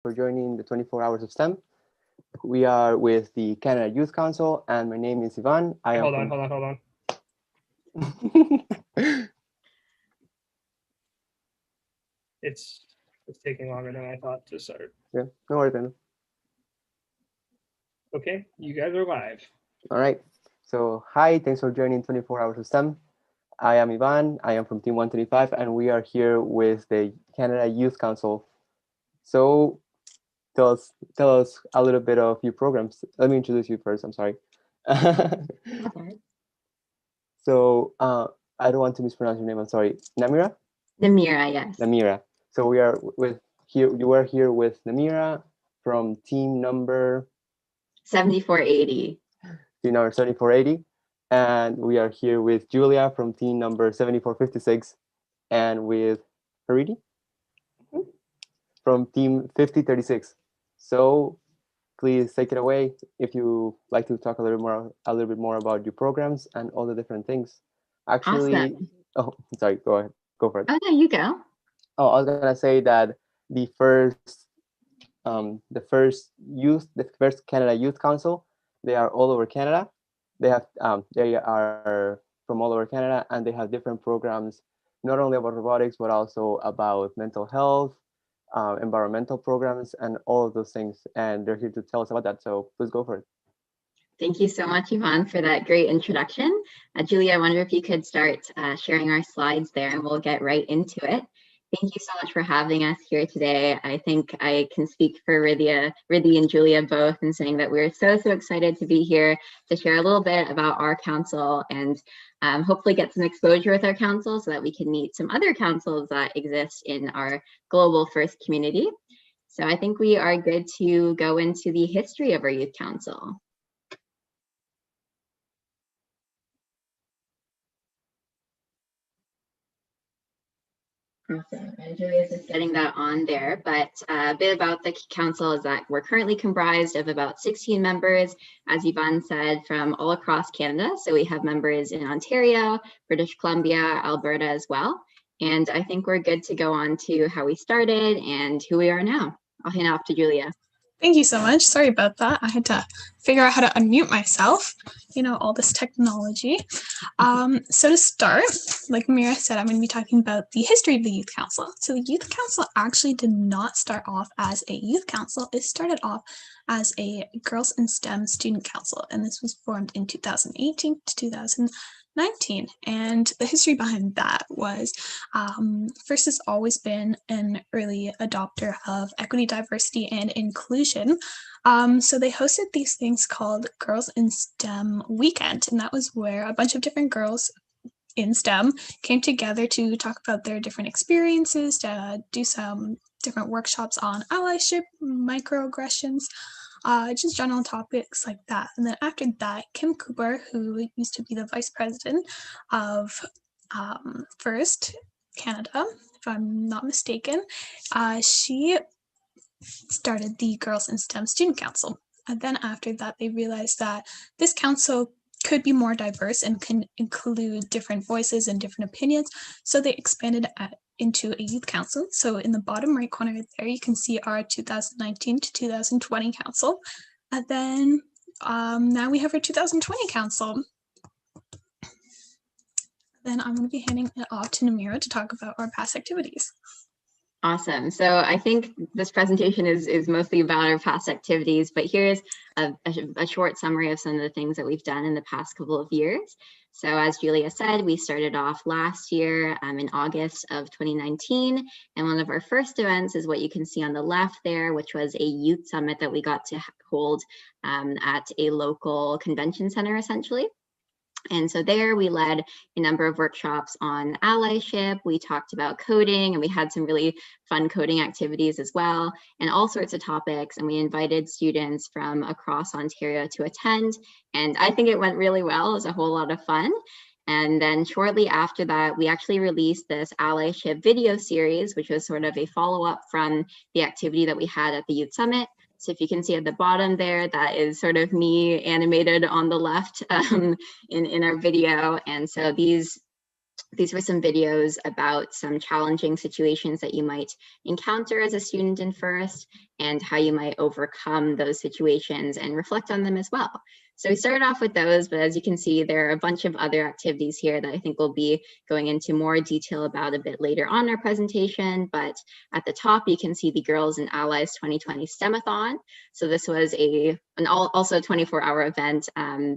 for joining the 24 Hours of STEM. We are with the Canada Youth Council, and my name is Ivan. Hold on. It's taking longer than I thought to start. Yeah, no worries, man. Okay, you guys are live. All right. So, hi, thanks for joining 24 Hours of STEM. I am Ivan. I am from Team 125, and we are here with the Canada Youth Council. So, tell us a little bit of your programs. Let me introduce you first. I'm sorry. So, I don't want to mispronounce your name. I'm sorry. Namira? Namira, yes. Namira. So we are with here. You are here with Namira from team number 7480. Team number 7480, and we are here with Julia from team number 7456, and with Haridi from team 5036. So please take it away if you like to talk a little bit more about your programs and all the different things. Actually, awesome. Oh, sorry. Go ahead. Go for it. Oh no, you go. Oh, I was gonna say that the first Canada Youth Council, they are all over Canada. They are from all over Canada, and they have different programs, not only about robotics but also about mental health, environmental programs, and all of those things. And they're here to tell us about that. So please go for it. Thank you so much, Yvonne, for that great introduction. Julia, I wonder if you could start sharing our slides there, and we'll get right into it. Thank you so much for having us here today. I think I can speak for Riddhi and Julia both in saying that we're so excited to be here to share a little bit about our council and hopefully get some exposure with our council so that we can meet some other councils that exist in our global FIRST community. So I think we are good to go into the history of our youth council. Awesome. And Julia's just getting that on there, but a bit about the council is that we're currently comprised of about 16 members, as Yvonne said, from all across Canada. So we have members in Ontario, British Columbia, Alberta as well. And I think we're good to go on to how we started and who we are now. I'll hand off to Julia. Thank you so much. Sorry about that. I had to figure out how to unmute myself, all this technology. So to start, like Mira said, I'm going to be talking about the history of the Youth Council. So the Youth Council actually did not start off as a youth council. It started off as a Girls in STEM Student Council, and this was formed in 2018 to 2019. And the history behind that was FIRST has always been an early adopter of equity, diversity, and inclusion. So they hosted these things called Girls in STEM Weekend, and that was where a bunch of different girls in STEM came together to talk about their different experiences, to do some different workshops on allyship, microaggressions, just general topics like that. And then after that, Kim Cooper, who used to be the vice president of FIRST Canada, if I'm not mistaken, she started the Girls in STEM Student Council. And then after that, they realized that this council could be more diverse and can include different voices and different opinions. So they expanded into a youth council. So in the bottom right corner there, you can see our 2019 to 2020 council. And then now we have our 2020 council. Then I'm going to be handing it off to Namira to talk about our past activities. Awesome. So I think this presentation is mostly about our past activities, but here's a short summary of some of the things that we've done in the past couple of years. So as Julia said, we started off last year in August of 2019. And one of our first events is what you can see on the left there, which was a youth summit that we got to hold at a local convention center, essentially. And so there we led a number of workshops on allyship. We talked about coding, and we had some really fun coding activities as well, and all sorts of topics. And we invited students from across Ontario to attend. And I think it went really well. It was a whole lot of fun. And then shortly after that, we actually released this allyship video series, which was sort of a follow-up from the activity that we had at the Youth Summit. So if you can see at the bottom there, that is sort of me animated on the left in our video. And so these these were some videos about some challenging situations that you might encounter as a student in FIRST and how you might overcome those situations and reflect on them as well. So we started off with those, but as you can see, there are a bunch of other activities here that I think we'll be going into more detail about a bit later on in our presentation. But at the top, you can see the Girls and Allies 2020 STEMathon. So this was also a 24-hour event,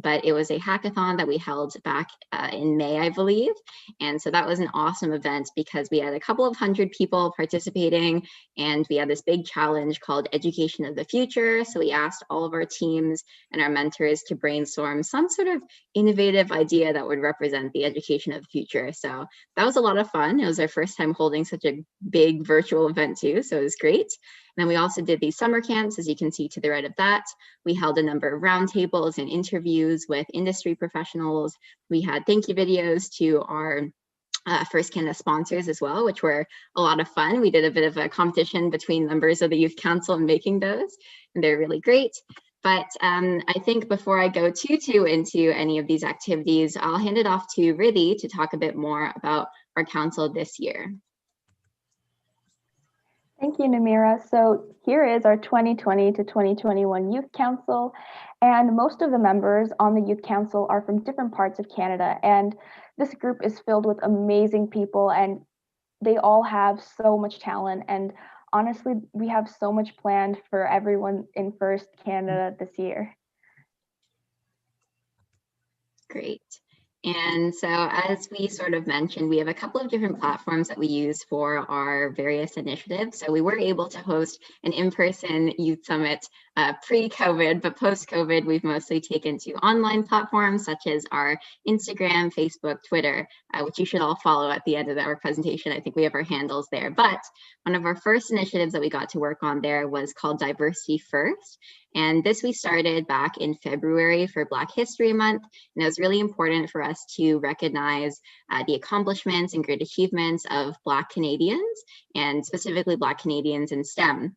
but it was a hackathon that we held back in May, I believe. And so that was an awesome event because we had a couple of hundred people participating, and we had this big challenge called Education of the Future. So we asked all of our teams and our mentors to brainstorm some sort of innovative idea that would represent the education of the future. So that was a lot of fun. It was our first time holding such a big virtual event too, so it was great. And then we also did these summer camps, as you can see to the right of that. We held a number of roundtables and interviews with industry professionals. We had thank you videos to our FIRST Canada sponsors as well, which were a lot of fun. We did a bit of a competition between members of the Youth Council in making those, and they're really great. But I think before I go too into any of these activities, I'll hand it off to Riddhi to talk a bit more about our council this year. Thank you, Namira. So here is our 2020 to 2021 Youth Council, and most of the members on the Youth Council are from different parts of Canada, and this group is filled with amazing people, and they all have so much talent, and honestly, we have so much planned for everyone in FIRST Canada this year. Great. And so as we sort of mentioned, we have a couple of different platforms that we use for our various initiatives. So we were able to host an in-person youth summit pre-COVID, but post-COVID, we've mostly taken to online platforms such as our Instagram, Facebook, Twitter, which you should all follow at the end of our presentation. I think we have our handles there. But one of our first initiatives that we got to work on there was called Diversity First. And this we started back in February for Black History Month. And it was really important for us to recognize the accomplishments and great achievements of Black Canadians, and specifically Black Canadians in STEM.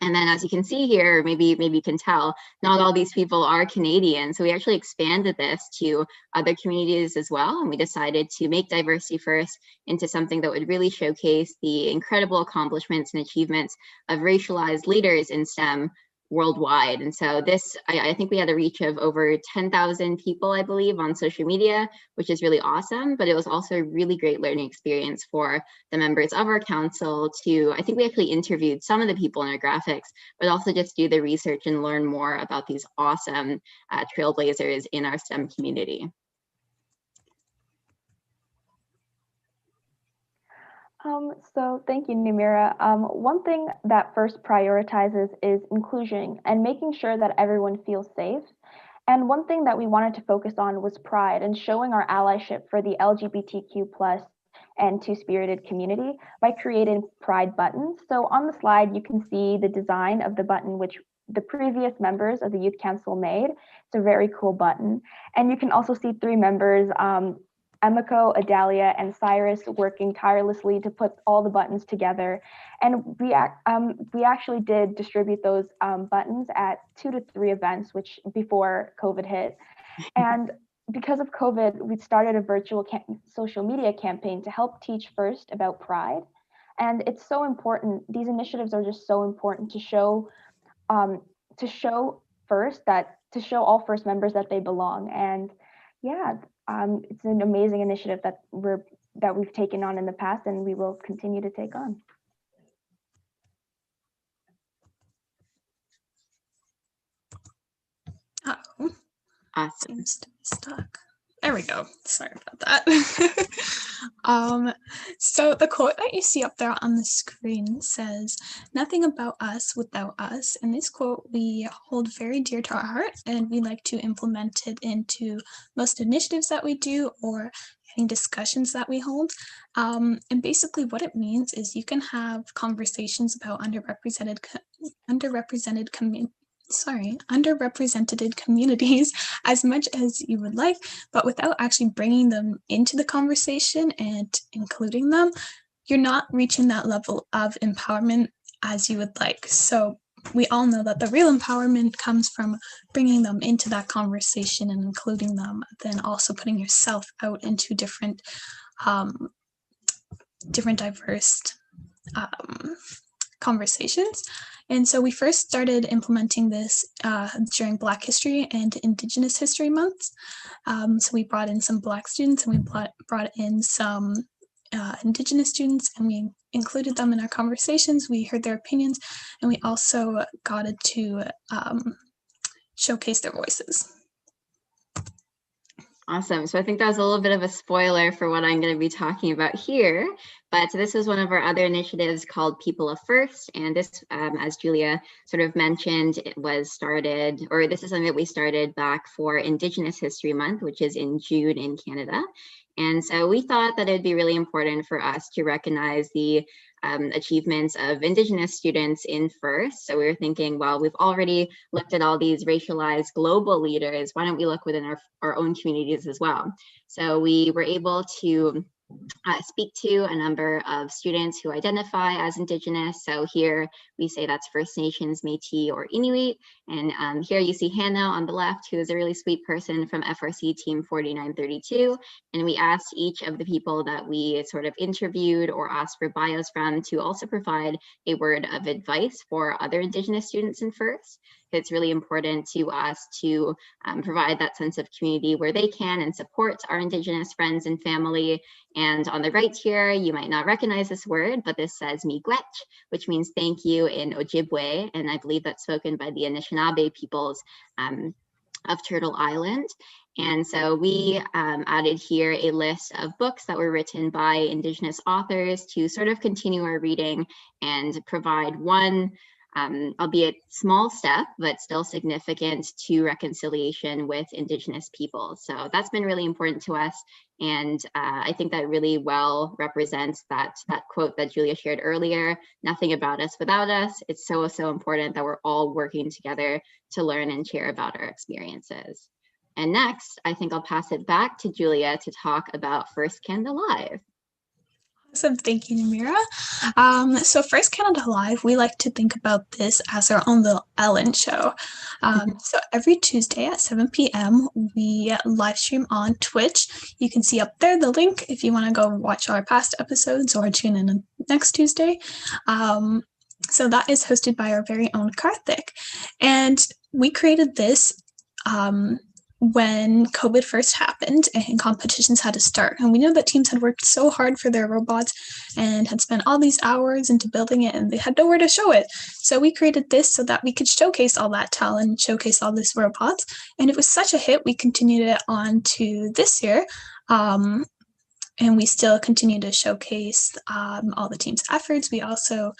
And then as you can see here, maybe you can tell, not all these people are Canadian. So we actually expanded this to other communities as well. And we decided to make Diversity First into something that would really showcase the incredible accomplishments and achievements of racialized leaders in STEM worldwide. And so this, I think we had a reach of over 10,000 people, I believe, on social media, which is really awesome. But it was also a really great learning experience for the members of our council to, I think we actually interviewed some of the people in our graphics, but also just do the research and learn more about these awesome trailblazers in our STEM community. So thank you, Namira. One thing that FIRST prioritizes is inclusion and making sure that everyone feels safe. And one thing that we wanted to focus on was pride and showing our allyship for the LGBTQ+ and two-spirited community by creating pride buttons. So on the slide, you can see the design of the button, which the previous members of the Youth Council made. It's a very cool button. And you can also see three members, Emiko, Adalia, and Cyrus, working tirelessly to put all the buttons together. And we actually did distribute those buttons at 2 to 3 events, which before COVID hit. And because of COVID, we started a virtual social media campaign to help teach FIRST about pride. And it's so important. These initiatives are just so important to show FIRST to show all FIRST members that they belong. And yeah, it's an amazing initiative that we've taken on in the past, and we will continue to take on. Uh-oh. Awesome. Seems to be stuck. There we go. Sorry about that. So the quote that you see up there on the screen says, "Nothing about us without us." And this quote we hold very dear to our heart, and we like to implement it into most initiatives that we do or any discussions that we hold. And basically what it means is you can have conversations about underrepresented communities as much as you would like, but without actually bringing them into the conversation and including them, you're not reaching that level of empowerment as you would like. So we all know that the real empowerment comes from bringing them into that conversation and including them, then also putting yourself out into different different diverse conversations. And so we first started implementing this during Black History and Indigenous History months. So we brought in some Black students and we brought in some Indigenous students, and we included them in our conversations. We heard their opinions, and we also got to showcase their voices. Awesome. So I think that was a little bit of a spoiler for what I'm going to be talking about here, but this is one of our other initiatives called People of First. And this, as Julia sort of mentioned, it was started, or this is something that we started back for Indigenous History Month, which is in June in Canada. And so we thought that it'd be really important for us to recognize the achievements of Indigenous students in FIRST. So we were thinking, well, we've already looked at all these racialized global leaders. Why don't we look within our own communities as well? So we were able to speak to a number of students who identify as Indigenous. So here we say that's First Nations, Métis, or Inuit. And here you see Hannah on the left, who is a really sweet person from FRC Team 4932. And we asked each of the people that we sort of interviewed or asked for bios from to also provide a word of advice for other Indigenous students in FIRST. It's really important to us to provide that sense of community where they can and support our Indigenous friends and family. And on the right here, you might not recognize this word, but this says miigwech, which means thank you in Ojibwe. And I believe that's spoken by the Anishinaabe peoples of Turtle Island. And so we added here a list of books that were written by Indigenous authors to sort of continue our reading and provide one, albeit small step, but still significant to reconciliation with Indigenous people. So that's been really important to us. And I think that really well represents that quote that Julia shared earlier, nothing about us without us. It's so important that we're all working together to learn and share about our experiences. And next, I think I'll pass it back to Julia to talk about First Canada Live. Awesome, thank you, Namira. So First Canada Live, we like to think about this as our own little Ellen show. So every Tuesday at 7 p.m. we live stream on Twitch. You can see up there the link if you want to go watch our past episodes or tune in next Tuesday. So that is hosted by our very own Karthik. And we created this when COVID first happened and competitions had to start. And we know that teams had worked so hard for their robots and had spent all these hours into building it, and they had nowhere to show it. So we created this so that we could showcase all that talent, showcase all these robots. And it was such a hit, we continued it on to this year. And we still continue to showcase all the team's efforts. We also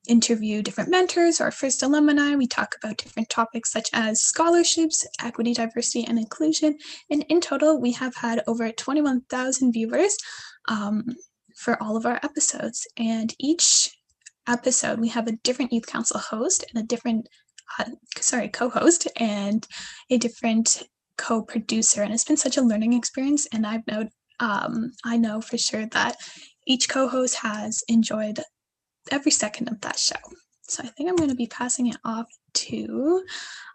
interview different mentors or first alumni. We talk about different topics such as scholarships, equity, diversity, and inclusion. And in total, we have had over 21,000 viewers for all of our episodes. And each episode, we have a different Youth Council host and a different, co-host and a different co-producer. And it's been such a learning experience. And I know for sure that each co-host has enjoyed every second of that show. So I think I'm going to be passing it off to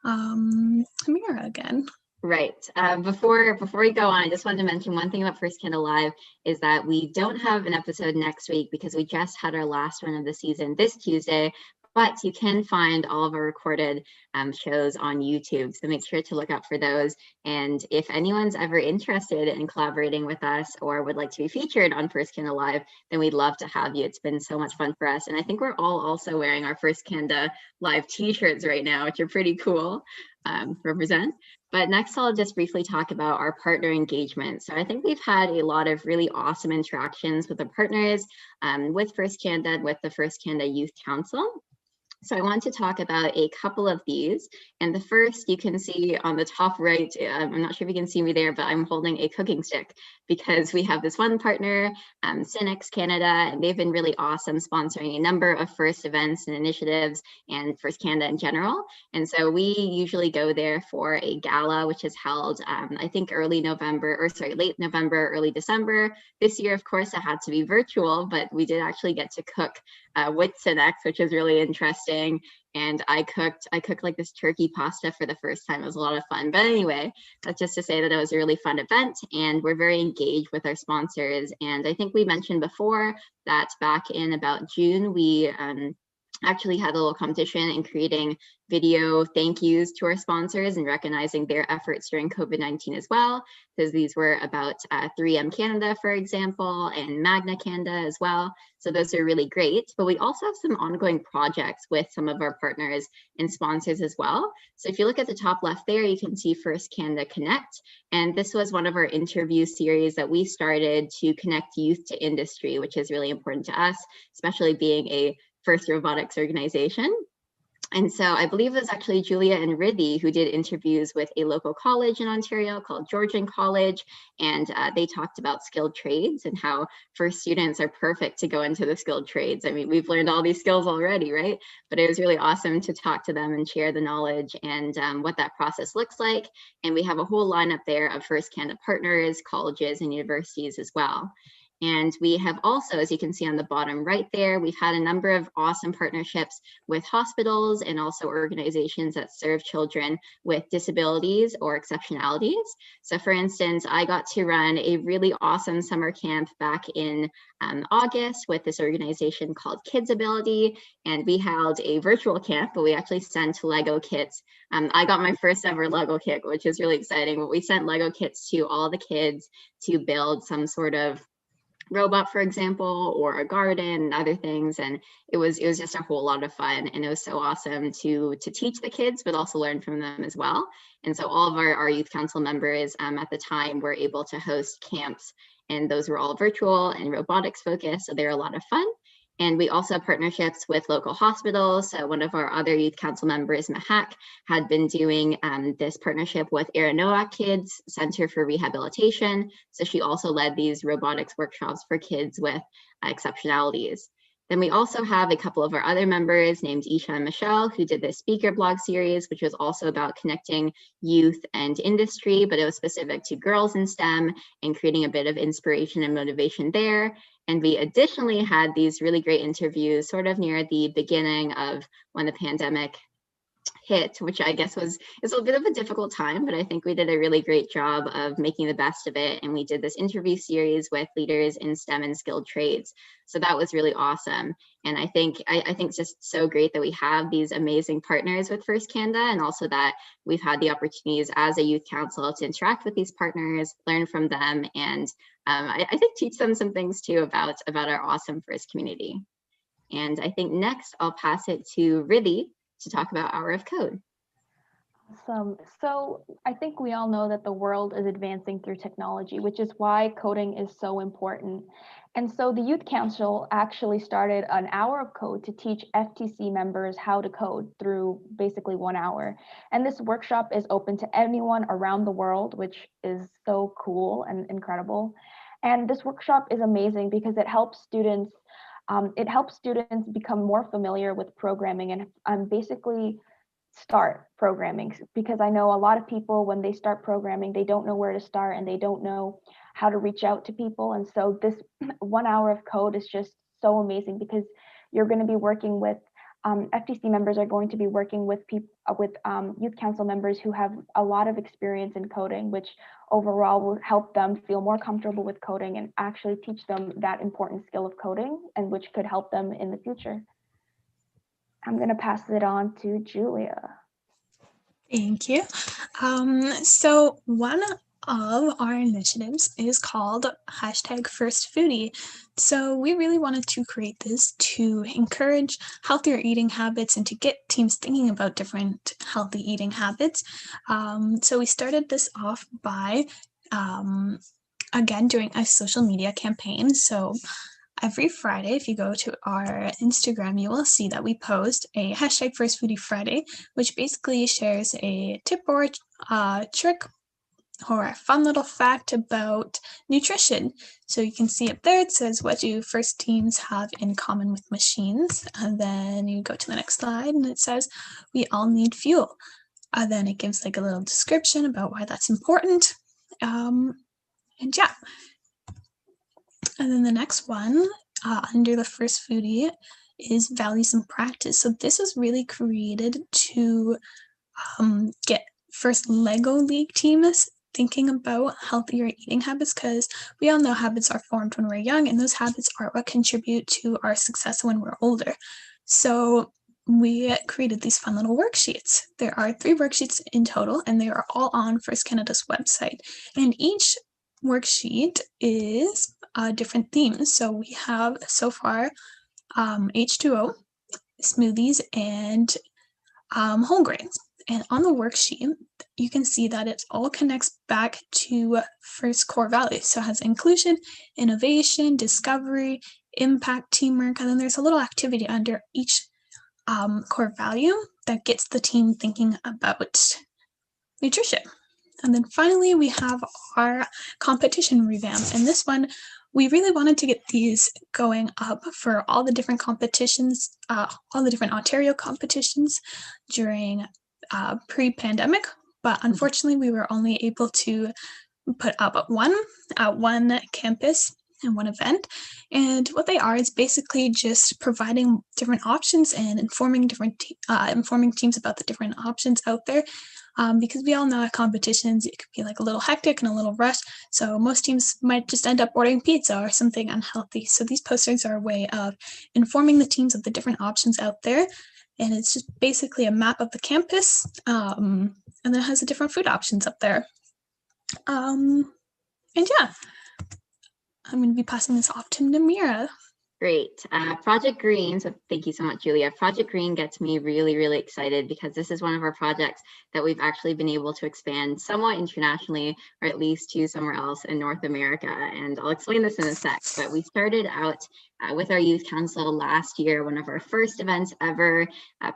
Amira again. Right. Before we go on, I just wanted to mention one thing about First Canada Live is that we don't have an episode next week because we just had our last one of the season this Tuesday, but you can find all of our recorded shows on YouTube. So make sure to look out for those. And if anyone's ever interested in collaborating with us or would like to be featured on First Canada Live, then we'd love to have you. It's been so much fun for us. And I think we're all also wearing our First Canada Live t-shirts right now, which are pretty cool. Represent. But next I'll just briefly talk about our partner engagement. So I think we've had a lot of really awesome interactions with the partners, with First Canada and with the First Canada Youth Council. So I want to talk about a couple of these. And the first you can see on the top right, I'm not sure if you can see me there, but I'm holding a cooking stick because we have this one partner, Cinex Canada, and they've been really awesome sponsoring a number of First events and initiatives and First Canada in general. And so we usually go there for a gala, which is held, I think late November, early December. This year, of course, it had to be virtual, but we did actually get to cook with Cinex, which is really interesting. And I cooked like this turkey pasta for the first time. It was a lot of fun. But anyway, that's just to say that it was a really fun event, and we're very engaged with our sponsors. And I think we mentioned before that back in about June, we actually had a little competition in creating video thank yous to our sponsors and recognizing their efforts during COVID-19 as well, because these were about 3M Canada, for example, and Magna Canada as well. So those are really great. But we also have some ongoing projects with some of our partners and sponsors as well. So if you look at the top left there, you can see First Canada Connect. And this was one of our interview series that we started to connect youth to industry, which is really important to us, especially being a FIRST robotics organization. And so I believe it was actually Julia and Riddhi who did interviews with a local college in Ontario called Georgian College. And they talked about skilled trades and how FIRST students are perfect to go into the skilled trades. I mean, we've learned all these skills already, right? But it was really awesome to talk to them and share the knowledge and what that process looks like. And we have a whole lineup there of FIRST Canada partners, colleges, and universities as well. And we have also, as you can see on the bottom right there, we've had a number of awesome partnerships with hospitals and also organizations that serve children with disabilities or exceptionalities. So for instance, I got to run a really awesome summer camp back in August with this organization called Kids Ability. And we held a virtual camp, but we actually sent Lego kits. I got my first ever Lego kit, which is really exciting. But we sent Lego kits to all the kids to build some sort of robot, for example, or a garden and other things. And it was just a whole lot of fun. And it was so awesome to teach the kids, but also learn from them as well. And so all of our youth council members at the time were able to host camps, and those were all virtual and robotics focused. So they're a lot of fun. And we also have partnerships with local hospitals. So one of our other youth council members, Mahak, had been doing this partnership with Aranoa Kids Center for Rehabilitation. So she also led these robotics workshops for kids with exceptionalities. Then we also have a couple of our other members named Isha and Michelle, who did this speaker blog series, which was also about connecting youth and industry, but it was specific to girls in STEM and creating a bit of inspiration and motivation there. And we additionally had these really great interviews sort of near the beginning of when the pandemic hit, which I guess is a bit of a difficult time, but I think we did a really great job of making the best of it. And we did this interview series with leaders in STEM and skilled trades. So that was really awesome. And I think it's just so great that we have these amazing partners with First Canada, and also that we've had the opportunities as a youth council to interact with these partners, learn from them, and I think teach them some things too about our awesome FIRST community. And I think next I'll pass it to Riddhi to talk about Hour of Code. Awesome. So I think we all know that the world is advancing through technology, which is why coding is so important. And so the Youth Council actually started an Hour of Code to teach FTC members how to code through basically 1 hour. And this workshop is open to anyone around the world, which is so cool and incredible. And this workshop is amazing because it helps students become more familiar with programming and basically start programming, because I know a lot of people, when they start programming, they don't know where to start and they don't know how to reach out to people. And so this 1 hour of code is just so amazing, because you're going to be working with FTC members are going to be working with youth council members who have a lot of experience in coding, which overall will help them feel more comfortable with coding and actually teach them that important skill of coding, and which could help them in the future. I'm going to pass it on to Julia. Thank you. So one of our initiatives is called #FirstFoodie. So we really wanted to create this to encourage healthier eating habits and to get teams thinking about different healthy eating habits. So we started this off by, again, doing a social media campaign. So every Friday, if you go to our Instagram, you will see that we post a #FirstFoodie Friday, which basically shares a tip or a trick or a fun little fact about nutrition. So you can see up there, it says, what do FIRST teams have in common with machines? And then you go to the next slide and it says, we all need fuel. And then it gives like a little description about why that's important. And yeah. And then the next one, under the FirstFoodie, is values and practice. So this was really created to get first Lego League teams thinking about healthier eating habits, because we all know habits are formed when we're young, and those habits are what contribute to our success when we're older. So we created these fun little worksheets. There are 3 worksheets in total, and they are all on First Canada's website. And each worksheet is a different theme. So we have so far H2O, smoothies, and whole grains. And on the worksheet, you can see that it all connects back to first core values. So it has inclusion, innovation, discovery, impact, teamwork, and then there's a little activity under each core value that gets the team thinking about nutrition. And then finally, we have our competition revamp. And this one, we really wanted to get these going up for all the different competitions, all the different Ontario competitions during pre-pandemic. But unfortunately, we were only able to put up one at one campus and one event. And what they are is basically just providing different options and informing teams about the different options out there. Because we all know at competitions, it could be like a little hectic and a little rush. So most teams might just end up ordering pizza or something unhealthy. So these posters are a way of informing the teams of the different options out there. And it's just basically a map of the campus. And then it has the different food options up there. And yeah, I'm going to be passing this off to Namira. Great. Project Green, so thank you so much, Julia. Project Green gets me really, really excited because this is one of our projects that we've actually been able to expand somewhat internationally, or at least to somewhere else in North America. And I'll explain this in a sec, but we started out with our youth council last year, one of our first events ever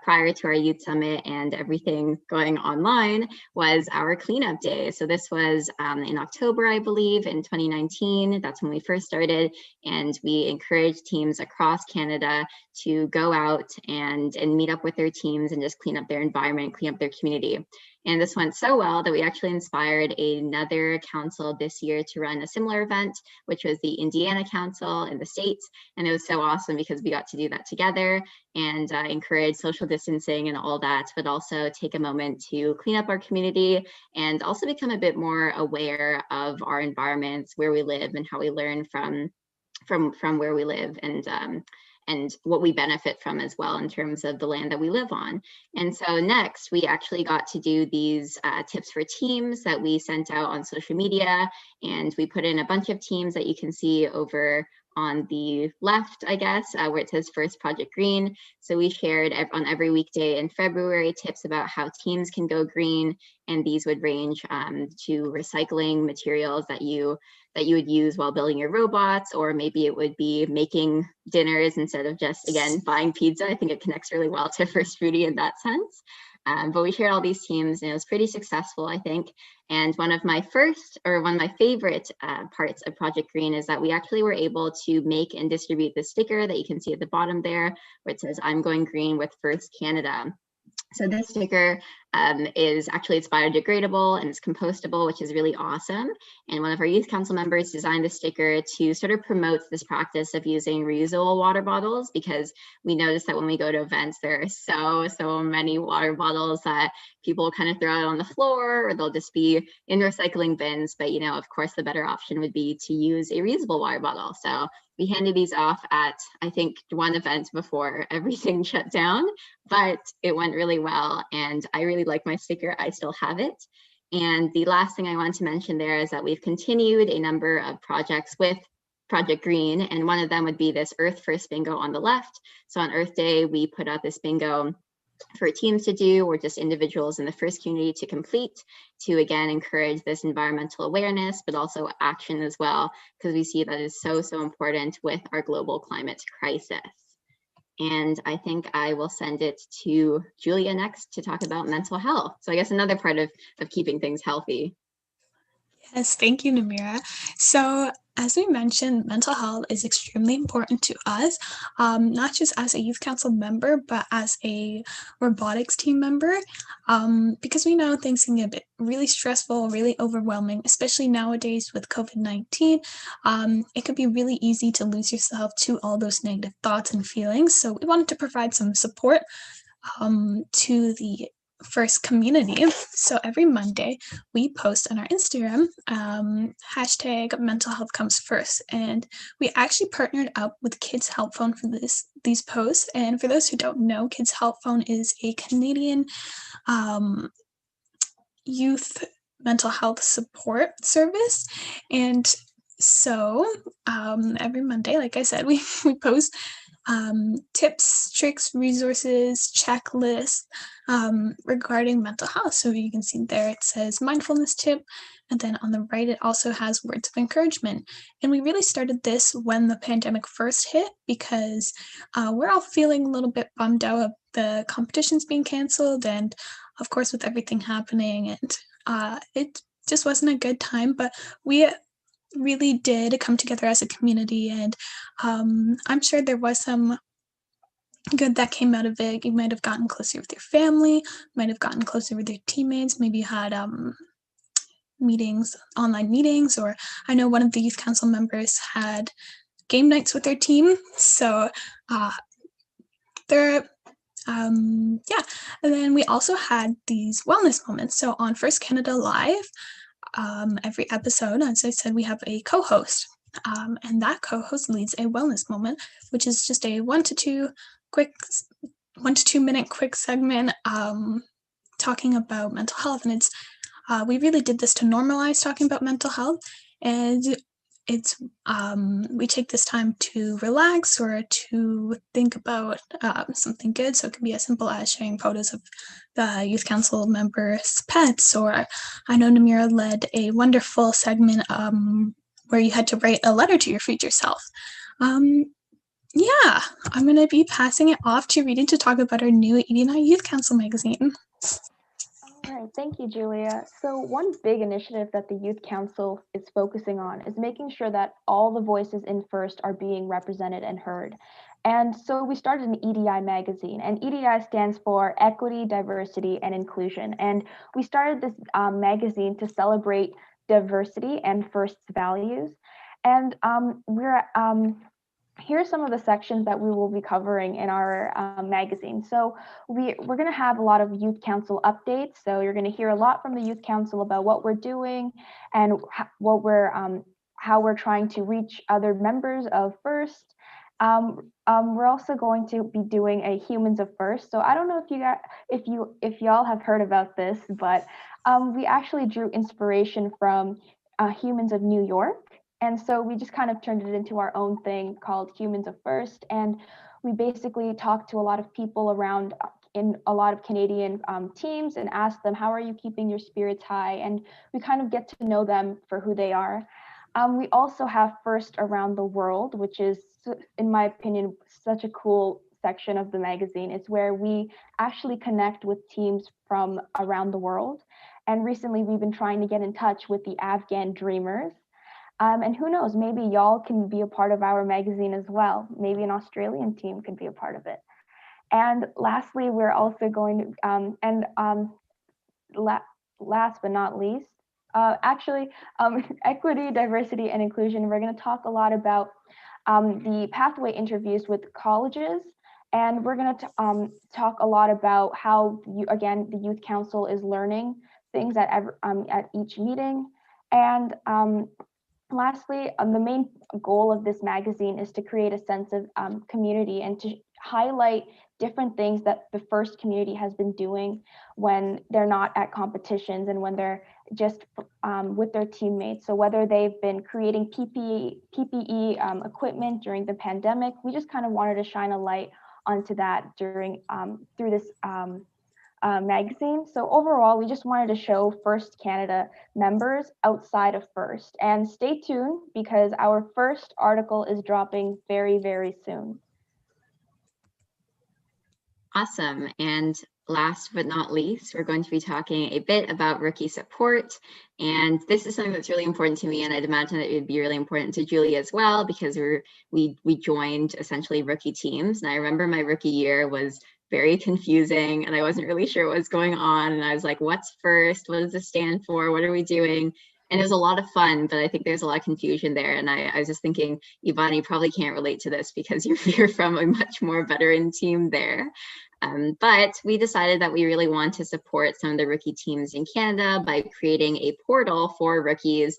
prior to our youth summit and everything going online was our cleanup day. So this was in October, I believe, in 2019. That's when we first started. And we encouraged teams across Canada to go out and meet up with their teams and just clean up their environment, clean up their community. And this went so well that we actually inspired another council this year to run a similar event, which was the Indiana Council in the States. And it was so awesome because we got to do that together and encourage social distancing and all that, but also take a moment to clean up our community and also become a bit more aware of our environments, where we live and how we learn from where we live and what we benefit from as well in terms of the land that we live on. And so next, we actually got to do these tips for teams that we sent out on social media, and we put in a bunch of teams that you can see over on the left, I guess, where it says First Project Green. So we shared on every weekday in February tips about how teams can go green, and these would range to recycling materials that you would use while building your robots, or maybe it would be making dinners instead of just, again, buying pizza. I think it connects really well to First Foodie in that sense. But we shared all these teams, and it was pretty successful, I think. And one of my favorite parts of Project Green is that we actually were able to make and distribute the sticker that you can see at the bottom there, where it says, "I'm going green with First Canada." So this sticker is actually, it's biodegradable and it's compostable, which is really awesome. And one of our youth council members designed the sticker to sort of promote this practice of using reusable water bottles, because we noticed that when we go to events, there are so many water bottles that people kind of throw out on the floor, or they'll just be in recycling bins. But, you know, of course, the better option would be to use a reusable water bottle. So we handed these off at, I think, one event before everything shut down, but it went really well. And I really like my sticker. I still have it. And the last thing I wanted to mention there is that we've continued a number of projects with Project Green, and one of them would be this Earth First bingo on the left. So on Earth Day, we put out this bingo for teams to do, or just individuals in the first community to complete, to again encourage this environmental awareness, but also action as well, because we see that is so important with our global climate crisis. And I think I will send it to Julia next to talk about mental health. So I guess another part of keeping things healthy. Yes, thank you, Namira. So, as we mentioned, mental health is extremely important to us, not just as a youth council member, but as a robotics team member, because we know things can get a bit really stressful, really overwhelming, especially nowadays with COVID-19. It could be really easy to lose yourself to all those negative thoughts and feelings. So, we wanted to provide some support to the first community. So every Monday we post on our Instagram hashtag mental health comes first, and we actually partnered up with Kids Help Phone for these posts. And for those who don't know, Kids Help Phone is a Canadian youth mental health support service. And so every Monday, like I said, we post tips, tricks, resources, checklists regarding mental health. So you can see there it says mindfulness tip, and then on the right it also has words of encouragement. And we really started this when the pandemic first hit, because we're all feeling a little bit bummed out of the competitions being canceled, and of course with everything happening, and it just wasn't a good time. But we really did come together as a community, and I'm sure there was some good that came out of it. You might have gotten closer with your family, might have gotten closer with your teammates, maybe you had meetings, online meetings, or I know one of the youth council members had game nights with their team. So there yeah, and then we also had these wellness moments. So on First Canada Live, every episode, as I said, we have a co-host, and that co-host leads a wellness moment, which is just a 1 to 2 minute quick segment talking about mental health. And it's we really did this to normalize talking about mental health, and it's we take this time to relax or to think about something good. So it can be as simple as sharing photos of the youth council members' pets, or I know Namira led a wonderful segment where you had to write a letter to your future self. Yeah, I'm going to be passing it off to Reading to talk about our new EDI Youth Council magazine. All right, thank you, Julia. So one big initiative that the Youth Council is focusing on is making sure that all the voices in FIRST are being represented and heard. And so we started an EDI magazine, and EDI stands for Equity, Diversity, and Inclusion. And we started this magazine to celebrate diversity and FIRST's values. And here are some of the sections that we will be covering in our magazine. So we're going to have a lot of youth council updates. So you're going to hear a lot from the youth council about what we're doing and how we're trying to reach other members of FIRST. We're also going to be doing a Humans of FIRST. So I don't know if y'all have heard about this, but we actually drew inspiration from Humans of New York. And so we just kind of turned it into our own thing called Humans of FIRST. And we basically talked to a lot of people around in a lot of Canadian teams and asked them, how are you keeping your spirits high? And we kind of get to know them for who they are. We also have FIRST Around the World, which is, in my opinion, such a cool section of the magazine. It's where we actually connect with teams from around the world. And recently we've been trying to get in touch with the Afghan Dreamers. And who knows, maybe y'all can be a part of our magazine as well. Maybe an Australian team could be a part of it. And lastly, we're also going to, last but not least, equity, diversity, and inclusion. We're going to talk a lot about the pathway interviews with colleges. And we're going to talk a lot about how, the Youth Council is learning things at each meeting. And lastly, the main goal of this magazine is to create a sense of community and to highlight different things that the FIRST community has been doing when they're not at competitions and when they're just with their teammates. So whether they've been creating PPE equipment during the pandemic, we just kind of wanted to shine a light onto that through this magazine. So overall, we just wanted to show FIRST Canada members outside of FIRST. And stay tuned because our first article is dropping very, very soon. Awesome. And last but not least, we're going to be talking a bit about rookie support. And this is something that's really important to me, and I'd imagine that it would be really important to Julie as well, because we joined essentially rookie teams. And I remember my rookie year was very confusing, and I wasn't really sure what was going on. And I was like, what's first? What does this stand for? What are we doing? And it was a lot of fun, but I think there's a lot of confusion there. And I was just thinking, Ivana, you probably can't relate to this because you're from a much more veteran team there. But we decided that we really want to support some of the rookie teams in Canada by creating a portal for rookies,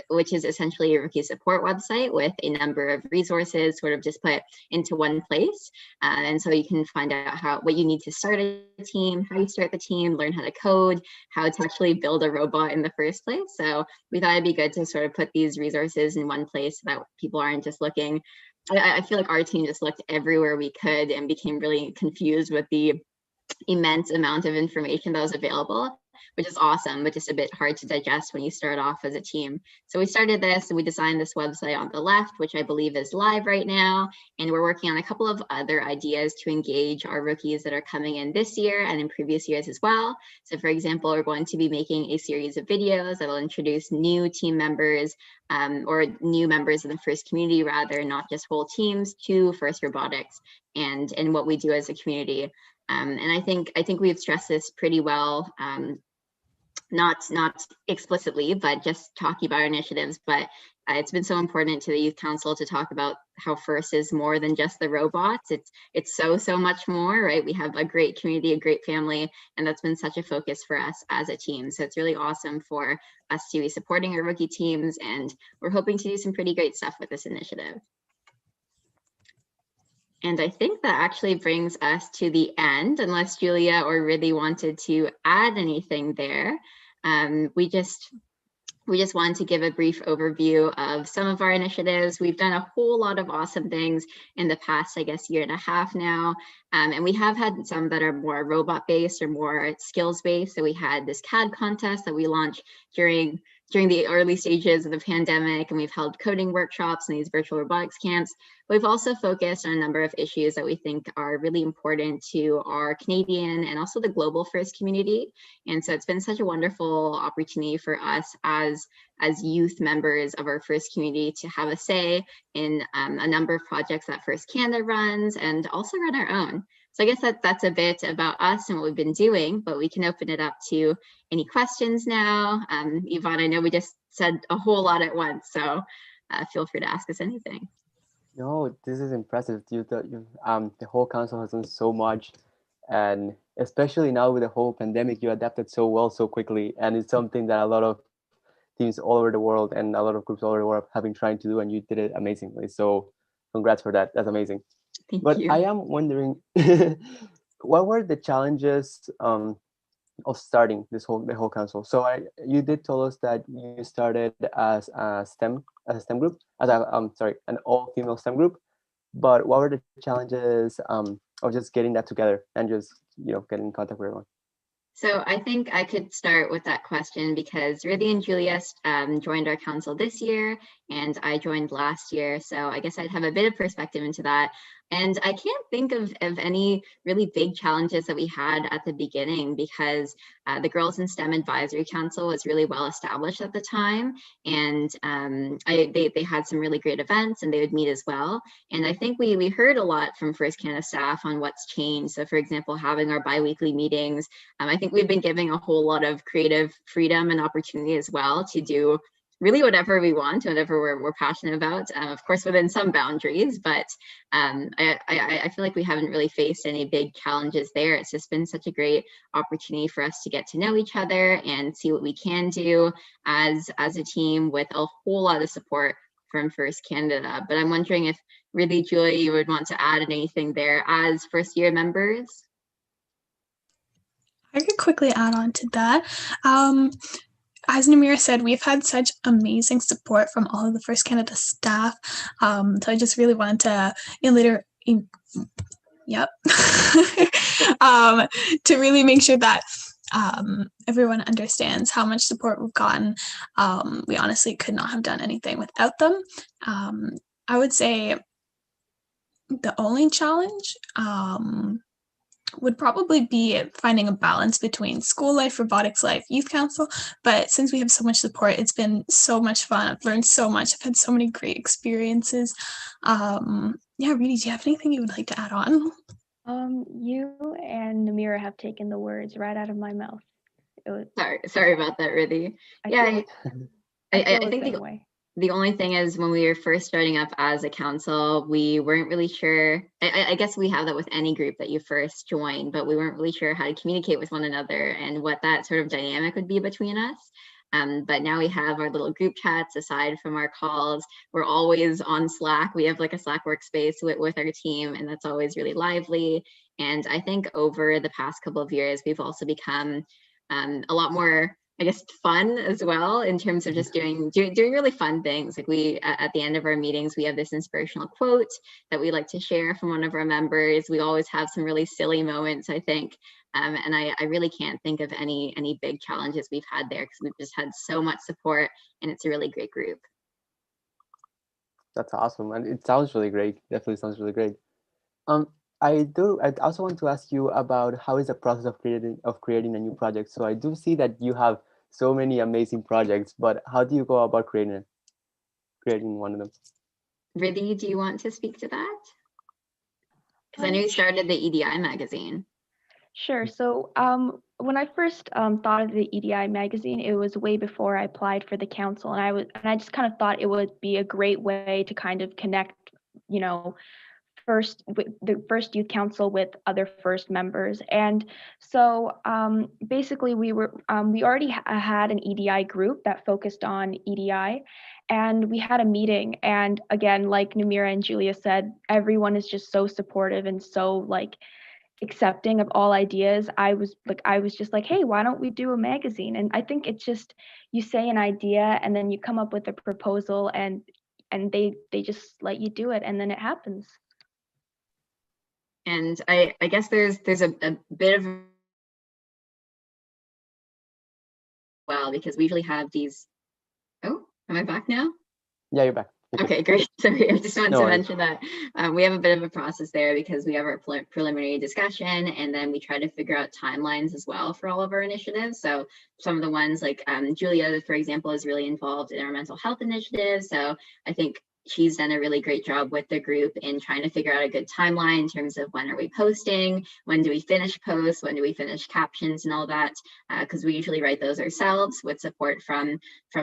which is essentially a rookie support website with a number of resources sort of just put into one place. And so you can find out what you need to start a team, how you start the team, learn how to code, how to actually build a robot in the first place. So we thought it'd be good to sort of put these resources in one place so that people aren't just looking. I feel like our team just looked everywhere we could and became really confused with the immense amount of information that was available, which is awesome, but just a bit hard to digest when you start off as a team. So we started this and we designed this website on the left, which I believe is live right now. And we're working on a couple of other ideas to engage our rookies that are coming in this year and in previous years as well. So for example, we're going to be making a series of videos that will introduce new team members or new members of the FIRST community, rather, not just whole teams, to FIRST Robotics and what we do as a community. And I think we've stressed this pretty well, not explicitly, but just talking about our initiatives. But it's been so important to the Youth Council to talk about how FIRST is more than just the robots. It's so much more, right? We have a great community, a great family, and that's been such a focus for us as a team. So it's really awesome for us to be supporting our rookie teams, and we're hoping to do some pretty great stuff with this initiative. And I think that actually brings us to the end, unless Julia or Ridley wanted to add anything there. We just wanted to give a brief overview of some of our initiatives. We've done a whole lot of awesome things in the past, I guess, year and a half now. And we have had some that are more robot-based or more skills-based. So we had this CAD contest that we launched during the early stages of the pandemic, and we've held coding workshops and these virtual robotics camps. We've also focused on a number of issues that we think are really important to our Canadian and also the global FIRST community. And so it's been such a wonderful opportunity for us as youth members of our FIRST community to have a say in a number of projects that FIRST Canada runs and also run our own. So I guess that's a bit about us and what we've been doing, but we can open it up to any questions now. Yvonne, I know we just said a whole lot at once, so feel free to ask us anything. No, this is impressive. The whole council has done so much, and especially now with the whole pandemic, you adapted so well, so quickly, and it's something that a lot of teams all over the world and a lot of groups all over the world have been trying to do, and you did it amazingly. So congrats for that. That's amazing. Thank you. I am wondering, what were the challenges of starting the whole council? So you did tell us that you started as a STEM group, an all-female STEM group. But what were the challenges of just getting that together and just getting in contact with everyone? So I think I could start with that question because Ridley and Julia joined our council this year and I joined last year. So I guess I'd have a bit of perspective into that. And I can't think of any really big challenges that we had at the beginning because the Girls in STEM Advisory Council was really well established at the time. And they had some really great events and they would meet as well. And I think we heard a lot from FIRST Canada staff on what's changed. So for example, having our bi-weekly meetings, I think we've been giving a whole lot of creative freedom and opportunity as well to do really whatever we want, whatever we're passionate about, of course, within some boundaries, but I feel like we haven't really faced any big challenges there. It's just been such a great opportunity for us to get to know each other and see what we can do as a team with a whole lot of support from FIRST Canada. But I'm wondering if really, Julia, you would want to add anything there as first year members? I could quickly add on to that. As Namira said, we've had such amazing support from all of the FIRST Canada staff. So I just really wanted to to really make sure that everyone understands how much support we've gotten. We honestly could not have done anything without them. I would say the only challenge would probably be finding a balance between school life, robotics life, youth council. But since we have so much support, it's been so much fun. I've learned so much. I've had so many great experiences. Yeah, Rudy, do you have anything you would like to add on? You and Namira have taken the words right out of my mouth. Sorry about that, Rudy. I Yeah, feel, I feel the think same way. the only thing is when we were first starting up as a council, we weren't really sure. I guess we have that with any group that you first join, but we weren't really sure how to communicate with one another and what that sort of dynamic would be between us. But now we have our little group chats aside from our calls. We're always on Slack. We have like a Slack workspace with our team, and that's always really lively. And I think over the past couple of years, we've also become a lot more, I guess, fun as well, in terms of just doing really fun things. Like we, at the end of our meetings, we have this inspirational quote that we like to share from one of our members. We always have some really silly moments, I think. And I really can't think of any big challenges we've had there, because we've just had so much support, and it's a really great group. That's awesome, and it sounds really great. Definitely sounds really great. I also want to ask you about how is the process of creating a new project. So I do see that you have so many amazing projects, but how do you go about creating one of them? Riddhi, do you want to speak to that? Because I know you started the EDI magazine. Sure. So when I first thought of the EDI magazine, it was way before I applied for the council, and I just kind of thought it would be a great way to kind of connect, you know, first with the first youth council with other first members. And so basically we already had an EDI group that focused on EDI, and we had a meeting, and again, like Namira and Julia said, everyone is just so supportive and so like accepting of all ideas. I was just like, hey, why don't we do a magazine? And I think it's just, you say an idea and then you come up with a proposal, and they just let you do it, and then it happens. And I guess there's a bit of, well, because we usually have these. Oh, am I back now? Yeah, you're back. Okay, great. Sorry, I just wanted No to worries. mention that we have a bit of a process there, because we have our preliminary discussion, and then we try to figure out timelines as well for all of our initiatives. So some of the ones like Julia, for example, is really involved in our mental health initiative. So I think she's done a really great job with the group in trying to figure out a good timeline in terms of when are we posting, when do we finish posts, when do we finish captions and all that, because we usually write those ourselves with support from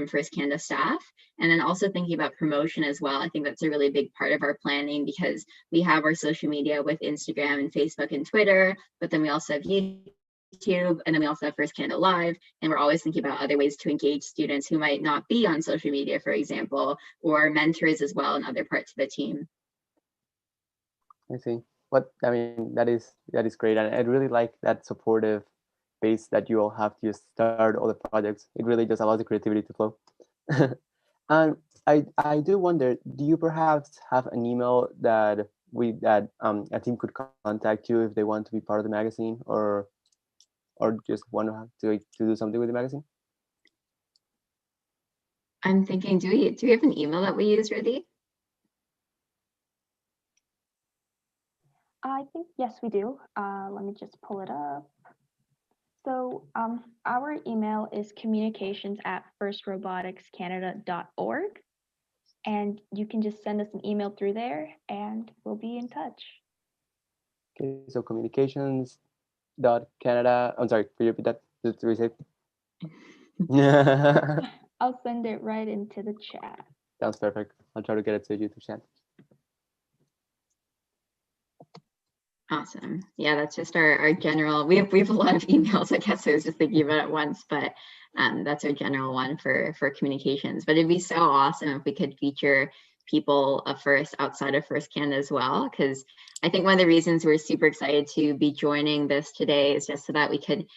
First Canada staff. And then also thinking about promotion as well. I think that's a really big part of our planning, because we have our social media with Instagram and Facebook and Twitter, but then we also have YouTube, and then we also have First Canada Live, and we're always thinking about other ways to engage students who might not be on social media, for example, or mentors as well in other parts of the team. I see. I mean, that is great, and I really like that supportive base that you all have to start all the projects. It really just allows the creativity to flow. And I do wonder, do you perhaps have an email that a team could contact you if they want to be part of the magazine, or just want to do something with the magazine? I'm thinking, do we have an email that we use, Riddhi? I think, yes, we do. Let me just pull it up. So our email is communications@firstroboticscanada.org, and you can just send us an email through there, and we'll be in touch. Okay, so communications.canada. I'm sorry, could you repeat that? To reset? I'll send it right into the chat. Sounds perfect. I'll try to get it to you to chat. Awesome. Yeah, that's just our general, we have a lot of emails, I guess I was just thinking about it once, but that's our general one for communications. But it'd be so awesome if we could feature people of First outside of First Canada as well, because I think one of the reasons we're super excited to be joining this today is just so that we could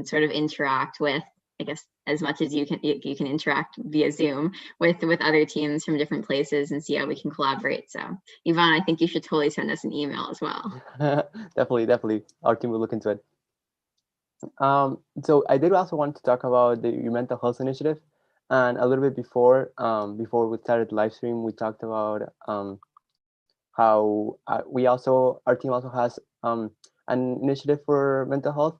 sort of interact with, I guess, as much as you can interact via Zoom with other teams from different places and see how we can collaborate. So Yvonne, I think you should totally send us an email as well. Definitely. Our team will look into it. So I did also want to talk about your mental health initiative, and a little bit before we started the live stream, we talked about how our team also has an initiative for mental health.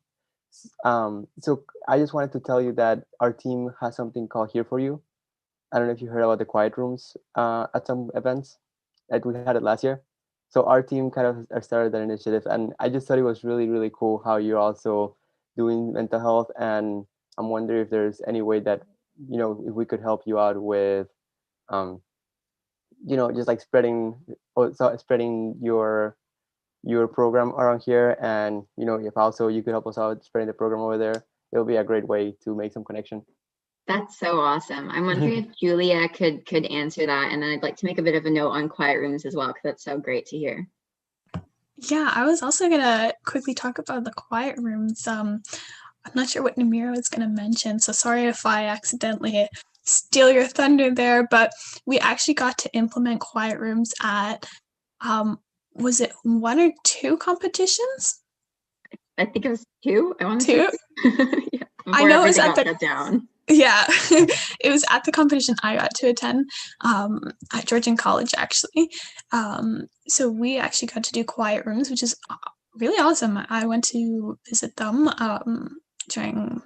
So I just wanted to tell you that our team has something called Here For You. I don't know if you heard about the quiet rooms at some events. Like we had it last year. So our team kind of started that initiative, and I just thought it was really, really cool how you're also doing mental health. And I'm wondering if there's any way that, if we could help you out with, um, just like spreading your program around here, and if also you could help us out spreading the program over there, it'll be a great way to make some connection. That's so awesome. I'm wondering if Julia could answer that, and then I'd like to make a bit of a note on quiet rooms as well, because that's so great to hear. Yeah, I was also gonna quickly talk about the quiet rooms. I'm not sure what Namira was gonna mention, so sorry if I accidentally steal your thunder there, but we actually got to implement quiet rooms at was it 1 or 2 competitions? I think it was 2. I want to 2? Yeah, I before know it was everything at got the shut down. Yeah, it was at the competition I got to attend at Georgian College, actually. So we actually got to do quiet rooms, which is really awesome. I went to visit them during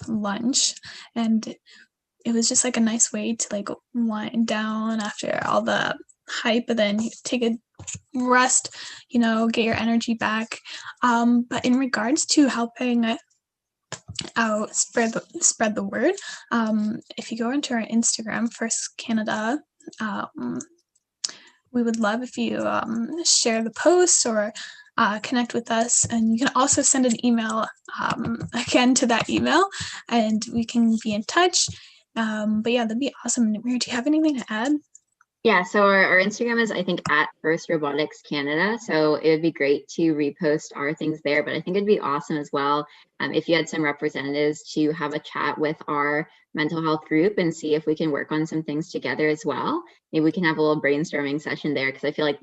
lunch, and it was just like a nice way to like wind down after all the hype, and then take a rest, get your energy back. But in regards to helping out spread the word, if you go into our Instagram, First Canada, we would love if you share the posts or connect with us, and you can also send an email again to that email, and we can be in touch. But yeah, that'd be awesome. Namira, do you have anything to add? Yeah, so our Instagram is, I think, at First Robotics Canada. So it would be great to repost our things there, but I think it'd be awesome as well if you had some representatives to have a chat with our mental health group and see if we can work on some things together as well. Maybe we can have a little brainstorming session there, because I feel like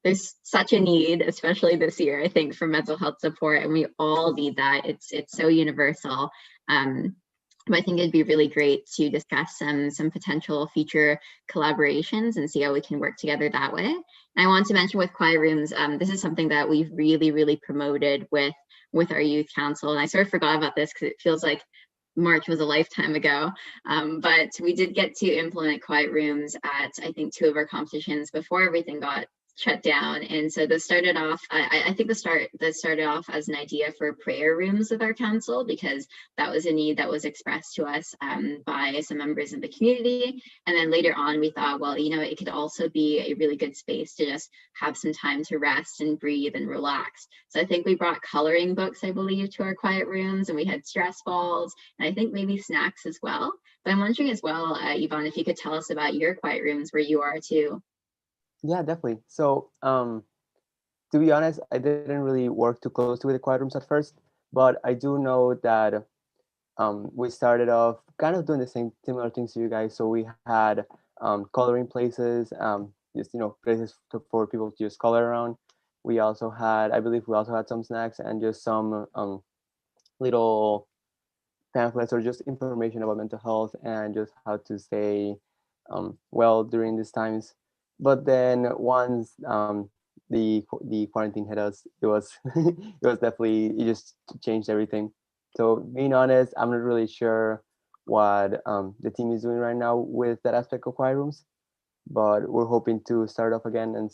there's such a need, especially this year, I think, for mental health support, and we all need that. It's so universal. But I think it'd be really great to discuss some potential future collaborations and see how we can work together that way. And I want to mention with quiet rooms, this is something that we've really promoted with our youth council. And I sort of forgot about this because it feels like March was a lifetime ago. But we did get to implement quiet rooms at, I think, 2 of our competitions before everything got shut down. And so this started off, I think that started off as an idea for prayer rooms with our council, because that was a need that was expressed to us by some members of the community. And then later on, we thought, well, it could also be a really good space to just have some time to rest and breathe and relax. So I think we brought coloring books, I believe, to our quiet rooms, and we had stress balls, and I think maybe snacks as well. But I'm wondering as well, Yvonne, if you could tell us about your quiet rooms where you are too. Yeah, definitely. So, to be honest, I didn't really work too closely with the quiet rooms at first, but I do know that we started off kind of doing the same similar things to you guys. So we had coloring places, just places for people to just color around. We also had, I believe, some snacks and just some little pamphlets or just information about mental health and just how to stay well during these times. But then once the quarantine hit us, it was it just changed everything. So being honest, I'm not really sure what the team is doing right now with that aspect of quiet rooms, but we're hoping to start off again and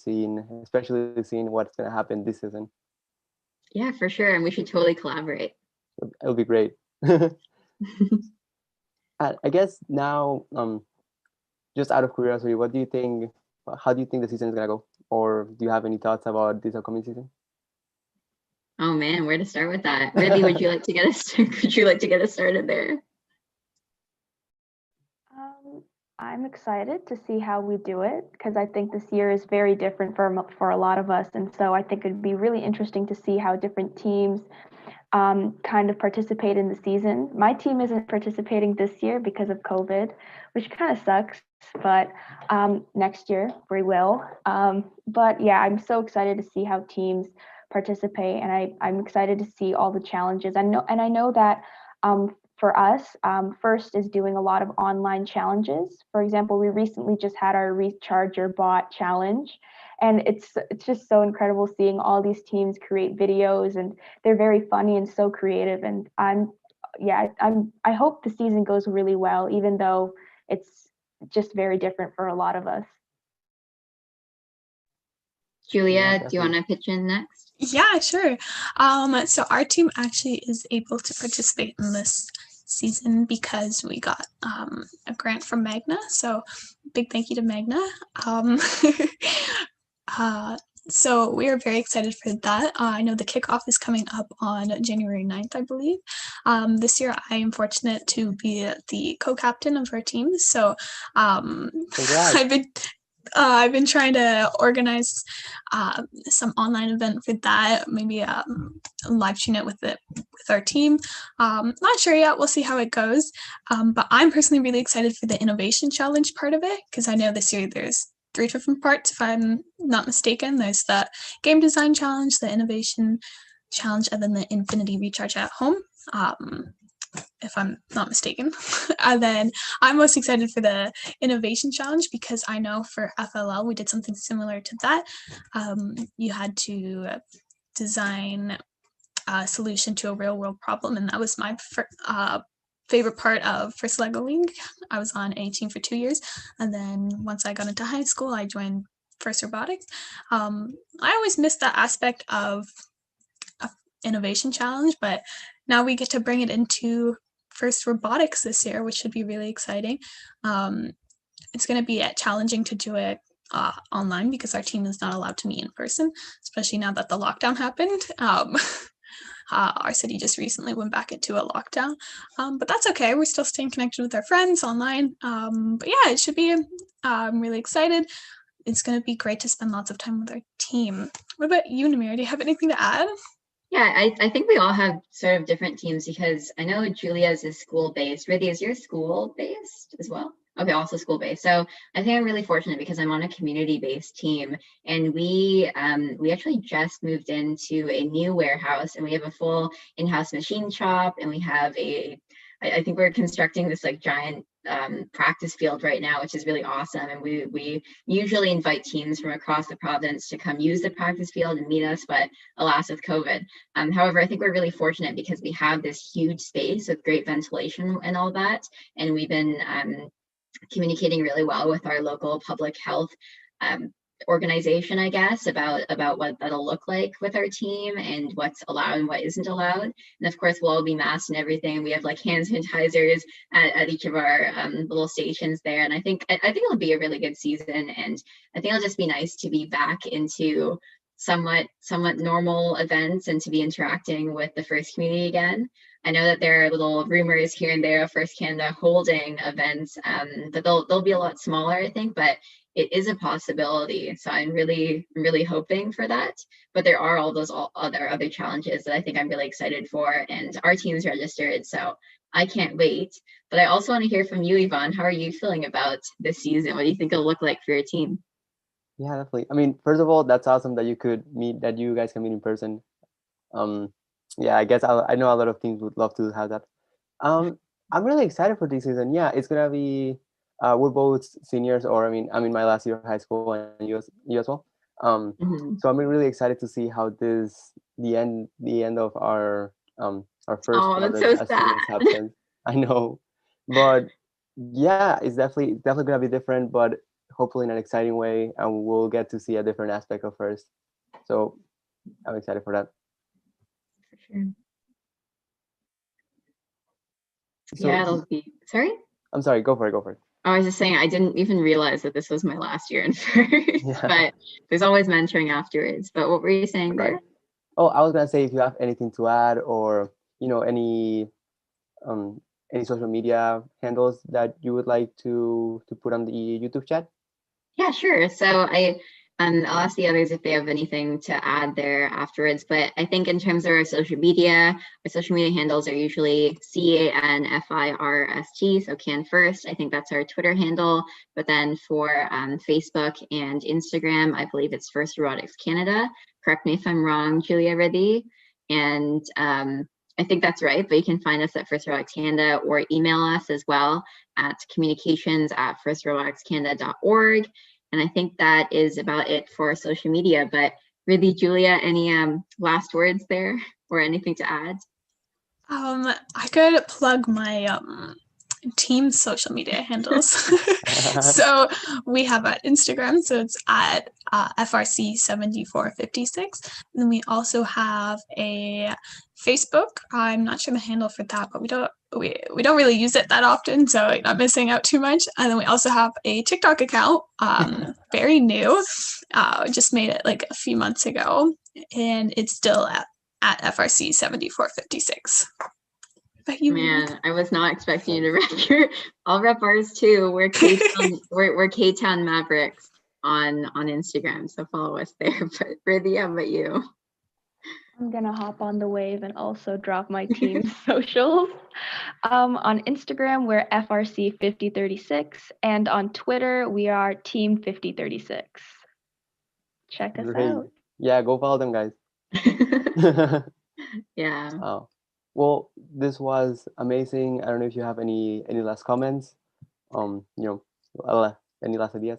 especially seeing what's going to happen this season. Yeah, for sure. And we should totally collaborate. It'll be great. I guess now, just out of curiosity, what do you think? How do you think the season is gonna go? Or do you have any thoughts about this upcoming season? Oh man, where to start with that? Ridley, would you like to get us? Would you like to get us started there? I'm excited to see how we do it, because I think this year is very different for a lot of us, and so I think it'd be really interesting to see how different teams kind of participate in the season. My team isn't participating this year because of COVID, which kind of sucks, but next year we will. But yeah, I'm so excited to see how teams participate, and I'm excited to see all the challenges. I know that for us, first is doing a lot of online challenges. For example, we recently just had our Recharge Your Bot challenge, and it's just so incredible seeing all these teams create videos, and they're very funny and so creative. And I hope the season goes really well, even though it's just very different for a lot of us. Julia, do you want to pitch in next? Yeah, sure. So our team actually is able to participate in this season because we got a grant from Magna. So big thank you to Magna. So we are very excited for that. I know the kickoff is coming up on January 9th, I believe. This year, I am fortunate to be the co-captain of our team. So I've been trying to organize some online event for that, maybe live stream it with our team. Not sure yet. We'll see how it goes. But I'm personally really excited for the innovation challenge part of it, because I know this year there's 3 different parts, if I'm not mistaken. There's the game design challenge, the innovation challenge, and then the Infinity Recharge at Home, if I'm not mistaken. And then I'm most excited for the innovation challenge because I know for FLL we did something similar to that. You had to design a solution to a real world problem, and that was my favorite part of First Lego League. I was on a team for 2 years, and then once I got into high school, I joined First Robotics. I always missed that aspect of innovation challenge, but now we get to bring it into First Robotics this year, which should be really exciting. It's going to be challenging to do it online because our team is not allowed to meet in person, especially now that the lockdown happened. Our city just recently went back into a lockdown, but that's okay. We're still staying connected with our friends online. But yeah, it should be, I'm really excited. It's going to be great to spend lots of time with our team. What about you, Namira? Do you have anything to add? Yeah, I think we all have sort of different teams because I know Julia's is school-based. Riddhi, is your school-based as well? Okay, also school-based. So I think I'm really fortunate because I'm on a community-based team, and we actually just moved into a new warehouse, and we have a full in-house machine shop, and we have I think we're constructing this like giant practice field right now, which is really awesome. And we usually invite teams from across the province to come use the practice field and meet us, but alas, with COVID. However, I think we're really fortunate because we have this huge space with great ventilation and all that, and we've been communicating really well with our local public health organization, I guess, about what that'll look like with our team and what's allowed and what isn't allowed. And of course, we'll all be masked and everything. We have like hand sanitizers at each of our little stations there. And I think it'll be a really good season. And I think it'll just be nice to be back into somewhat normal events and to be interacting with the First community again. I know that there are little rumors here and there of First Canada holding events, but they'll be a lot smaller, I think, but it is a possibility. So I'm really hoping for that. But there are all those other challenges that I think I'm really excited for, and our team's registered, so I can't wait. But I also want to hear from you, Yvonne. How are you feeling about this season? What do you think it'll look like for your team? Yeah, definitely. I mean, first of all, that's awesome that you guys can meet in person. Yeah, I guess I know a lot of teams would love to have that. I'm really excited for this season. Yeah, it's gonna be. We're both seniors, or I'm in my last year of high school, and you as well. So I'm really excited to see how the end of our first that's so sad. happens. I know, but yeah, it's definitely gonna be different, but hopefully in an exciting way, and we'll get to see a different aspect of First. So I'm excited for that. For sure. So, yeah, it'll be. Sorry? I'm sorry. Go for it. I was just saying, I didn't even realize that this was my last year in First, but there's always mentoring afterwards. But what were you saying there? Oh, I was gonna say if you have anything to add, or any social media handles that you would like to put on the YouTube chat. Yeah, sure. So I'll ask the others if they have anything to add there afterwards. But I think in terms of our social media handles are usually CANFIRST, so Can First. I think that's our Twitter handle. But then for Facebook and Instagram, I believe it's First Robotics Canada. Correct me if I'm wrong, Julia Riddhi. And I think that's right, but you can find us at First Robotics Canada or email us as well at communications@firstroboticscanada.org. And I think that is about it for social media. But really, Julia, any last words there or anything to add? I could plug my team's social media handles. So we have at Instagram, so it's at FRC7456. And then we also have a Facebook. I'm not sure the handle for that, but we don't really use it that often, so you're not missing out too much. And then we also have a TikTok account, very new. Just made it like a few months ago, and it's still at FRC7456. Man, I was not expecting you to rep your. I'll rep ours too. We're K-Town, we're K-Town Mavericks on Instagram, so follow us there. But Riddhi, how about you? I'm gonna hop on the wave and also drop my team's socials. On Instagram, we're FRC5036, and on Twitter, we are Team5036. Check us Great. out. Yeah, go follow them, guys. Yeah. Oh, well, this was amazing. I don't know if you have any last comments. Any last ideas?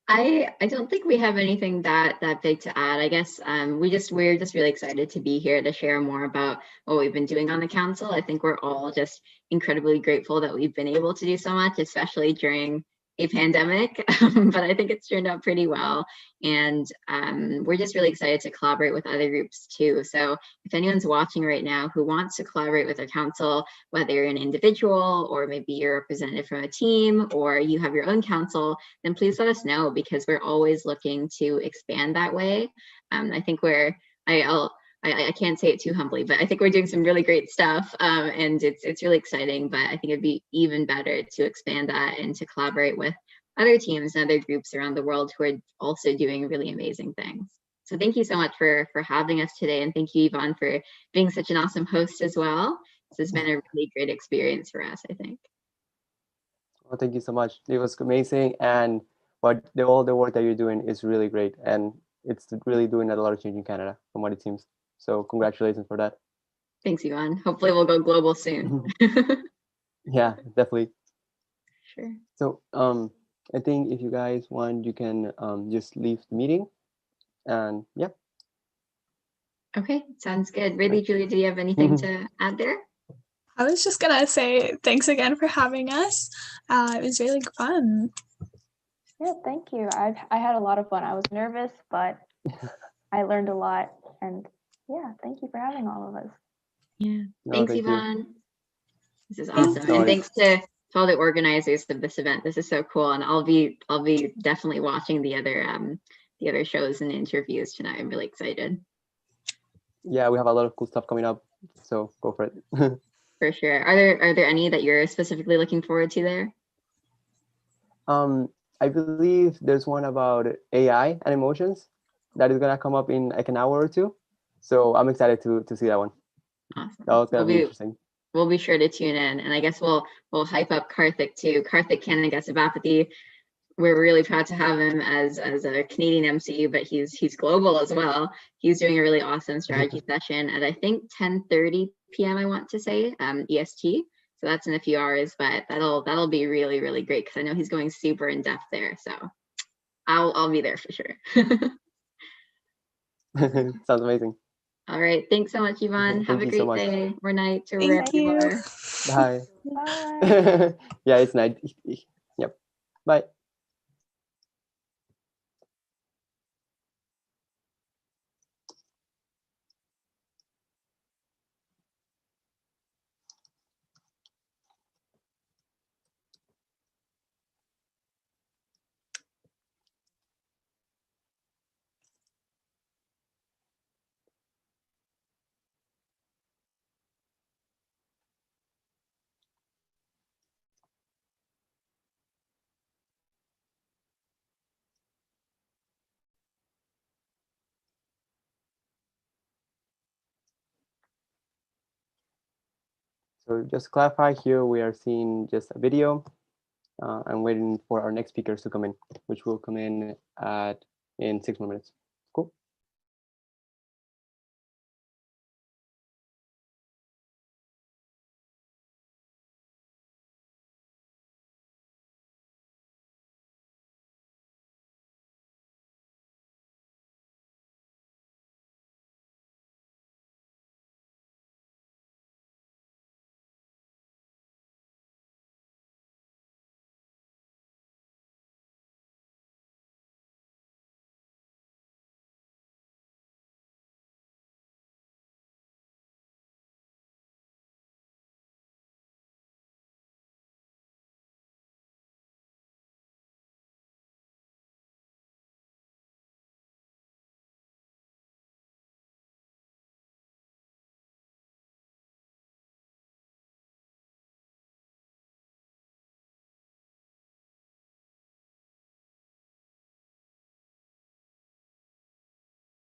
I don't think we have anything that big to add. I guess we're just really excited to be here to share more about what we've been doing on the council. I think we're all just incredibly grateful that we've been able to do so much, especially during a pandemic. But I think it's turned out pretty well, and we're just really excited to collaborate with other groups too. So if anyone's watching right now who wants to collaborate with our council, whether you're an individual or maybe you're a representative from a team or you have your own council, then please let us know, because we're always looking to expand that way. I think I can't say it too humbly, but I think we're doing some really great stuff, and it's really exciting. But I think it'd be even better to expand that and to collaborate with other teams and other groups around the world who are also doing really amazing things. So thank you so much for having us today, and thank you, Yvonne, for being such an awesome host as well. This has been a really great experience for us, I think. Well, thank you so much. It was amazing, and all the work that you're doing is really great, and it's really doing a lot of change in Canada from what it seems. So congratulations for that. Thanks, Yvonne. Hopefully we'll go global soon. Yeah, definitely. Sure. So I think if you guys want, you can just leave the meeting, and yeah. Okay, sounds good. Really, Julia, do you have anything to add there? I was just gonna say thanks again for having us. It was really fun. Yeah, thank you. I had a lot of fun. I was nervous, but I learned a lot. And yeah, thank you for having all of us. Yeah, No, thanks, thank you. Yvonne. This is awesome, No and worries. thanks to all the organizers of this event. This is so cool, and I'll be definitely watching the other shows and interviews tonight. I'm really excited. Yeah, we have a lot of cool stuff coming up, so go for it. For sure. Are there any that you're specifically looking forward to there? I believe there's one about AI and emotions that is gonna come up in like an hour or two. So I'm excited to see that one. Awesome. That's gonna be interesting. We'll be sure to tune in, and I guess we'll hype up Karthik too. Karthik Kannagasabapathi. We're really proud to have him as a Canadian MCU, but he's global as well. He's doing a really awesome strategy session at I think 10:30 p.m. I want to say EST. So that's in a few hours, but that'll be really, really great, because I know he's going super in depth there. So I'll be there for sure. Sounds amazing. All right, thanks so much, Yvonne. Have a Thank you so great much. day or night or Thank wherever you you. are. Bye. Bye. Yeah, it's night. Yep. Bye. So just to clarify here, we are seeing just a video. I'm waiting for our next speakers to come in, which will come in in 6 more minutes. Cool.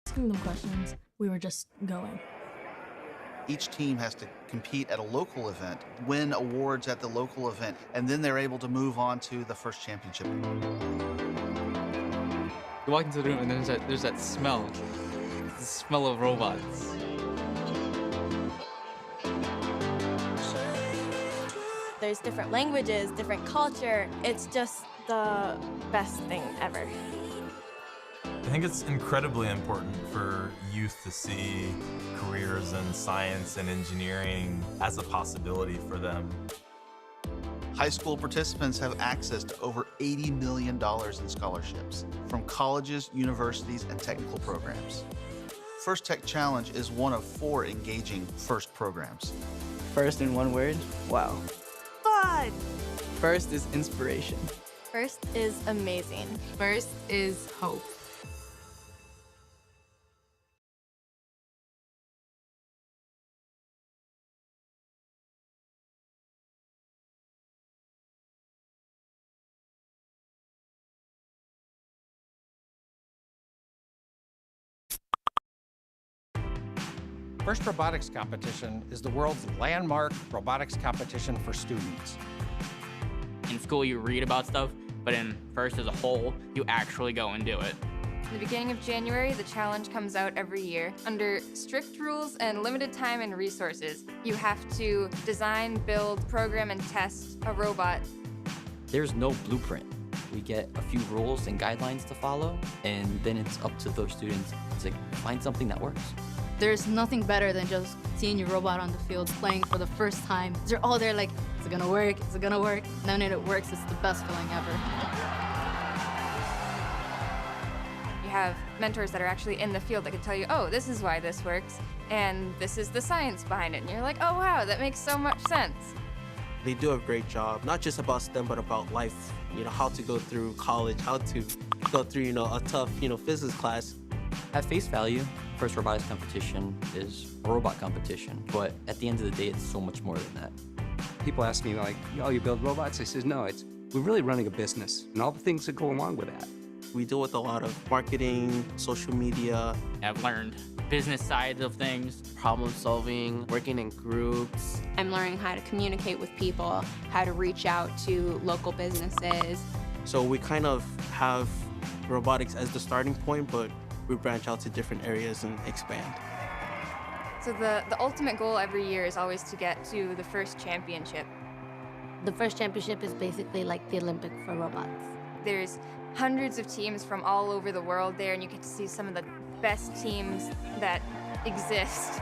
asking them questions. We were just going. Each team has to compete at a local event, win awards at the local event, and then they're able to move on to the first championship. You walk into the room and there's that smell. The smell of robots. There's different languages, different culture. It's just the best thing ever. I think it's incredibly important for youth to see careers in science and engineering as a possibility for them. High school participants have access to over $80 million in scholarships from colleges, universities, and technical programs. First Tech Challenge is one of 4 engaging FIRST programs. First in one word, wow. Fun! First is inspiration. First is amazing. First is hope. FIRST Robotics Competition is the world's landmark robotics competition for students. In school, you read about stuff, but in FIRST as a whole, you actually go and do it. In the beginning of January, the challenge comes out every year. Under strict rules and limited time and resources, you have to design, build, program, and test a robot. There's no blueprint. We get a few rules and guidelines to follow, and then it's up to those students to find something that works. There's nothing better than just seeing your robot on the field playing for the first time. They're all there like, is it gonna work? Is it gonna work? And then when it works, it's the best feeling ever. You have mentors that are actually in the field that can tell you, oh, this is why this works, and this is the science behind it. And you're like, oh, wow, that makes so much sense. They do a great job, not just about STEM, but about life, how to go through college, how to go through, a tough, physics class. At face value, FIRST Robotics Competition is a robot competition, but at the end of the day, it's so much more than that. People ask me like, oh, you build robots? I says, no, we're really running a business and all the things that go along with that. We deal with a lot of marketing, social media. I've learned business sides of things, problem solving, working in groups. I'm learning how to communicate with people, how to reach out to local businesses. So we kind of have robotics as the starting point, but we branch out to different areas and expand. So the ultimate goal every year is always to get to the first championship. The first championship is basically like the Olympic for robots. There's hundreds of teams from all over the world there, and you get to see some of the best teams that exist.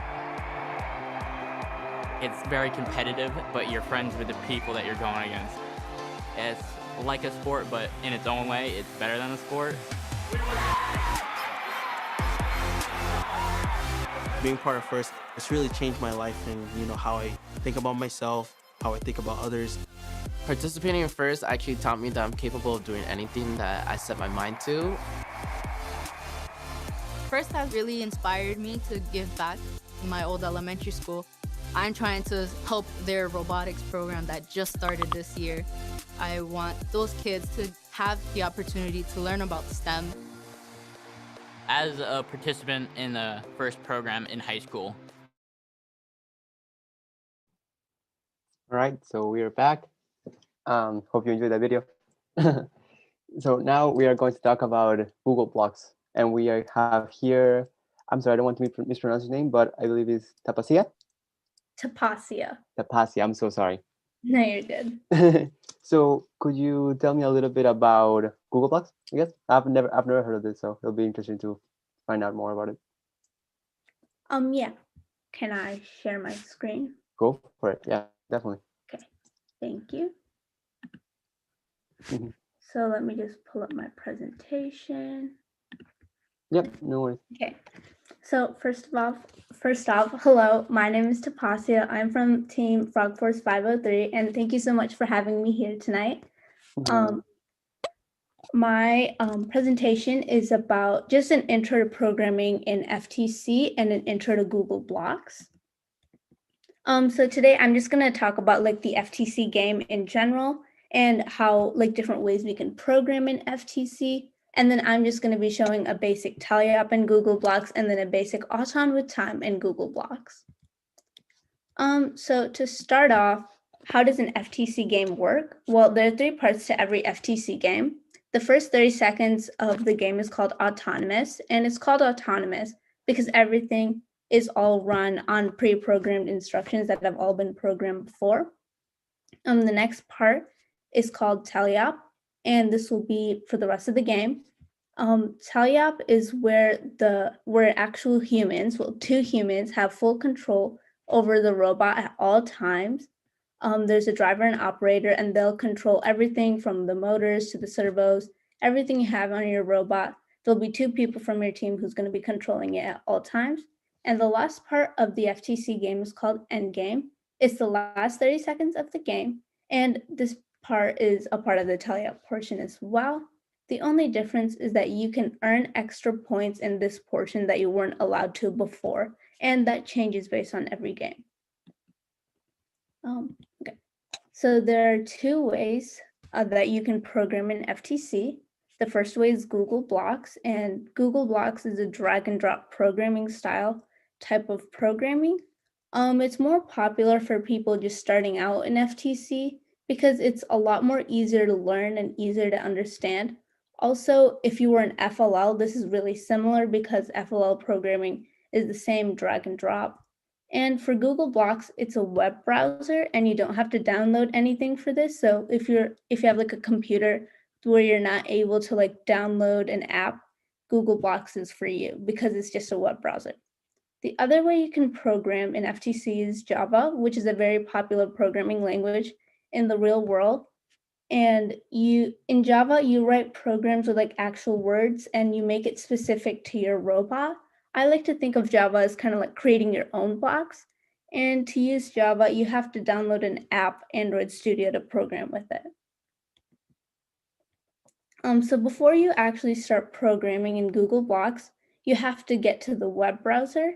It's very competitive, but you're friends with the people that you're going against. It's like a sport, but in its own way, it's better than a sport. Being part of FIRST, it's really changed my life and how I think about myself, how I think about others. Participating in FIRST actually taught me that I'm capable of doing anything that I set my mind to. FIRST has really inspired me to give back in my old elementary school. I'm trying to help their robotics program that just started this year. I want those kids to have the opportunity to learn about STEM. As a participant in the FIRST program in high school. All right, so we are back. Hope you enjoyed that video. So now we are going to talk about Google Blocks, and we have here, I'm sorry, I don't want to mispronounce your name, but I believe it's Tapasia? Tapasia, I'm so sorry. No, you're good. So could you tell me a little bit about Google Blocks, I guess? I've never heard of this, so it'll be interesting to find out more about it. Yeah. Can I share my screen? Go for it. Yeah, definitely. Okay. Thank you. Mm-hmm. So let me just pull up my presentation. Yep, no worries. Okay. So first off, hello, my name is Tapasia. I'm from Team Frog Force 503, and thank you so much for having me here tonight. Mm-hmm. My presentation is about just an intro to programming in FTC and an intro to Google Blocks. So today I'm just going to talk about like the FTC game in general and how like different ways we can program in FTC And then I'm just going to be showing a basic tally up in Google Blocks and then a basic Auton with time in Google Blocks. So to start off, how does an FTC game work? Well, there are 3 parts to every FTC game. The first 30 seconds of the game is called autonomous, and it's called autonomous because everything is all run on pre-programmed instructions that have all been programmed before. The next part is called tally-up, and this will be for the rest of the game. Tally-up is where actual humans, well, 2 humans have full control over the robot at all times. There's a driver and operator, and they'll control everything from the motors to the servos, everything you have on your robot. There'll be 2 people from your team who's going to be controlling it at all times. And the last part of the FTC game is called endgame. It's the last 30 seconds of the game, and this part is a part of the tally-up portion as well. The only difference is that you can earn extra points in this portion that you weren't allowed to before, and that changes based on every game. Okay, so there are 2 ways that you can program in FTC. The first way is Google Blocks, and Google Blocks is a drag and drop programming style type of programming. It's more popular for people just starting out in FTC because it's a lot more easier to learn and easier to understand. Also, if you were in FLL, this is really similar because FLL programming is the same drag and drop. And for Google Blocks, it's a web browser and you don't have to download anything for this. So if you have like a computer where you're not able to like download an app, Google Blocks is for you because it's just a web browser. The other way you can program in FTC is Java, which is a very popular programming language in the real world. And in Java, you write programs with like actual words and you make it specific to your robot. I like to think of Java as kind of like creating your own blocks. And to use Java, you have to download an app, Android Studio, to program with it. So before you actually start programming in Google Blocks, you have to get to the web browser.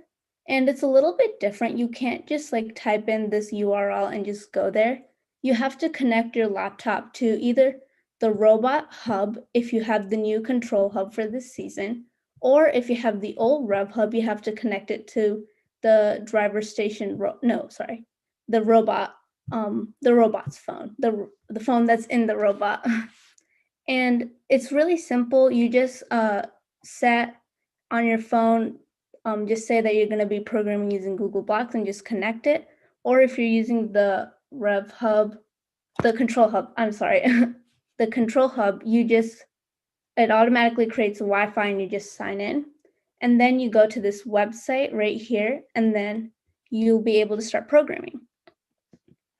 And it's a little bit different. You can't just like type in this URL and just go there. You have to connect your laptop to either the Robot Hub, if you have the new Control Hub for this season, or if you have the old Rev Hub, you have to connect it to the driver station, the robot's phone, the phone that's in the robot. And it's really simple. You just set on your phone, just say that you're going to be programming using Google Blocks and just connect it. Or if you're using the Rev Hub, the Control Hub, the Control Hub, it automatically creates a Wi-Fi and you just sign in. And then you go to this website right here, and then you'll be able to start programming.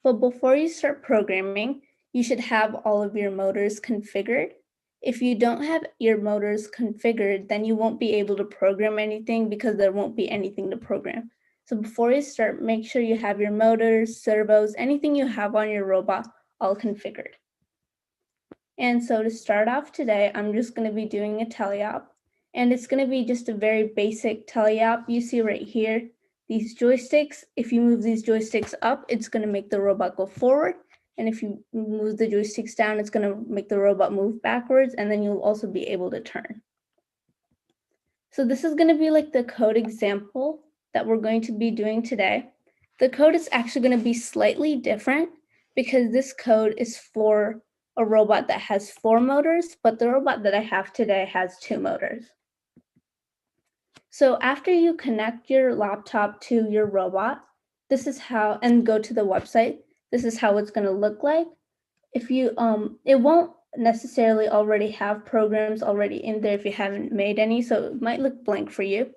But before you start programming, you should have all of your motors configured. If you don't have your motors configured, then you won't be able to program anything because there won't be anything to program. So before you start, make sure you have your motors, servos, anything you have on your robot all configured. And so to start off today, I'm just going to be doing a tally-up, and it's going to be just a very basic tally-up. You see right here, these joysticks. If you move these joysticks up, it's going to make the robot go forward. And if you move the joysticks down, it's going to make the robot move backwards, and then you'll also be able to turn. So this is going to be like the code example that we're going to be doing today. The code is actually going to be slightly different because this code is for a robot that has 4 motors, but the robot that I have today has 2 motors. So after you connect your laptop to your robot, this is how, and go to the website, this is how it's going to look like. If you, it won't necessarily already have programs already in there if you haven't made any, so it might look blank for you.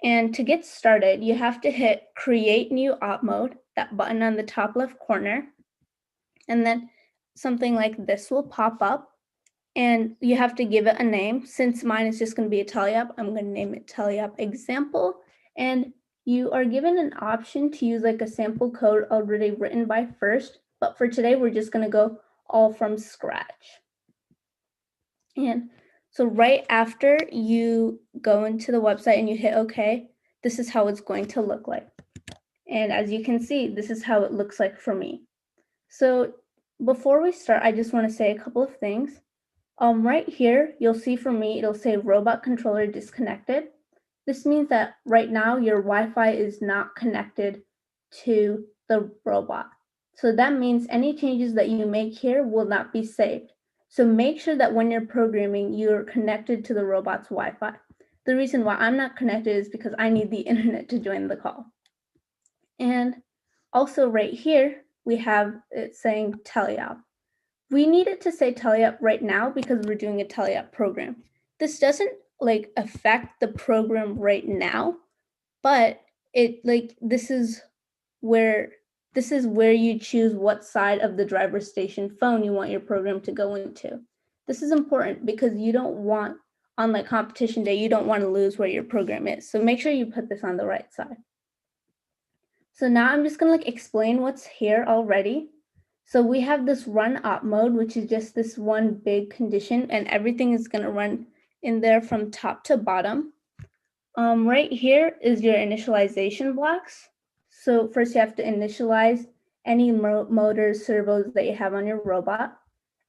And to get started, you have to hit Create New Op Mode, that button on the top left corner, and then something like this will pop up, and you have to give it a name. Since mine is just going to be a tally-up, I'm going to name it Tally-Up Example, and you are given an option to use like a sample code already written by First, but for today, we're just going to go all from scratch. And so right after you go into the website and you hit OK, this is how it's going to look like. And as you can see, this is how it looks like for me. So before we start, I just want to say a couple of things. Right here, you'll see for me, it'll say robot controller disconnected. This means that right now your Wi-Fi is not connected to the robot. So that means any changes that you make here will not be saved. So make sure that when you're programming, you're connected to the robot's Wi-Fi. The reason why I'm not connected is because I need the internet to join the call. And also right here, we have it saying teleop. We need it to say teleop right now because we're doing a teleop program. This doesn't affect the program right now, but this is where you choose what side of the driver's station phone you want your program to go into. This is important because you don't want, on competition day, you don't want to lose where your program is. So make sure you put this on the right side. So now I'm just gonna explain what's here already. So we have this run op mode, which is just this one big condition, and everything is gonna run in there from top to bottom. Right here is your initialization blocks. So first you have to initialize any motors, servos that you have on your robot.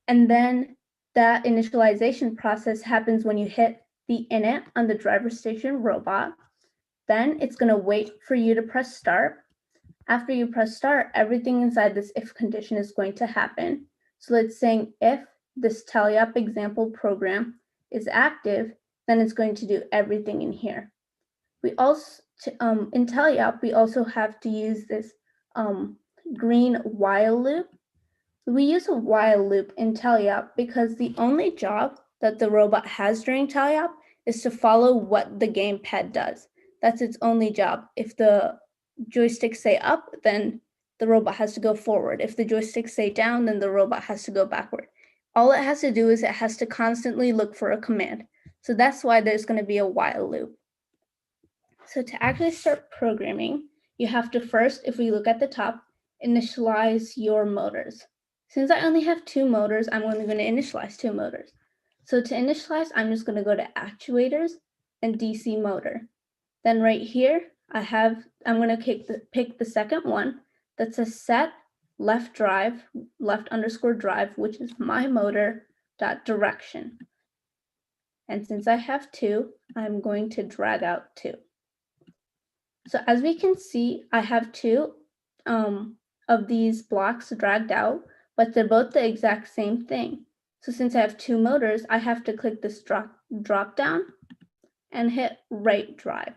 And then that initialization process happens when you hit the init on the driver station robot. Then it's gonna wait for you to press start. After you press start, everything inside this if condition is going to happen. So it's saying if this teleop example program is active, then it's going to do everything in here. We also, in teleop, we also have to use this green while loop. We use a while loop in teleop because the only job that the robot has during teleop is to follow what the gamepad does. That's its only job. If the joysticks say up, then the robot has to go forward. If the joysticks say down, then the robot has to go backward. All it has to do is it has to constantly look for a command. So that's why there's going to be a while loop. So to actually start programming, you have to first, if we look at the top, initialize your motors. Since I only have 2 motors, I'm only going to initialize 2 motors. So to initialize, I'm just going to go to actuators and DC motor. Then right here, I'm going to pick the second one that says set left drive, left underscore drive, which is my motor dot direction. And since I have 2, I'm going to drag out 2. So as we can see, I have 2 of these blocks dragged out, but they're both the exact same thing. So since I have 2 motors, I have to click this drop down and hit right drive.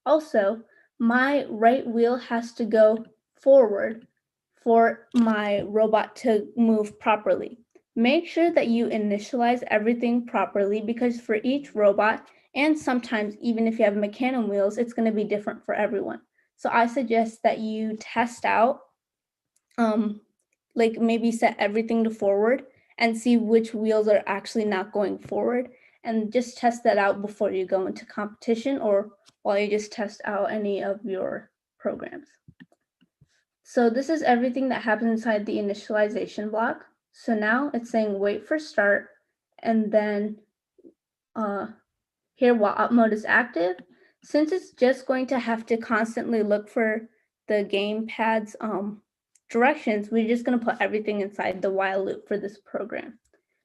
Also, my right wheel has to go forward for my robot to move properly. Make sure that you initialize everything properly because for each robot, and sometimes even if you have Mecanum wheels, it's going to be different for everyone. So I suggest that you test out, maybe set everything to forward and see which wheels are actually not going forward, and just test that out before you go into competition or while you just test out any of your programs. So this is everything that happens inside the initialization block. So now it's saying wait for start, and then here while op mode is active, since it's just going to have to constantly look for the gamepad's directions, we're just going to put everything inside the while loop for this program.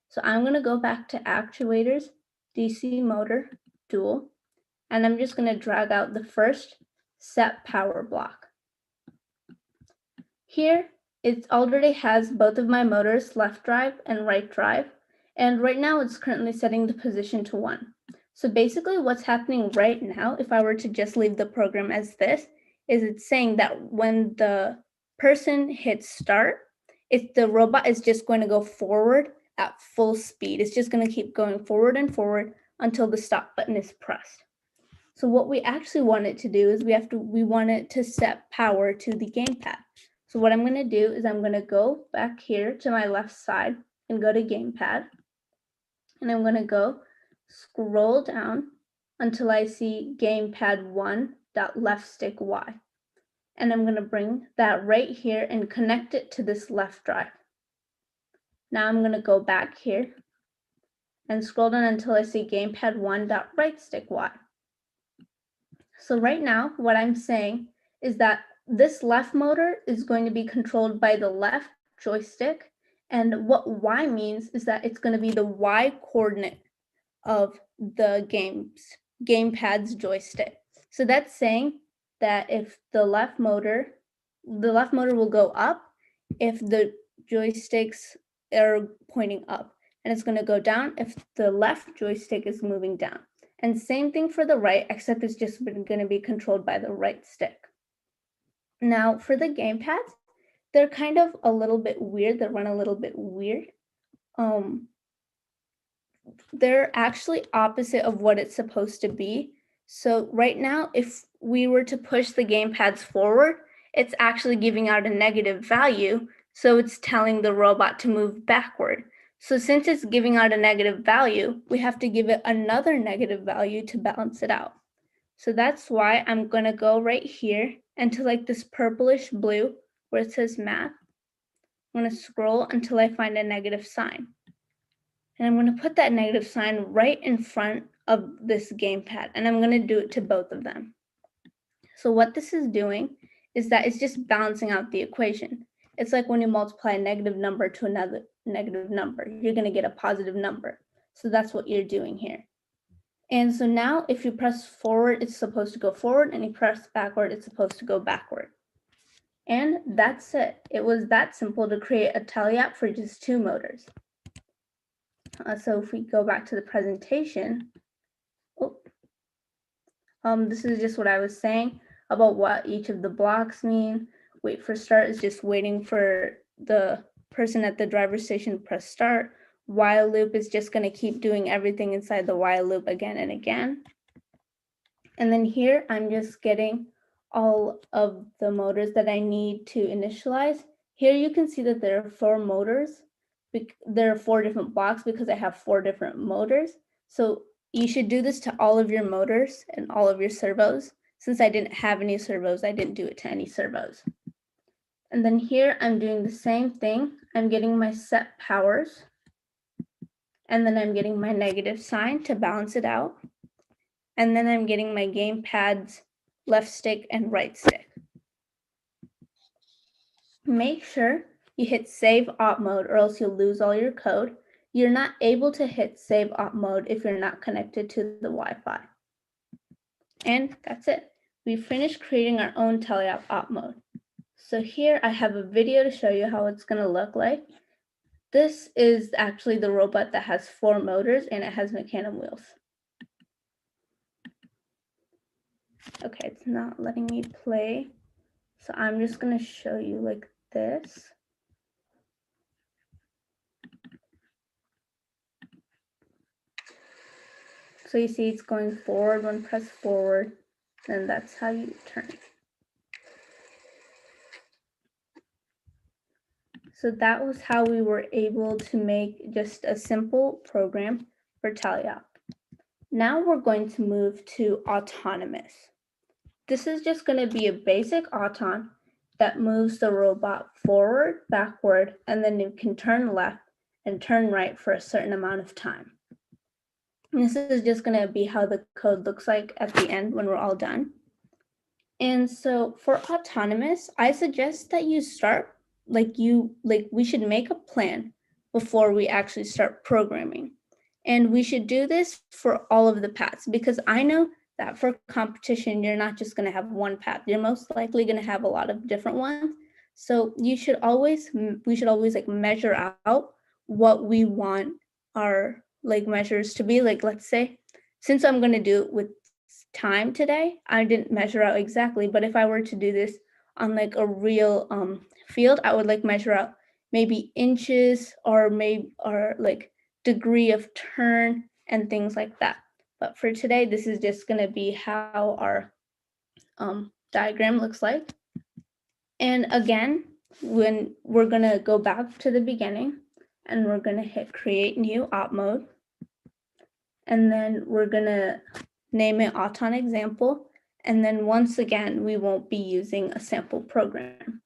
So I'm going to go back to actuators, DC motor, dual, and I'm just going to drag out the first set power block. Here, it already has both of my motors, left drive and right drive, and right now it's currently setting the position to 1. So basically what's happening right now, if I were to just leave the program as this, is it's saying that when the person hits start, the robot is just going to go forward at full speed. It's just going to keep going forward and forward until the stop button is pressed. So what we actually want it to do is we want it to set power to the gamepad. So what I'm going to do is I'm going to go back here to my left side and go to gamepad. And I'm going to go scroll down until I see gamepad 1.left stick Y. And I'm going to bring that right here and connect it to this left drive. Now I'm going to go back here and scroll down until I see gamepad 1.right stick Y. So right now, what I'm saying is that this left motor is going to be controlled by the left joystick, And what Y means is that it's going to be the Y coordinate of the gamepad's joystick. So that's saying that if the left motor will go up if the joysticks are pointing up, and it's going to go down if the left joystick is moving down. And same thing for the right, except it's just going to be controlled by the right stick. Now for the gamepads, they're kind of a little bit weird. They run a little bit weird. They're actually opposite of what it's supposed to be. So right now, if we were to push the gamepads forward, it's actually giving out a negative value. So it's telling the robot to move backward. So since it's giving out a negative value, we have to give it another negative value to balance it out. So that's why I'm going to go right here and to like this purplish blue where it says math. I'm going to scroll until I find a negative sign. And I'm going to put that negative sign right in front of this gamepad, and I'm going to do it to both of them. So what this is doing is that it's just balancing out the equation. It's like when you multiply a negative number to another negative number, you're going to get a positive number. So that's what you're doing here. And so now if you press forward, it's supposed to go forward, and you press backward, it's supposed to go backward. And that's it. It was that simple to create a tally-app for just 2 motors. So if we go back to the presentation, this is just what I was saying about what each of the blocks mean. Wait for start is just waiting for the person at the driver's station to press start. While loop is just going to keep doing everything inside the while loop again and again. And then here I'm just getting all of the motors that I need to initialize. Here you can see that there are 4 motors. There are 4 different blocks because I have 4 different motors. So you should do this to all of your motors and all of your servos. Since I didn't have any servos, I didn't do it to any servos. And then here I'm doing the same thing. I'm getting my set powers. And then I'm getting my negative sign to balance it out. And then I'm getting my gamepad's left stick and right stick. Make sure you hit save op mode or else you'll lose all your code. You're not able to hit save op mode if you're not connected to the Wi-Fi. And that's it. We finished creating our own tally-app op mode. So here I have a video to show you how it's going to look like. This is actually the robot that has 4 motors and it has mecanum wheels. Okay, it's not letting me play. So I'm just going to show you like this. So you see it's going forward when press forward, and that's how you turn it. So that was how we were able to make just a simple program for tally-app. Now we're going to move to autonomous. This is just going to be a basic auton that moves the robot forward, backward, and then you can turn left and turn right for a certain amount of time. And this is just going to be how the code looks like at the end when we're all done. And so for autonomous, I suggest that you start we should make a plan before we actually start programming. And we should do this for all of the paths because I know that for competition, you're not just going to have one path. You're most likely going to have a lot of different ones. So we should always measure out what we want our measures to be. Like, let's say, since I'm going to do it with time today, I didn't measure out exactly, but if I were to do this on a real field, I would measure out maybe inches or degree of turn and things like that. But for today, this is just going to be how our diagram looks like. And again, when we're going to go back to the beginning and we're going to hit create new op mode. And then we're going to name it auton example. And then once again, we won't be using a sample program.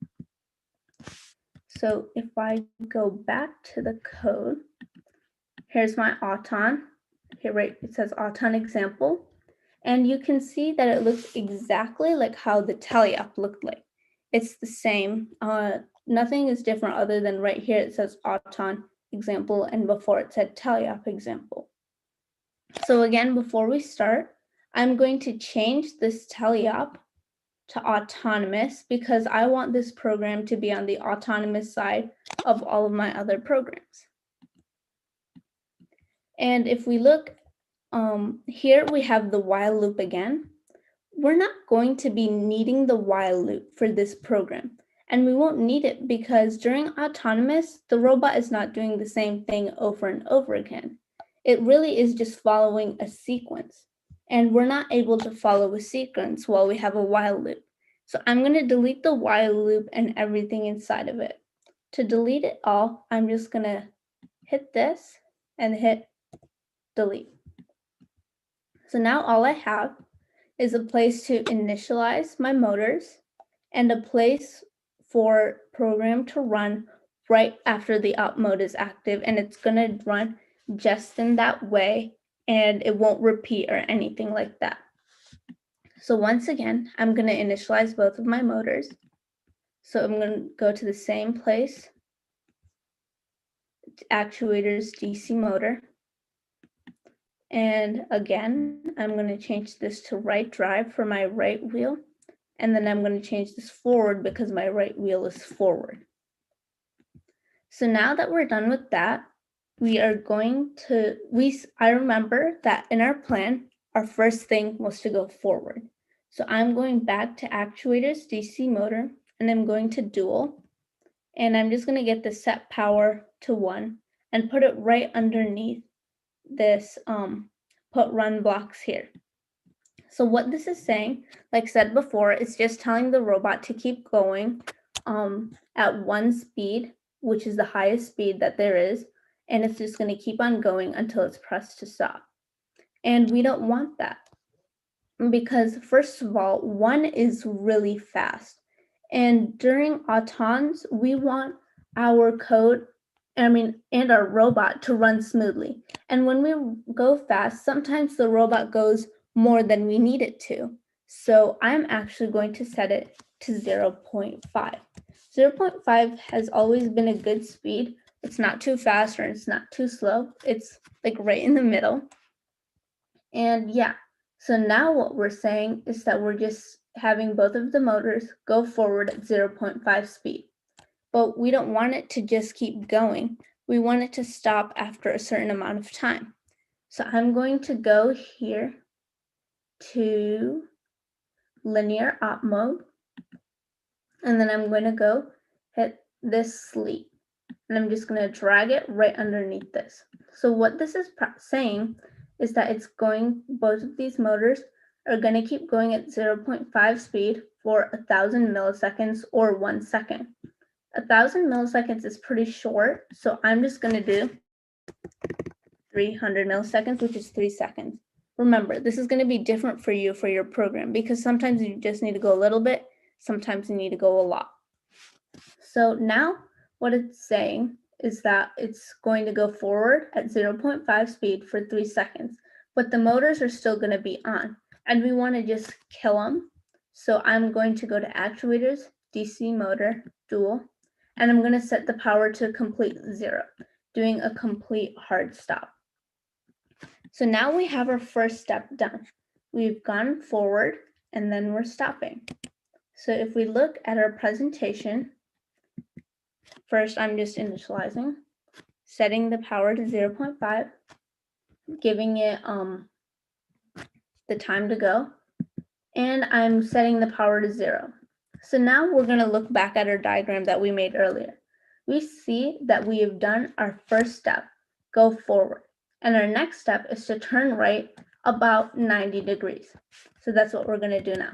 So if I go back to the code, here's my auton. Here, right, it says auton example. And you can see that it looks exactly like how the tally-app looked like. It's the same nothing is different other than right here it says Auton example, and before it said Teleop example. So again, before we start, I'm going to change this Teleop to autonomous because I want this program to be on the autonomous side of all of my other programs. And if we look here, we have the while loop again. We're not going to be needing the while loop for this program. And we won't need it because during autonomous, the robot is not doing the same thing over and over again. It really is just following a sequence. And we're not able to follow a sequence while we have a while loop. So I'm going to delete the while loop and everything inside of it. To delete it all, I'm just going to hit this and hit delete. So now all I have is a place to initialize my motors and a place for program to run right after the op mode is active, and it's going to run just in that way and it won't repeat or anything like that. So once again, I'm going to initialize both of my motors. So I'm going to go to the same place, actuators DC motor. And again, I'm going to change this to right drive for my right wheel. And then I'm going to change this forward because my right wheel is forward. So now that we're done with that, we are going to, I remember that in our plan, our first thing was to go forward. So I'm going back to actuators, DC motor, and I'm going to dual. And I'm just going to get the set power to 1 and put it right underneath this put run blocks here. So what this is saying, like I said before, it's just telling the robot to keep going at 1 speed, which is the highest speed that there is, and it's just going to keep on going until it's pressed to stop. And we don't want that because, first of all, 1 is really fast. And during autons, we want our code, and our robot to run smoothly. And when we go fast, sometimes the robot goes more than we need it to. So I'm actually going to set it to 0.5. 0.5 has always been a good speed. It's not too fast or it's not too slow. It's like right in the middle. And yeah, so now what we're saying is that we're just having both of the motors go forward at 0.5 speed. But we don't want it to just keep going. We want it to stop after a certain amount of time. So I'm going to go here to linear op mode. And then I'm going to go hit this sleep. And I'm just going to drag it right underneath this. So what this is saying is that it's going, both of these motors are going to keep going at 0.5 speed for 1,000 milliseconds or 1 second. 1,000 milliseconds is pretty short, so I'm just going to do 300 milliseconds, which is 3 seconds. Remember, this is going to be different for you for your program because sometimes you just need to go a little bit, sometimes you need to go a lot. So now what it's saying is that it's going to go forward at 0.5 speed for 3 seconds, but the motors are still going to be on, and we want to just kill them. So I'm going to go to actuators, DC motor, dual, and I'm going to set the power to complete 0, doing a complete hard stop. So now we have our first step done. We've gone forward and then we're stopping. So if we look at our presentation, first I'm just initializing, setting the power to 0.5, giving it the time to go, and I'm setting the power to 0. So now we're going to look back at our diagram that we made earlier. We see that we have done our first step, go forward. And our next step is to turn right about 90 degrees. So that's what we're going to do now.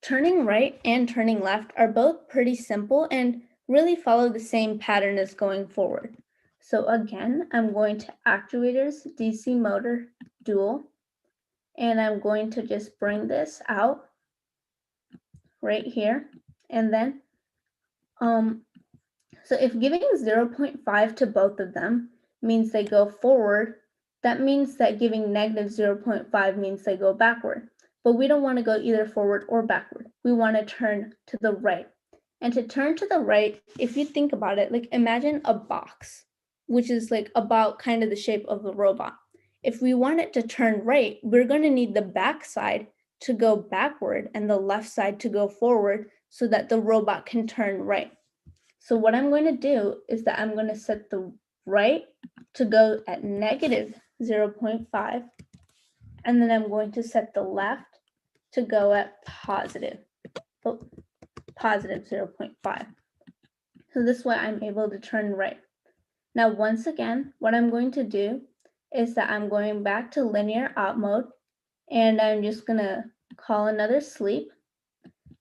Turning right and turning left are both pretty simple and really follow the same pattern as going forward. So again, I'm going to actuators, DC motor, dual, and I'm going to just bring this out right here. And then, so if giving 0.5 to both of them means they go forward, that means that giving negative 0.5 means they go backward. But we don't want to go either forward or backward. We want to turn to the right. And to turn to the right, if you think about it, like imagine a box, which is like about kind of the shape of a robot. If we want it to turn right, we're going to need the back side to go backward and the left side to go forward so that the robot can turn right. So what I'm going to do is that I'm going to set the right to go at negative 0.5, and then I'm going to set the left to go at positive 0.5. So this way I'm able to turn right. Now, once again, what I'm going to do is that I'm going back to linear op mode, and I'm just going to call another sleep.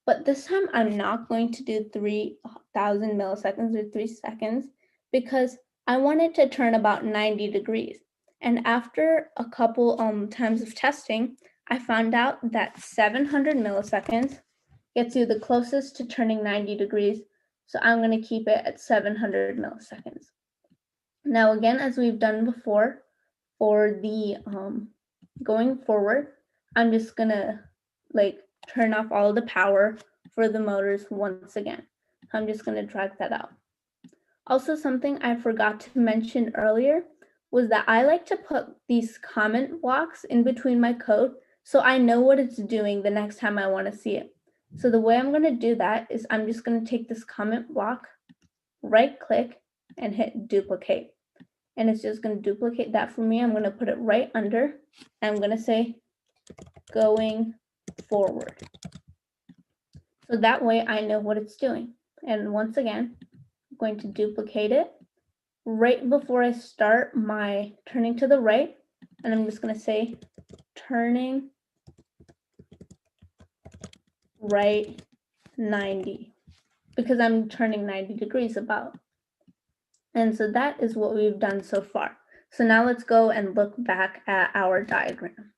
But this time I'm not going to do 3,000 milliseconds or 3 seconds because I want it to turn about 90 degrees. And after a couple times of testing, I found out that 700 milliseconds gets you the closest to turning 90 degrees. So I'm going to keep it at 700 milliseconds. Now, again, as we've done before, for the going forward, I'm just going to turn off all the power for the motors once again. I'm just going to drag that out. Also, something I forgot to mention earlier was that I like to put these comment blocks in between my code so I know what it's doing the next time I want to see it. So the way I'm going to do that is I'm just going to take this comment block, right click, and hit duplicate. And it's just going to duplicate that for me. I'm going to put it right under, and I'm going to say going forward. So that way I know what it's doing. And once again, I'm going to duplicate it right before I start my turning to the right. And I'm just going to say turning right 90 because I'm turning 90 degrees about. And so that is what we've done so far. So now let's go and look back at our diagram.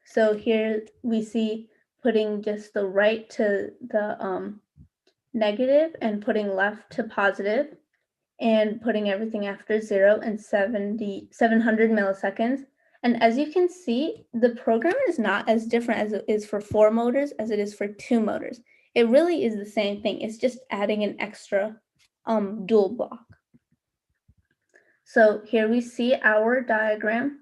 So here we see putting just the right to the negative and putting left to positive and putting everything after 0 and 700 milliseconds. And as you can see, the program is not as different as it is for 4 motors as it is for 2 motors. It really is the same thing. It's just adding an extra dual block. So here we see our diagram,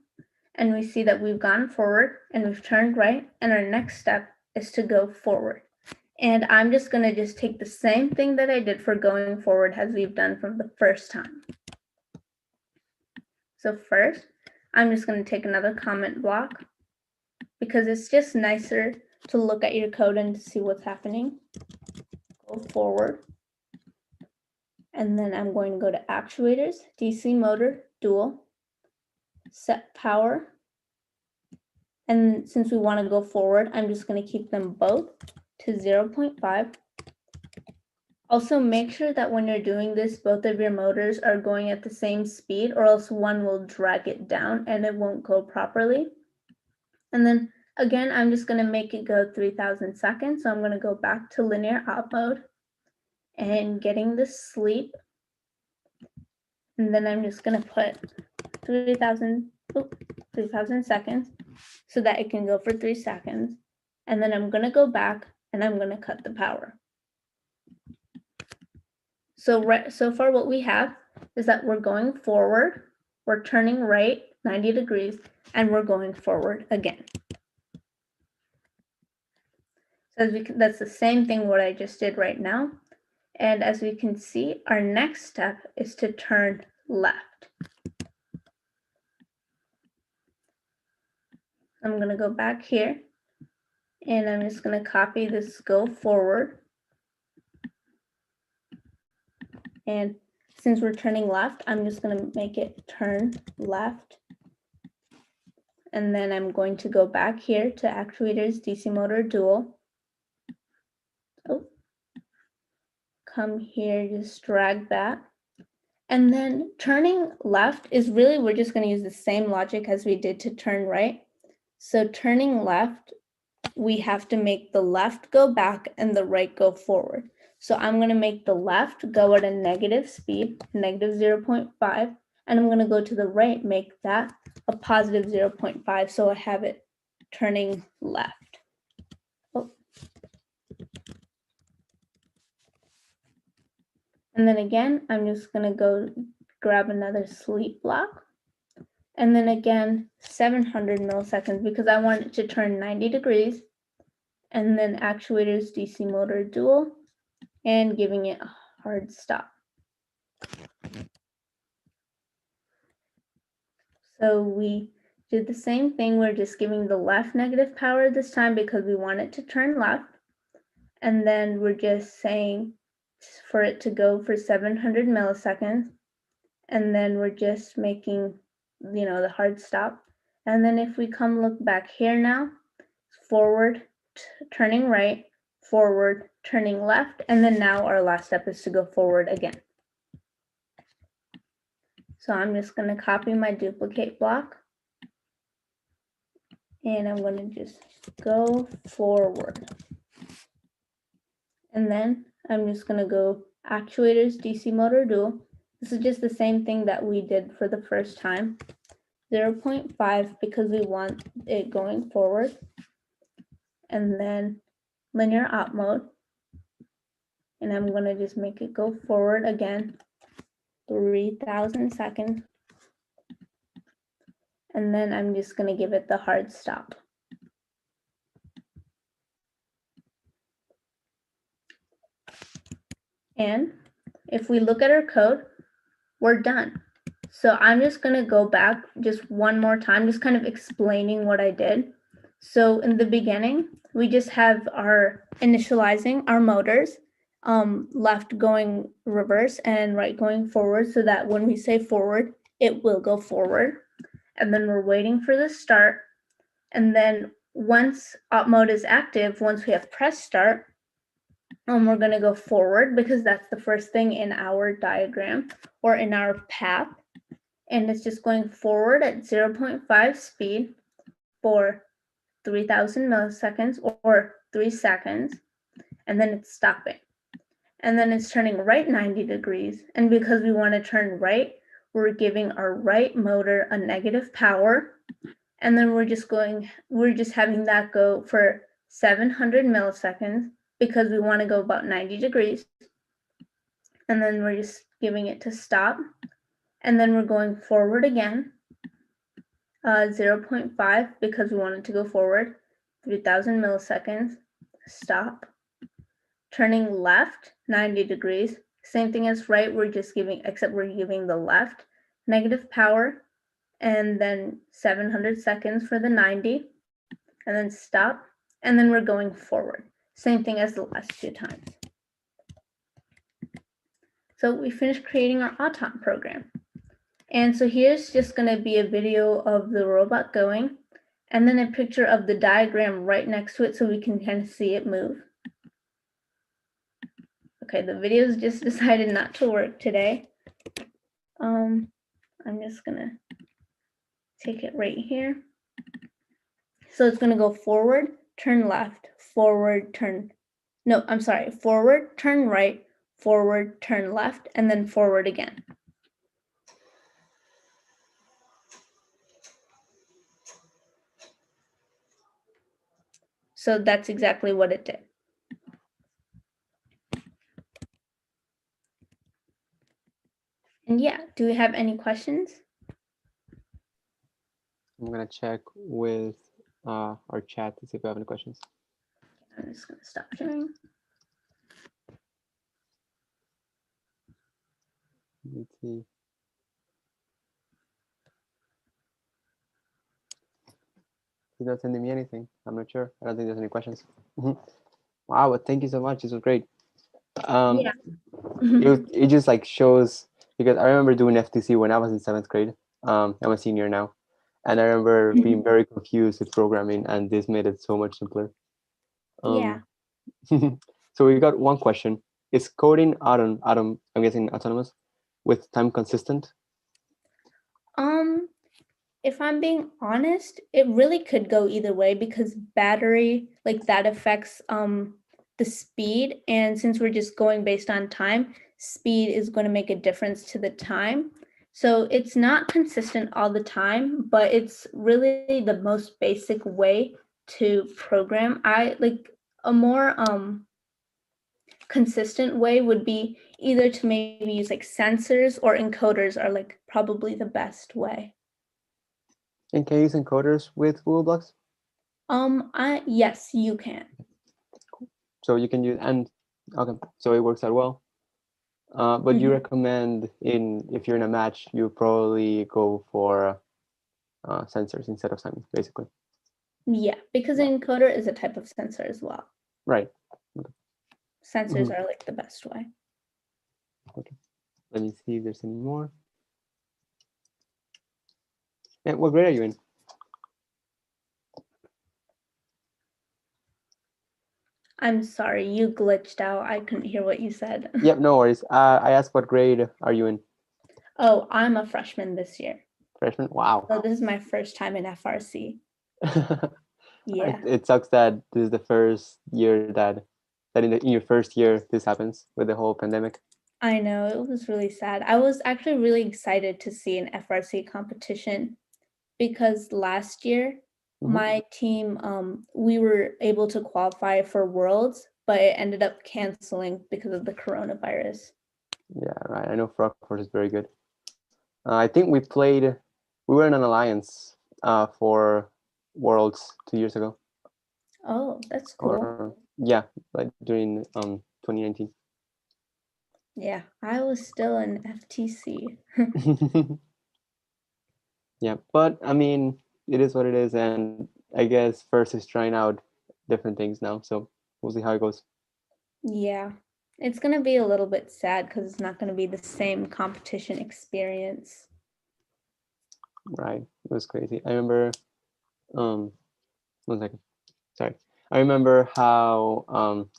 and we see that we've gone forward and we've turned right, and our next step is to go forward. And I'm just going to just take the same thing that I did for going forward as we've done from the first time. So first, I'm just going to take another comment block because it's just nicer to look at your code and to see what's happening. Go forward. And then I'm going to go to actuators, DC motor, dual, set power. And since we want to go forward, I'm just going to keep them both to 0.5. Also, make sure that when you're doing this, both of your motors are going at the same speed, or else one will drag it down and it won't go properly. And then again, I'm just going to make it go 3,000 seconds. So I'm going to go back to linear op mode and getting the sleep. And then I'm just going to put 3,000 seconds so that it can go for 3 seconds. And then I'm going to go back and I'm going to cut the power. So far what we have is that we're going forward, we're turning right 90 degrees, and we're going forward again. So that's the same thing what I just did right now. And as we can see, our next step is to turn left. I'm going to go back here, and I'm just going to copy this go forward. And since we're turning left, I'm just going to make it turn left. And then I'm going to go back here to actuators, DC motor, dual. Come here, just drag that. And then turning left is really, we're just going to use the same logic as we did to turn right. So turning left, we have to make the left go back and the right go forward. So I'm going to make the left go at a negative speed, negative 0.5, and I'm going to go to the right, make that a positive 0.5, so I have it turning left. And then again, I'm just gonna go grab another sleep block. And then again, 700 milliseconds because I want it to turn 90 degrees. And then actuators DC motor dual and giving it a hard stop. So we did the same thing. We're just giving the left negative power this time because we want it to turn left. And then we're just saying for it to go for 700 milliseconds. And then we're just making, the hard stop. And then if we come look back here now, forward, turning right, forward, turning left. And then now our last step is to go forward again. So I'm just going to copy my duplicate block. And I'm going to just go forward. And then I'm just going to go actuators, DC motor dual. This is just the same thing that we did for the first time. 0.5 because we want it going forward. And then linear op mode. And I'm going to just make it go forward again. 3,000 seconds. And then I'm just going to give it the hard stop. And if we look at our code, we're done. So I'm just going to go back just one more time, just kind of explaining what I did. So in the beginning, we just have our initializing our motors, left going reverse and right going forward, so that when we say forward, it will go forward. And then we're waiting for the start. And then once op mode is active, once we have press start, we're going to go forward because that's the first thing in our diagram or in our path. And it's just going forward at 0.5 speed for 3,000 milliseconds or 3 seconds. And then it's stopping. And then it's turning right 90 degrees. And because we want to turn right, we're giving our right motor a negative power. And then we're just having that go for 700 milliseconds because we want to go about 90 degrees. And then we're just giving it to stop. And then we're going forward again, 0.5 because we want it to go forward, 3,000 milliseconds, stop. Turning left, 90 degrees. Same thing as right, we're just giving, except we're giving the left negative power, and then 700 seconds for the 90, and then stop, and then we're going forward. Same thing as the last 2 times. So we finished creating our Auton program. And so here's just going to be a video of the robot going, and then a picture of the diagram right next to it so we can kind of see it move. Okay, the video's just decided not to work today. I'm just going to take it right here. So it's going to go forward, turn left, forward, turn, no, I'm sorry, forward, turn right, forward, turn left, and then forward again. So that's exactly what it did. And yeah, do we have any questions? I'm gonna check with our chat to see if we have any questions. I'm just gonna stop sharing. Let's see. He's not sending me anything. I'm not sure. I don't think there's any questions. Wow, but thank you so much. This was great. Yeah. It just like shows, because I remember doing FTC when I was in 7th grade. I'm a senior now. And I remember being very confused with programming, and this made it so much simpler. Yeah. So we got one question. Is coding I'm guessing autonomous, with time consistent? If I'm being honest, it really could go either way because battery, like that affects the speed. And since we're just going based on time, speed is going to make a difference to the time. So it's not consistent all the time, but it's really the most basic way to program. I like a more consistent way would be either to maybe use like sensors or encoders are like probably the best way. And can you use encoders with Google Blocks? Yes, you can. So you can use, and okay, so it works out well. But you recommend if you're in a match, you probably go for sensors instead of Simons, basically. Yeah, because an encoder is a type of sensor as well. Right. Sensors are like the best way. Okay. Let me see if there's any more. And what grade are you in? I'm sorry, you glitched out. I couldn't hear what you said. Yep, no worries. I asked what grade are you in? Oh, I'm a freshman this year. Freshman? Wow. So this is my first time in FRC. Yeah. It sucks that this is the first year that in your first year this happens with the whole pandemic. I know, it was really sad. I was actually really excited to see an FRC competition because last year my team, we were able to qualify for Worlds, but it ended up canceling because of the coronavirus. Yeah, right. I know Frogforce is very good. I think we were in an alliance for Worlds 2 years ago. Oh, that's cool. Yeah, like during 2019. Yeah, I was still in FTC. Yeah, but I mean, it is what it is, and I guess First is trying out different things now, so we'll see how it goes. Yeah, it's gonna be a little bit sad because it's not gonna be the same competition experience. Right, it was crazy. I remember, 1 second, sorry. I remember how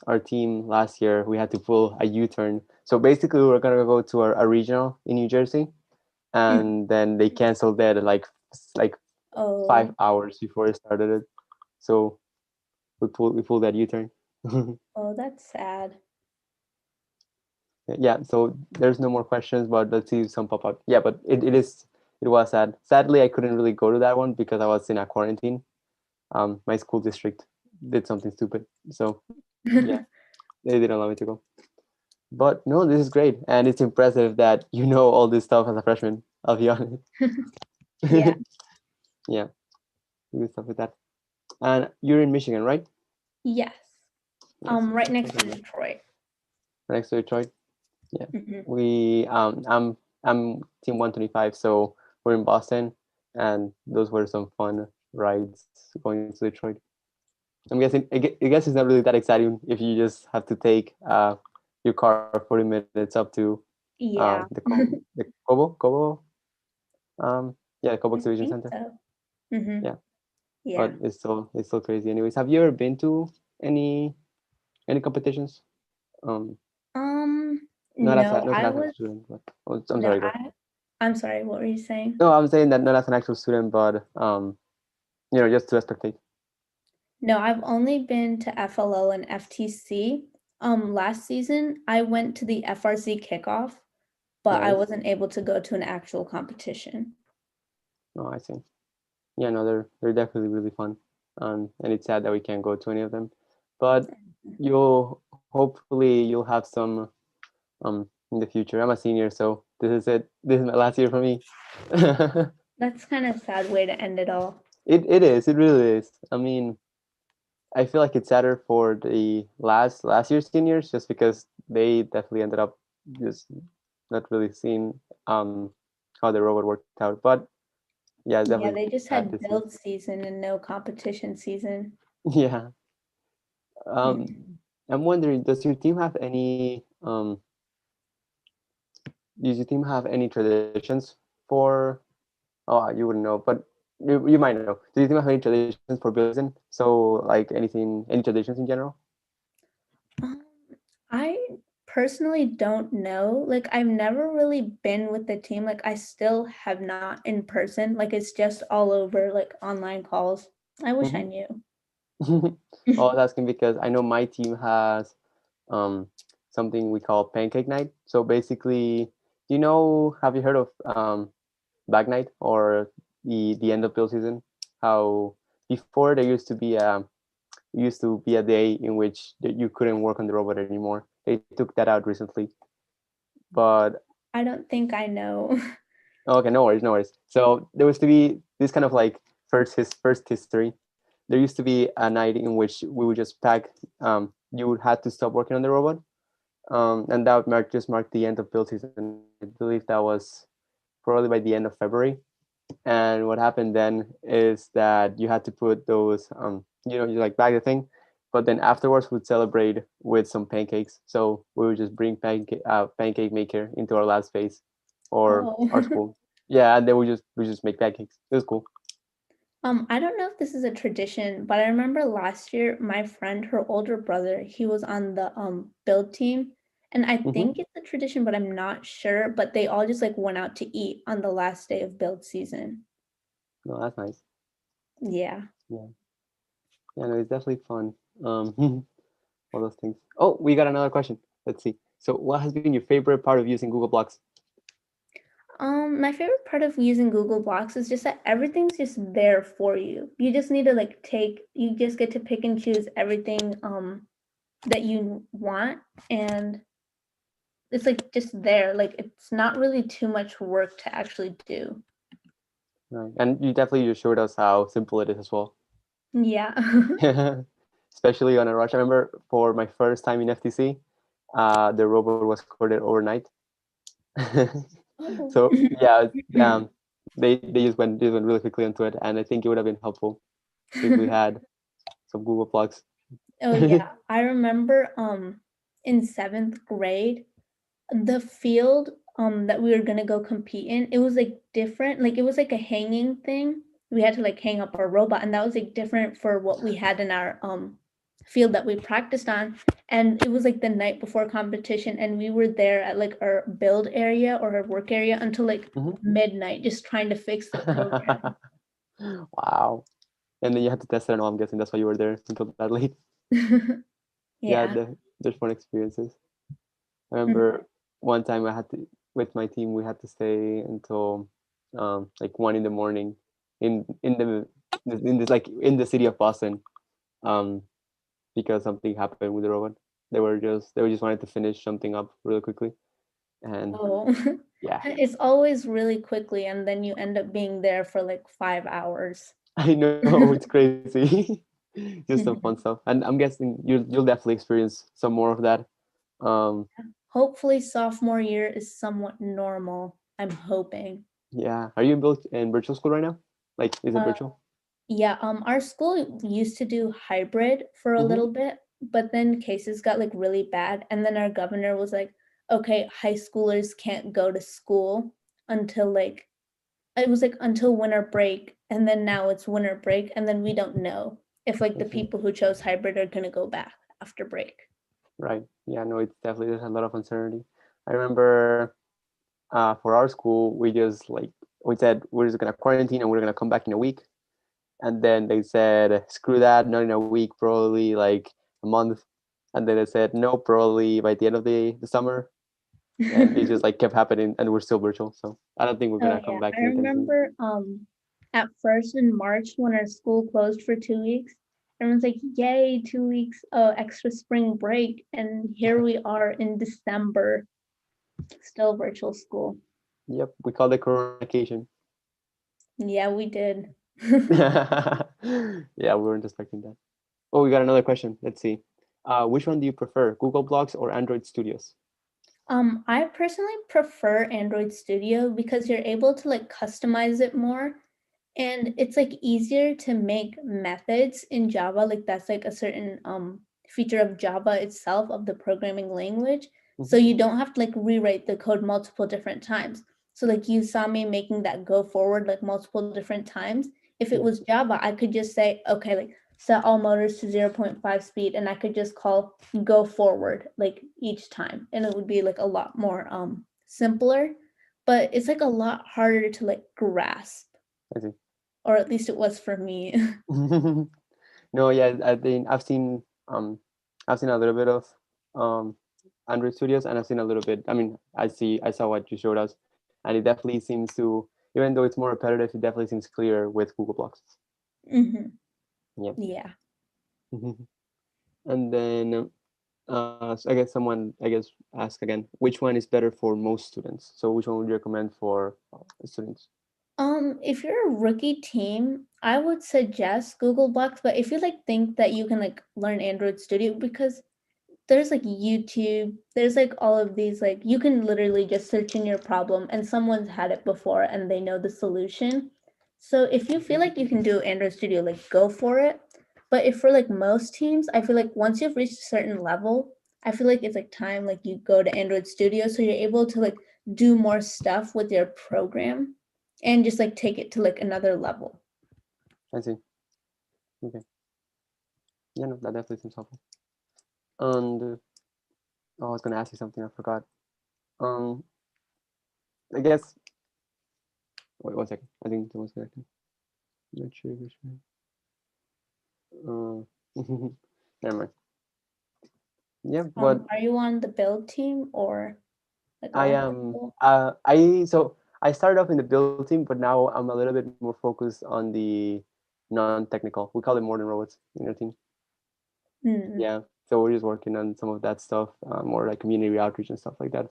our team last year, we had to pull a U-turn. So basically we were gonna go to a regional in New Jersey, and then they canceled that at like 5 hours before it started it. So we pulled that U-turn. Oh, that's sad. Yeah, so there's no more questions, but let's see some pop up. Yeah, but it was sad. Sadly, I couldn't really go to that one because I was in a quarantine. My school district did something stupid, so yeah, they didn't allow me to go. But no, this is great, and it's impressive that you know all this stuff as a freshman. I'll be honest. Yeah. Yeah, good stuff with that. And you're in Michigan, right? Yes. Right next to Detroit. Next to Detroit. Yeah. Mhm. We I'm team 125, so we're in Boston, and those were some fun rides going to Detroit. I'm guessing I guess it's not really that exciting if you just have to take your car 40 minutes up to Yeah. the Cobo the Cobo Exhibition Center. So. Mm-hmm. Yeah. Yeah. But it's still crazy. Anyways, have you ever been to any competitions? No, Not as an I actual was. student, but I'm No, sorry. Go. I'm sorry. What were you saying? No, I'm saying that not as an actual student, but just to spectate. No, I've only been to FLO and FTC. Last season I went to the FRC kickoff, but I Nice. wasn't able to go to an actual competition. Oh, I see. Yeah, no, they're definitely really fun, and it's sad that we can't go to any of them, but hopefully you'll have some in the future. I'm a senior, so this is it. This is my last year for me. That's kind of a sad way to end it all. It is. It really is. I mean, I feel like it's sadder for the last year's seniors just because they definitely ended up just not really seeing how the robot worked out. But yeah, Yeah, definitely. they just sad had to see. build season and no competition season. Yeah. I'm wondering, does your team have any traditions for? Oh, you wouldn't know, but you might know. Do you think have any traditions for building? So, like any traditions in general? I personally don't know. Like, I've never really been with the team. Like, I still have not in person. Like, it's just all over, like, online calls. I wish I knew. I was asking because I know my team has something we call pancake night. So basically, have you heard of Back Night or the end of build season? How before there used to be a day in which you couldn't work on the robot anymore. They took that out recently. But I don't think I know. okay, no worries, no worries. So there used to be this kind of like first history. There used to be a night in which we would just pack. You would have to stop working on the robot, and that would just mark the end of build season. I believe that was probably by the end of February. And what happened then is that you had to put those, you like bag the thing, but then afterwards we'd celebrate with some pancakes. So we would just bring pancake maker into our lab space or our school. Yeah, and then we just make pancakes. It was cool. I don't know if this is a tradition, but I remember last year my friend, her older brother, he was on the build team. And I think it's a tradition, but I'm not sure. But they all just like went out to eat on the last day of build season. No, that's nice. Yeah. Yeah. Yeah, no, it's definitely fun. All those things. Oh, we got another question. Let's see. So what has been your favorite part of using Google Blocks? My favorite part of using Google Blocks is just that everything's just there for you. You just need to you just get to pick and choose everything that you want, and it's like just there. Like it's not really too much work to actually do. Right. And you definitely just showed us how simple it is as well. Yeah. Especially on a rush. I remember for my first time in FTC, the robot was coded overnight. So yeah, they just went really quickly into it, and I think it would have been helpful if we had some Google Blocks. Oh yeah, I remember in 7th grade, the field that we were gonna go compete in, it was like different. Like it was like a hanging thing. We had to like hang up our robot, and that was like different for what we had in our field that we practiced on. And it was like the night before competition, and we were there at like our build area or our work area until like midnight, just trying to fix the program. Wow. And then you had to test it, and I'm guessing that's why you were there until that late. Yeah. There's fun experiences. I remember one time with my team, we had to stay until like 1 a.m. in the city of Boston, because something happened with the robot. They just wanted to finish something up really quickly, and yeah, It's always really quickly, and then you end up being there for like 5 hours. I know, it's crazy. Just some fun stuff, and I'm guessing you'll definitely experience some more of that. Hopefully sophomore year is somewhat normal. I'm hoping. Yeah. Are you in virtual school right now? Like, is it virtual? Yeah, our school used to do hybrid for a little bit, but then cases got like really bad, and then our governor was like, okay, high schoolers can't go to school until until winter break, and then now it's winter break, and then we don't know if like the people who chose hybrid are gonna go back after break. Right. Yeah, no, it's definitely, there's a lot of uncertainty. I remember for our school, we said we're just gonna quarantine and we're gonna come back in a week. And then they said, screw that, not in a week, probably like a month. And then they said, no, probably by the end of the summer. And it just like kept happening, and we're still virtual. So I don't think we're gonna come back. I remember at first in March when our school closed for 2 weeks, everyone's like, yay, 2 weeks extra spring break. And here we are in December, still virtual school. Yep, we called it Corona vacation. Yeah, we did. Yeah, we weren't expecting that. Oh, we got another question. Let's see. Which one do you prefer, Google Blocks or Android Studios? I personally prefer Android Studio because you're able to like customize it more, and it's like easier to make methods in Java. Like that's like a certain feature of Java itself, of the programming language. So you don't have to like rewrite the code multiple different times. So like you saw me making that go forward like multiple different times. If it was Java, I could just say, okay, like set all motors to 0.5 speed, and I could just call go forward like each time, and it would be like a lot more simpler, but it's like a lot harder to like grasp. I see. Or at least it was for me. No, yeah, I've seen a little bit of Android Studios, and I've seen a little bit. I mean, I saw what you showed us, and it definitely seems to, even though it's more repetitive, it definitely seems clearer with Google Blocks. Mm-hmm. Yep. Yeah. And then So I guess someone, ask again, which one is better for most students? So which one would you recommend for students? If you're a rookie team, I would suggest Google Blocks, but if you like think that you can like learn Android Studio, because there's like YouTube, there's like all of these, like you can literally just search in your problem and someone's had it before and they know the solution. So if you feel like you can do Android Studio, like go for it. But if for like most teams, I feel like once you've reached a certain level, I feel like it's like time like you go to Android Studio so you're able to like do more stuff with your program and just like take it to like another level. I see. Okay. Yeah, no, that definitely seems helpful. And I was gonna ask you something, I forgot. I guess. Wait 1 second. I think someone's connecting. Not sure which one. Never mind. Yeah, but Are you on the build team or like I am. I started off in the build team, but now I'm a little bit more focused on the non-technical. We call it Modern Robots in our team. Mm. Yeah, so we're just working on some of that stuff, more like community outreach and stuff like that.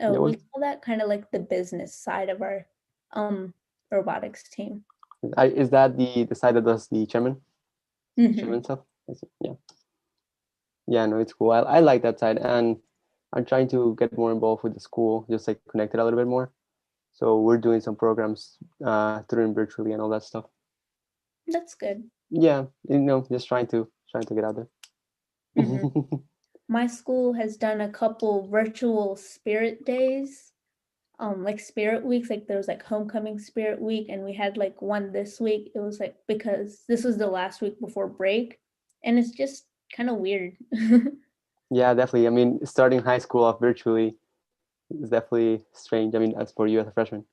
Oh, Yeah, we call that kind of like the business side of our robotics team. is that the side that does the chairman? Mhm. Chairman stuff? I see. Yeah. Yeah, no, it's cool. I like that side, and I'm trying to get more involved with the school, just like connected a little bit more. So we're doing some programs through virtually and all that stuff. That's good. Yeah, just trying to get out there. Mhm. My school has done a couple virtual spirit days, like spirit weeks. Like there was like homecoming spirit week, and we had like one this week. It was like because this was the last week before break, and it's just kind of weird. Yeah, definitely. I mean, starting high school off virtually is definitely strange. I mean, as for you as a freshman.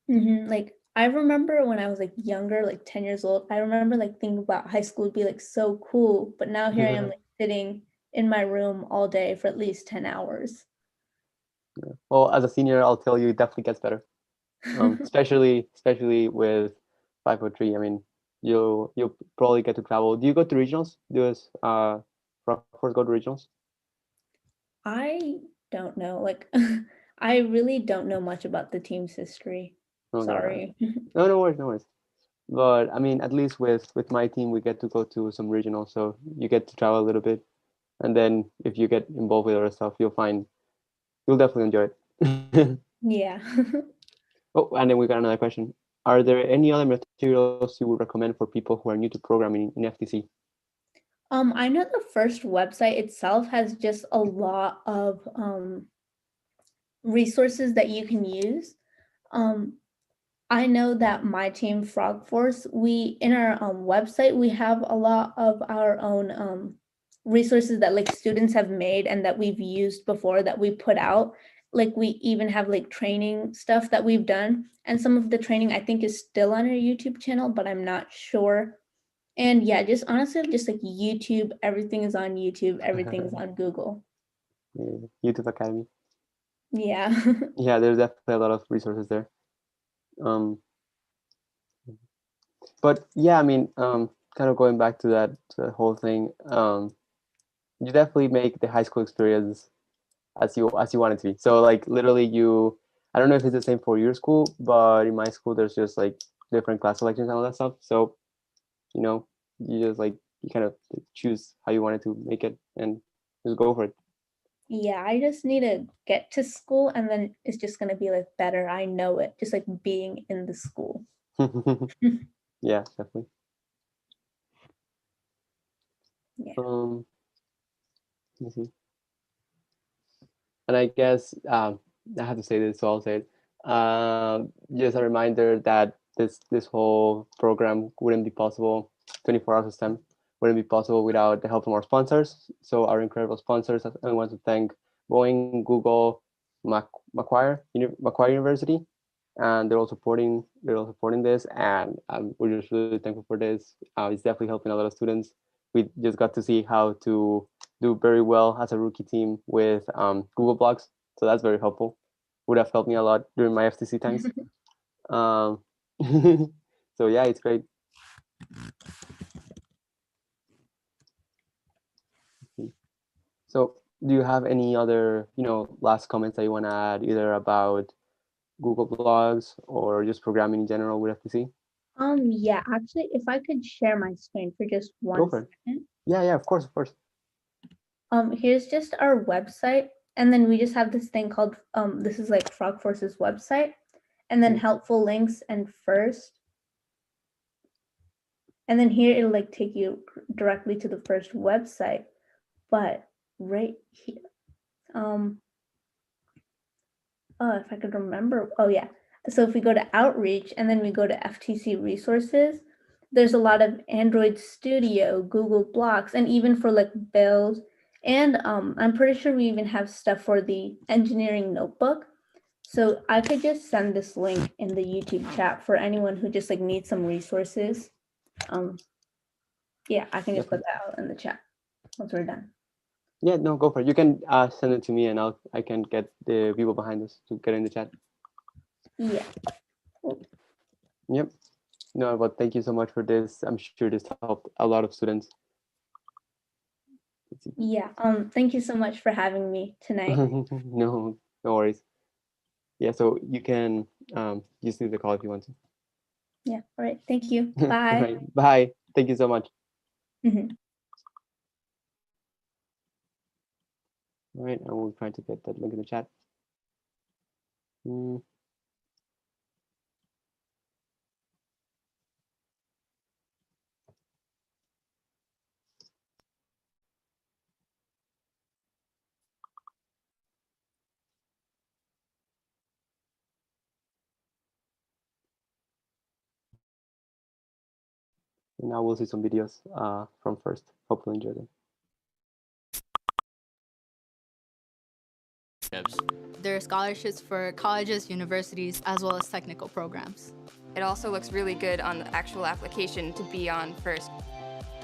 Like I remember when I was like younger, like 10 years old, I remember like thinking about high school would be like so cool, but now here I am like sitting in my room all day for at least 10 hours. Yeah. Well, as a senior, I'll tell you, it definitely gets better. Especially with 503. I mean, you'll probably get to travel. Do you go to regionals? Does Rockford go to regionals? I don't know. Like I really don't know much about the team's history. Okay. Sorry. No worries, no worries. But I mean, at least with my team, we get to go to some regionals, so you get to travel a little bit, and then if you get involved with other stuff, you'll definitely enjoy it. Yeah. Oh, and then we got another question. Are there any other materials you would recommend for people who are new to programming in FTC? I know the first website itself has just a lot of resources that you can use. I know that my team, Frog Force, we in our website we have a lot of our own resources that like students have made and that we've used before that we put out. Like we even have like training stuff that we've done, and some of the training I think is still on our YouTube channel, but I'm not sure. And yeah, just honestly, just like YouTube, everything is on YouTube, everything's on Google. YouTube Academy. Yeah. Yeah, there's definitely a lot of resources there. But yeah, I mean, kind of going back to that whole thing, you definitely make the high school experience as you want it to be. So like literally I don't know if it's the same for your school, but in my school there's just like different class selections and all that stuff. So you just like you kind of choose how you wanted to make it and just go for it. Yeah, I just need to get to school and then it's just gonna be like better. I know it, just like being in the school. Yeah, definitely. Yeah. Let me see. And I guess I have to say this, so I'll say it. Just a reminder that this whole program wouldn't be possible. 24 hours of STEM wouldn't be possible without the help from our sponsors. So our incredible sponsors, I want to thank Boeing, Google, Macquarie University, and they're all supporting this, and we're just really thankful for this. It's definitely helping a lot of students. We just got to see how to do very well as a rookie team with Google Blocks, so that's very helpful. Would have helped me a lot during my FTC times. So yeah, it's great. So do you have any other, last comments that you want to add, either about Google Blogs or just programming in general with FTC? Yeah, actually, if I could share my screen for just one second. Yeah, of course. Here's just our website, and then we just have this thing called, this is like Frog Force's website, and then helpful links and first. And then here it'll like take you directly to the first website, but right here, if I could remember, so if we go to outreach and then we go to FTC resources, there's a lot of Android Studio, Google Blocks, and even for like build, and I'm pretty sure we even have stuff for the engineering notebook. So I could just send this link in the YouTube chat for anyone who just like needs some resources. Yeah, I can just put that out in the chat once we're done. Yeah, no, go for it. You can send it to me, and I can get the people behind us to get in the chat. Yeah. Yep. No, but thank you so much for this. I'm sure this helped a lot of students. Yeah. Thank you so much for having me tonight. No worries. Yeah. So you can just leave the call if you want to. Yeah. All right. Thank you. Bye. Right. Bye. Thank you so much. Mm-hmm. All right. I will try to get that link in the chat. And now we'll see some videos from first. Hopefully enjoy them. There are scholarships for colleges, universities, as well as technical programs. It also looks really good on the actual application to be on FIRST.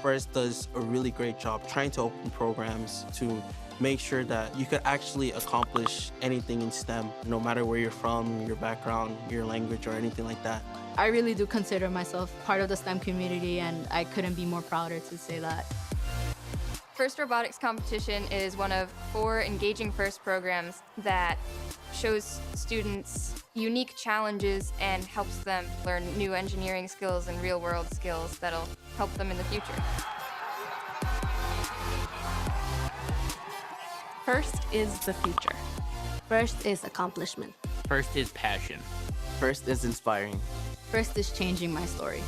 FIRST does a really great job trying to open programs to make sure that you could actually accomplish anything in STEM, no matter where you're from, your background, your language, or anything like that. I really do consider myself part of the STEM community, and I couldn't be more prouder to say that. FIRST Robotics Competition is one of 4 engaging FIRST programs that shows students unique challenges and helps them learn new engineering skills and real-world skills that'll help them in the future. FIRST is the future. FIRST is accomplishment. FIRST is passion. FIRST is inspiring. FIRST is changing my story.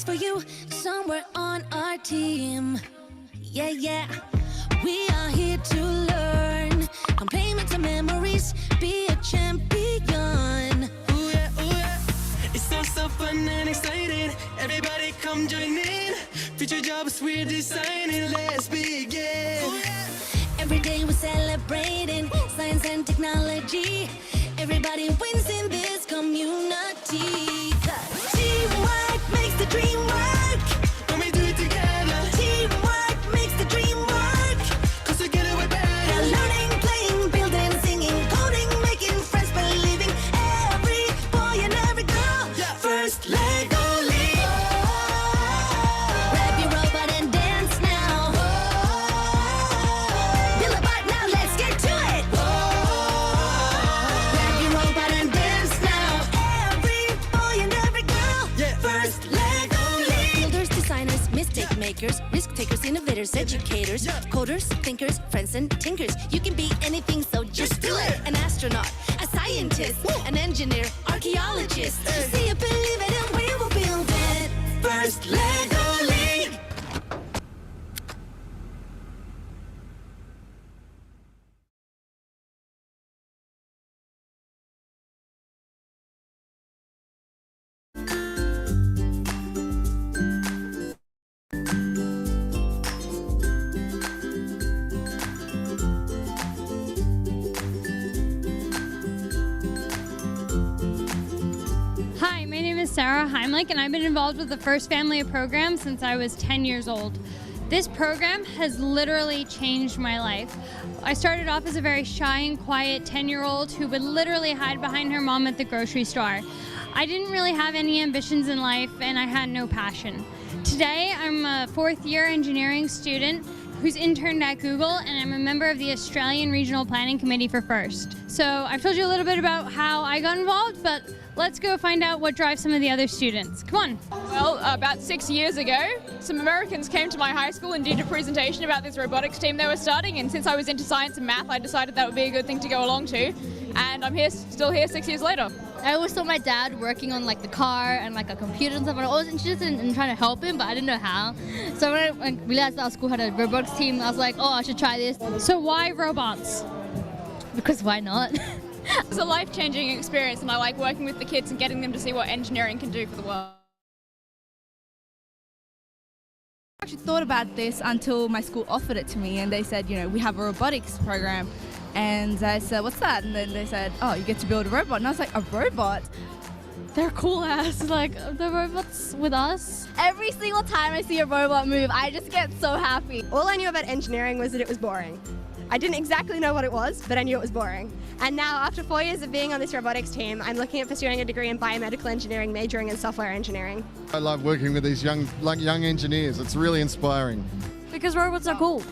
For you somewhere on our team. Yeah, we are here to learn. Come play with some memories, be a champion. Ooh yeah. It's so fun and exciting. Everybody come join in. Future jobs we're designing, let's begin. Every day we're celebrating science and technology. Everybody wins in this community. Teamwork makes the dream work. When we do it together. Teamwork makes the dream work. 'Cause together we're better. Learning, playing, building, singing, coding, making friends, believing. Every boy and every girl. First Lego League. Grab your robot and dance now. Build a bot now, let's get to it. Grab your robot and dance now. Every boy and every girl. First Lego League. Builders, designers, mistake makers, risk takers, innovators. creators, educators, coders, thinkers, friends, and tinkers. You can be anything, so just do it. An astronaut, a scientist, an engineer, archaeologist. See it, believe it, and we will build it. First Lego League. Hi, my name is Sarah Heimlich, and I've been involved with the First Family of Programs since I was 10 years old. This program has literally changed my life. I started off as a very shy and quiet 10-year-old who would literally hide behind her mom at the grocery store. I didn't really have any ambitions in life, and I had no passion. Today, I'm a fourth-year engineering student who's interned at Google, and I'm a member of the Australian Regional Planning Committee for FIRST. So I've told you a little bit about how I got involved, but let's go find out what drives some of the other students. Come on. Well, about 6 years ago, some Americans came to my high school and did a presentation about this robotics team they were starting, and since I was into science and math, I decided that would be a good thing to go along to, and I'm still here 6 years later. I always saw my dad working on like the car and like a computer and stuff, and I was interested in trying to help him, but I didn't know how. So when I realized that our school had a robotics team, I was like, oh, I should try this. So why robots? Because why not? It's a life-changing experience, and I like working with the kids and getting them to see what engineering can do for the world. I actually thought about this until my school offered it to me, and they said, you know, we have a robotics program. And I said, what's that? And then they said, oh, you get to build a robot. And I was like, a robot? They're cool ass, like the robots with us. Every single time I see a robot move, I just get so happy. All I knew about engineering was that it was boring. I didn't exactly know what it was, but I knew it was boring. And now, after 4 years of being on this robotics team, I'm looking at pursuing a degree in biomedical engineering, majoring in software engineering. I love working with these young engineers. It's really inspiring. Because robots are cool.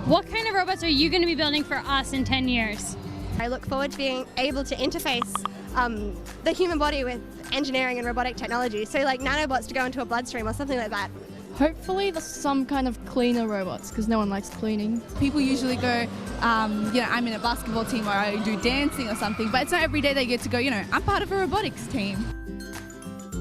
What kind of robots are you going to be building for us in 10 years? I look forward to being able to interface the human body with engineering and robotic technology. So like nanobots to go into a bloodstream or something like that. Hopefully there's some kind of cleaner robots, because no one likes cleaning. People usually go, you know, I'm in a basketball team or I do dancing or something, but it's not every day they get to go, you know, I'm part of a robotics team.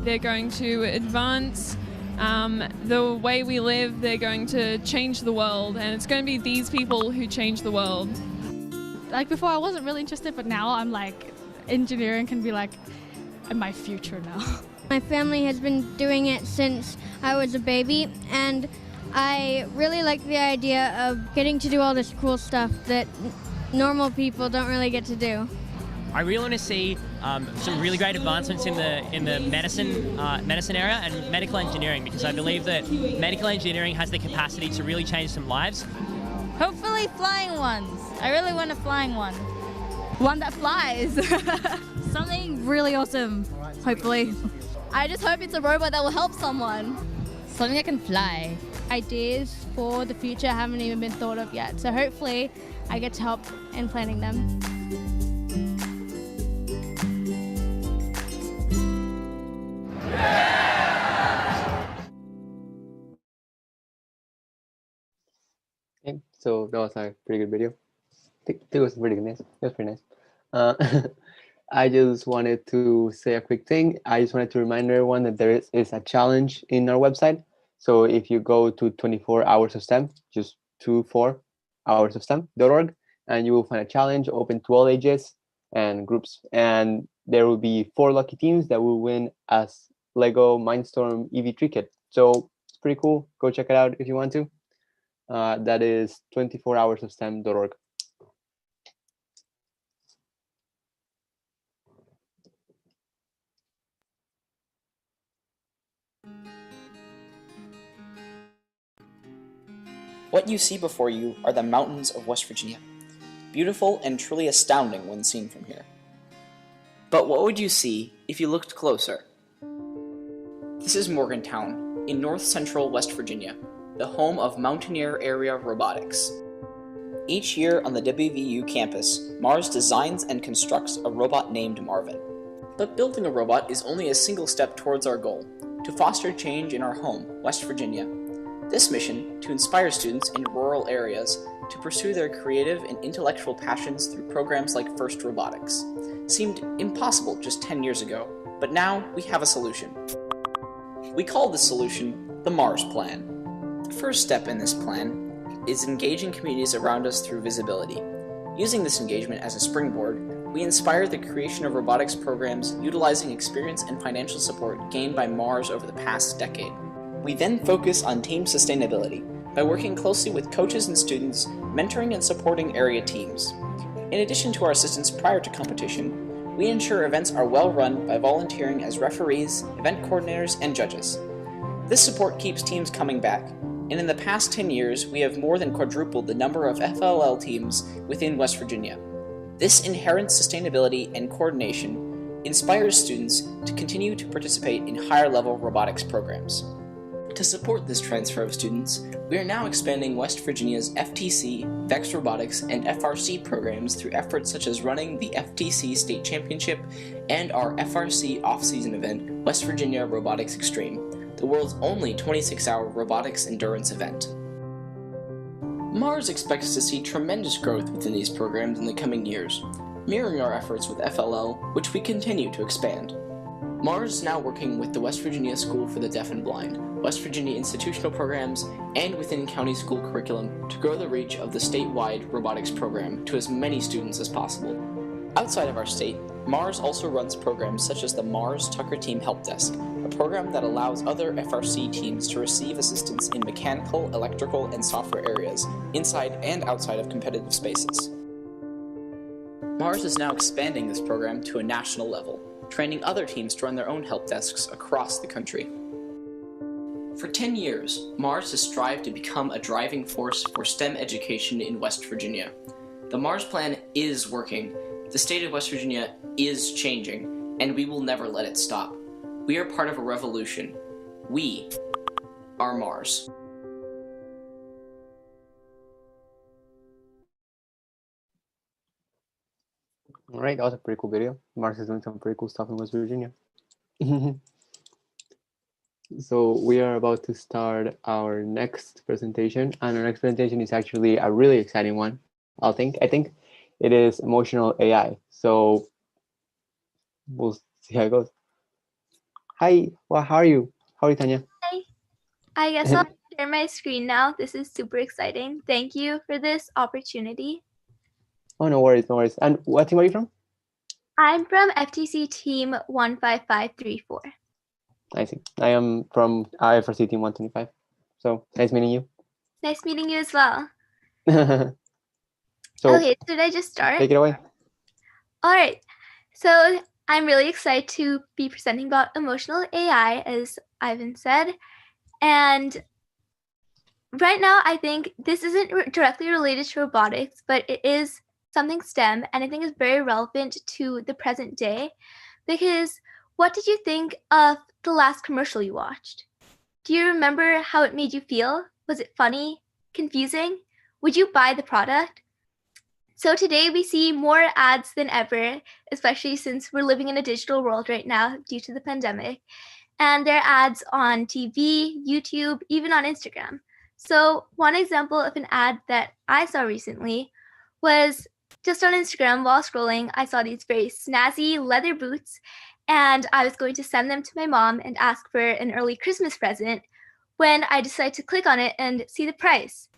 They're going to advance the way we live. They're going to change the world, and it's going to be these people who change the world. Like before I wasn't really interested, but now I'm like, engineering can be like in my future now. My family has been doing it since I was a baby, and I really like the idea of getting to do all this cool stuff that normal people don't really get to do. I really want to see some really great advancements in the medicine area and medical engineering, because I believe that medical engineering has the capacity to really change some lives. Hopefully flying ones. I really want a flying one. One that flies. Something really awesome, hopefully. I just hope it's a robot that will help someone. Something that can fly. Ideas for the future haven't even been thought of yet, so hopefully I get to help in planning them. Okay, so that was a pretty good video. I think it was pretty nice. It was pretty nice. I just wanted to say a quick thing. I just wanted to remind everyone that there is a challenge in our website. So if you go to 24 hours of STEM, just 24hoursofstem.org, and you will find a challenge open to all ages and groups. And there will be 4 lucky teams that will win as Lego Mindstorm EV3 kit. So it's pretty cool. Go check it out if you want to. That is 24hoursofstem.org. What you see before you are the mountains of West Virginia, beautiful and truly astounding when seen from here. But what would you see if you looked closer? This is Morgantown, in north-central West Virginia, the home of Mountaineer Area Robotics. Each year on the WVU campus, Mars designs and constructs a robot named Marvin. But building a robot is only a single step towards our goal, to foster change in our home, West Virginia. This mission, to inspire students in rural areas to pursue their creative and intellectual passions through programs like FIRST Robotics, seemed impossible just 10 years ago, but now we have a solution. We call this solution the Mars Plan. The first step in this plan is engaging communities around us through visibility. Using this engagement as a springboard, we inspire the creation of robotics programs utilizing experience and financial support gained by Mars over the past decade. We then focus on team sustainability by working closely with coaches and students, mentoring and supporting area teams. In addition to our assistance prior to competition, we ensure events are well run by volunteering as referees, event coordinators, and judges. This support keeps teams coming back, and in the past 10 years, we have more than quadrupled the number of FLL teams within West Virginia. This inherent sustainability and coordination inspires students to continue to participate in higher-level robotics programs. To support this transfer of students, we are now expanding West Virginia's FTC, VEX Robotics, and FRC programs through efforts such as running the FTC State Championship and our FRC off-season event, West Virginia Robotics Extreme, the world's only 26-hour robotics endurance event. Mars expects to see tremendous growth within these programs in the coming years, mirroring our efforts with FLL, which we continue to expand. Mars is now working with the West Virginia School for the Deaf and Blind, West Virginia institutional programs, and within county school curriculum to grow the reach of the statewide robotics program to as many students as possible. Outside of our state, Mars also runs programs such as the Mars Tucker Team Help Desk, a program that allows other FRC teams to receive assistance in mechanical, electrical, and software areas, inside and outside of competitive spaces. Mars is now expanding this program to a national level, training other teams to run their own help desks across the country. For 10 years, Mars has strived to become a driving force for STEM education in West Virginia. The Mars Plan is working, the state of West Virginia is changing, and we will never let it stop. We are part of a revolution. We are Mars. All right, that was a pretty cool video. Mars is doing some pretty cool stuff in West Virginia. So we are about to start our next presentation, and our next presentation is actually a really exciting one. I think it is emotional AI. So we'll see how it goes. Hi, well, how are you? How are you, Tanya? Hi. I guess I'll share my screen now. This is super exciting. Thank you for this opportunity. Oh, no worries, no worries. And what team are you from? I'm from FTC team 15534. I see. I am from IFRC team 125. So nice meeting you. Nice meeting you as well. So okay, should I just start? Take it away. All right. So I'm really excited to be presenting about emotional AI, as Ivan said. And right now, I think this isn't directly related to robotics, but it is something STEM, and I think it's very relevant to the present day. Because what did you think of the last commercial you watched? Do you remember how it made you feel? Was it funny? Confusing? Would you buy the product? So today we see more ads than ever, especially since we're living in a digital world right now due to the pandemic. And there are ads on TV, YouTube, even on Instagram. So one example of an ad that I saw recently was just on Instagram while scrolling. I saw these very snazzy leather boots, and I was going to send them to my mom and ask for an early Christmas present when I decided to click on it and see the price.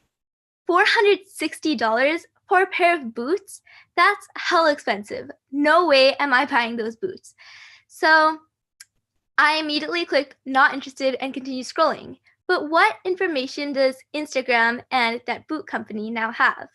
$460 for a pair of boots? That's hell expensive. No way am I buying those boots. So I immediately clicked not interested and continued scrolling. But what information does Instagram and that boot company now have?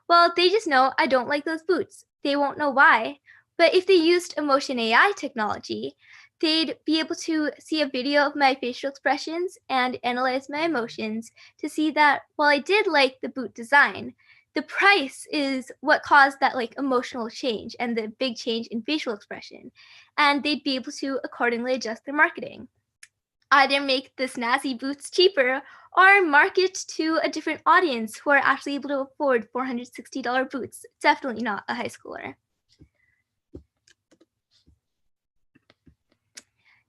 Well, they just know I don't like those boots. They won't know why. But if they used Emotion AI technology, they'd be able to see a video of my facial expressions and analyze my emotions to see that while I did like the boot design, the price is what caused that emotional change and the big change in facial expression. And they'd be able to accordingly adjust their marketing. Either make the snazzy boots cheaper or market to a different audience who are actually able to afford $460 boots. Definitely not a high schooler.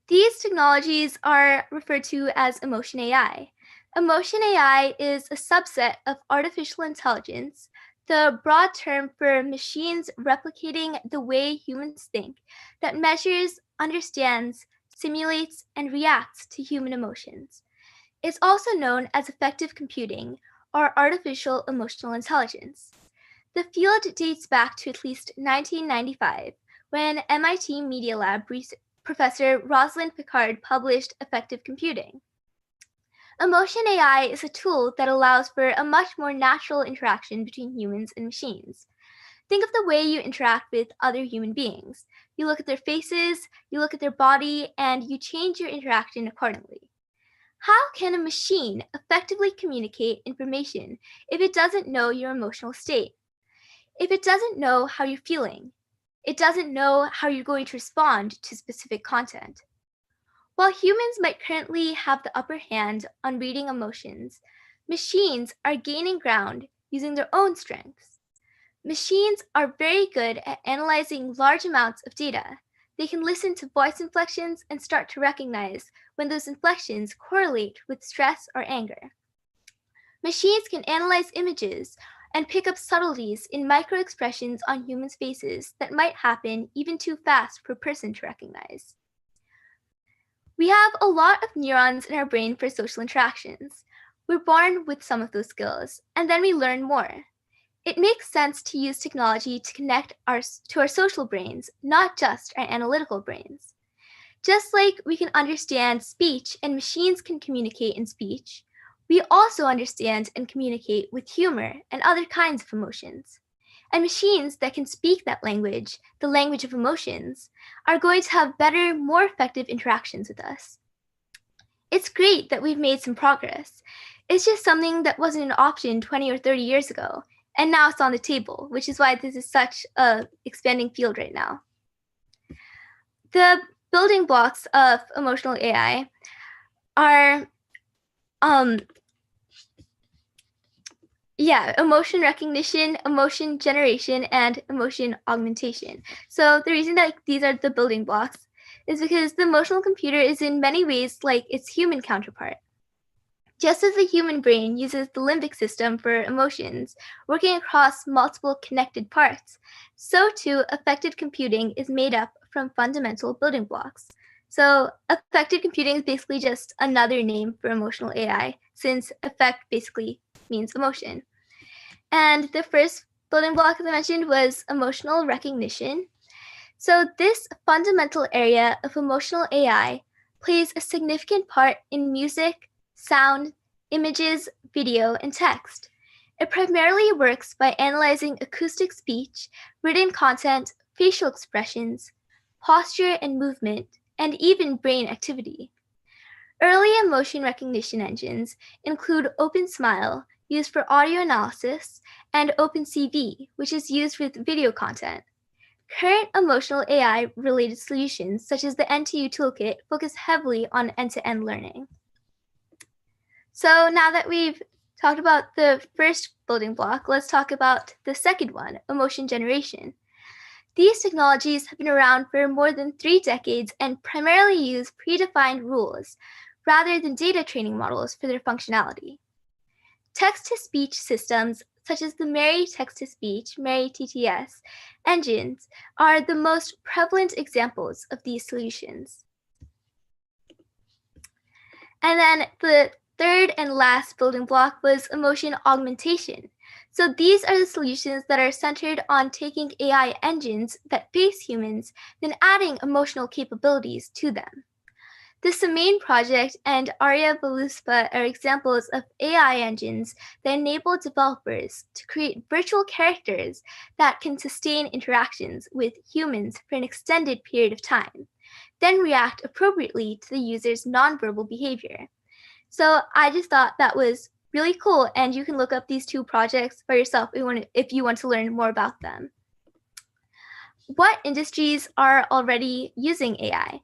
These technologies are referred to as Emotion AI. Emotion AI is a subset of artificial intelligence, the broad term for machines replicating the way humans think, that measures, understands, simulates, and reacts to human emotions. It's also known as affective computing or artificial emotional intelligence. The field dates back to at least 1995, when MIT Media Lab professor Rosalind Picard published Affective Computing. Emotion AI is a tool that allows for a much more natural interaction between humans and machines. Think of the way you interact with other human beings. You look at their faces, you look at their body, and you change your interaction accordingly. How can a machine effectively communicate information if it doesn't know your emotional state? If it doesn't know how you're feeling, it doesn't know how you're going to respond to specific content. While humans might currently have the upper hand on reading emotions, machines are gaining ground using their own strengths. Machines are very good at analyzing large amounts of data. They can listen to voice inflections and start to recognize when those inflections correlate with stress or anger. Machines can analyze images and pick up subtleties in micro-expressions on humans' faces that might happen even too fast for a person to recognize. We have a lot of neurons in our brain for social interactions. We're born with some of those skills, and then we learn more. It makes sense to use technology to connect to our social brains, not just our analytical brains. Just like we can understand speech and machines can communicate in speech, we also understand and communicate with humor and other kinds of emotions. And machines that can speak that language, the language of emotions, are going to have better, more effective interactions with us. It's great that we've made some progress. It's just something that wasn't an option 20 or 30 years ago, and now it's on the table, which is why this is such an expanding field right now. The building blocks of emotional AI are emotion recognition, emotion generation, and emotion augmentation. So the reason that these are the building blocks is because the emotional computer is in many ways like its human counterpart. Just as the human brain uses the limbic system for emotions, working across multiple connected parts, so too affective computing is made up from fundamental building blocks. So affective computing is basically just another name for emotional AI, since affect basically means emotion. And the first building block, as I mentioned, was emotional recognition. So this fundamental area of emotional AI plays a significant part in music, sound, images, video, and text. It primarily works by analyzing acoustic speech, written content, facial expressions, posture and movement, and even brain activity. Early emotion recognition engines include OpenSmile, used for audio analysis, and OpenCV, which is used with video content. Current emotional AI-related solutions, such as the NTU Toolkit, focus heavily on end-to-end learning. So now that we've talked about the first building block, let's talk about the second one, emotion generation. These technologies have been around for more than 3 decades and primarily use predefined rules rather than data training models for their functionality. Text-to-speech systems, such as the Mary text-to-speech, Mary TTS, engines are the most prevalent examples of these solutions. And then the third and last building block was emotion augmentation. So these are the solutions that are centered on taking AI engines that face humans, then adding emotional capabilities to them. The Semaine project and Arya Voluspa are examples of AI engines that enable developers to create virtual characters that can sustain interactions with humans for an extended period of time, then react appropriately to the user's nonverbal behavior. So I just thought that was really cool, and you can look up these 2 projects for yourself if you want to learn more about them. What industries are already using AI?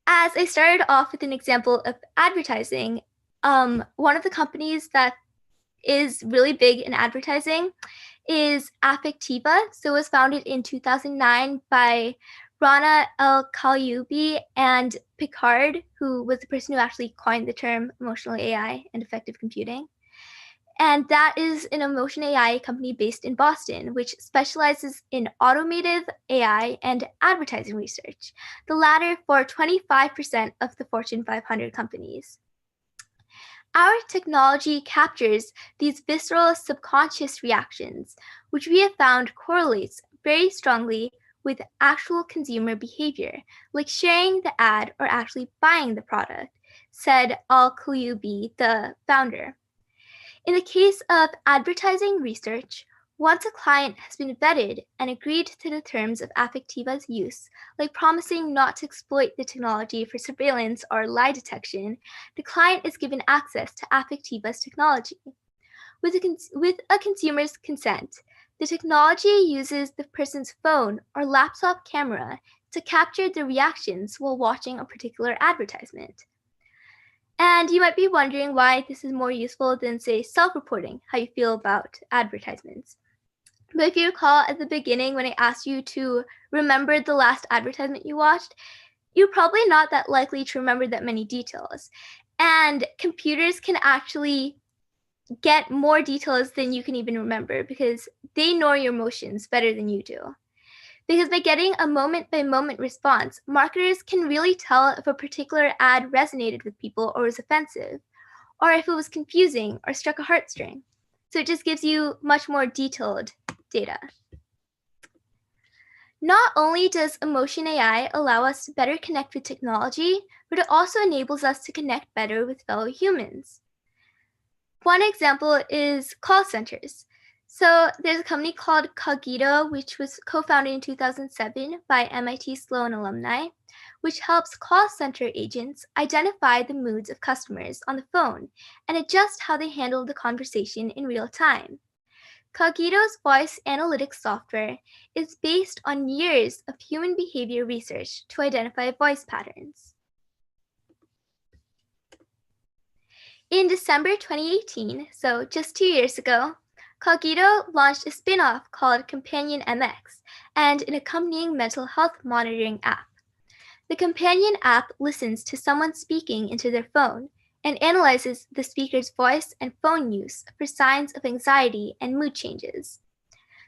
As I started off with an example of advertising, one of the companies that is really big in advertising is Affectiva. So it was founded in 2009 by Rana El-Kalyoubi and Picard, who was the person who actually coined the term emotional AI and effective computing. And that is an emotion AI company based in Boston, which specializes in automated AI and advertising research, the latter for 25% of the Fortune 500 companies. Our technology captures these visceral subconscious reactions, which we have found correlates very strongly with actual consumer behavior, like sharing the ad or actually buying the product, said Al-Kalyoubi, the founder. In the case of advertising research, once a client has been vetted and agreed to the terms of Affectiva's use, like promising not to exploit the technology for surveillance or lie detection, the client is given access to Affectiva's technology. With a consumer's consent, the technology uses the person's phone or laptop camera to capture the reactions while watching a particular advertisement. And you might be wondering why this is more useful than, say, self-reporting how you feel about advertisements. But if you recall at the beginning when I asked you to remember the last advertisement you watched, you're probably not that likely to remember that many details. And computers can actually get more details than you can even remember because they know your emotions better than you do. Because by getting a moment-by-moment response, marketers can really tell if a particular ad resonated with people or was offensive, or if it was confusing or struck a heartstring. So it just gives you much more detailed data. Not only does Emotion AI allow us to better connect with technology, but it also enables us to connect better with fellow humans. One example is call centers. So there's a company called Cogito, which was co-founded in 2007 by MIT Sloan alumni, which helps call center agents identify the moods of customers on the phone and adjust how they handle the conversation in real time. Cogito's voice analytics software is based on years of human behavior research to identify voice patterns. In December 2018, so just 2 years ago, Cogito launched a spin-off called Companion MX and an accompanying mental health monitoring app. The Companion app listens to someone speaking into their phone and analyzes the speaker's voice and phone use for signs of anxiety and mood changes.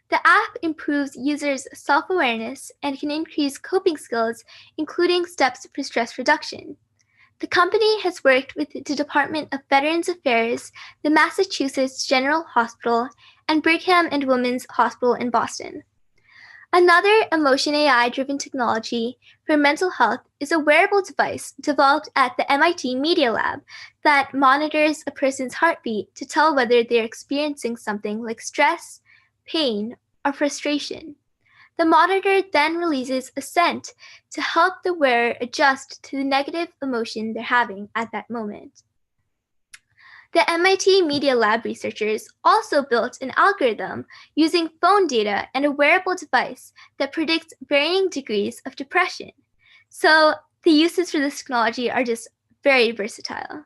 The app improves users' self-awareness and can increase coping skills, including steps for stress reduction. The company has worked with the Department of Veterans Affairs, the Massachusetts General Hospital, and Brigham and Women's Hospital in Boston. Another Emotion AI-driven technology for mental health is a wearable device developed at the MIT Media Lab that monitors a person's heartbeat to tell whether they're experiencing something like stress, pain, or frustration. The monitor then releases a scent to help the wearer adjust to the negative emotion they're having at that moment. The MIT Media Lab researchers also built an algorithm using phone data and a wearable device that predicts varying degrees of depression. So the uses for this technology are just very versatile.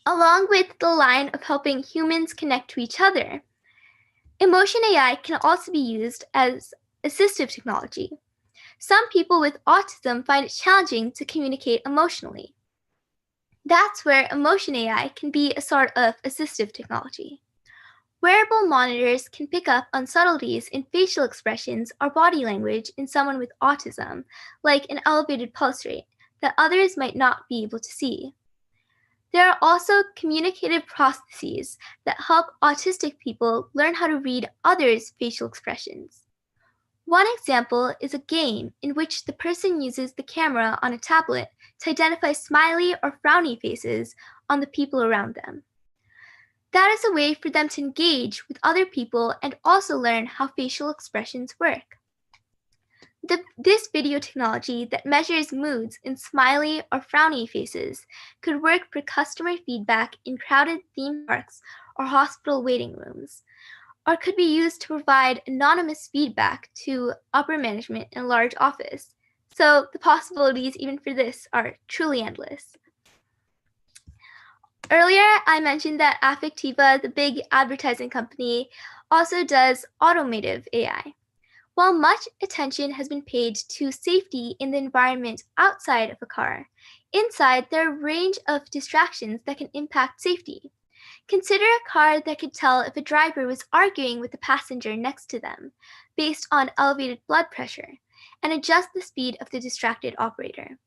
Along with the line of helping humans connect to each other, Emotion AI can also be used as assistive technology. Some people with autism find it challenging to communicate emotionally. That's where Emotion AI can be a sort of assistive technology. Wearable monitors can pick up on subtleties in facial expressions or body language in someone with autism, like an elevated pulse rate, that others might not be able to see. There are also communicative processes that help autistic people learn how to read others' facial expressions. One example is a game in which the person uses the camera on a tablet to identify smiley or frowny faces on the people around them. That is a way for them to engage with other people and also learn how facial expressions work. This video technology that measures moods in smiley or frowny faces could work for customer feedback in crowded theme parks or hospital waiting rooms, or could be used to provide anonymous feedback to upper management in a large office. So the possibilities even for this are truly endless. Earlier, I mentioned that Affectiva, the big advertising company, also does automotive AI. While much attention has been paid to safety in the environment outside of a car, inside there are a range of distractions that can impact safety. Consider a car that could tell if a driver was arguing with the passenger next to them based on elevated blood pressure and adjust the speed of the distracted operator.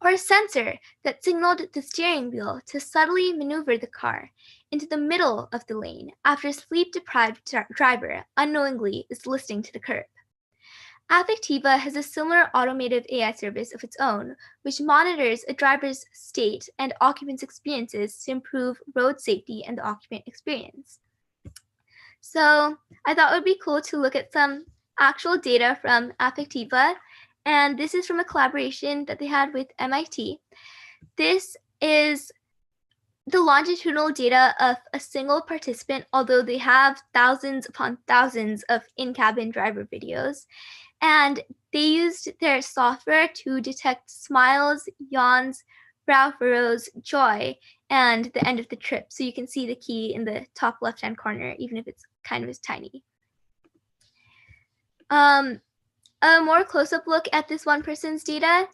Or a sensor that signaled the steering wheel to subtly maneuver the car into the middle of the lane after a sleep-deprived driver unknowingly is listening to the curb. Affectiva has a similar automotive AI service of its own, which monitors a driver's state and occupant's experiences to improve road safety and the occupant experience. So I thought it would be cool to look at some actual data from Affectiva, and this is from a collaboration that they had with MIT. This is the longitudinal data of a single participant, although they have thousands upon thousands of in-cabin driver videos. And they used their software to detect smiles, yawns, brow furrows, joy, and the end of the trip. So you can see the key in the top left-hand corner, even if it's kind of as tiny. A more close-up look at this one person's data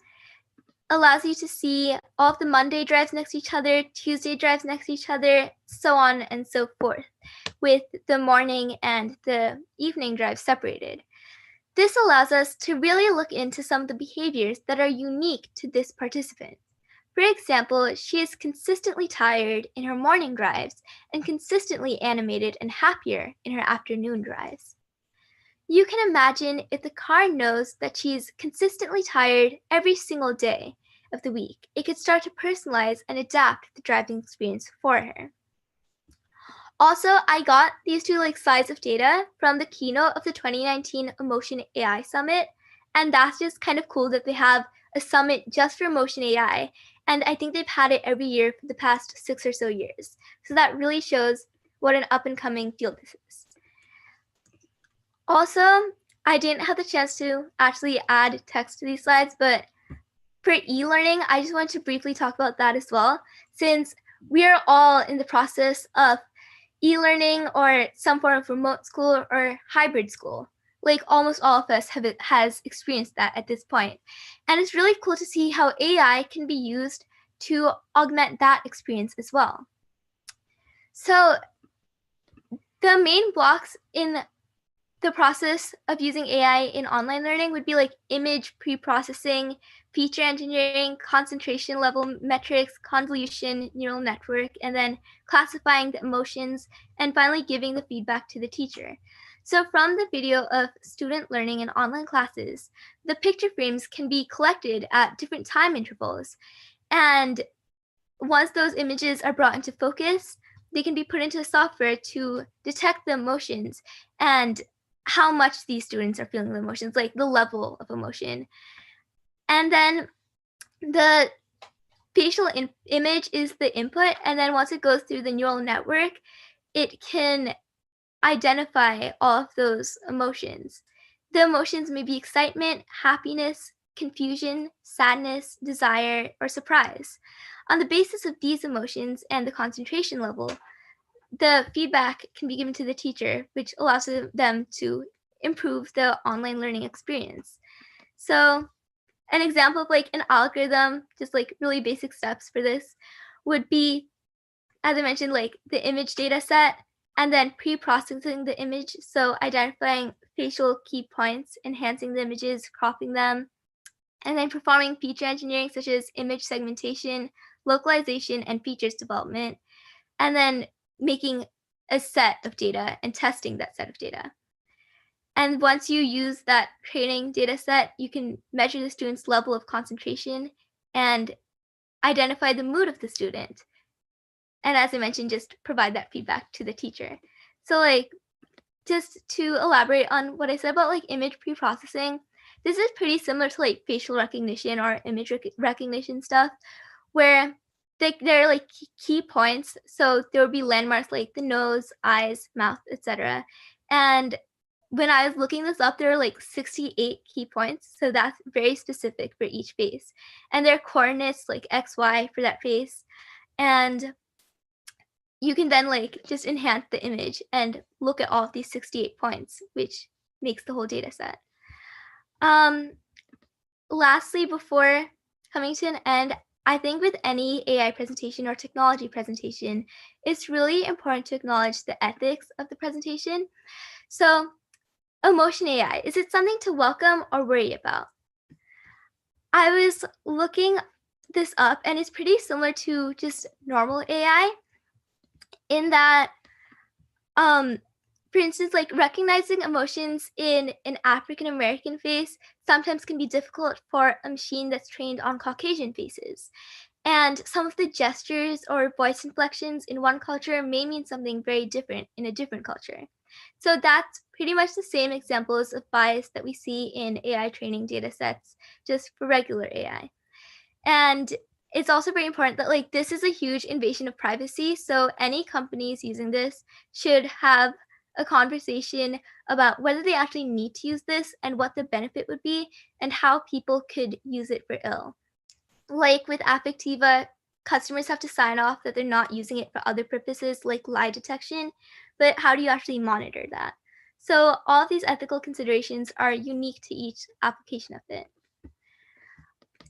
allows you to see all of the Monday drives next to each other, Tuesday drives next to each other, so on and so forth, with the morning and the evening drives separated. This allows us to really look into some of the behaviors that are unique to this participant. For example, she is consistently tired in her morning drives and consistently animated and happier in her afternoon drives. You can imagine if the car knows that she's consistently tired every single day of the week, it could start to personalize and adapt the driving experience for her. Also, I got these two slides of data from the keynote of the 2019 Emotion AI Summit, and that's just kind of cool that they have a summit just for Emotion AI, and I think they've had it every year for the past 6 or so years. So that really shows what an up-and-coming field this is. Also, I didn't have the chance to actually add text to these slides, but for e-learning, I just wanted to briefly talk about that as well, since we are all in the process of e-learning or some form of remote school or hybrid school. Like almost all of us has experienced that at this point. And it's really cool to see how AI can be used to augment that experience as well. So the main blocks in the process of using AI in online learning would be image pre-processing, feature engineering, concentration level metrics, convolution, neural network, and then classifying the emotions, and finally giving the feedback to the teacher. So from the video of student learning in online classes, the picture frames can be collected at different time intervals. And once those images are brought into focus, they can be put into software to detect the emotions and how much these students are feeling the emotions, like the level of emotion. And then the facial image is the input, and then once it goes through the neural network, it can identify all of those emotions. The emotions may be excitement, happiness, confusion, sadness, desire, or surprise. On the basis of these emotions and the concentration level, the feedback can be given to the teacher, which allows them to improve the online learning experience. So an example of an algorithm, just really basic steps for this, would be, as I mentioned, the image data set, and then pre-processing the image, so identifying facial key points, enhancing the images, cropping them, and then performing feature engineering such as image segmentation, localization, and features development, and then making a set of data and testing that set of data. And once you use that training data set, you can measure the student's level of concentration and identify the mood of the student. And as I mentioned, just provide that feedback to the teacher. So just to elaborate on what I said about image pre-processing, this is pretty similar to facial recognition or image recognition stuff, where there are key points. So there would be landmarks like the nose, eyes, mouth, etc. And when I was looking this up, there are 68 key points. So that's very specific for each face. And there are coordinates X, Y for that face. And you can then like just enhance the image and look at all of these 68 points, which makes the whole data set. Lastly, before coming to an end, I think with any AI presentation or technology presentation, it's really important to acknowledge the ethics of the presentation. So, emotion AI, is it something to welcome or worry about? I was looking this up and it's pretty similar to just normal AI in that, for instance, like recognizing emotions in an African American face sometimes can be difficult for a machine that's trained on Caucasian faces. And some of the gestures or voice inflections in one culture may mean something very different in a different culture. So that's pretty much the same examples of bias that we see in AI training data sets, just for regular AI. And it's also very important that like this is a huge invasion of privacy. So any companies using this should have a conversation about whether they actually need to use this and what the benefit would be and how people could use it for ill. Like with Affectiva, customers have to sign off that they're not using it for other purposes like lie detection, but how do you actually monitor that? So all of these ethical considerations are unique to each application of it.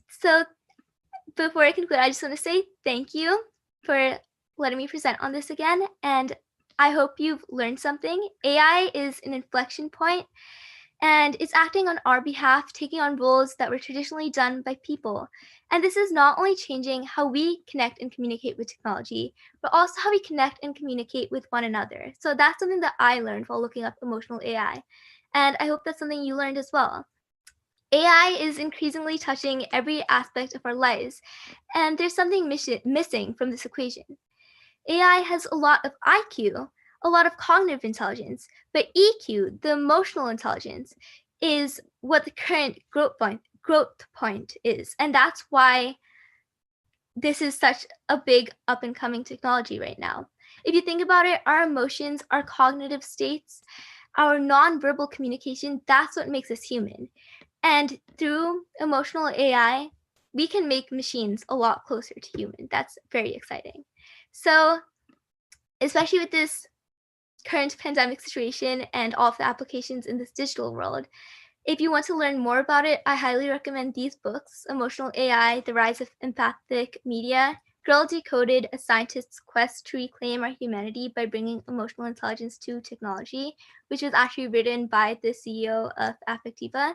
So before I conclude, I just want to say thank you for letting me present on this again, and I hope you've learned something. AI is an inflection point, and it's acting on our behalf, taking on roles that were traditionally done by people. And this is not only changing how we connect and communicate with technology, but also how we connect and communicate with one another. So that's something that I learned while looking up emotional AI. And I hope that's something you learned as well. AI is increasingly touching every aspect of our lives, and there's something missing from this equation. AI has a lot of IQ, a lot of cognitive intelligence, but EQ, the emotional intelligence, is what the current growth point is. And that's why this is such a big up and coming technology right now. If you think about it, our emotions, our cognitive states, our nonverbal communication, that's what makes us human. And through emotional AI, we can make machines a lot closer to human. That's very exciting. So, especially with this current pandemic situation and all of the applications in this digital world, if you want to learn more about it, I highly recommend these books, Emotional AI, The Rise of Empathic Media, Girl Decoded, A Scientist's Quest to Reclaim Our Humanity by Bringing Emotional Intelligence to Technology, which was actually written by the CEO of Affectiva,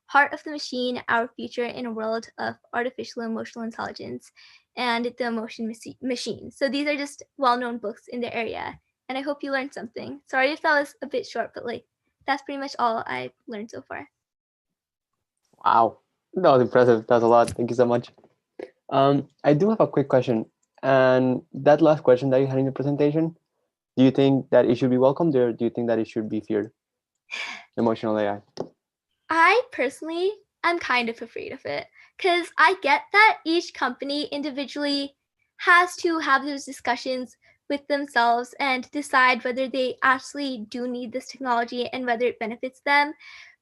Heart of the Machine, Our Future in a World of Artificial Emotional Intelligence, and The Emotion Machine. So these are just well-known books in the area, and I hope you learned something. Sorry if that was a bit short, but like that's pretty much all I've learned so far. Wow, that was impressive. That's a lot. Thank you so much. I do have a quick question, and that last question that you had in your presentation, do you think that it should be welcomed, or do you think that it should be feared? Emotional AI. I personally am kind of afraid of it because I get that each company individually has to have those discussions with themselves and decide whether they actually do need this technology and whether it benefits them.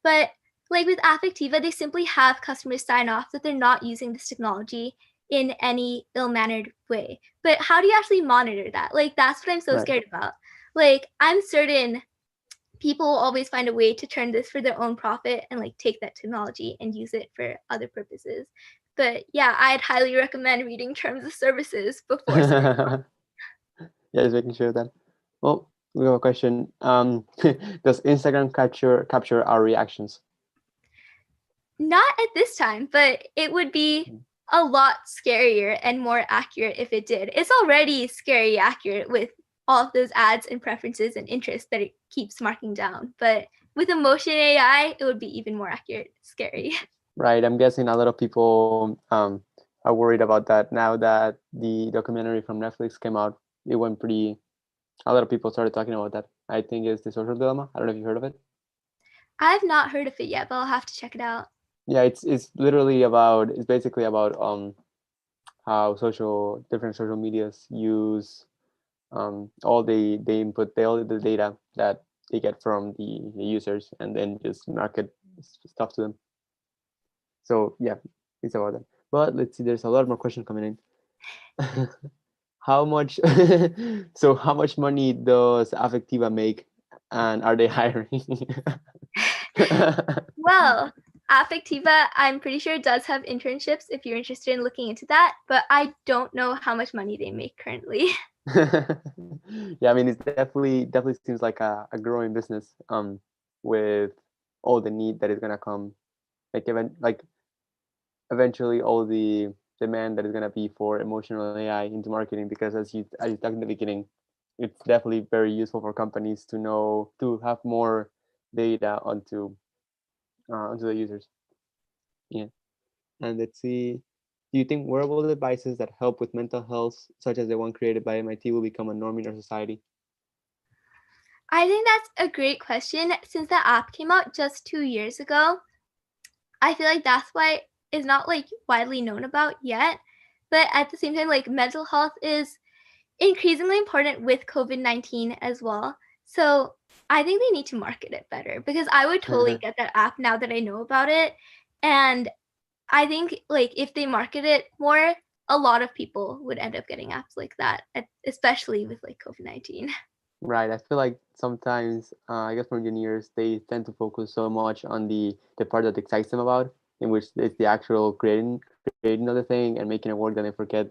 But like with Affectiva, they simply have customers sign off that they're not using this technology in any ill-mannered way. But how do you actually monitor that? Like that's what I'm so scared about. Like I'm certain people will always find a way to turn this for their own profit and like take that technology and use it for other purposes. But yeah, I'd highly recommend reading terms of services before signing. Yeah, just making sure that. Well, we have a question. Does Instagram capture our reactions? Not at this time, but it would be a lot scarier and more accurate if it did. It's already scary accurate with all of those ads and preferences and interests that it keeps marking down. But with emotion AI, it would be even more accurate, scary. Right. I'm guessing a lot of people are worried about that now that the documentary from Netflix came out. It went pretty. A lot of people started talking about that. I think it's The Social Dilemma. I don't know if you heard of it. I've not heard of it yet, but I'll have to check it out. Yeah, it's literally about. It's basically about how different social medias use all the input, all the data that they get from the users, and then just market stuff to them. So yeah, it's about that. But let's see, there's a lot more questions coming in. how much so how much money does Affectiva make, and are they hiring? Well, Affectiva, I'm pretty sure does have internships if you're interested in looking into that, but I don't know how much money they make currently. Yeah, I mean, it's definitely seems like a growing business with all the need that is gonna come, like eventually all the demand that is gonna be for emotional AI into marketing, because as you talked in the beginning, it's definitely very useful for companies to have more data onto the users. Yeah. And let's see, do you think wearable devices that help with mental health, such as the one created by MIT, will become a norm in our society? I think that's a great question. Since the app came out just 2 years ago, I feel like that's why it's not like widely known about yet. But at the same time, like mental health is increasingly important with COVID-19 as well. So I think they need to market it better because I would totally get that app now that I know about it. And I think like if they market it more, a lot of people would end up getting apps like that, especially with like COVID-19. Right. I feel like sometimes, I guess for engineers, they tend to focus so much on the part that excites them about, in which it's the actual creating of the thing and making it work, that they forget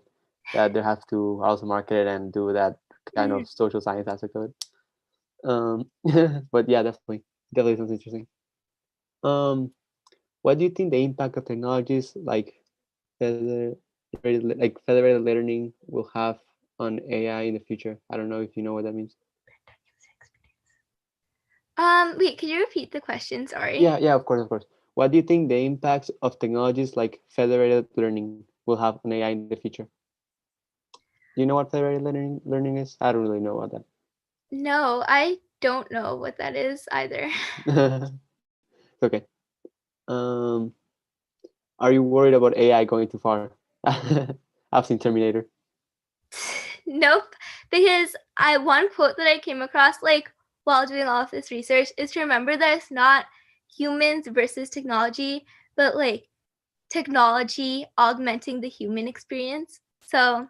that they have to also market it and do that kind of social science aspect of it. But yeah, definitely sounds interesting. What do you think the impact of technologies like federated learning will have on AI in the future? I don't know if you know what that means. Wait, could you repeat the question? Sorry. Yeah, of course. What do you think the impacts of technologies like federated learning will have on AI in the future? Do you know what federated learning is? I don't really know about No, I don't know what that is either. that. Okay. Are you worried about AI going too far? I've seen Terminator. Nope, because one quote that I came across like while doing all of this research is to remember that it's not humans versus technology, but like technology augmenting the human experience. So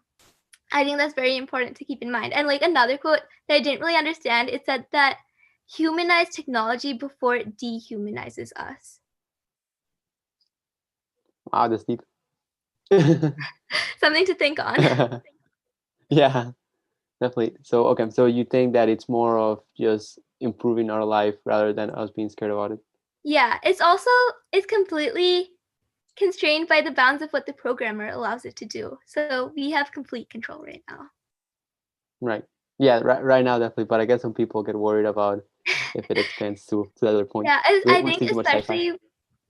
I think that's very important to keep in mind. And like another quote that I didn't really understand, it said that humanize technology before it dehumanizes us. Wow, that's deep. Something to think on. Yeah, definitely. So you think that it's more of just improving our life rather than us being scared about it? Yeah, it's completely constrained by the bounds of what the programmer allows it to do. So we have complete control right now. Right. Yeah, right now definitely. But I guess some people get worried about if it expands to the other point. Yeah, We're seeing too much sci-fi.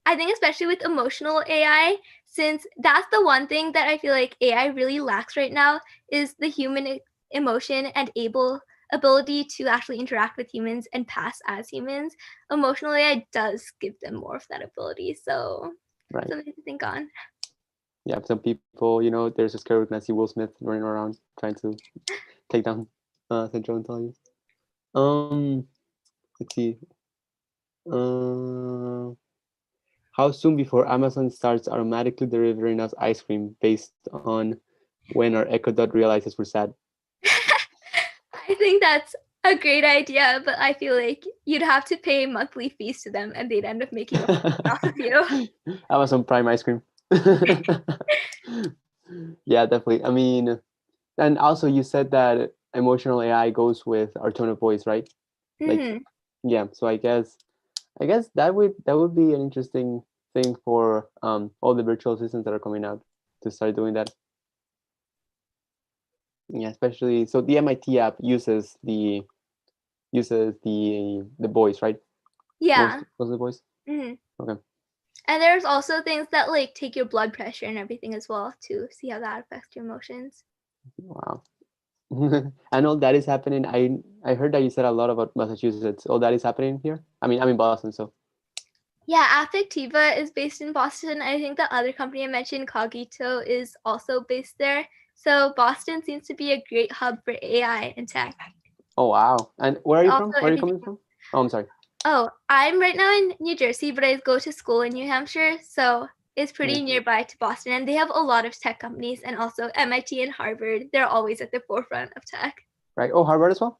I think especially with emotional AI, since that's the one thing that I feel like AI really lacks right now is the human emotion and ability to actually interact with humans and pass as humans. Emotional AI does give them more of that ability. So Right. something to think on. Yeah, some people, they're just scared when I see Will Smith running around trying to take down Central Intelligence. Let's see. How soon before Amazon starts automatically delivering us ice cream based on when our Echo Dot realizes we're sad? I think that's a great idea, but I feel like you'd have to pay monthly fees to them and they'd end up making a profit off of you. Amazon Prime ice cream. Yeah, definitely. I mean, and also you said that emotional AI goes with our tone of voice, right? Mhm. Yeah. So I guess that would be an interesting thing for all the virtual assistants that are coming out to start doing that. Yeah, especially so the MIT app uses the voice, right? Yeah. Most of the voice. Mhm. Okay. And there's also things that like take your blood pressure and everything as well to see how that affects your emotions. Wow. And all that is happening. I heard that you said a lot about Massachusetts. All that is happening here. I'm in Boston, so. Yeah, Affectiva is based in Boston. I think the other company I mentioned, Cogito, is also based there. So Boston seems to be a great hub for AI and tech. Oh wow! And where are you from? Also, Where are you coming from? Oh, I'm sorry. Oh, I'm right now in New Jersey, but I go to school in New Hampshire. So is pretty nearby to Boston, and they have a lot of tech companies, and also MIT and Harvard. They're always at the forefront of tech. Right. Oh, Harvard as well?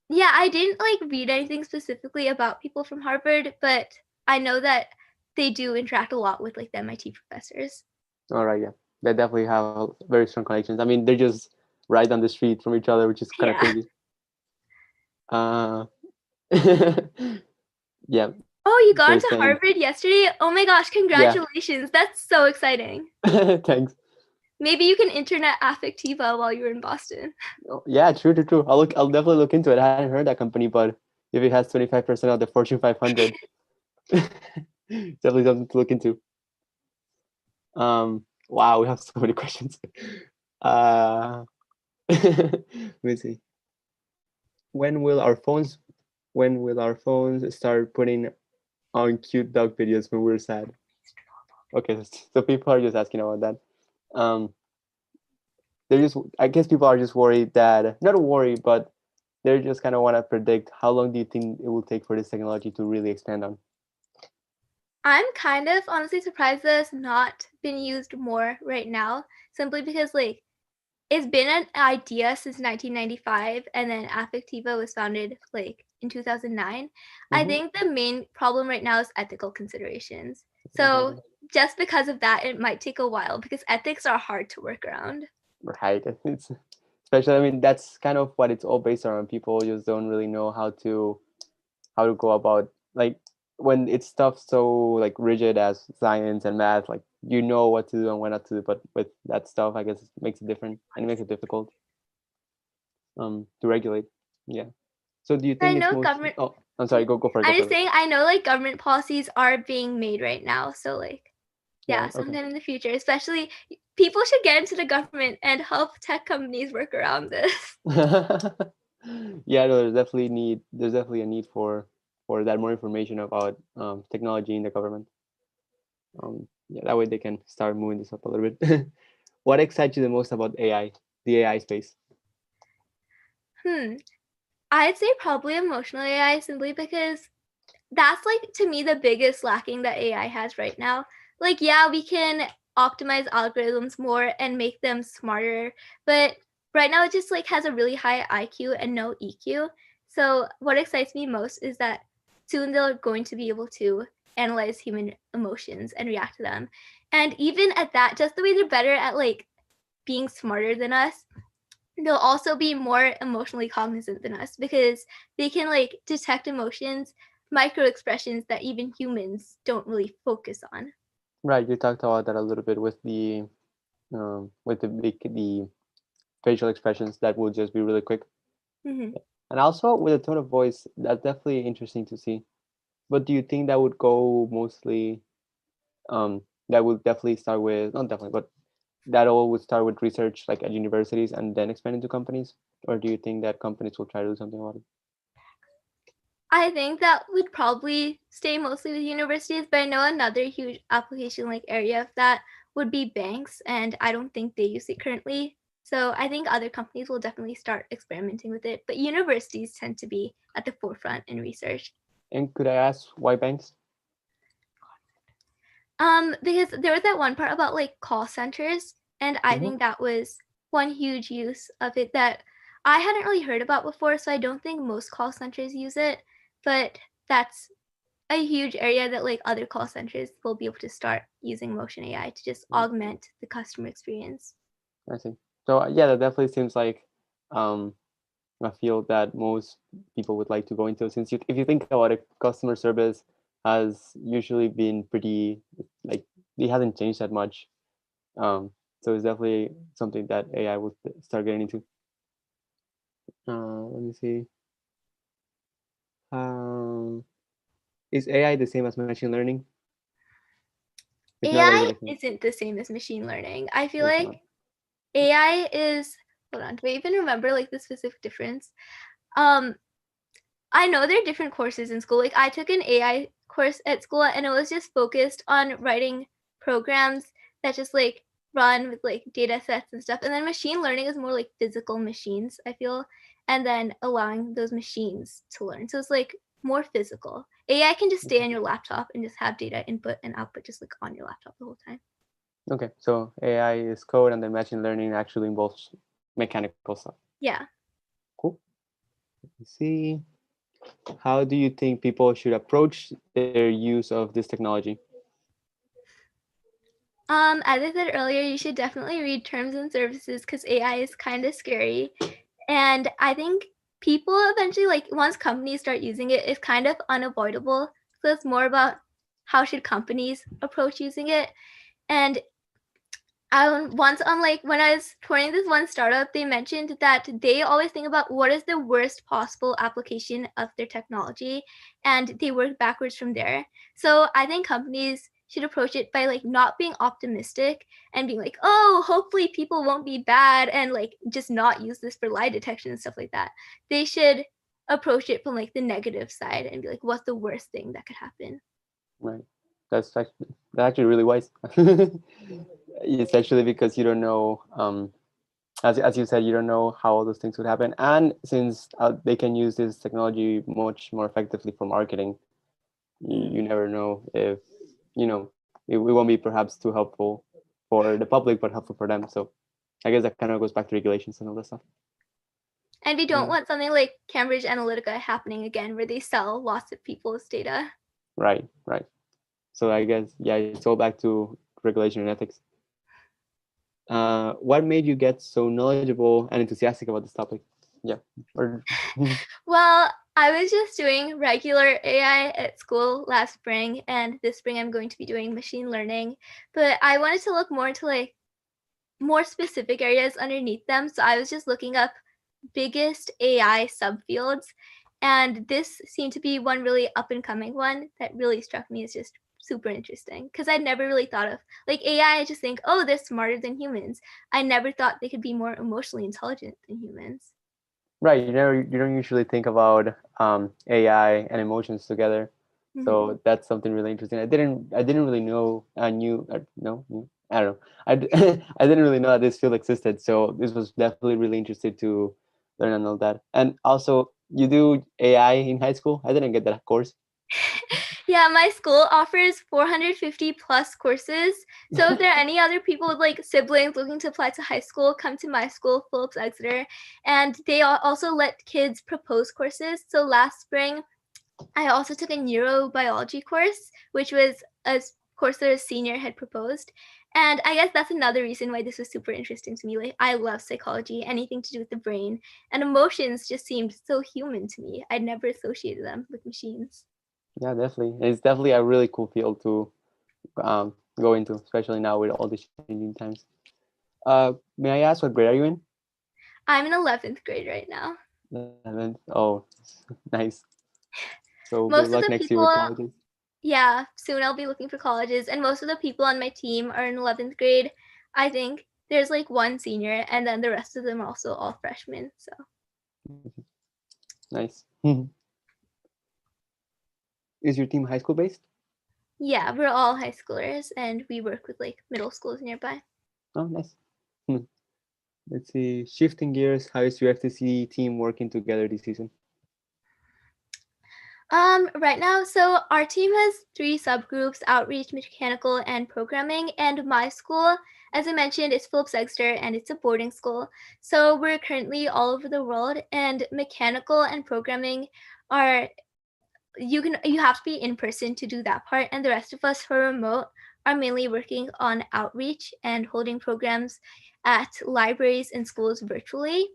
Yeah, I didn't like read anything specifically about people from Harvard, but I know that they do interact a lot with like the MIT professors. All right, yeah. They definitely have very strong connections. I mean, they're just right down the street from each other, which is kind of crazy. Yeah. Oh, you got So into same. Harvard yesterday? Oh my gosh, congratulations. That's so exciting. Thanks. Maybe you can intern at Affectiva while you're in Boston. Oh, yeah, true. I'll definitely look into it. I hadn't heard that company, but if it has 25% of the Fortune 500, definitely something to look into. Wow, we have so many questions. Let me see. When will our phones start putting on cute dog videos when we're sad? Okay, so people are just asking about that. I guess people are just worried that, not worried, but they just kind of want to predict how long do you think it will take for this technology to really expand on? I'm kind of honestly surprised that it's not been used more right now, simply because like it's been an idea since 1995, and then Affectiva was founded like in 2009. I think the main problem right now is ethical considerations. So just because of that, it might take a while because ethics are hard to work around. Right. It's especially, I mean, that's kind of what it's all based on. People just don't really know how to go about, like, when it's stuff so like rigid as science and math, like you know what to do and what not to do, but with that stuff, I guess it makes it different and it makes it difficult to regulate. Yeah. So do you think I it's know most... government. Oh, I'm sorry. Go for it. I'm just saying, I know like government policies are being made right now. So like, yeah, okay. sometime in the future, especially people should get into the government and help tech companies work around this. Yeah, no, there's definitely a need for that more information about technology in the government. Yeah, that way they can start moving this up a little bit. What excites you the most about AI, the AI space? I'd say probably emotional AI, simply because that's like to me the biggest lacking that AI has right now. Like, yeah, we can optimize algorithms more and make them smarter, but right now it just like has a really high IQ and no EQ. So what excites me most is that soon they're going to be able to analyze human emotions and react to them. And even at that, just the way they're better at like being smarter than us, they'll also be more emotionally cognizant than us because they can like detect emotions, micro expressions that even humans don't really focus on. Right, you talked about that a little bit with the facial expressions that will just be really quick, and also with the tone of voice. That's definitely interesting to see. But do you think that would go mostly? That would definitely start with, not definitely, but that all would start with research like at universities and then expand into companies, or do you think that companies will try to do something about it? I think that would probably stay mostly with universities, but I know another huge application like area of that would be banks, and I don't think they use it currently. So I think other companies will definitely start experimenting with it, but universities tend to be at the forefront in research. And could I ask why banks? Because there was that one part about like call centers, and I think that was one huge use of it that I hadn't really heard about before, so I don't think most call centers use it, but that's a huge area that like other call centers will be able to start using Motion AI to just augment the customer experience. I see. So yeah, that definitely seems like a field that most people would like to go into, since if you think about it, customer service has usually been pretty, like, it hasn't changed that much. So it's definitely something that AI will start getting into. Let me see. Is AI the same as machine learning? If not, what is AI it? isn't the same as machine learning. I feel like AI is, hold on, do I even remember like the specific difference? I know there are different courses in school. Like I took an AI course at school and it was just focused on writing programs that just like run with like data sets and stuff. And then machine learning is more like physical machines, I feel, and then allowing those machines to learn. So it's like more physical. AI can just stay on your laptop and just have data input and output just like on your laptop the whole time. Okay, so AI is code, and then machine learning actually involves mechanical stuff. Yeah. Cool. Let's see. How do you think people should approach their use of this technology? As I said earlier, you should definitely read terms and services because AI is kind of scary. And I think people eventually, like once companies start using it, it's kind of unavoidable. So it's more about how should companies approach using it. And once on like when I was touring this one startup, they mentioned that they always think about what is the worst possible application of their technology, and they work backwards from there. So I think companies should approach it by like not being optimistic and being like, oh, hopefully people won't be bad and like just not use this for lie detection and stuff like that. They should approach it from like the negative side and be like, what's the worst thing that could happen? Right. That's actually really wise. It's actually because you don't know, as you said, you don't know how all those things would happen. And since they can use this technology much more effectively for marketing, you never know if, it won't be perhaps too helpful for the public, but helpful for them. So I guess that kind of goes back to regulations and all that stuff. And we don't want something like Cambridge Analytica happening again, where they sell lots of people's data. Right. So I guess, yeah, it's all back to regulation and ethics. What made you get so knowledgeable and enthusiastic about this topic? Yeah. Well, I was just doing regular AI at school last spring, and this spring I'm going to be doing machine learning. But I wanted to look more into like more specific areas underneath them. So I was just looking up biggest AI subfields, and this seemed to be one really up and coming one that really struck me as just super interesting because I'd never really thought of like AI. I just think, oh, they're smarter than humans. I never thought they could be more emotionally intelligent than humans. Right. You don't usually think about AI and emotions together. Mhm. So that's something really interesting. I didn't really know. I don't know. I didn't really know that this field existed. So this was definitely really interested to learn and all that. And also, you do AI in high school? I didn't get that course. Yeah, my school offers 450 plus courses. So if there are any other people with like siblings looking to apply to high school, come to my school, Phillips Exeter. And they also let kids propose courses. So last spring, I also took a neurobiology course, which was a course that a senior had proposed. And I guess that's another reason why this was super interesting to me. Like, I love psychology, anything to do with the brain, and emotions just seemed so human to me. I'd never associated them with machines. Yeah, definitely. It's definitely a really cool field to go into, especially now with all the changing times. May I ask what grade are you in? I'm in 11th grade right now. 11th. Oh, nice. So Most good of luck the next year with people- colleges. Yeah, soon I'll be looking for colleges, and most of the people on my team are in 11th grade. I think there's like one senior, and then the rest of them are also all freshmen. So Nice. Is your team high school based? yeah, we're all high schoolers, and we work with like middle schools nearby. Oh, nice. Let's see. Shifting gears, how is your FTC team working together this season? Right now, so our team has 3 subgroups: outreach, mechanical, and programming. And my school, as I mentioned, is Phillips Exeter, and it's a boarding school. So we're currently all over the world, and mechanical and programming are you have to be in person to do that part, and the rest of us who are remote are mainly working on outreach and holding programs at libraries and schools virtually.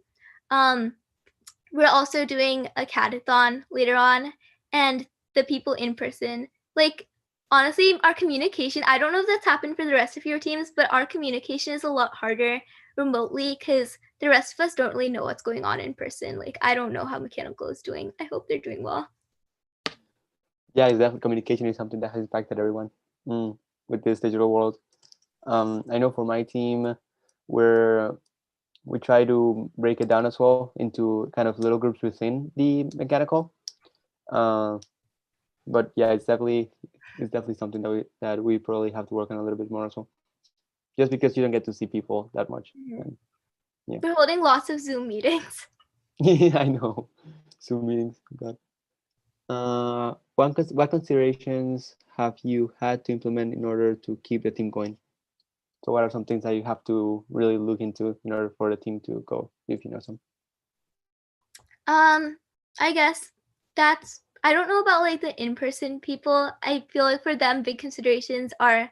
We're also doing a catathon later on, and the people in person, like honestly, our communication, I don't know if that's happened for the rest of your teams, but our communication is a lot harder remotely because the rest of us don't really know what's going on in person. Like, I don't know how mechanical is doing. I hope they're doing well. Yeah, it's definitely communication is something that has impacted everyone with this digital world. I know for my team, we try to break it down as well into kind of little groups within the mechanical. But yeah, it's definitely something that we probably have to work on a little bit more as well. Just because you don't get to see people that much. And, yeah. We're holding lots of Zoom meetings. Yeah, I know. Zoom meetings. God. what considerations have you had to implement in order to keep the team going? So what are some things that you have to really look into in order for the team to go, if you know some? I guess that's I don't know about like the in-person people. I feel like for them big considerations are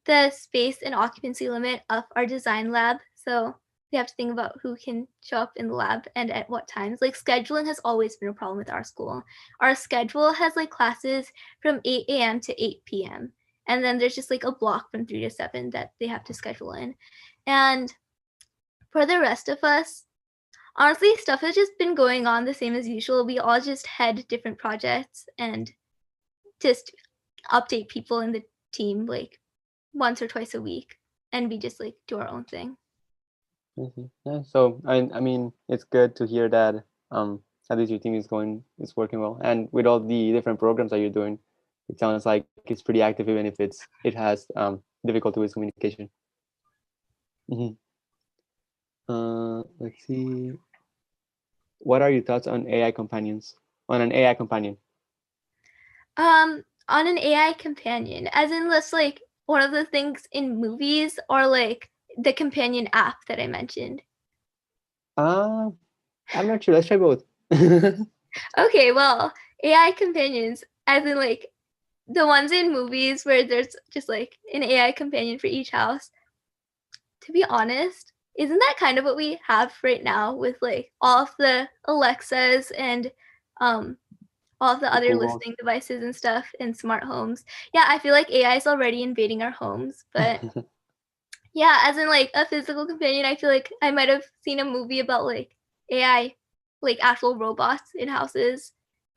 the space and occupancy limit of our design lab. So we have to think about who can show up in the lab and at what times. Like scheduling has always been a problem with our school. Our schedule has like classes from 8 a.m. to 8 p.m. And then there's just like a block from 3 to 7 that they have to schedule in. And for the rest of us, honestly, stuff has just been going on the same as usual. We all just head different projects and just update people in the team like once or twice a week, and we just like do our own thing. Yeah, so I mean, it's good to hear that at least your team is working well, and with all the different programs that you're doing, it sounds like it's pretty active, even if it has difficulty with communication. Let's see. What are your thoughts on AI companions? On an AI companion? On an AI companion, as in this like one of the things in movies, or like the companion app that I mentioned? I'm not sure. Let's try both. Okay, well, AI companions, as in like the ones in movies where there's just like an AI companion for each house. To be honest, isn't that kind of what we have right now with like all of the Alexas and all of the other Googles. listening devices and stuff in smart homes? Yeah, I feel like AI is already invading our homes, but yeah, as in like a physical companion, I feel like I might have seen a movie about like AI, like actual robots in houses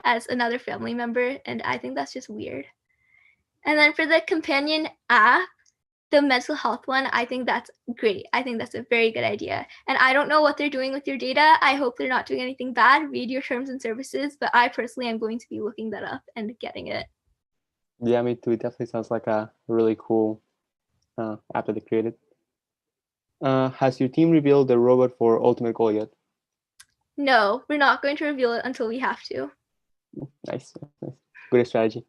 as another family member, and I think that's just weird. And then for the companion app, the mental health one, I think that's great. I think that's a very good idea. And I don't know what they're doing with your data. I hope they're not doing anything bad. Read your terms and services, but I personally am going to be looking that up and getting it. Yeah, me too. It definitely sounds like a really cool app that they created. Has your team revealed the robot for Ultimate Goal yet? No, we're not going to reveal it until we have to. Nice. Good strategy.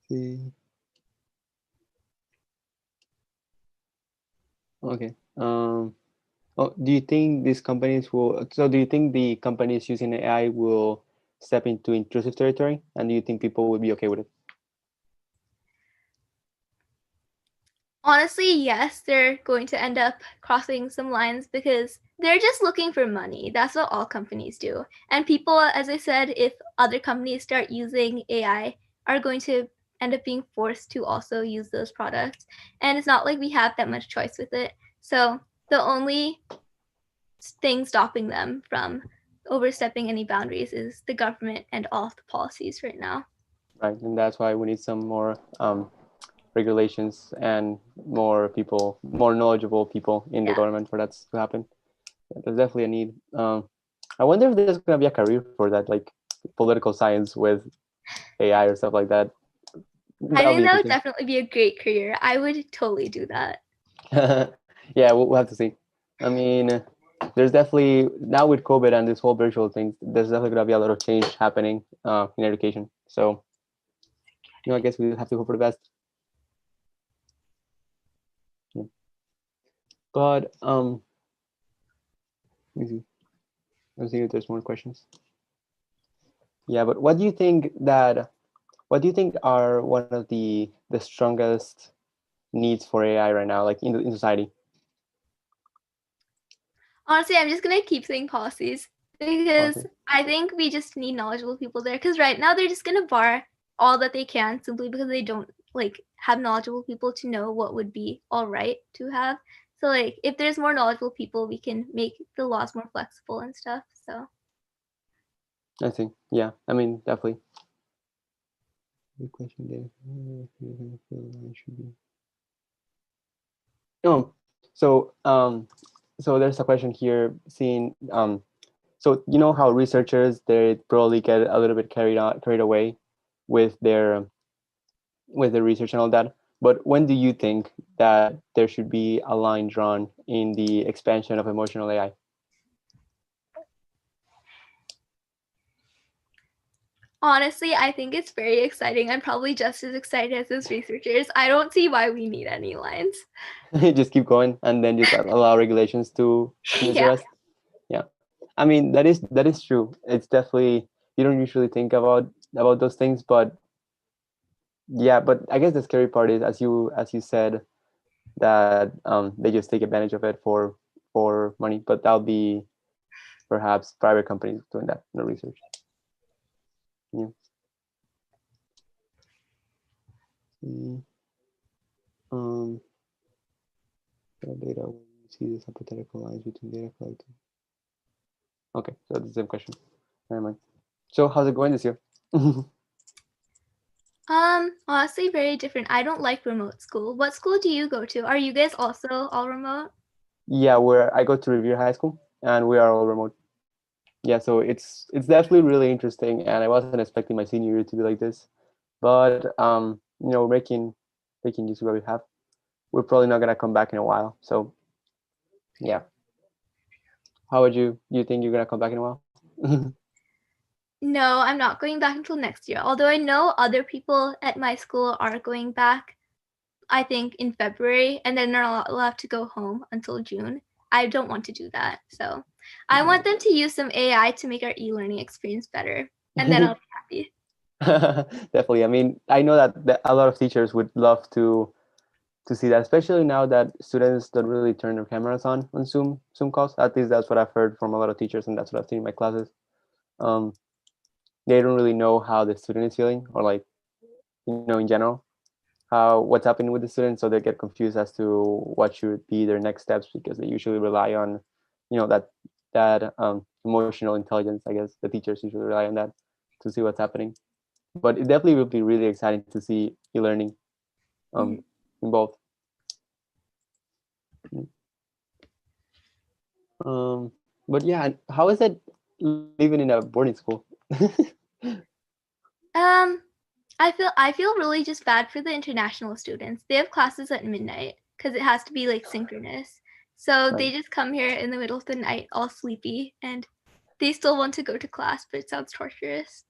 See. Okay. Do you think these companies will? So, do you think the companies using AI will step into intrusive territory, and do you think people will be okay with it? Honestly, yes, they're going to end up crossing some lines because they're just looking for money. That's what all companies do. And people, as I said, if other companies start using AI, are going to end up being forced to also use those products. And it's not like we have that much choice with it. So the only thing stopping them from overstepping any boundaries is the government and all of the policies right now. Right, and that's why we need some more regulations and more people, more knowledgeable people in the government for that to happen. There's definitely a need. I wonder if there's going to be a career for that, like political science with AI or stuff like that. I think that would definitely be a great career. I would totally do that. Yeah, we'll have to see. I mean, there's definitely, now with COVID and this whole virtual thing, there's definitely going to be a lot of change happening in education. So, I guess we have to hope for the best. Yeah. But, let me see. Let's see if there's more questions. Yeah, but what do you think are one of the strongest needs for AI right now, like in society? Honestly, I'm just going to keep saying policies because I think we just need knowledgeable people there, because right now they're just going to bar all that they can simply because they don't like have knowledgeable people to know what would be all right to have. So like if there's more knowledgeable people, we can make the laws more flexible and stuff. So I think, yeah, I mean, definitely. Good question there. Oh, so so there's a question here seeing so you know how researchers, they probably get a little bit carried away with their research and all that, but when do you think that there should be a line drawn in the expansion of emotional AI? Honestly, I think it's very exciting. I'm probably just as excited as those researchers. I don't see why we need any lines. Just keep going, and then just allow regulations to finish the Yeah. rest. Yeah, I mean that is true. It's definitely, you don't usually think about those things, but yeah. But I guess the scary part is, as you said, that they just take advantage of it for money. But that'll be perhaps private companies doing that, no research. Yeah. Mm. Data, when you see this hypothetical lines between data collected. Okay, so that's the same question. Never mind. So how's it going this year? Honestly, very different. I don't like remote school. What school do you go to? Are you guys also all remote? Yeah, I go to Revere High School, and we are all remote. Yeah, so it's definitely really interesting, and I wasn't expecting my senior year to be like this, but making use of what we have. We're probably not gonna come back in a while, so yeah. How would you? Do you think you're gonna come back in a while? No, I'm not going back until next year. Although I know other people at my school are going back, I think in February, and then they're not allowed to go home until June. I don't want to do that. So I want them to use some AI to make our e-learning experience better, and then I'll be happy. Definitely. I mean, I know that a lot of teachers would love to see that, especially now that students don't really turn their cameras on Zoom calls. At least that's what I've heard from a lot of teachers, and that's what I've seen in my classes. They don't really know how the student is feeling, or like, in general, what's happening with the student, so they get confused as to what should be their next steps, because they usually rely on, that emotional intelligence. I guess the teachers usually rely on that to see what's happening. But it definitely will be really exciting to see e-learning in both. But yeah, how is it living in a boarding school? I feel really just bad for the international students. They have classes at midnight because it has to be like synchronous. So they just come here in the middle of the night all sleepy, and they still want to go to class, but it sounds torturous.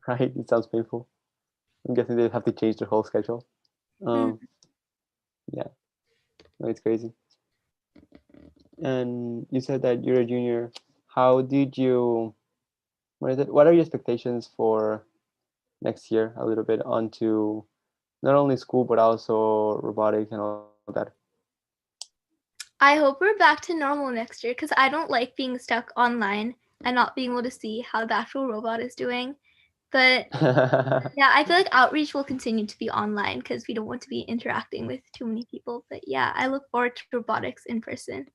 Right, it sounds painful. I'm guessing they have to change their whole schedule. Yeah, no, it's crazy. And you said that you're a junior. How did you? What are your expectations for next year? A little bit onto not only school but also robotics and all that. I hope we're back to normal next year because I don't like being stuck online and not being able to see how the actual robot is doing. But yeah, I feel like outreach will continue to be online because we don't want to be interacting with too many people. But yeah, I look forward to robotics in person.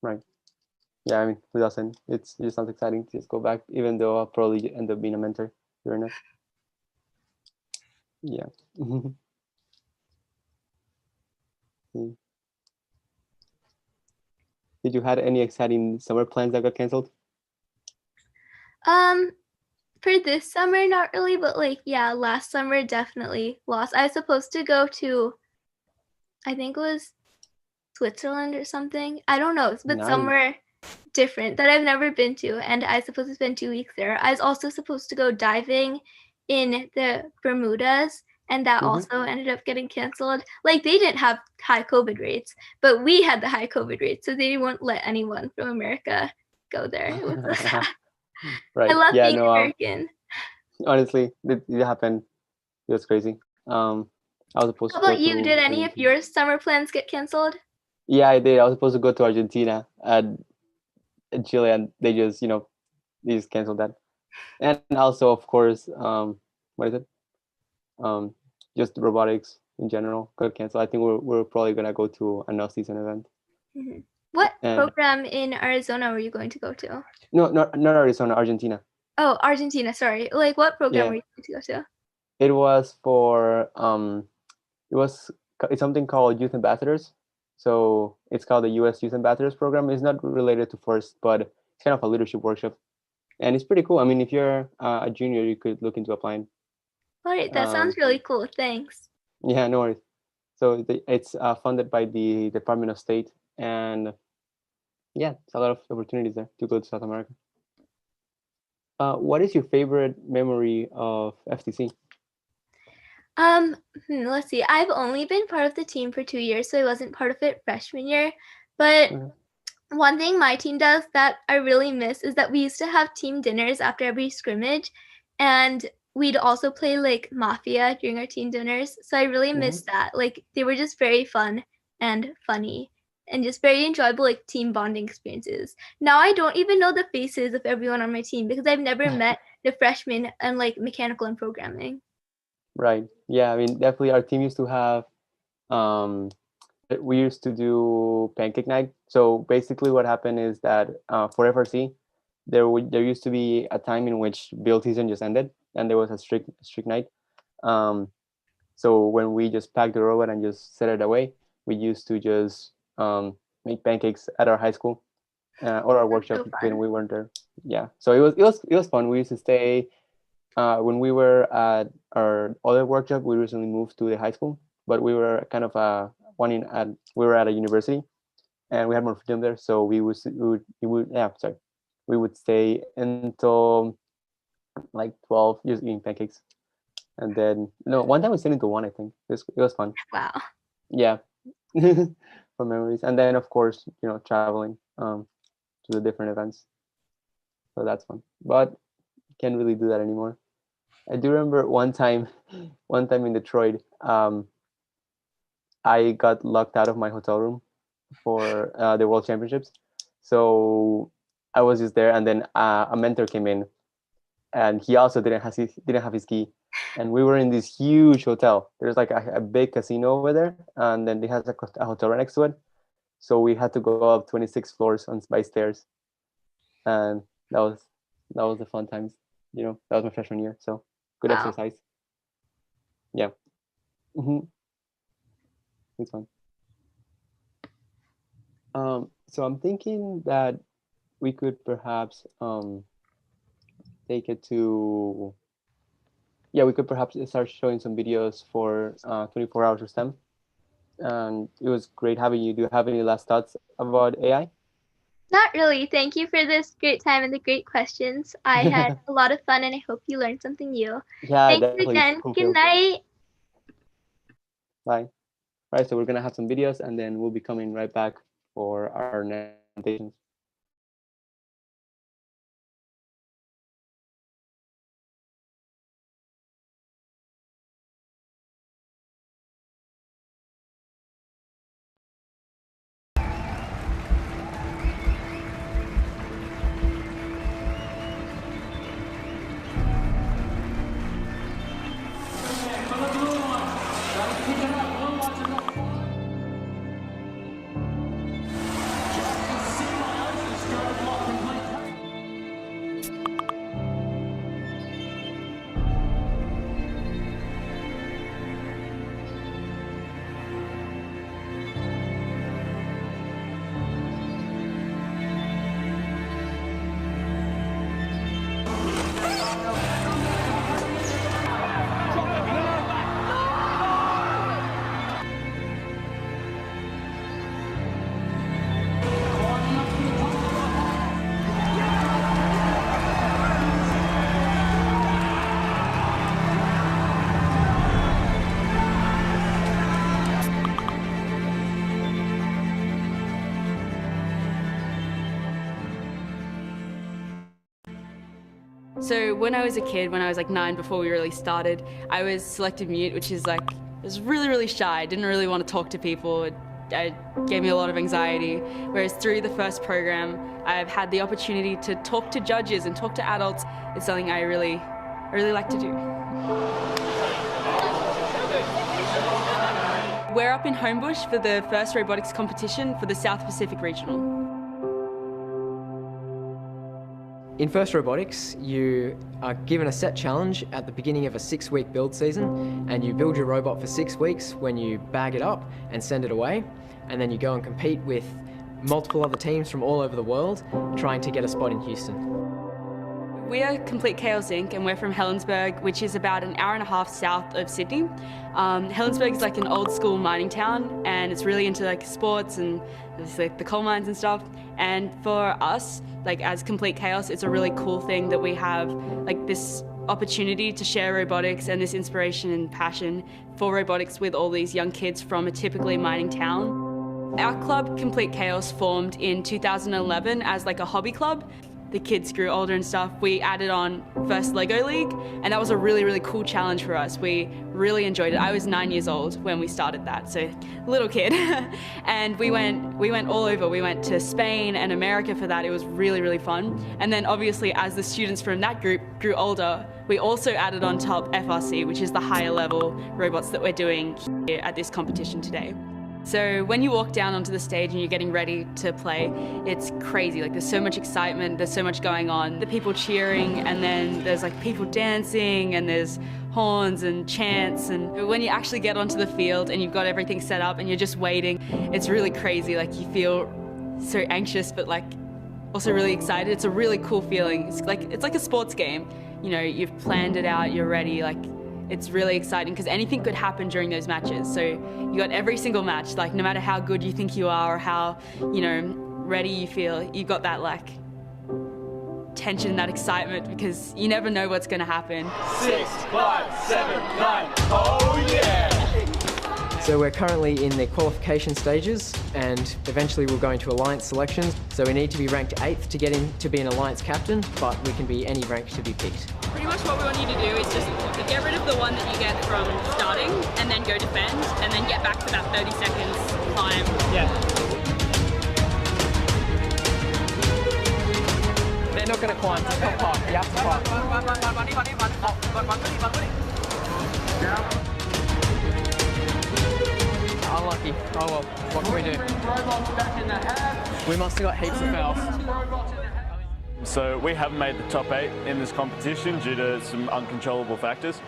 Right. Yeah, I mean, who doesn't? It sounds exciting to just go back, even though I'll probably end up being a mentor during it. Yeah. Did you had any exciting summer plans that got canceled? For this summer, not really, but like, yeah, last summer definitely lost. I was supposed to go to, I think it was Switzerland or something. I don't know, but Nice. somewhere different that I've never been to, and I was supposed to spend 2 weeks there. I was also supposed to go diving in the Bermudas, and that also ended up getting canceled. Like, they didn't have high COVID rates, but we had the high COVID rates, so they won't let anyone from America go there. It was so sad. Right. I love Yeah, being no, American. honestly, it happened. It was crazy. I was supposed How to go about you? to Did any of Argentina. your summer plans get canceled? Yeah, I did. I was supposed to go to Argentina and Chile, and they just canceled that. And also, of course, what is it? Just robotics in general got canceled. I think we're probably gonna go to an off-season event. What And program in Arizona were you going to go to? no, not Arizona, Argentina. Oh, Argentina, sorry. Like, what program Yeah. were you going to go to? It was for it's something called Youth Ambassadors. So it's called the U.S. Youth Ambassadors program. It's not related to FIRST, but it's kind of a leadership workshop, and it's pretty cool. I mean, if you're a junior, you could look into applying. All right, that sounds really cool. Thanks. Yeah, no worries. So it's funded by the Department of State, and yeah, it's a lot of opportunities there to go to South America. What is your favorite memory of FTC? Let's see. I've only been part of the team for 2 years, so I wasn't part of it freshman year. But one thing my team does that I really miss is that we used to have team dinners after every scrimmage, and we'd also play like Mafia during our team dinners. So I really miss that. Like they were just very fun and funny and just very enjoyable like team bonding experiences. Now I don't even know the faces of everyone on my team because I've never met the freshmen and like mechanical and programming. Right. Yeah. I mean, definitely our team used to have, we used to do pancake night. So basically what happened is that for FRC, there used to be a time in which build season just ended and there was a strict night. So when we just packed the robot and just set it away, we used to just make pancakes at our high school or our workshop when we weren't there. Yeah. So it was fun. We used to stay. When we were at our other workshop, we recently moved to the high school, but we were kind of we were at a university, and we had more freedom there. So we would stay until like 12 just eating pancakes, and then one time we stayed until 1. I think it was fun. Wow. Yeah, for memories, and then of course traveling to the different events. So that's fun, but can't really do that anymore. I do remember one time in Detroit, I got locked out of my hotel room for the World Championships. So I was just there, and then a mentor came in, and he also didn't have his key. And we were in this huge hotel. There's like a big casino over there, and then they had a hotel right next to it. So we had to go up 26 floors by stairs, and that was the fun times. That was my freshman year, so good exercise. Yeah. It's fun. So I'm thinking that we could perhaps take it to, we could perhaps start showing some videos for 24 Hours of STEM. And it was great having you. Do you have any last thoughts about AI? Not really. Thank you for this great time and the great questions. I had a lot of fun and I hope you learned something new. Yeah, thanks definitely. again. Cool. Good night. Bye. All right, so we're going to have some videos and then we'll be coming right back for our next presentations. So when I was a kid, when I was like 9 before we really started, I was selected mute, which is like, I was really, really shy. I didn't really want to talk to people. It gave me a lot of anxiety. Whereas through the first program, I've had the opportunity to talk to judges and talk to adults. It's something I really like to do. We're up in Homebush for the first robotics competition for the South Pacific Regional. In FIRST Robotics, you are given a set challenge at the beginning of a 6-week build season, and you build your robot for 6 weeks when you bag it up and send it away, and then you go and compete with multiple other teams from all over the world trying to get a spot in Houston. We are Complete Chaos Inc. and we're from Helensburgh, which is about an hour and a half south of Sydney. Helensburgh is like an old school mining town and it's really into like sports and like the coal mines and stuff. And for us, like as Complete Chaos, it's a really cool thing that we have like this opportunity to share robotics and this inspiration and passion for robotics with all these young kids from a typically mining town. Our club, Complete Chaos, formed in 2011 as like a hobby club. The kids grew older and stuff. We added on first Lego League, and that was a really, really cool challenge for us. We really enjoyed it. I was 9 years old when we started that, so little kid. And we went all over. We went to Spain and America for that. It was really, really fun. And then obviously as the students from that group grew older, we also added on top FRC, which is the higher level robots that we're doing here at this competition today. So when you walk down onto the stage and you're getting ready to play, it's crazy. Like there's so much excitement, there's so much going on. The people cheering, and then there's like people dancing, and there's horns and chants. And when you actually get onto the field and you've got everything set up and you're just waiting, it's really crazy. Like you feel so anxious, but like also really excited. It's a really cool feeling. It's like a sports game. You know, you've planned it out, you're ready. Like it's really exciting because anything could happen during those matches. So you got every single match, like no matter how good you think you are or how, you know, ready you feel, you've got that like tension, that excitement, because you never know what's going to happen. 6, 5, 7, 9, oh yeah! So we're currently in the qualification stages and eventually we'll go into alliance selections. So we need to be ranked 8th to get in to be an alliance captain, but we can be any rank to be picked. Pretty much what we want you to do is just get rid of the one that you get from starting and then go defend and then get back to that 30 seconds climb. Yeah. They're not going to climb, it's not park, you have to climb. Unlucky. Oh well, what can we do? We must have got heaps of fouls. So we haven't made the top 8 in this competition due to some uncontrollable factors.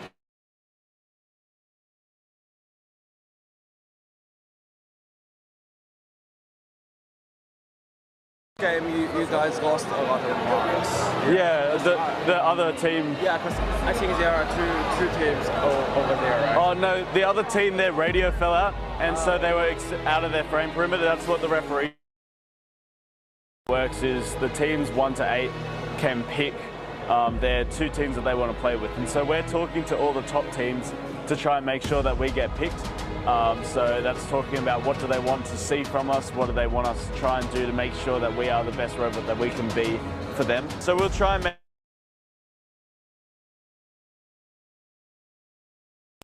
Game, you guys lost a lot of marks. Yeah, the other team. Yeah, because I think there are two teams over there, right? Oh no, the other team, their radio fell out, and so they were out of their frame perimeter. That's what the referee works is the teams 1 to 8 can pick their 2 teams that they want to play with, and so we're talking to all the top teams to try and make sure that we get picked. So that's talking about what do they want to see from us, what do they want us to try and do to make sure that we are the best robot that we can be for them. So we'll try and make.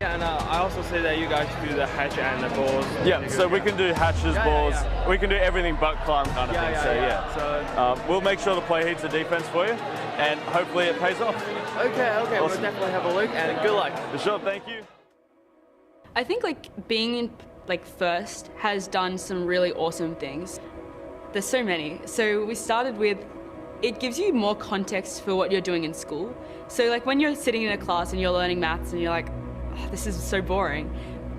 Yeah, and I also say that you guys do the hatch and the balls. Yeah, so we can do hatches, balls, we can do everything but climb kind of thing. So we'll make sure the play heats the defense for you, and hopefully it pays off. Okay, Awesome. We'll definitely have a look, and good luck. For sure, thank you. I think like being in like first has done some really awesome things. There's so many. So we started with, it gives you more context for what you're doing in school. So like when you're sitting in a class and you're learning maths and you're like, oh, this is so boring.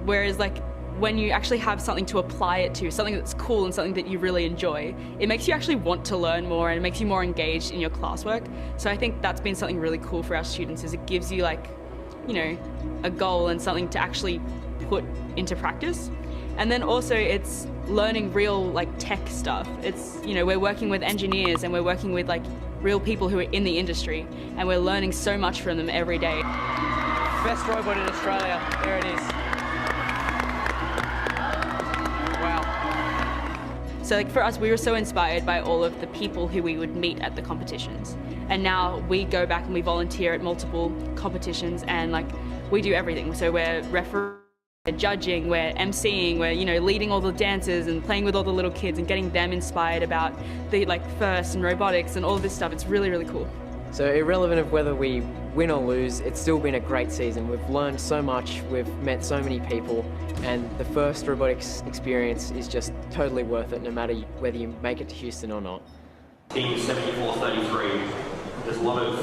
Whereas like when you actually have something to apply it to, something that's cool and something that you really enjoy, it makes you actually want to learn more and it makes you more engaged in your classwork. So I think that's been something really cool for our students, is it gives you like, you know, a goal and something to actually put into practice. And then also it's learning real like tech stuff. It's, you know, we're working with engineers and we're working with like real people who are in the industry, and we're learning so much from them every day. Best robot in Australia, there it is. Wow. So like for us, we were so inspired by all of the people who we would meet at the competitions. And now we go back and we volunteer at multiple competitions, and like we do everything. So we're refereeing, we're judging, we're emceeing, we're, you know, leading all the dances and playing with all the little kids and getting them inspired about the like FIRST and robotics and all this stuff. It's really, really cool. So irrelevant of whether we win or lose, it's still been a great season. We've learned so much, we've met so many people, and the FIRST robotics experience is just totally worth it, no matter whether you make it to Houston or not. Team 7433. There's a lot of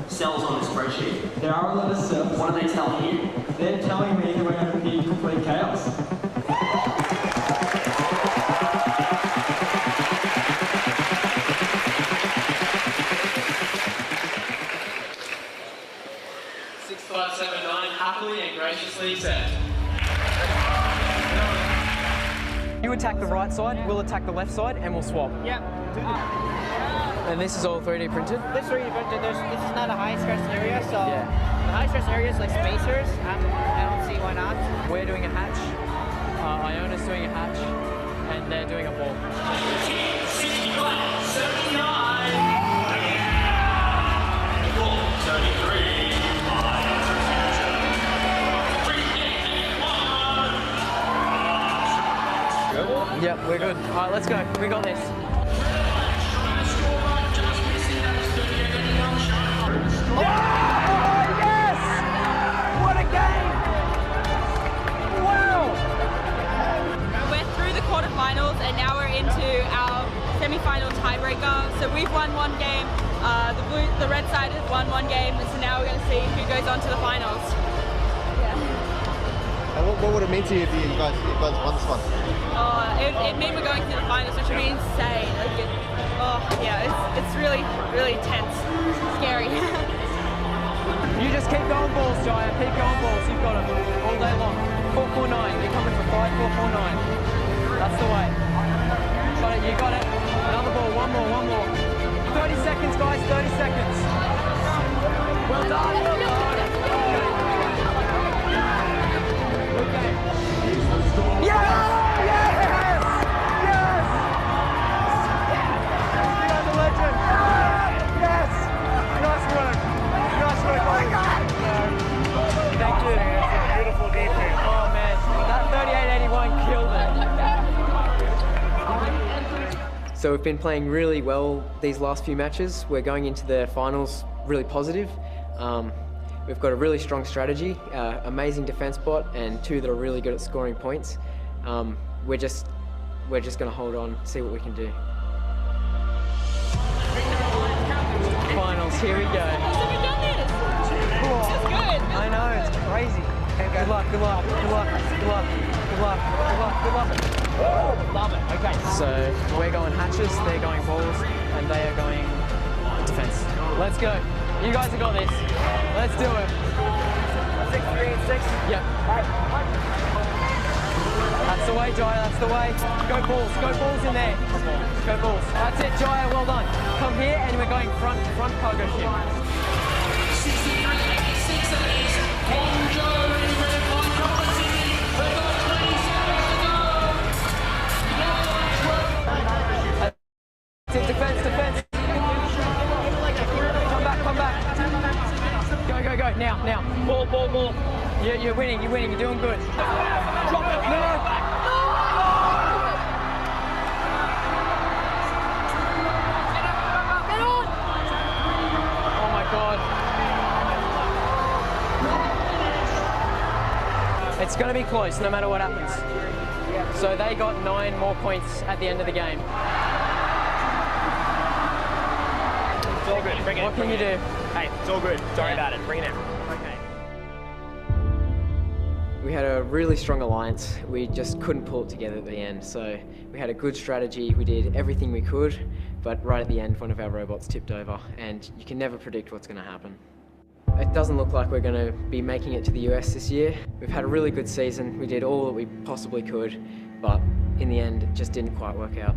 cells on the spreadsheet. There are a lot of cells. What are they telling you? They're telling me that we're going to be complete chaos. You attack the right side, we'll attack the left side, and we'll swap. Yeah. And this is all 3D printed? This 3D printed. This is not a high stress area, so the high stress areas like spacers. I don't see why not. We're doing a hatch. Iona's doing a hatch, and they're doing a ball. 65, 79. 33. Yep, we're good. All right, let's go. We got this. Oh, yes! What a game! Wow! We're through the quarterfinals and now we're into our semi-final tiebreaker. So we've won one game, the red side has won one game, and so now we're going to see who goes on to the finals. What would it mean to you if you guys won this one? It means we're going to the finals, which would be insane. It's really, really tense, scary. You just keep going balls, Jaya. Keep going balls. You've got them all day long. 449. You're coming for 5, 449. That's the way. Got it. You got it. Another ball. One more. 30 seconds, guys. 30 seconds. Well done. Well done. Okay. Yes! Yes! Yes! You guys are legend. Yes! Nice work. Nice work. Oh my God! Thank you. Beautiful defense. Oh man, that 38-81 killed it. So we've been playing really well these last few matches. We're going into the finals really positive. We've got a really strong strategy, amazing defense bot, and two that are really good at scoring points. We're just going to hold on, see what we can do. Finals, here we go. So we've done this. This is good. I know, it's crazy. Good luck, good luck, good luck, good luck, good luck, good luck, good luck. Love it. Okay. So we're going hatches, they're going balls, and they are going defense. Let's go. You guys have got this. Let's do it. 6, 3, and 6. Yep. That's the way, Jaya, that's the way. Go balls in there. Go balls. That's it, Jaya, well done. Come here and we're going front cargo ship. 63, 86, and 8. Hongzhou in red, one property. They got 20 seconds to go. That's it, defense. Come back. Go. Now. Ball. You're winning, you're doing good. Drop it. No. Oh my God. It's going to be close no matter what happens. So they got 9 more points at the end of the game. It's all good. Bring it in. What can you do? Hey, it's all good. Sorry about it. Bring it in. Okay. We had a really strong alliance. We just couldn't pull it together at the end. So we had a good strategy. We did everything we could, but right at the end, one of our robots tipped over, and you can never predict what's going to happen. It doesn't look like we're going to be making it to the US this year. We've had a really good season. We did all that we possibly could, but in the end, it just didn't quite work out.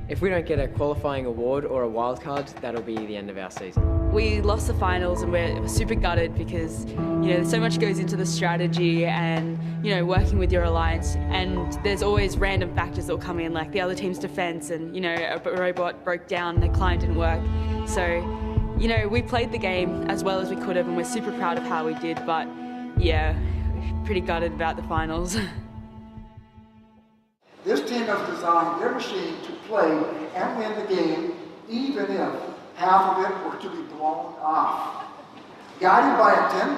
If we don't get a qualifying award or a wild card, that'll be the end of our season. We lost the finals and we're super gutted because, so much goes into the strategy and, working with your alliance, and there's always random factors that will come in, like the other team's defense and, a robot broke down and the client didn't work. So, we played the game as well as we could have and we're super proud of how we did, but yeah, pretty gutted about the finals. This team has designed their machine to play and win the game, even if half of it were to be blown off. Guided by a $10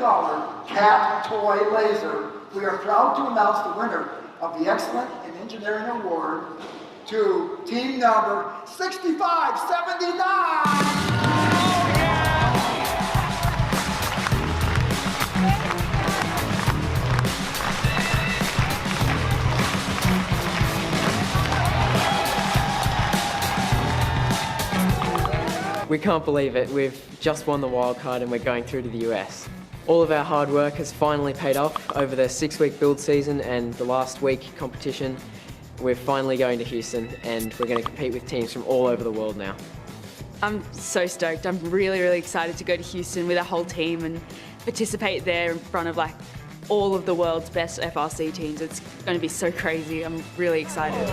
cat toy laser, we are proud to announce the winner of the Excellent in Engineering Award to team number 6579! We can't believe it. We've just won the wild card and we're going through to the US. All of our hard work has finally paid off over the 6-week build season and the last week competition. We're finally going to Houston and we're going to compete with teams from all over the world now. I'm so stoked. I'm really, really excited to go to Houston with our whole team and participate there in front of like all of the world's best FRC teams. It's going to be so crazy. I'm really excited.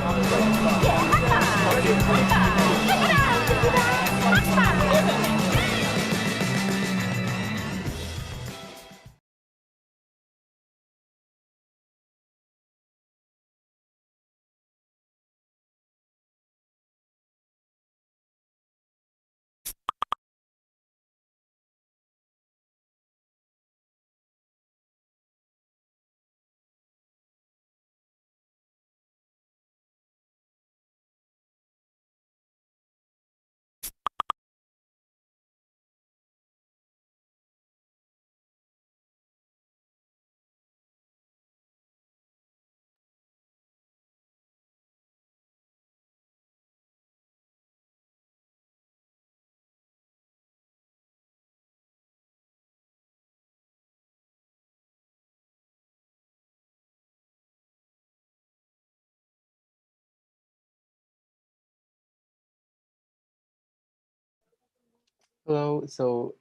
Hello. So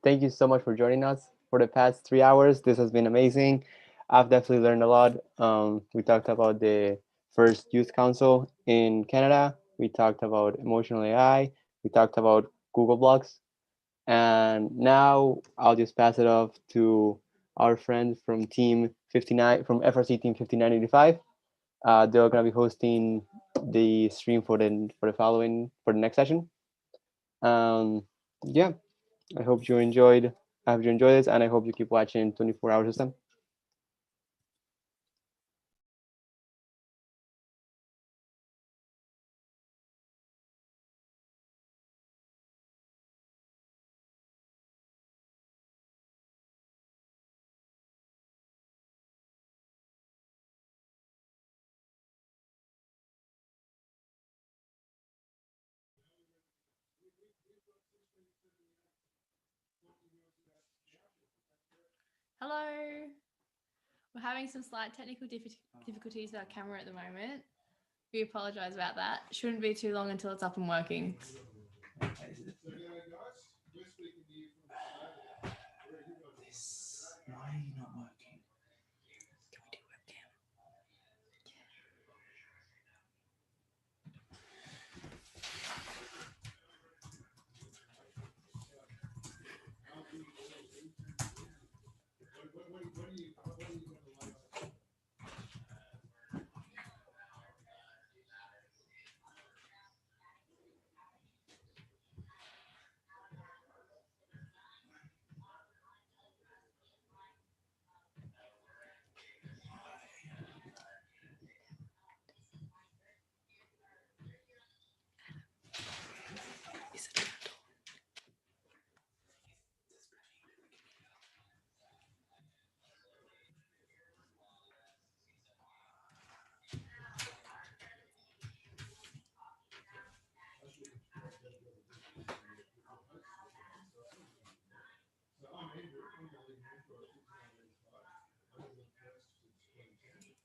thank you so much for joining us for the past 3 hours. This has been amazing. I've definitely learned a lot. We talked about the first youth council in Canada. We talked about emotional AI. We talked about Google Blocks. And now I'll just pass it off to our friends from Team 59, from FRC Team 5985. They're going to be hosting the stream for the next session. Yeah, I hope you enjoyed. I hope you enjoyed this, and I hope you keep watching 24 Hour System. Hello. We're having some slight technical difficulties with our camera at the moment. We apologize about that. Shouldn't be too long until it's up and working.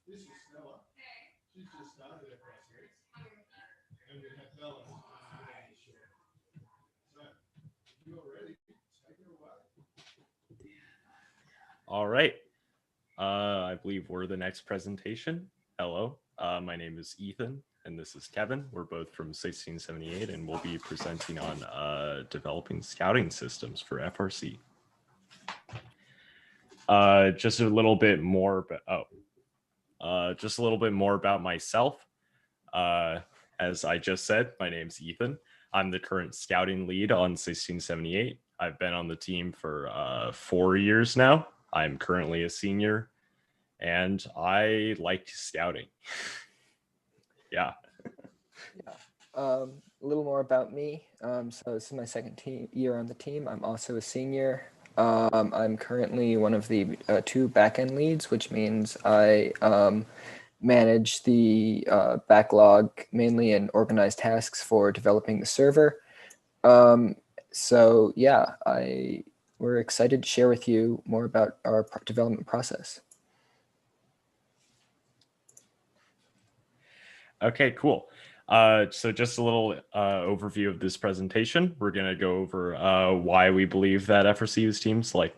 This is Stella. She's just started at Crossroads. And we have Bella. So, you're ready. Take it away. All right. I believe we're the next presentation. Hello, my name is Ethan, and this is Kevin. We're both from 1678, and we'll be presenting on developing scouting systems for FRC. Just a little bit more about myself. As I just said, my name's Ethan. I'm the current scouting lead on 1678. I've been on the team for 4 years now. I'm currently a senior, and I like scouting. Yeah. A little more about me. So this is my second year on the team. I'm also a senior. I'm currently one of the 2 backend leads, which means I manage the backlog mainly and organize tasks for developing the server. So yeah, I we're excited to share with you more about our development process. Okay, cool. So just a little overview of this presentation. We're going to go over why we believe that FRCU's teams like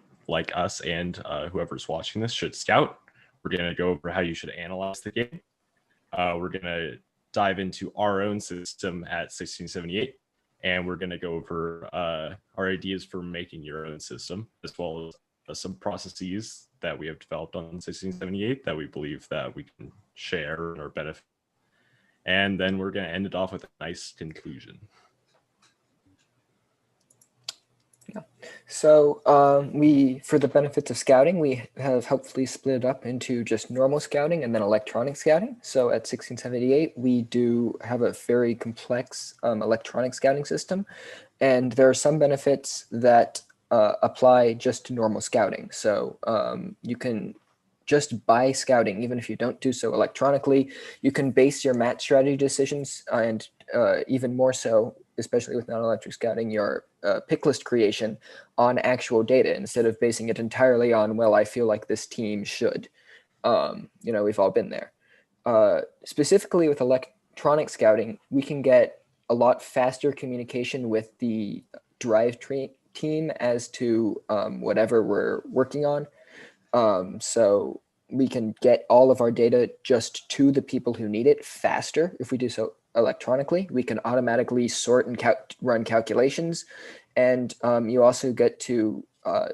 us and whoever's watching this should scout. We're going to go over how you should analyze the game. We're going to dive into our own system at 1678, and we're going to go over our ideas for making your own system, as well as some processes that we have developed on 1678 that we believe that we can share or benefit. And then we're going to end it off with a nice conclusion. Yeah. So for the benefits of scouting, we have helpfully split it up into just normal scouting and then electronic scouting. So at 1678, we do have a very complex electronic scouting system. And there are some benefits that apply just to normal scouting. So you can just by scouting, even if you don't do so electronically, you can base your match strategy decisions and even more so, especially with non-electric scouting, your pick list creation on actual data instead of basing it entirely on, well, I feel like this team should. We've all been there. Specifically with electronic scouting, we can get a lot faster communication with the drive team as to whatever we're working on. So we can get all of our data just to the people who need it faster if we do so electronically. We can automatically sort and run calculations. And you also get to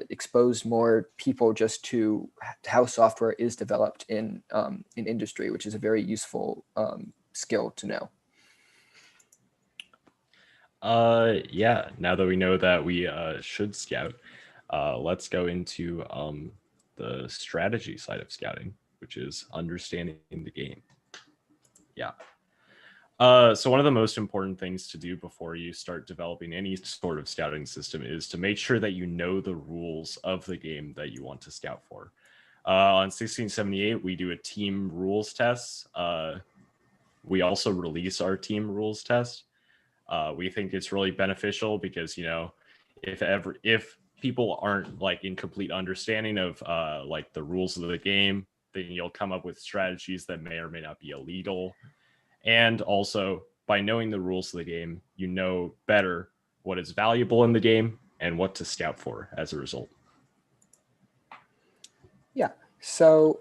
expose more people just to how software is developed in industry, which is a very useful skill to know. Yeah, now that we know that we should scout, let's go into the strategy side of scouting, which is understanding the game. Yeah. So one of the most important things to do before you start developing any sort of scouting system is to make sure that you know the rules of the game that you want to scout for. On 1678, we do a team rules test. We also release our team rules test. We think it's really beneficial because, if people aren't like in complete understanding of like the rules of the game, then you'll come up with strategies that may or may not be illegal. And also by knowing the rules of the game, you know better what is valuable in the game and what to scout for as a result. Yeah. So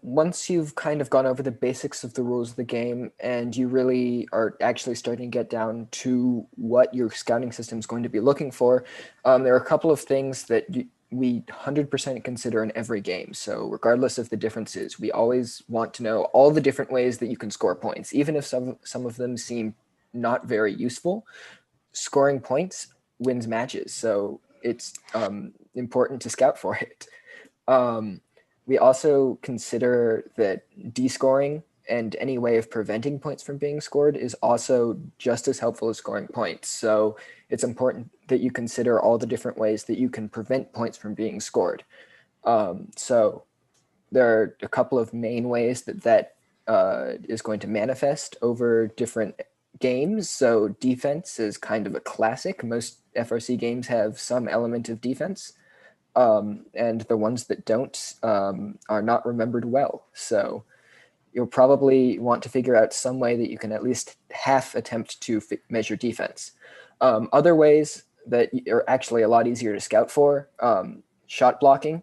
once you've kind of gone over the basics of the rules of the game and you really are actually starting to get down to what your scouting system is going to be looking for, there are a couple of things that we 100% consider in every game. So regardless of the differences, we always want to know all the different ways that you can score points, even if some of them seem not very useful. Scoring points wins matches, so it's important to scout for it. We also consider that descoring and any way of preventing points from being scored is also just as helpful as scoring points. So it's important that you consider all the different ways that you can prevent points from being scored. So there are a couple of main ways that is going to manifest over different games. So defense is kind of a classic. Most FRC games have some element of defense. And the ones that don't are not remembered well. So you'll probably want to figure out some way that you can at least half attempt to measure defense. Other ways that are actually a lot easier to scout for, shot blocking.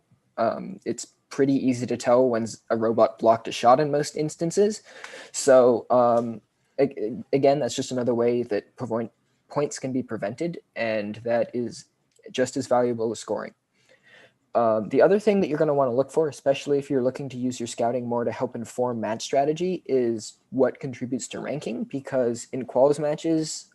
It's pretty easy to tell when a robot blocked a shot in most instances. So again, that's just another way that points can be prevented, and that is just as valuable as scoring. The other thing that you're going to want to look for, especially if you're looking to use your scouting more to help inform match strategy, is what contributes to ranking, because in quals matches,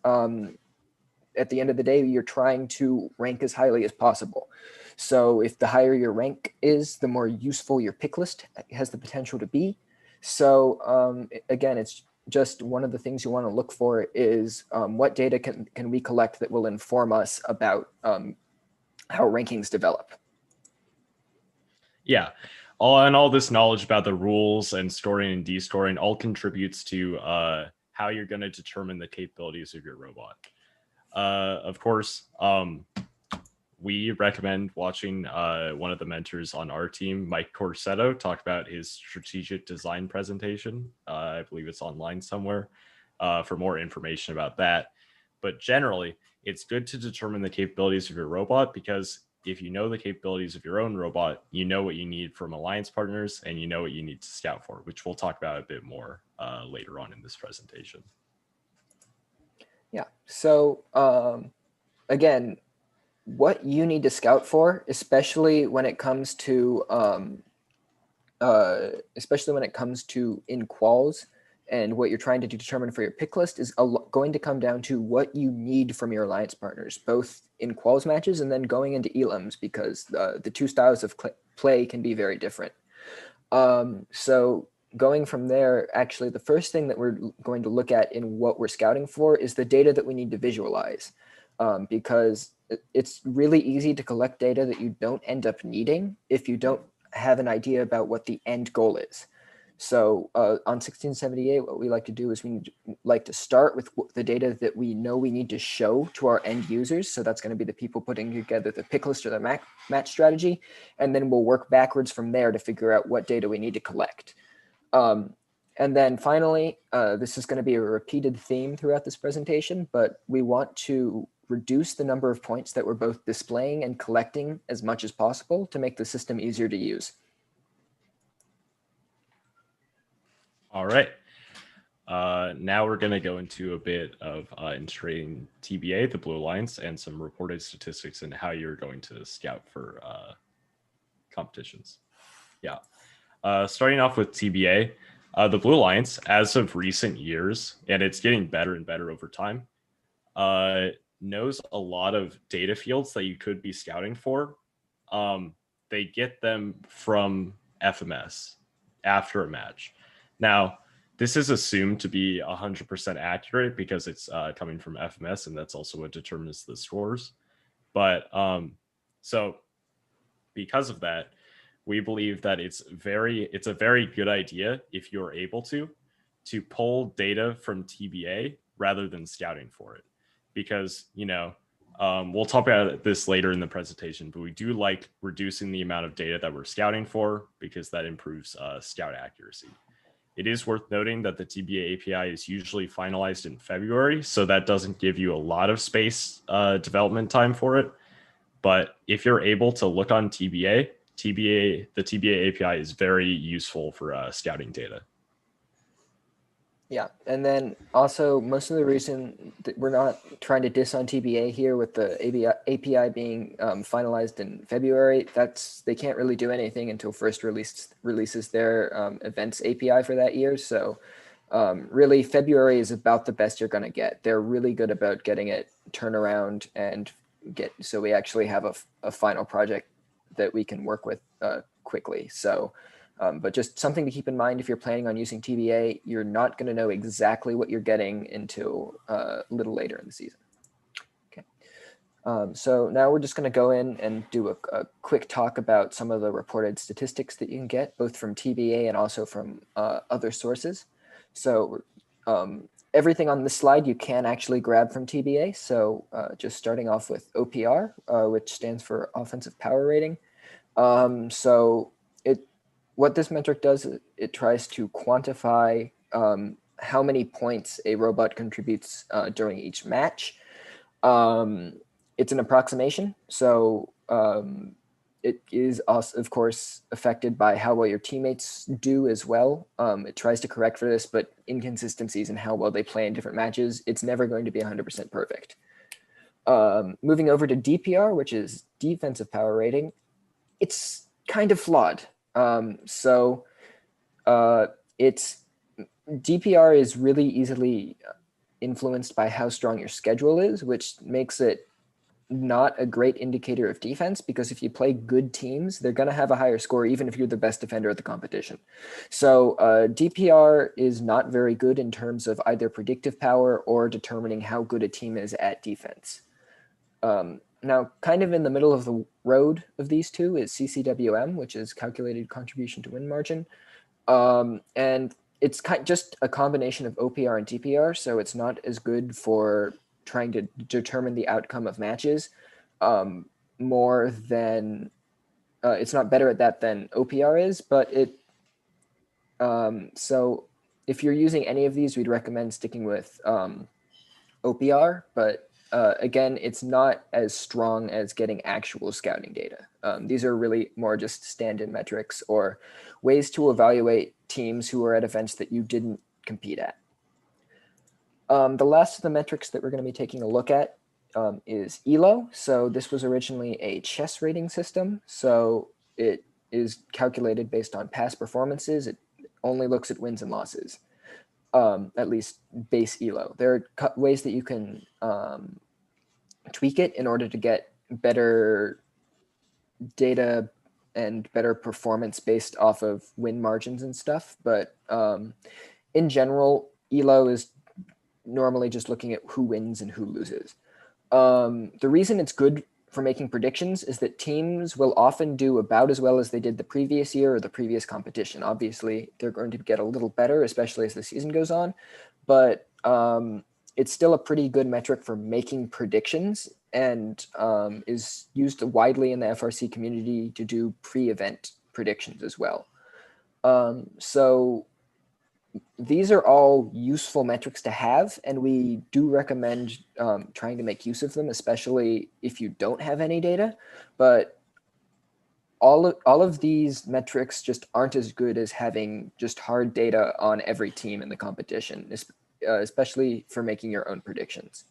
at the end of the day, you're trying to rank as highly as possible. So if the higher your rank is, the more useful your pick list has the potential to be. So again, it's just one of the things you want to look for is what data can we collect that will inform us about how rankings develop. Yeah, all this knowledge about the rules and scoring and descoring all contributes to how you're going to determine the capabilities of your robot. Of course, we recommend watching one of the mentors on our team, Mike Corsetto, talk about his strategic design presentation. I believe it's online somewhere for more information about that. But generally, it's good to determine the capabilities of your robot, because if you know the capabilities of your own robot, you know what you need from alliance partners and you know what you need to scout for, which we'll talk about a bit more later on in this presentation. Yeah, so again, what you need to scout for, especially when it comes to in quals and what you're trying to determine for your pick list, is going to come down to what you need from your alliance partners, both in quals matches and then going into elims, because the two styles of play can be very different. So going from there, actually, the first thing that we're going to look at in what we're scouting for is the data that we need to visualize, because it's really easy to collect data that you don't end up needing if you don't have an idea about what the end goal is. So on 1678, what we like to do is we like to start with the data that we know we need to show to our end users. So that's going to be the people putting together the pick list or the match strategy. And then we'll work backwards from there to figure out what data we need to collect. And then finally, this is going to be a repeated theme throughout this presentation, but we want to reduce the number of points that we're both displaying and collecting as much as possible to make the system easier to use. All right. Now we're going to go into a bit of integrating TBA, the Blue Alliance, and some reported statistics and how you're going to scout for competitions. Yeah. Starting off with TBA, the Blue Alliance, as of recent years, and it's getting better and better over time, knows a lot of data fields that you could be scouting for. They get them from FMS after a match. Now, this is assumed to be 100% accurate because it's coming from FMS, and that's also what determines the scores. But so because of that, we believe that it's a very good idea, if you're able to pull data from TBA rather than scouting for it. Because, you know, we'll talk about this later in the presentation, but we do like reducing the amount of data that we're scouting for because that improves scout accuracy. It is worth noting that the TBA API is usually finalized in February, so that doesn't give you a lot of space development time for it. But if you're able to look on TBA, the TBA API is very useful for scouting data. Yeah, and then also most of the reason that we're not trying to diss on TBA here with the API being finalized in February, they can't really do anything until First releases their events API for that year. So really February is about the best you're going to get. They're really good about getting it turned around and so we actually have a final project that we can work with quickly. So. But just something to keep in mind if you're planning on using TBA, you're not going to know exactly what you're getting until a little later in the season. Okay. So now we're just going to go in and do a quick talk about some of the reported statistics that you can get, both from TBA and also from other sources. So everything on this slide you can actually grab from TBA. So just starting off with OPR, which stands for Offensive Power Rating. What this metric does, it tries to quantify how many points a robot contributes during each match. It's an approximation, so it is also, of course, affected by how well your teammates do as well. It tries to correct for this, but inconsistencies in how well they play in different matches, it's never going to be 100% perfect. Moving over to DPR, which is Defensive Power Rating, it's kind of flawed. DPR is really easily influenced by how strong your schedule is, which makes it not a great indicator of defense, because if you play good teams, they're going to have a higher score, even if you're the best defender at the competition. So DPR is not very good in terms of either predictive power or determining how good a team is at defense. Now, kind of in the middle of the road of these two is CCWM, which is Calculated Contribution to Win Margin. And it's just a combination of OPR and DPR, so it's not as good for trying to determine the outcome of matches. more than it's not better at that than OPR is, but so if you're using any of these, we'd recommend sticking with OPR, but again, it's not as strong as getting actual scouting data. These are really more just stand-in metrics or ways to evaluate teams who are at events that you didn't compete at. The last of the metrics that we're going to be taking a look at is ELO. So this was originally a chess rating system. So it is calculated based on past performances. It only looks at wins and losses, at least base ELO. There are ways that you can tweak it in order to get better data and better performance based off of win margins and stuff. But in general, ELO is normally just looking at who wins and who loses. The reason it's good for making predictions is that teams will often do about as well as they did the previous year or the previous competition. Obviously, they're going to get a little better, especially as the season goes on, but it's still a pretty good metric for making predictions and is used widely in the FRC community to do pre-event predictions as well. So these are all useful metrics to have, and we do recommend trying to make use of them, especially if you don't have any data. But all of these metrics just aren't as good as having just hard data on every team in the competition, especially for making your own predictions.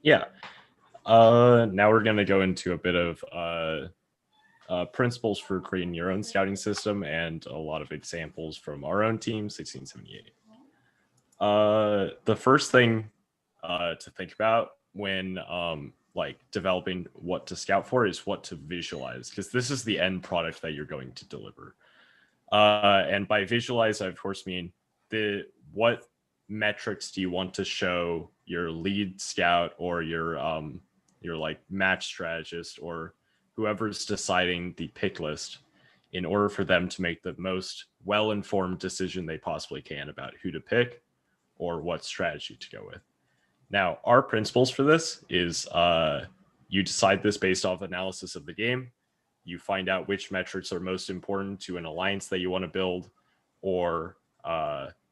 Yeah. Now we're going to go into a bit of principles for creating your own scouting system and a lot of examples from our own team, 1678. The first thing to think about when like developing what to scout for is what to visualize, because this is the end product that you're going to deliver. And by visualize, I of course mean what metrics do you want to show your lead scout or your like match strategist or whoever's deciding the pick list in order for them to make the most well-informed decision they possibly can about who to pick or what strategy to go with. Now, our principles for this is you decide this based off analysis of the game. You find out which metrics are most important to an alliance that you want to build or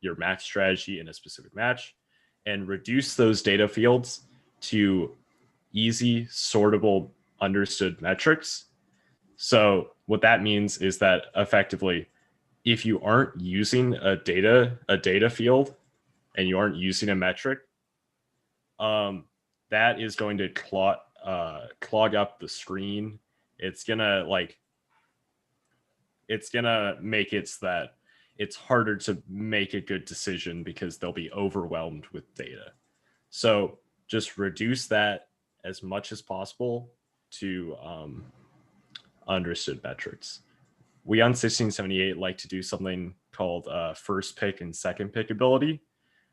your match strategy in a specific match, and reduce those data fields to easy, sortable, understood metrics. So what that means is that effectively, if you aren't using a data field and you aren't using a metric, that is going to clog up the screen. It's gonna make it so that it's harder to make a good decision because they'll be overwhelmed with data. So just reduce that as much as possible to understood metrics. We on 1678 like to do something called first pick and second pick ability,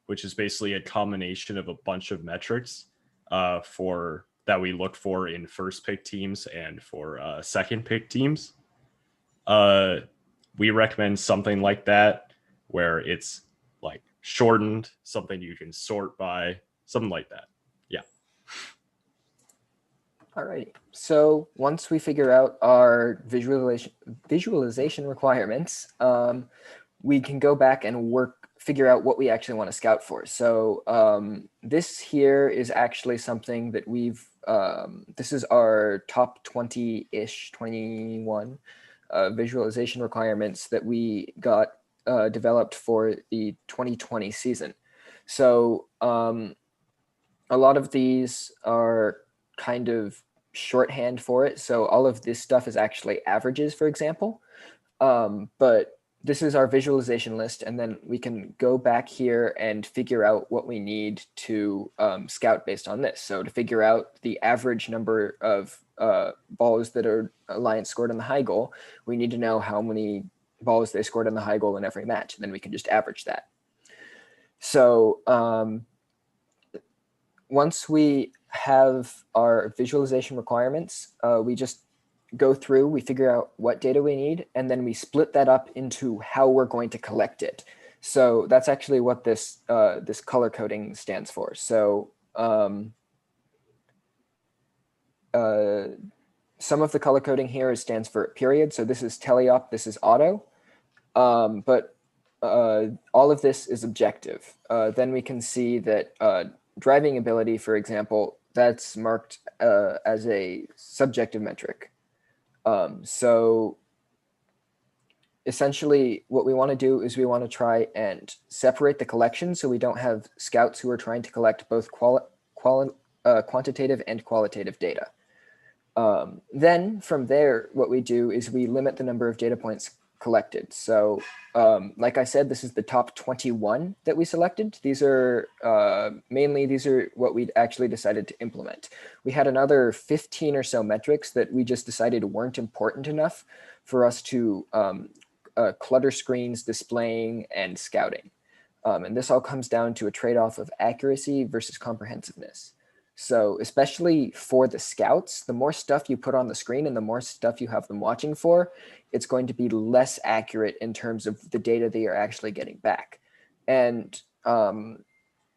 which is basically a combination of a bunch of metrics that we look for in first pick teams and for second pick teams. We recommend something like that where it's like shortened, something you can sort by, something like that. Yeah. All right. So once we figure out our visualization requirements, we can go back and figure out what we actually want to scout for. So this here is actually something that this is our top 20-ish, 21 visualization requirements that we got developed for the 2020 season. So a lot of these are kind of shorthand for it. So all of this stuff is actually averages, for example. But this is our visualization list, and then we can go back here and figure out what we need to scout based on this. So to figure out the average number of balls that are Alliance scored on the high goal, we need to know how many balls they scored on the high goal in every match, and then we can just average that. So once we have our visualization requirements, we just go through, we figure out what data we need, and then we split that up into how we're going to collect it. So that's actually what this color coding stands for. So some of the color coding here stands for period. So this is teleop, this is auto. But all of this is objective. Then we can see that driving ability, for example, that's marked as a subjective metric. So essentially what we want to do is we want to try and separate the collection so we don't have scouts who are trying to collect both quantitative and qualitative data. Then from there, what we do is we limit the number of data points collected. So like I said, this is the top 21 that we selected. These are these are what we actually decided to implement. We had another 15 or so metrics that we just decided weren't important enough for us to clutter screens, displaying, and scouting. And this all comes down to a trade-off of accuracy versus comprehensiveness. So especially for the scouts, the more stuff you put on the screen and the more stuff you have them watching for, it's going to be less accurate in terms of the data that you're actually getting back. And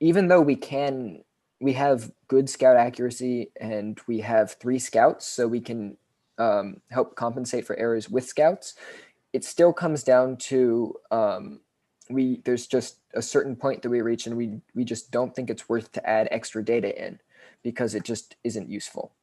even though we have good scout accuracy and we have 3 scouts, so we can help compensate for errors with scouts, it still comes down to there's just a certain point that we reach and we just don't think it's worth to add extra data in, because it just isn't useful.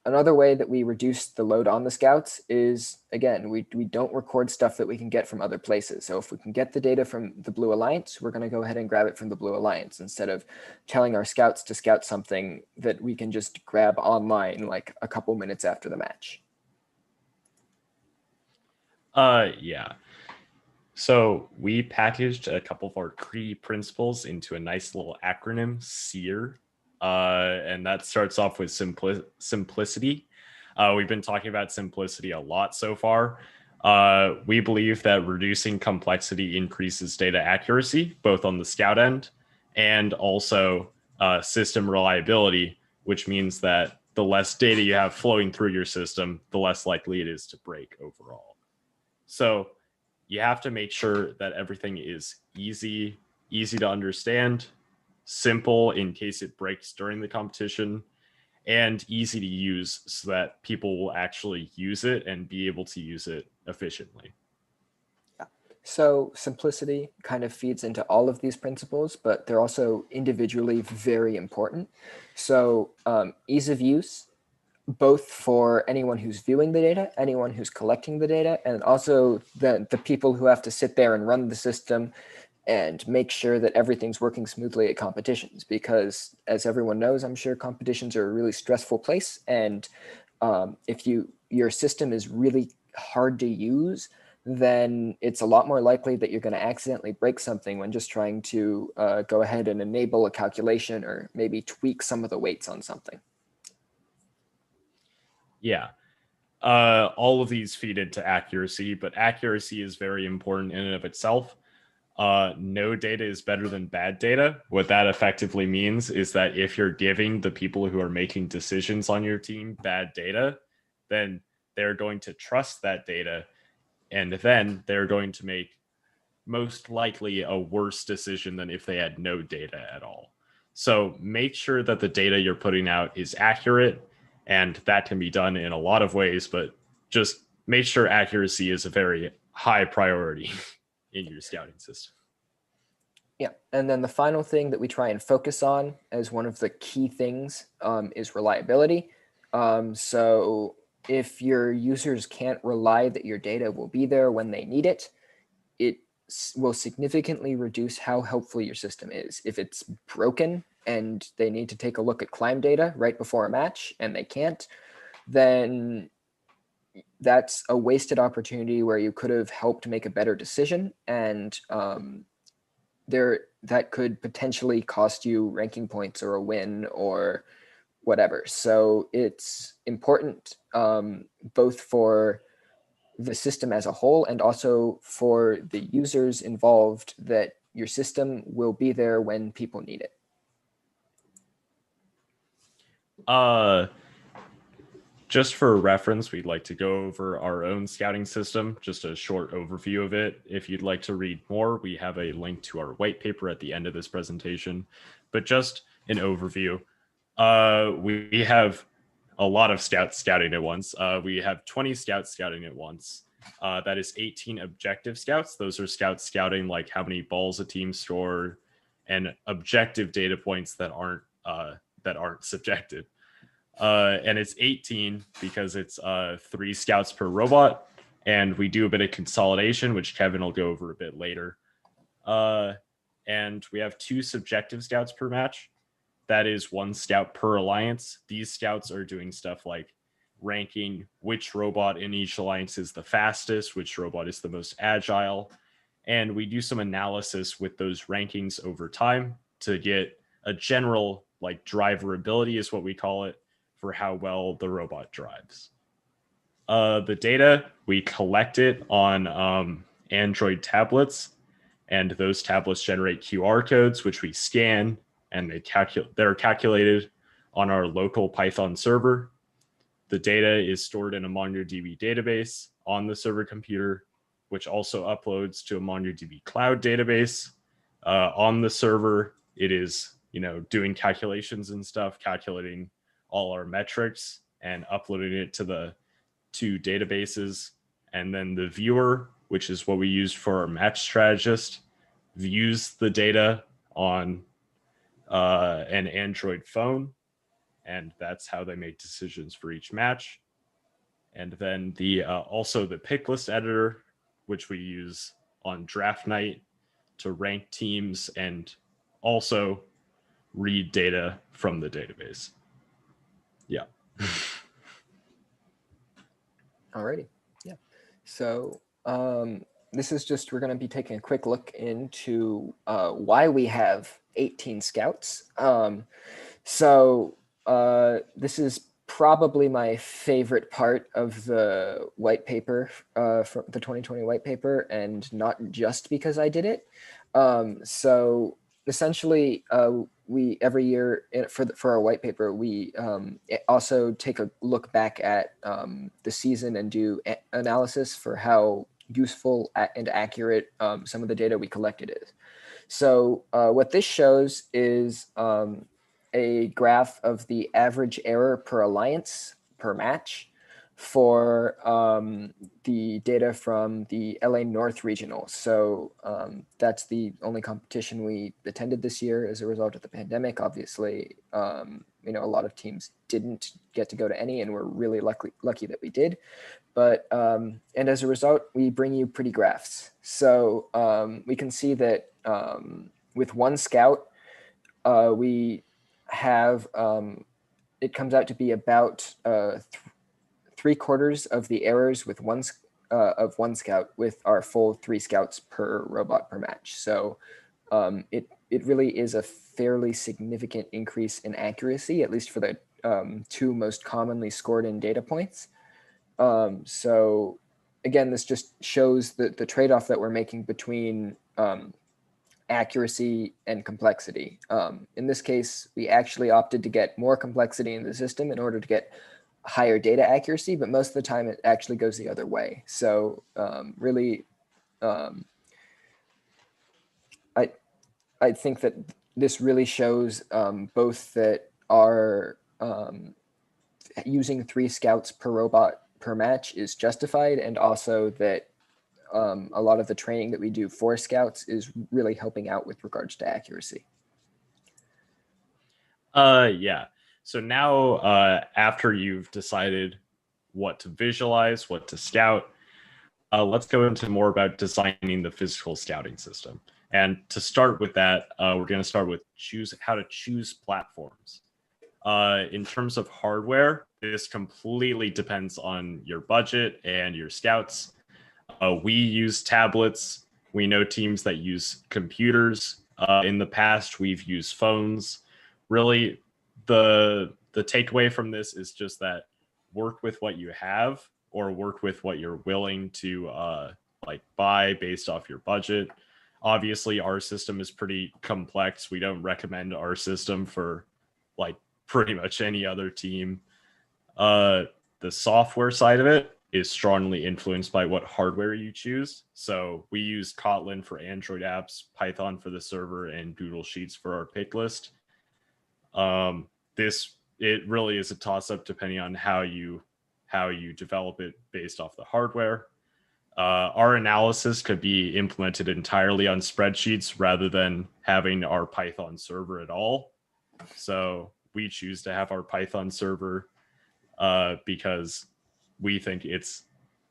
Another way that we reduce the load on the scouts is, again, we don't record stuff that we can get from other places. So if we can get the data from the Blue Alliance, we're going to go ahead and grab it from the Blue Alliance instead of telling our scouts to scout something that we can just grab online like a couple minutes after the match. Yeah. So we packaged a couple of our key principles into a nice little acronym, SEER. And that starts off with simplicity. We've been talking about simplicity a lot so far. We believe that reducing complexity increases data accuracy, both on the scout end and also system reliability, which means that the less data you have flowing through your system, the less likely it is to break overall. So you have to make sure that everything is easy to understand, simple in case it breaks during the competition, and easy to use so that people will actually use it and be able to use it efficiently. So simplicity kind of feeds into all of these principles, but they're also individually very important. So ease of use, both for anyone who's viewing the data, anyone who's collecting the data, and also the people who have to sit there and run the system and make sure that everything's working smoothly at competitions. Because as everyone knows, I'm sure competitions are a really stressful place. And if your system is really hard to use, then it's a lot more likely that you're going to accidentally break something when just trying to go ahead and enable a calculation or maybe tweak some of the weights on something. Yeah. All of these feed into accuracy, but accuracy is very important in and of itself. No data is better than bad data. What that effectively means is that if you're giving the people who are making decisions on your team bad data, then they're going to trust that data, and then they're going to make most likely a worse decision than if they had no data at all. So make sure that the data you're putting out is accurate, and that can be done in a lot of ways, but just make sure accuracy is a very high priority in your scouting system. Yeah, and then the final thing that we try and focus on as one of the key things is reliability. So if your users can't rely that your data will be there when they need it, it will significantly reduce how helpful your system is. If it's broken and they need to take a look at climb data right before a match and they can't, then that's a wasted opportunity where you could have helped make a better decision, and that could potentially cost you ranking points or a win or whatever. So it's important both for the system as a whole and also for the users involved that your system will be there when people need it. Just for reference, we'd like to go over our own scouting system, just a short overview of it. If you'd like to read more, we have a link to our white paper at the end of this presentation, but just an overview. We have a lot of scouts scouting at once. We have 20 scouts scouting at once. That is 18 objective scouts. Those are scouts scouting like how many balls a team scored and objective data points that aren't subjective. And it's 18 because it's 3 scouts per robot, and we do a bit of consolidation, which Kevin will go over a bit later. And we have 2 subjective scouts per match. That is 1 scout per alliance. These scouts are doing stuff like ranking which robot in each alliance is the fastest, which robot is the most agile. And we do some analysis with those rankings over time to get a general like driver ability is what we call it for how well the robot drives. The data, we collect it on Android tablets, and those tablets generate QR codes, which we scan, and they're calculated on our local Python server. The data is stored in a MongoDB database on the server computer, which also uploads to a MongoDB cloud database. On the server, it is, doing calculations and stuff, calculating all our metrics and uploading it to the 2 databases. And then the viewer, which is what we used for our match strategist, views the data on an Android phone, and that's how they make decisions for each match. And then also the pick list editor, which we use on draft night to rank teams and also read data from the database. Yeah. Alrighty. Yeah. So this is just, we're going to be taking a quick look into why we have 18 scouts. This is probably my favorite part of the white paper, from the 2020 white paper, and not just because I did it. So essentially, we every year for our white paper, we also take a look back at the season and do analysis for how useful and accurate some of the data we collected is. So what this shows is a graph of the average error per alliance per match for the data from the LA North Regional. So that's the only competition we attended this year as a result of the pandemic. Obviously, a lot of teams didn't get to go to any, and we're really lucky that we did. But and as a result, we bring you pretty graphs. So we can see that with 1 scout, we have it comes out to be about 3/4 of the errors with one scout with our full 3 scouts per robot per match. So it really is a fairly significant increase in accuracy, at least for the 2 most commonly scored in data points. So again, this just shows the trade-off that we're making between accuracy and complexity. In this case, we actually opted to get more complexity in the system in order to get higher data accuracy, but most of the time it actually goes the other way. So really, I think that this really shows both that our using 3 scouts per robot per match is justified, and also that a lot of the training that we do for scouts is really helping out with regards to accuracy. Yeah. So now after you've decided what to visualize, what to scout, let's go into more about designing the physical scouting system. And to start with that, we're going to start with how to choose platforms. In terms of hardware, this completely depends on your budget and your scouts. We use tablets. We know teams that use computers. In the past, we've used phones. Really, the takeaway from this is just that work with what you have, or work with what you're willing to buy based off your budget. Obviously, our system is pretty complex. We don't recommend our system for pretty much any other team. The software side of it is strongly influenced by what hardware you choose. So we use Kotlin for Android apps, Python for the server, and Google Sheets for our pick list. This it really is a toss-up depending on how you develop it based off the hardware. Our analysis could be implemented entirely on spreadsheets rather than having our Python server at all. So we choose to have our Python server because we think it's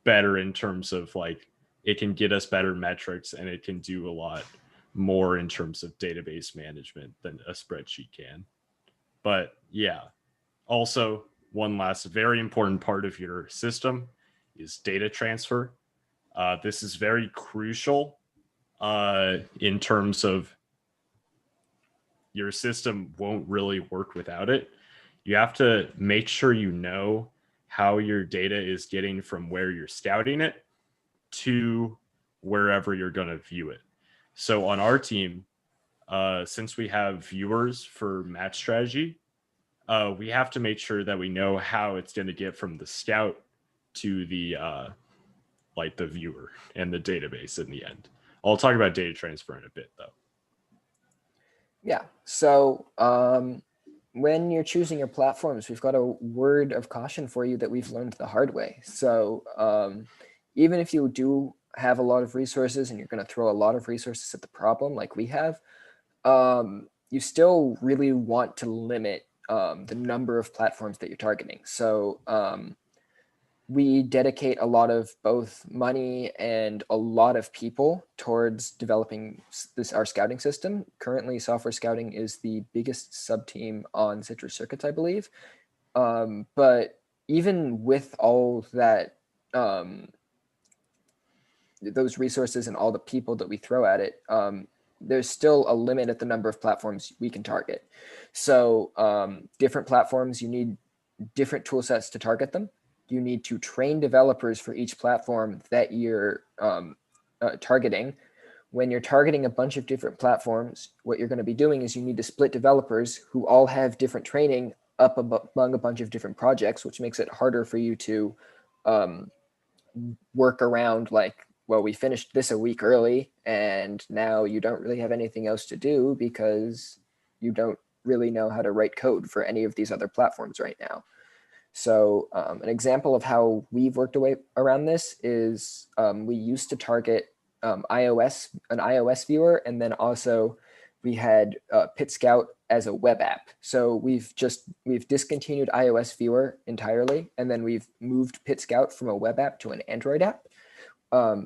better in terms of like it can get us better metrics and it can do a lot more in terms of database management than a spreadsheet can. But yeah, also one last very important part of your system is data transfer. This is very crucial in terms of your system won't really work without it. You have to make sure you know how your data is getting from where you're scouting it to wherever you're going to view it. So on our team, since we have viewers for match strategy, we have to make sure that we know how it's going to get from the scout to the like the viewer and the database in the end. I'll talk about data transfer in a bit though. Yeah, so when you're choosing your platforms, we've got a word of caution for you that we've learned the hard way. So even if you do have a lot of resources and you're going to throw a lot of resources at the problem like we have, you still really want to limit the number of platforms that you're targeting. So we dedicate a lot of both money and a lot of people towards developing our scouting system. Currently, software scouting is the biggest sub-team on Citrus Circuits, I believe. But even with all that, those resources and all the people that we throw at it, there's still a limit at the number of platforms we can target. So different platforms, you need different tool sets to target them. You need to train developers for each platform that you're targeting. When you're targeting a bunch of different platforms, what you're going to be doing is you need to split developers who all have different training up among a bunch of different projects, which makes it harder for you to work around like, well, we finished this a week early and now you don't really have anything else to do because you don't really know how to write code for any of these other platforms right now. So an example of how we've worked around this is we used to target an iOS viewer, and then also we had PitScout as a web app. So we've discontinued iOS viewer entirely, and then we've moved PitScout from a web app to an Android app.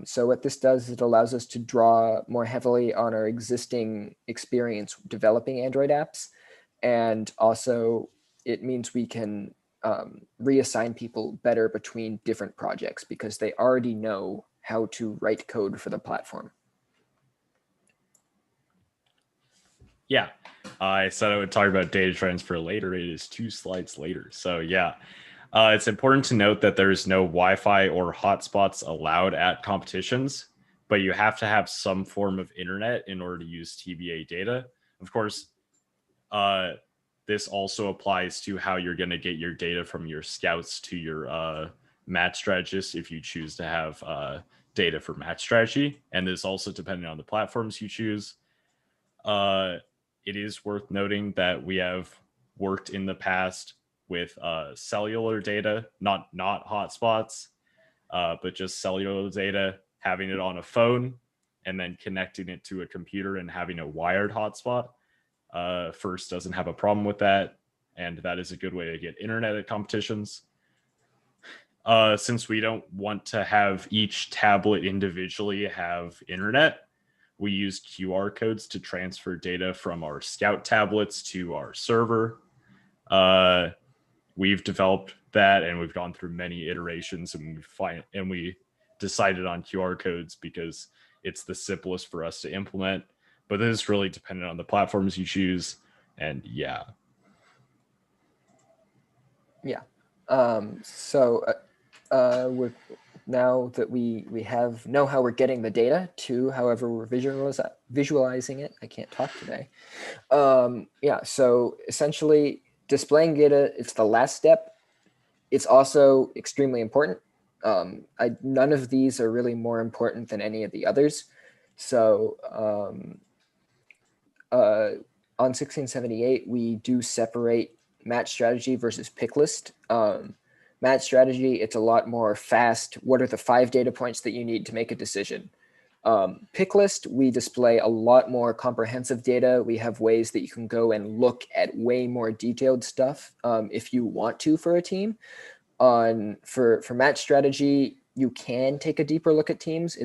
So what this does is it allows us to draw more heavily on our existing experience developing Android apps, and also it means we can reassign people better between different projects because they already know how to write code for the platform. Yeah, I said I would talk about data transfer later. It is 2 slides later. So yeah, it's important to note that there is no Wi-Fi or hotspots allowed at competitions, but you have to have some form of internet in order to use TBA data. Of course, this also applies to how you're going to get your data from your scouts to your match strategists if you choose to have data for match strategy. And this also depending on the platforms you choose. It is worth noting that we have worked in the past with cellular data, not hotspots, but just cellular data, having it on a phone and then connecting it to a computer and having a wired hotspot. First doesn't have a problem with that, and that is a good way to get internet at competitions. Since we don't want to have each tablet individually have internet, we use QR codes to transfer data from our Scout tablets to our server. We've developed that, and we've gone through many iterations, and we decided on QR codes because it's the simplest for us to implement. But this is really dependent on the platforms you choose, and yeah. Yeah. With now that we know how we're getting the data to however we're visualizing it, I can't talk today. So essentially displaying data, it's the last step. It's also extremely important. None of these are really more important than any of the others. So on 1678, we do separate match strategy versus pick list. Match strategy, it's a lot more fast. What are the 5 data points that you need to make a decision? Pick list, we display a lot more comprehensive data. We have ways that you can go and look at way more detailed stuff if you want to for a team. For match strategy, you can take a deeper look at teams.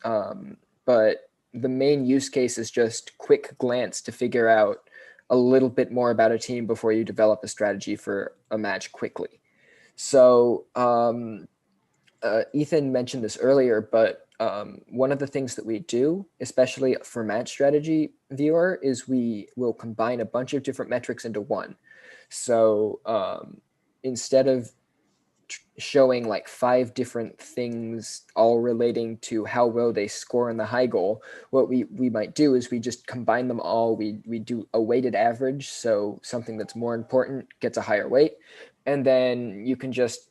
But the main use case is just quick glance to figure out a little bit more about a team before you develop a strategy for a match quickly. So Ethan mentioned this earlier, but one of the things that we do, especially for match strategy viewer, is we will combine a bunch of different metrics into one. So instead of showing like 5 different things all relating to how well they score in the high goal, what we might do is we just combine them all. We do a weighted average, so something that's more important gets a higher weight, and then you can just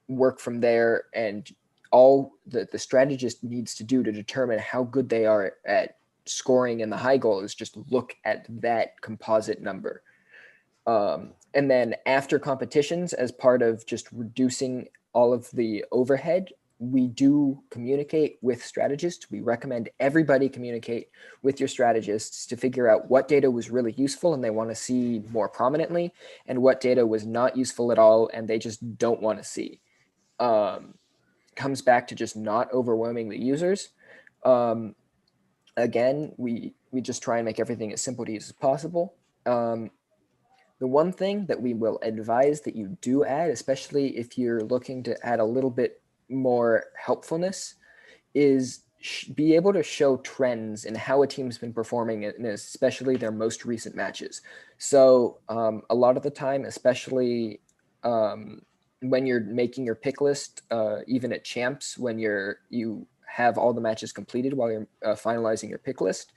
work from there. And all the strategist needs to do to determine how good they are at scoring in the high goal is just look at that composite number. And then after competitions, as part of just reducing all of the overhead, we do communicate with strategists. We recommend everybody communicate with your strategists to figure out what data was really useful and they want to see more prominently, and what data was not useful at all and they just don't want to see. Comes back to just not overwhelming the users. Again, we just try and make everything as simple to use as possible. The one thing that we will advise that you do add, especially if you're looking to add a little bit more helpfulness, is be able to show trends in how a team's been performing, and especially their most recent matches. So a lot of the time, especially when you're making your pick list, even at champs, when you have all the matches completed while you're finalizing your pick list,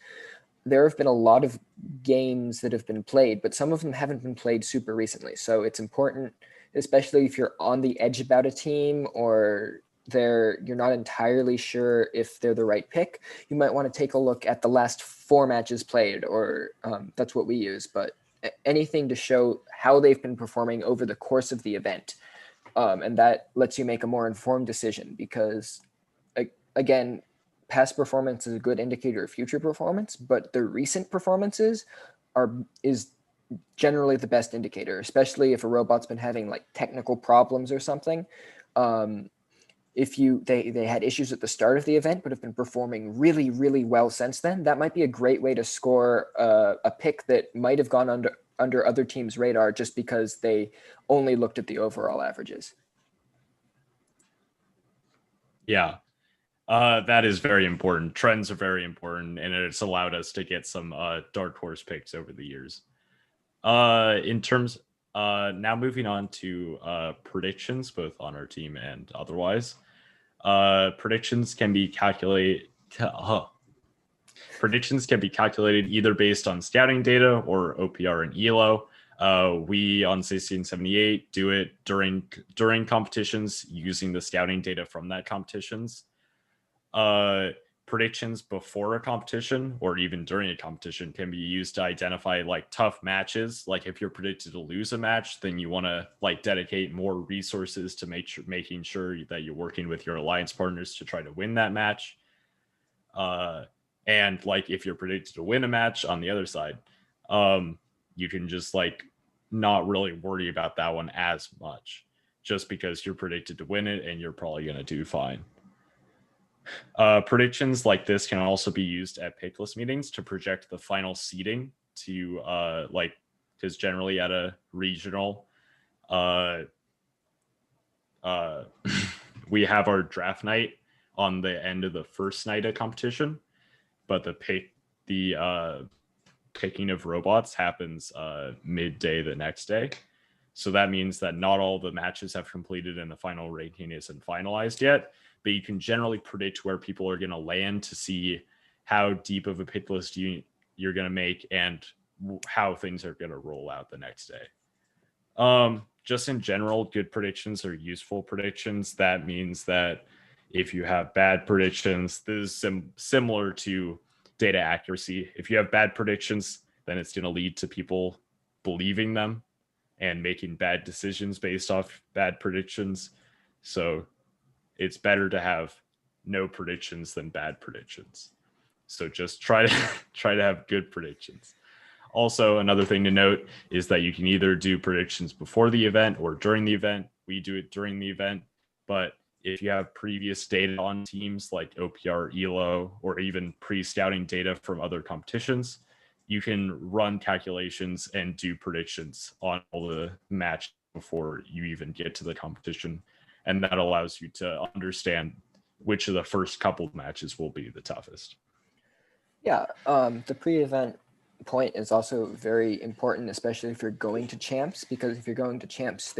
there have been a lot of games that have been played, but some of them haven't been played super recently. So it's important, especially if you're on the edge about a team or you're not entirely sure if they're the right pick, you might want to take a look at the last 4 matches played, or that's what we use, but anything to show how they've been performing over the course of the event. And that lets you make a more informed decision, because again, past performance is a good indicator of future performance, but the recent performances is generally the best indicator, especially if a robot's been having like technical problems or something. If they had issues at the start of the event but have been performing really, really well since then, that might be a great way to score a pick that might have gone under other teams' radar just because they only looked at the overall averages. Yeah. That is very important. Trends are very important, and it's allowed us to get some dark horse picks over the years. In terms, now moving on to predictions, both on our team and otherwise. Predictions can be calculated. Predictions can be calculated either based on scouting data or OPR and ELO. We on 1678 do it during competitions using the scouting data from that competitions. Predictions before a competition or even during a competition can be used to identify like tough matches. Like if you're predicted to lose a match, then you want to like dedicate more resources to making sure that you're working with your alliance partners to try to win that match. And like if you're predicted to win a match on the other side, you can just like not really worry about that one as much, just because you're predicted to win it and you're probably going to do fine. Predictions like this can also be used at picklist meetings to project the final seeding to because generally at a regional, we have our draft night on the end of the first night of competition, but the picking of robots happens midday the next day. So that means that not all the matches have completed and the final ranking isn't finalized yet, but you can generally predict where people are going to land to see how deep of a pick list you're going to make and how things are going to roll out the next day. Just in general, good predictions are useful predictions. That means that if you have bad predictions, this is similar to data accuracy. If you have bad predictions, then it's going to lead to people believing them. and making bad decisions based off bad predictions. So it's better to have no predictions than bad predictions. So just try to have good predictions. Also, another thing to note is that you can either do predictions before the event or during the event. We do it during the event, but if you have previous data on teams like OPR, ELO, or even pre-scouting data from other competitions, you can run calculations and do predictions on all the match before you even get to the competition. And that allows you to understand which of the first couple of matches will be the toughest. Yeah, the pre-event point is also very important, especially if you're going to champs, because if you're going to champs,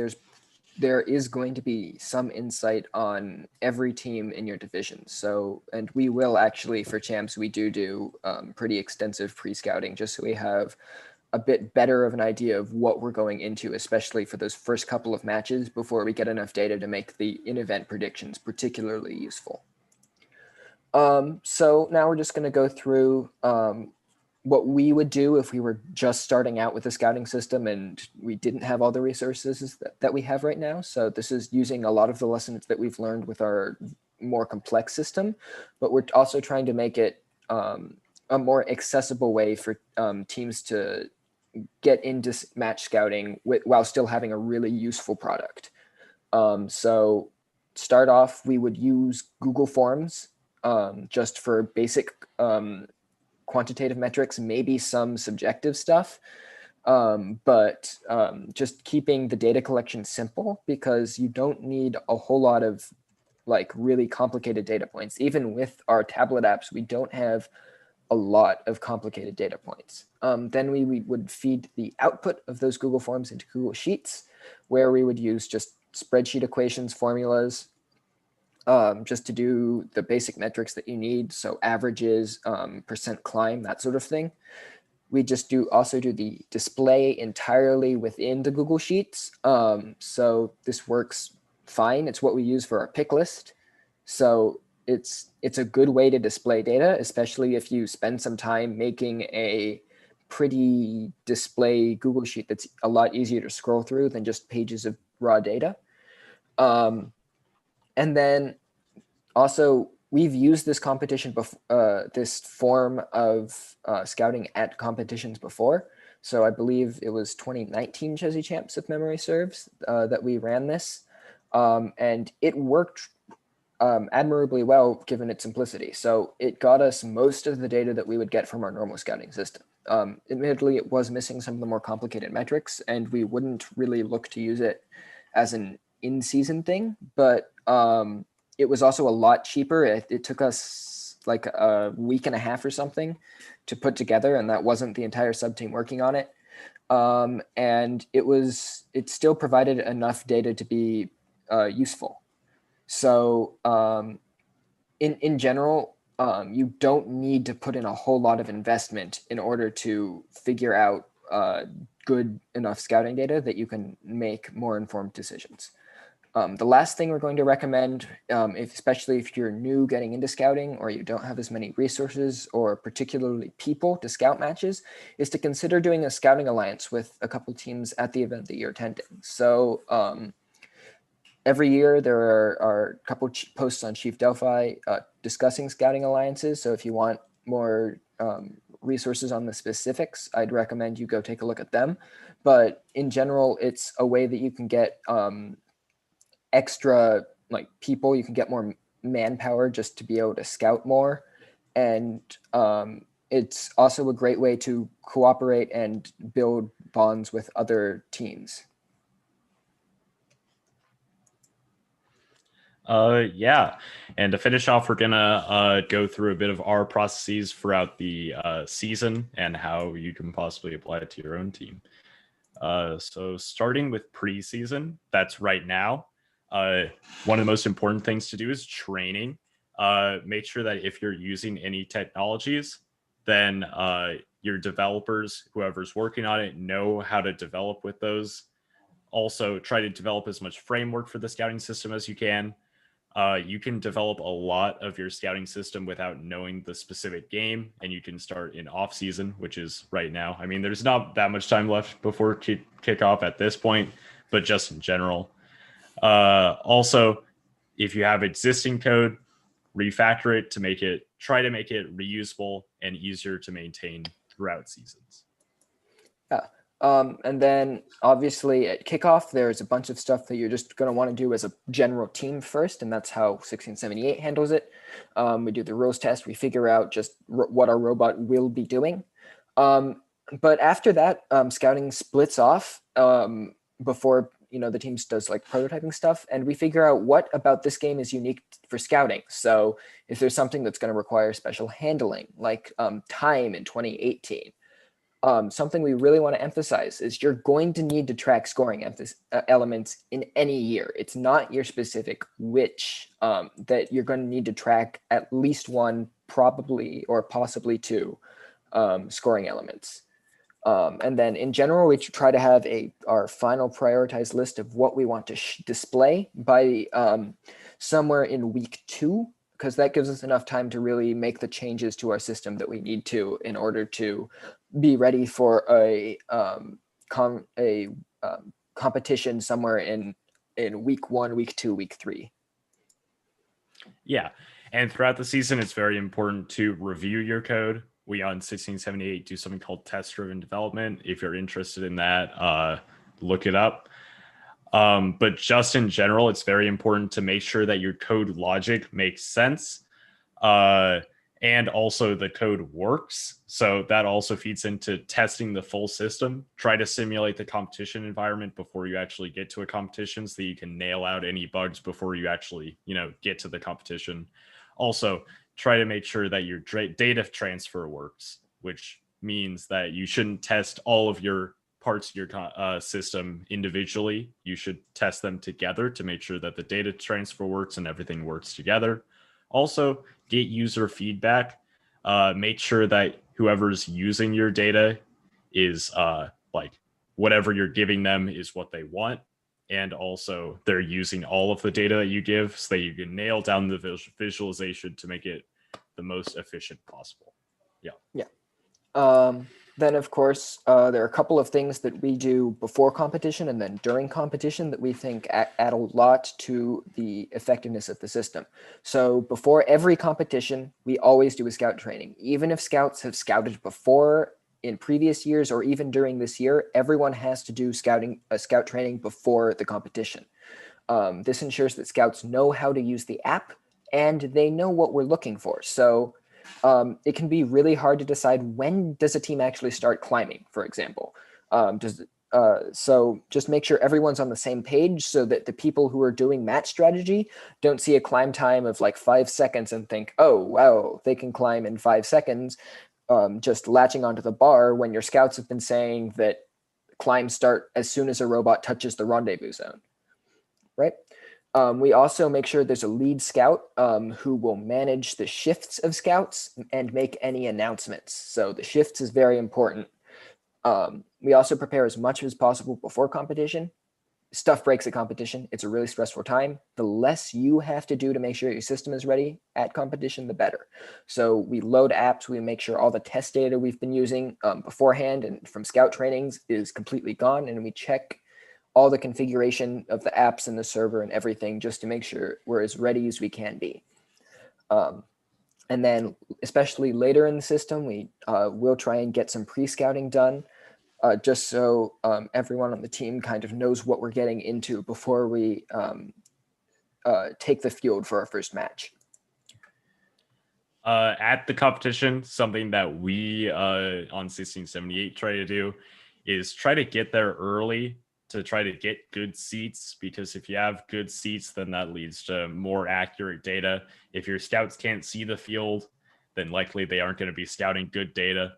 there is going to be some insight on every team in your division. So, and we will actually, for champs, we do pretty extensive pre-scouting just so we have a bit better of an idea of what we're going into, especially for those first couple of matches before we get enough data to make the in-event predictions particularly useful. So now we're just going to go through what we would do if we were just starting out with the scouting system and we didn't have all the resources that we have right now. So this is using a lot of the lessons that we've learned with our more complex system, but we're also trying to make it a more accessible way for teams to get into match scouting while still having a really useful product. So start off, we would use Google Forms just for basic quantitative metrics, maybe some subjective stuff, but just keeping the data collection simple, because you don't need a whole lot of like really complicated data points. Even with our tablet apps, we don't have a lot of complicated data points. Then we would feed the output of those Google Forms into Google Sheets, where we would use just spreadsheet equations, formulas, just to do the basic metrics that you need. So averages, percent climb, that sort of thing. We just also do the display entirely within the Google Sheets. So this works fine. It's what we use for our pick list. So it's a good way to display data, especially if you spend some time making a pretty display Google Sheet that's a lot easier to scroll through than just pages of raw data. And then also, we've used this competition this form of scouting at competitions before. So I believe it was 2019 Chessy Champs, if memory serves, that we ran this. And it worked admirably well given its simplicity. So it got us most of the data that we would get from our normal scouting system. Admittedly, it was missing some of the more complicated metrics, and we wouldn't really look to use it as an in-season thing, but it was also a lot cheaper. It took us like a week and a half or something to put together, and that wasn't the entire sub team working on it. And it still provided enough data to be useful. So in general, you don't need to put in a whole lot of investment in order to figure out good enough scouting data that you can make more informed decisions. The last thing we're going to recommend, especially if you're new getting into scouting or you don't have as many resources or particularly people to scout matches, is to consider doing a scouting alliance with a couple teams at the event that you're attending. So every year there are a couple posts on Chief Delphi discussing scouting alliances. So if you want more resources on the specifics, I'd recommend you go take a look at them. But in general, it's a way that you can get extra like people, you can get more manpower just to be able to scout more. And it's also a great way to cooperate and build bonds with other teams. Yeah, and to finish off, we're gonna go through a bit of our processes throughout the season and how you can possibly apply it to your own team. So starting with preseason, that's right now. One of the most important things to do is training. Make sure that if you're using any technologies, then your developers, whoever's working on it, know how to develop with those. Also, try to develop as much framework for the scouting system as you can. You can develop a lot of your scouting system without knowing the specific game, and you can start in off season, which is right now. I mean, there's not that much time left before kickoff at this point, but just in general. Also, if you have existing code, refactor it to try to make it reusable and easier to maintain throughout seasons. Yeah. And then obviously at kickoff, there's a bunch of stuff that you're just going to want to do as a general team first. And that's how 1678 handles it. We do the rules test. We figure out just what our robot will be doing. But after that, scouting splits off before, the teams does like prototyping stuff. And we figure out what about this game is unique for scouting. So if there's something that's going to require special handling, like time in 2018, something we really want to emphasize is you're going to need to track scoring elements in any year. It's not your specific which that you're going to need to track at least one, probably or possibly two scoring elements. And then in general, we try to have our final prioritized list of what we want to display by somewhere in week 2, because that gives us enough time to really make the changes to our system that we need to in order to be ready for a competition somewhere in week 1, week 2, week 3. Yeah, and throughout the season, it's very important to review your code. We on 1678 do something called test-driven development. If you're interested in that, look it up. But just in general, it's very important to make sure that your code logic makes sense. And also the code works. So that also feeds into testing the full system. Try to simulate the competition environment before you actually get to a competition so that you can nail out any bugs before you actually, get to the competition. Also, try to make sure that your data transfer works, which means that you shouldn't test all of your parts of your system individually. You should test them together to make sure that the data transfer works and everything works together. Also, get user feedback. Make sure that whoever's using your data is whatever you're giving them is what they want. And also they're using all of the data that you give so that you can nail down the visualization to make it the most efficient possible. Yeah. Then, of course, there are a couple of things that we do before competition and then during competition that we think add a lot to the effectiveness of the system. So before every competition, we always do a scout training. Even if scouts have scouted before in previous years or even during this year, everyone has to do a scout training before the competition. This ensures that scouts know how to use the app and they know what we're looking for. So it can be really hard to decide when does a team actually start climbing, for example. So just make sure everyone's on the same page so that the people who are doing match strategy don't see a climb time of like 5 seconds and think, oh, wow, they can climb in 5 seconds, just latching onto the bar when your scouts have been saying that climbs start as soon as a robot touches the rendezvous zone, right? We also make sure there's a lead scout who will manage the shifts of scouts and make any announcements. So the shifts is very important. We also prepare as much as possible before competition. Stuff breaks at competition. It's a really stressful time. The less you have to do to make sure your system is ready at competition, the better. So we load apps. We make sure all the test data we've been using beforehand and from scout trainings is completely gone. And we check all the configuration of the apps and the server and everything just to make sure we're as ready as we can be. And then especially later in the system, we will try and get some pre-scouting done just so everyone on the team kind of knows what we're getting into before we take the field for our first match. At the competition, something that we on 1678 try to do is try to get there early to try to get good seats, because if you have good seats, then that leads to more accurate data. If your scouts can't see the field, then likely they aren't going to be scouting good data.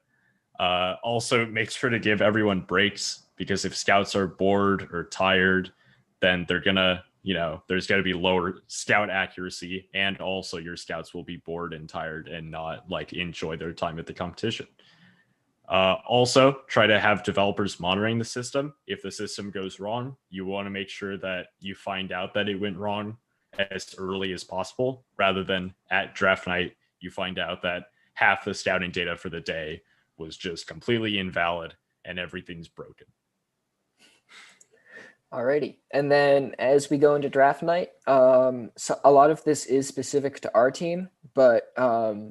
Also, make sure to give everyone breaks, because if scouts are bored or tired, then they're gonna, there's going to be lower scout accuracy, and also your scouts will be bored and tired and not enjoy their time at the competition. Also, try to have developers monitoring the system. If the system goes wrong, you want to make sure that you find out that it went wrong as early as possible, rather than at draft night, you find out that half the scouting data for the day was just completely invalid and everything's broken. Alrighty, and then as we go into draft night, so a lot of this is specific to our team, but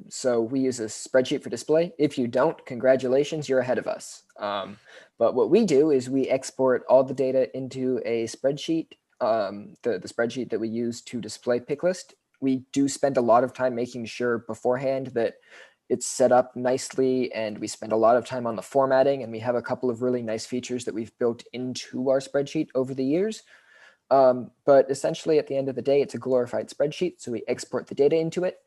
so we use a spreadsheet for display. If you don't, congratulations, you're ahead of us. But what we do is we export all the data into a spreadsheet, the spreadsheet that we use to display pick list. We do spend a lot of time making sure beforehand that it's set up nicely, and we spend a lot of time on the formatting, and we have a couple of really nice features that we've built into our spreadsheet over the years. But essentially at the end of the day, it's a glorified spreadsheet. So we export the data into it.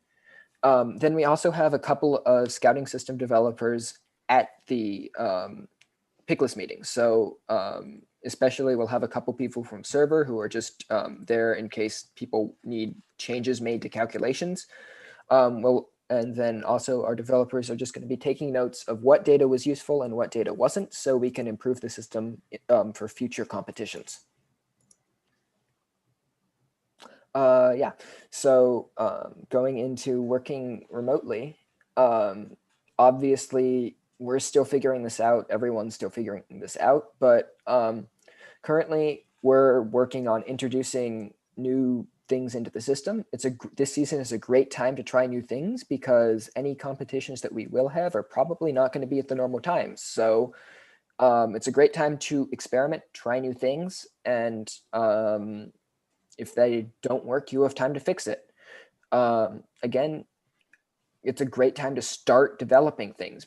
Then we also have a couple of scouting system developers at the picklist meetings. So especially we'll have a couple people from server who are just there in case people need changes made to calculations. And then also our developers are just going to be taking notes of what data was useful and what data wasn't, so we can improve the system for future competitions. Yeah, so going into working remotely, obviously we're still figuring this out. Everyone's still figuring this out, but currently we're working on introducing new things into the system. This season is a great time to try new things because any competitions that we will have are probably not going to be at the normal times. So it's a great time to experiment, try new things, and if they don't work, you have time to fix it. Again, it's a great time to start developing things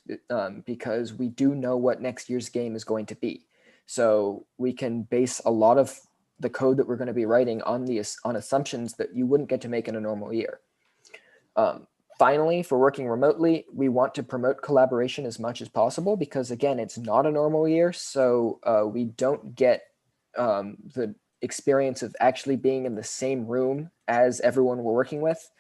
because we do know what next year's game is going to be. So we can base a lot of the code that we're going to be writing on assumptions that you wouldn't get to make in a normal year. Finally, for working remotely, we want to promote collaboration as much as possible because, again, it's not a normal year, so we don't get the experience of actually being in the same room as everyone we're working with.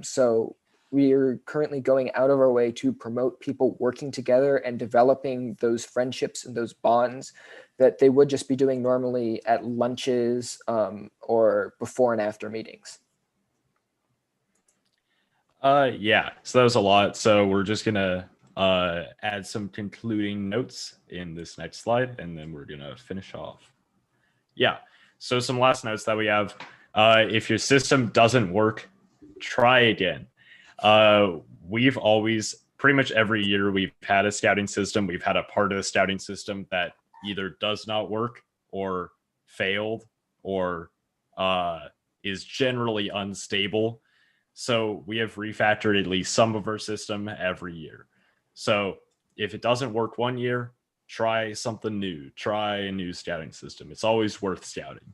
So we're currently going out of our way to promote people working together and developing those friendships and those bonds that they would just be doing normally at lunches or before and after meetings. Yeah, so that was a lot. So we're just gonna add some concluding notes in this next slide, and then we're gonna finish off. Yeah, so some last notes that we have. If your system doesn't work, try again. We've always, pretty much every year we've had a scouting system. We've had a part of the scouting system that either does not work or failed or is generally unstable. So we have refactored at least some of our system every year. So if it doesn't work one year, try something new. Try a new scouting system. It's always worth scouting.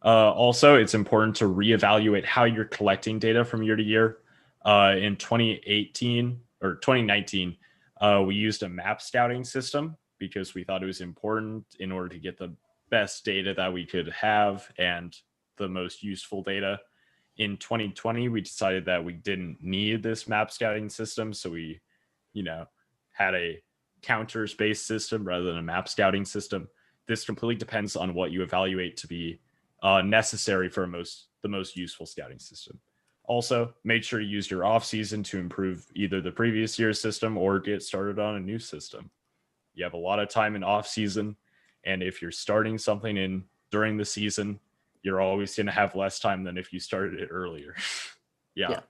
Also, it's important to reevaluate how you're collecting data from year to year. In 2018 or 2019, we used a map scouting system because we thought it was important in order to get the best data that we could have and the most useful data. In 2020, we decided that we didn't need this map scouting system. So we, had a counters-based system rather than a map scouting system. This completely depends on what you evaluate to be necessary for the most useful scouting system. Also, make sure to use your off season to improve either the previous year's system or get started on a new system. You have a lot of time in off season, and if you're starting something during the season, you're always going to have less time than if you started it earlier. Yeah.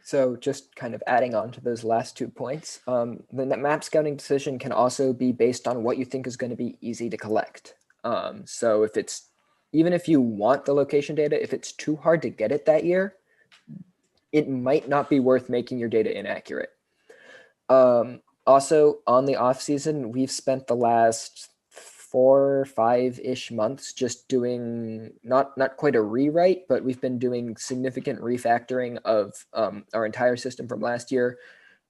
So just kind of adding on to those last 2 points, the map scouting decision can also be based on what you think is going to be easy to collect. So even if you want the location data, if it's too hard to get it that year, it might not be worth making your data inaccurate. Also, on the off season, we've spent the last 4 or 5-ish months just doing not quite a rewrite, but we've been doing significant refactoring of our entire system from last year.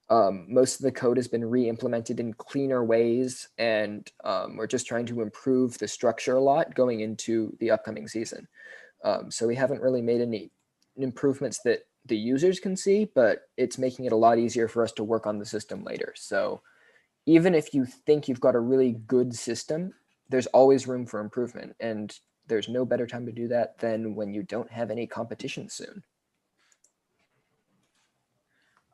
Most of the code has been re-implemented in cleaner ways, and we're just trying to improve the structure a lot going into the upcoming season. So we haven't really made any improvements that the users can see, but it's making it a lot easier for us to work on the system later. So even if you think you've got a really good system, there's always room for improvement. And there's no better time to do that than when you don't have any competition soon.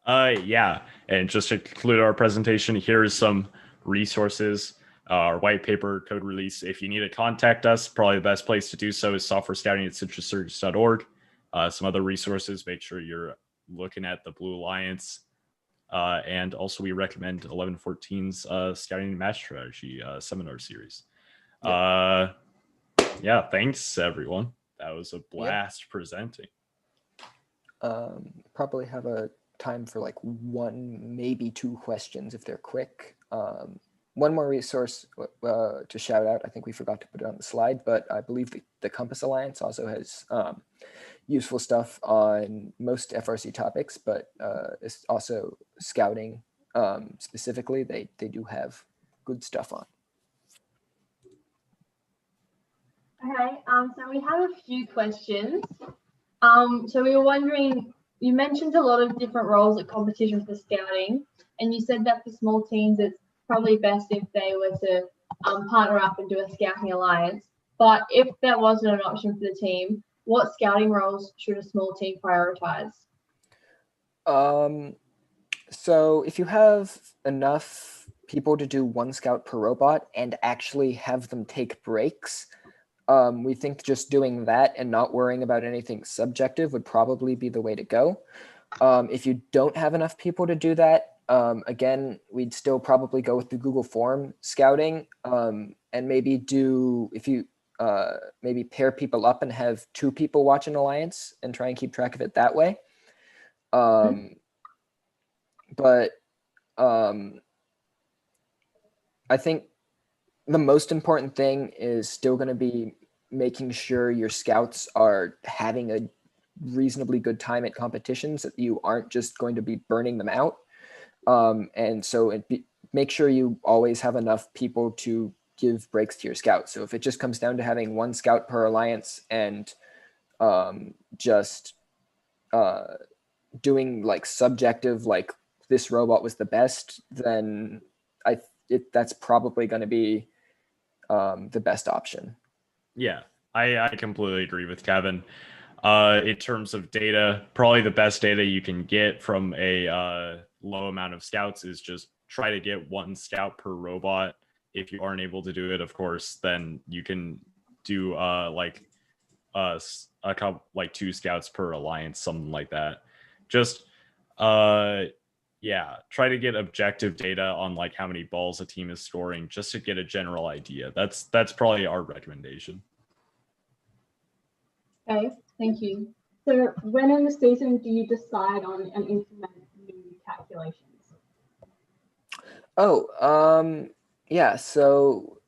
Yeah, and just to conclude our presentation, here's some resources. Our white paper code release. If you need to contact us, probably the best place to do so is softwarescouting@citruscircus.org. Some other resources, make sure you're looking at the Blue Alliance. And also we recommend 1114's Scouting Match Strategy seminar series. Yeah, thanks everyone. That was a blast presenting. Probably have a time for like 1, maybe 2 questions if they're quick. One more resource to shout out. I think we forgot to put it on the slide, but I believe the Compass Alliance also has useful stuff on most FRC topics, but it's also scouting specifically. They do have good stuff on. Okay, so we have a few questions. So we were wondering, you mentioned a lot of different roles at competition for scouting, and you said that for small teams, it's probably best if they were to partner up and do a scouting alliance. But if that wasn't an option for the team, what scouting roles should a small team prioritize? So if you have enough people to do 1 scout per robot and actually have them take breaks, we think just doing that and not worrying about anything subjective would probably be the way to go. If you don't have enough people to do that, again, we'd still probably go with the Google Form scouting, and maybe maybe pair people up and have 2 people watch an alliance and try and keep track of it that way. But I think the most important thing is still going to be making sure your scouts are having a reasonably good time at competitions, that you aren't just going to be burning them out. And so make sure you always have enough people to give breaks to your scouts. So if it just comes down to having 1 scout per alliance and just doing like subjective, like this robot was the best, then that's probably going to be the best option. Yeah, I completely agree with Kevin. In terms of data, probably the best data you can get from a low amount of scouts is just try to get 1 scout per robot. If you aren't able to do it, of course, then you can do a couple, like 2 scouts per alliance, something like that. Just yeah, try to get objective data on like how many balls a team is scoring, just to get a general idea. That's probably our recommendation. Okay, thank you. So when in the season do you decide on and implement new calculations? Yeah, so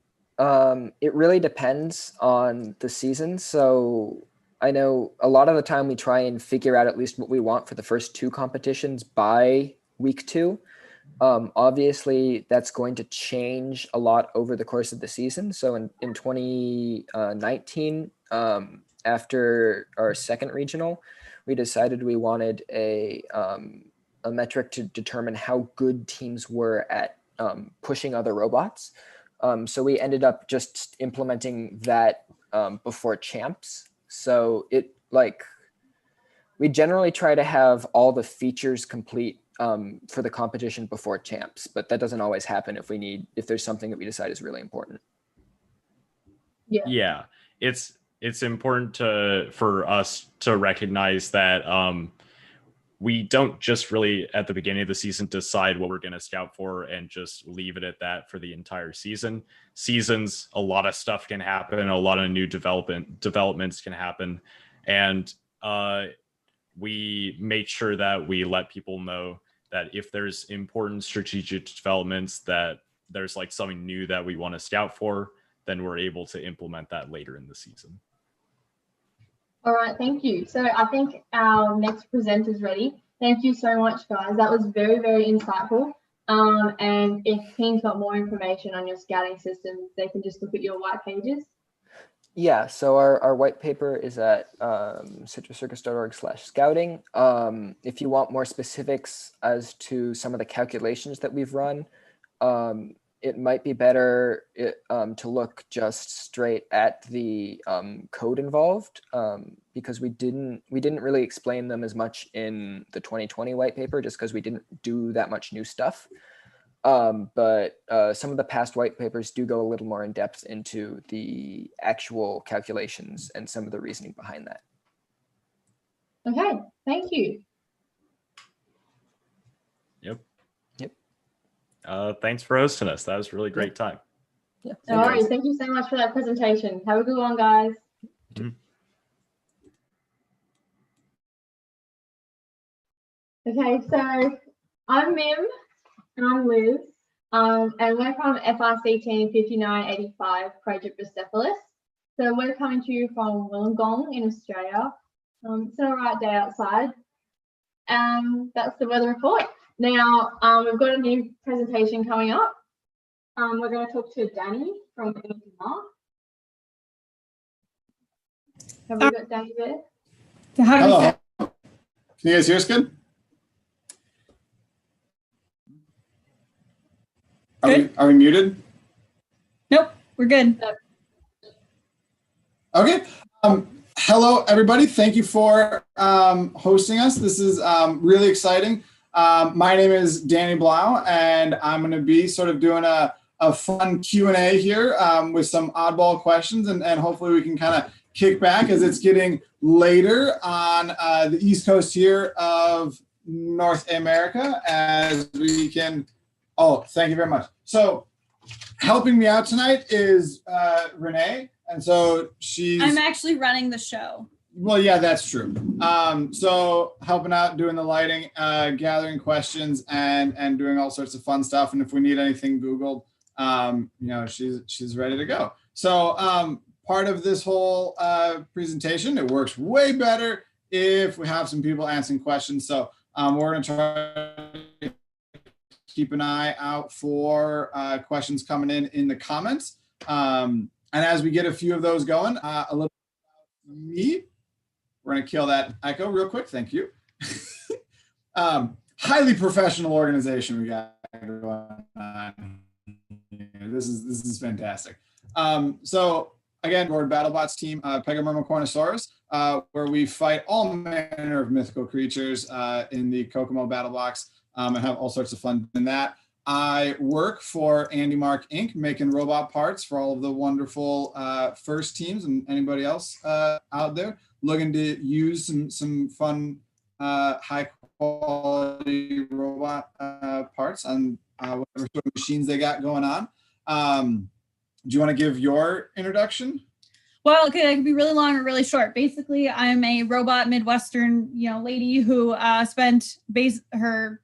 it really depends on the season. So I know a lot of the time we try and figure out at least what we want for the first 2 competitions by week 2. Obviously, that's going to change a lot over the course of the season. So in 2019, after our second regional, we decided we wanted a metric to determine how good teams were at pushing other robots. So we ended up just implementing that before champs. So we generally try to have all the features complete for the competition before champs, but that doesn't always happen if there's something that we decide is really important. Yeah, it's important for us to recognize that we don't just really at the beginning of the season decide what we're going to scout for and just leave it at that for the entire season. Seasons, a lot of stuff can happen, a lot of new developments can happen, and we make sure that we let people know that if there's important strategic developments, that there's like something new that we want to scout for, then we're able to implement that later in the season. All right, thank you. So I think our next presenter's ready. Thank you so much, guys. That was very, very insightful. And if teams want more information on your scouting system, they can just look at your white pages. Yeah, so our white paper is at citruscircus.org/scouting. If you want more specifics as to some of the calculations that we've run, it might be better to look just straight at the code involved, because we didn't really explain them as much in the 2020 white paper, just because we didn't do that much new stuff. But some of the past white papers do go a little more in depth into the actual calculations and some of the reasoning behind that. Okay, thank you. Thanks for hosting us. That was a really great time. Yeah. No worries. Thank you so much for that presentation. Have a good one, guys. Okay, so I'm Mim and I'm Liz, and we're from FRC team 5985 Cradiocephalus. So we're coming to you from Wollongong in Australia. It's an alright day outside. That's the weather report. Now, we've got a new presentation coming up. We're going to talk to Danny from EMR. Have we got Danny there? Hello. Can you guys hear us good? Are we muted? Nope, we're good. Okay. Hello, everybody. Thank you for hosting us. This is really exciting. My name is Danny Blau, and I'm going to be sort of doing a fun Q&A here with some oddball questions, and hopefully we can kind of kick back as it's getting later on the East Coast here of North America as we can. Oh, thank you very much. So helping me out tonight is Renee, and so I'm actually running the show. Well, yeah, that's true. So helping out, doing the lighting, gathering questions, and doing all sorts of fun stuff. And if we need anything Googled, she's ready to go. So part of this whole presentation, it works way better if we have some people answering questions. So we're going to try to keep an eye out for questions coming in the comments. And as we get a few of those going, a little about me. We're going to kill that echo real quick. Thank you. Highly professional organization we got going on. This is fantastic. So again, we're BattleBots team, Pegamorphocornosaurus, where we fight all manner of mythical creatures in the Kokomo battle box and have all sorts of fun in that. I work for Andy Mark Inc., making robot parts for all of the wonderful first teams and anybody else out there looking to use some fun, high quality robot parts on whatever sort of machines they got going on. Do you want to give your introduction? Well, okay, that could be really long or really short. Basically, I'm a robot Midwestern, lady who spent her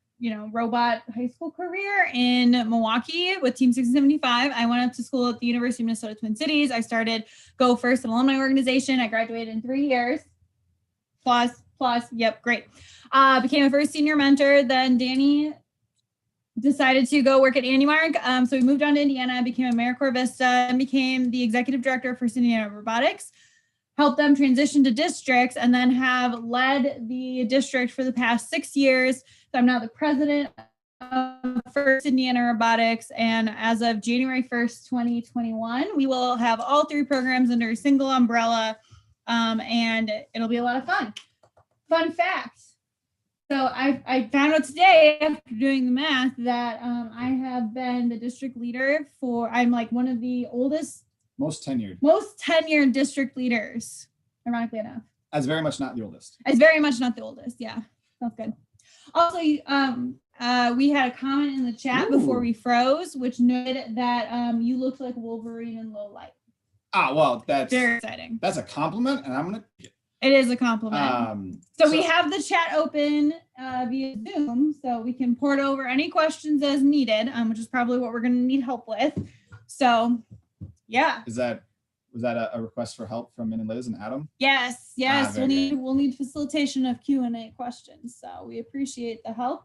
robot high school career in Milwaukee with Team 675. I went up to school at the University of Minnesota Twin Cities. I started Go First, an alumni organization. I graduated in 3 years. Plus, yep, great. Became a first senior mentor. Then Danny decided to go work at Andy Mark. So we moved on to Indiana, became AmeriCorps Vista, and became the executive director for Indiana Robotics. Helped them transition to districts, and then have led the district for the past 6 years. So I'm now the president of First Indiana Robotics, and as of January 1st, 2021, we will have all 3 programs under a single umbrella, and it'll be a lot of fun. Fun fact. So I found out today, after doing the math, that I have been the district leader I'm like one of the oldest, most tenured district leaders, ironically enough. As very much not the oldest. As very much not the oldest, yeah. Sounds good. Also, we had a comment in the chat before we froze, which noted that you looked like Wolverine in low light. Well, that's very exciting. That's a compliment, and I'm gonna. It is a compliment. So we have the chat open via Zoom, so we can port over any questions as needed, which is probably what we're going to need help with. So, yeah. Was that a request for help from Min and Liz and Adam? Yes. We'll need facilitation of Q&A questions. So we appreciate the help.